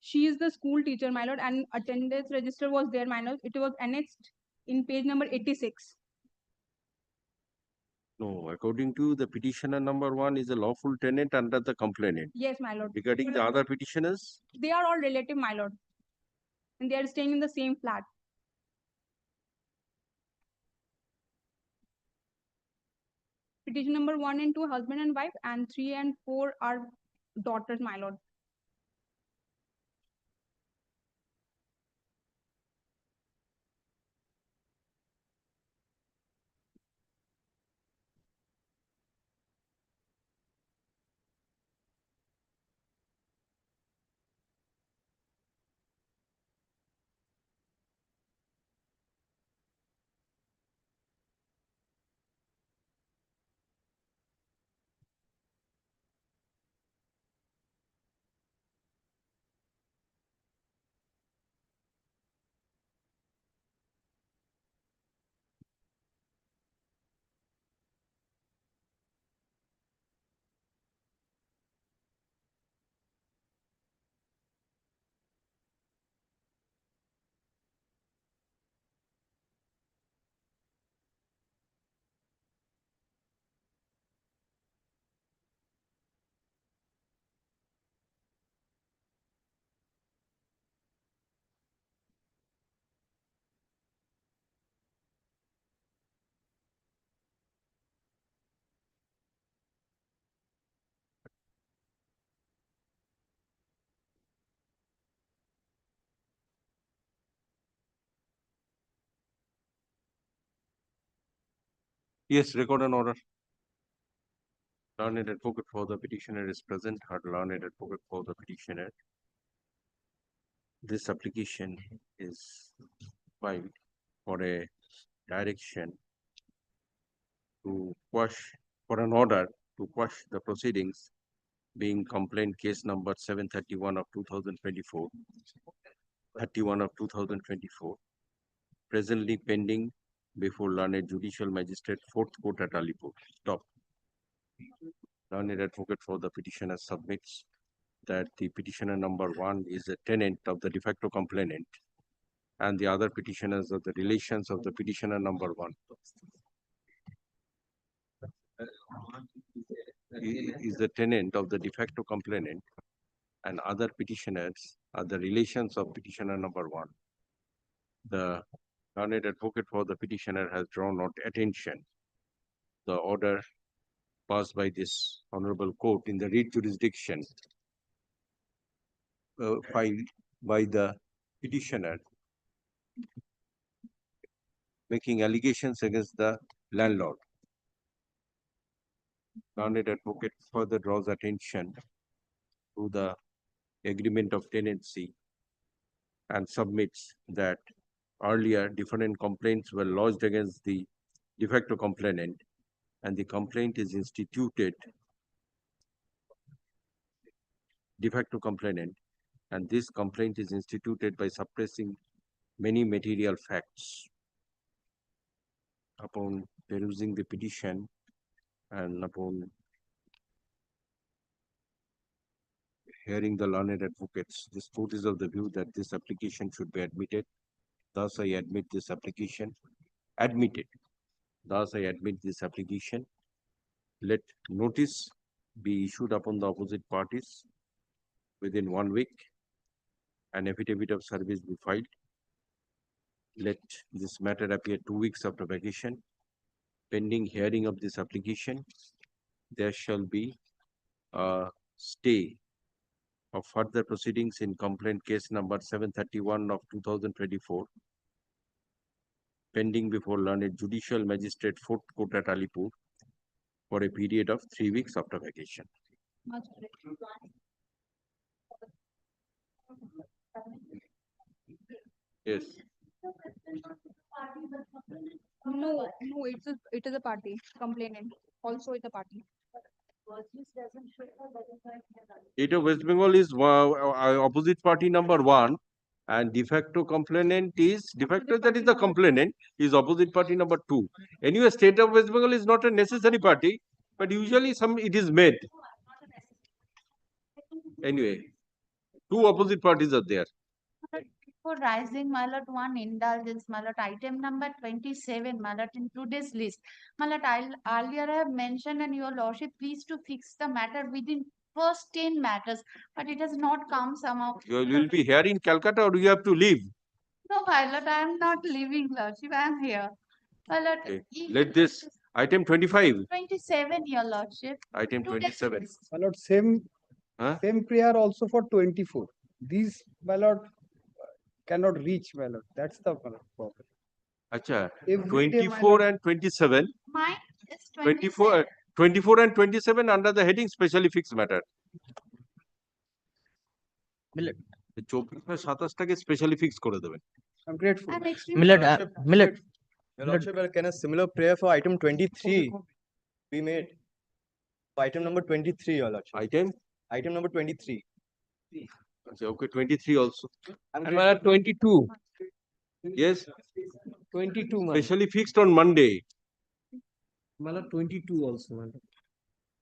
she is the school teacher, my lord, and attendance register was there, my lord. It was annexed in page number 86. No, according to the petitioner number 1 is a lawful tenant under the complainant. Yes, my lord. Regarding the other petitioners? They are all relative, my lord. And they are staying in the same flat. Petition number 1 and 2, husband and wife, and 3 and 4 are daughters, my lord. Yes, record an order. Learned advocate for the petitioner is present. Heard learned advocate for the petitioner. This application is filed for a direction to quash, for an order to quash the proceedings being complaint case number 731 of 2024, 31 of 2024, presently pending before learned judicial magistrate 4th court at Alipur. Stop. Learned advocate for the petitioner submits that the petitioner number 1 is a tenant of the de facto complainant and the other petitioners are the relations of the petitioner number 1. He is the tenant of the de facto complainant and other petitioners are the relations of petitioner number 1. The learned advocate for the petitioner has drawn out attention the order passed by this honorable court in the writ jurisdiction filed by the petitioner making allegations against the landlord. Learned advocate further draws attention to the agreement of tenancy and submits that earlier different complaints were lodged against the de facto complainant and the complaint is instituted de facto complainant and this complaint is instituted by suppressing many material facts. Upon perusing the petition and upon hearing the learned advocates, this court is of the view that this application should be admitted. Thus, I admit this application. Admitted. Thus, I admit this application. Let notice be issued upon the opposite parties within 1 week. An affidavit of service be filed. Let this matter appear 2 weeks after vacation. Pending hearing of this application, there shall be a stay of further proceedings in complaint case number 731 of 2024, pending before learned judicial magistrate 4th court at Alipur for a period of 3 weeks after vacation. Yes. No, it is a party complainant. Also, it's a party. State of West Bengal is opposite party number 1, and de facto complainant is de facto, that is the complainant, is opposite party number 2. Anyway, State of West Bengal is not a necessary party, but usually it is made. Anyway, 2 opposite parties are there. For rising, my lord, one indulgence, my lord, item number 27, my lord, in today's list. My lord, earlier I have mentioned, and your lordship, please to fix the matter within first 10 matters, but it has not come somehow. You will be here in Calcutta, or you have to leave? No, my lord, I am not leaving, lordship, I am here. My lord, Okay. Let this item 25. 27, your lordship. Item Today's 27. list. My lord, same Huh? same prayer also for 24. These, my lord, cannot reach, my lord. That's the problem. Acha, Every day, my 24 lord. and 27. Mine is 24, 24 and 27 under the heading specially fixed matter. Millet. 24-27 টাকে specially fixed করে দেবেন। I'm grateful. I'm extremely Millet. Millet. Your Lordship, can a similar prayer for item 23 be made? For item number 23, Your Lordship. Item number 23. Okay, 23 also. And my lord, 22. Yes. 22, man. Specially fixed on Monday. My lord, 22 also, man.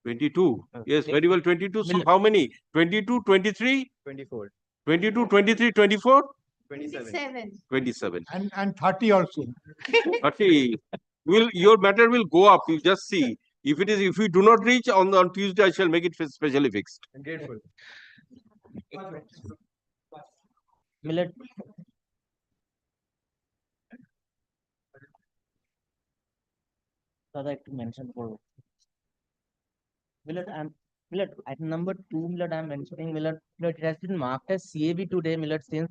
22. Yes, very well. 22. So how many? 22, 23, 24. 22, 23, 24, 27. 27. And 30 also. 30. Your matter will go up. You just see. If you do not reach on Tuesday, I shall make it specially fixed. I'm grateful. Millet. দাদা একটু mention করবো। Millet, Millet, item number 2, Millet, I'm mentioning, Millet, it has been marked as CAB today, Millet, since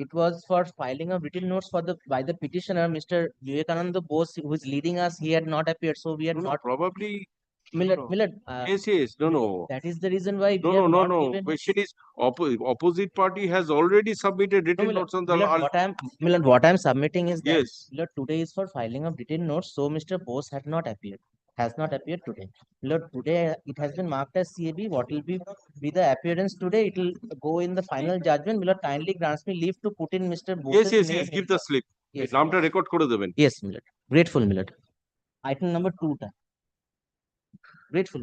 it was for filing of written notes by the petitioner, Mr. Vivekananda Bose, who is leading us. He had not appeared, so we had not. Probably. Millet. Yes. No. That is the reason why we No. have not given. Question is, opposite party has already submitted written notes on the. Millet, what I'm submitting is that Yes. Millet, today is for filing of written notes, so Mr. Bose has not appeared today. Millet, today it has been marked as CAB. What will be the appearance today? It will go in the final judgment. Millet, kindly grants me leave to put in Mr. Bose's name. Yes. Give the slip. Yes. নামটা record করে দেবেন। Yes, Millet. Grateful, Millet. Item number 2. Grateful.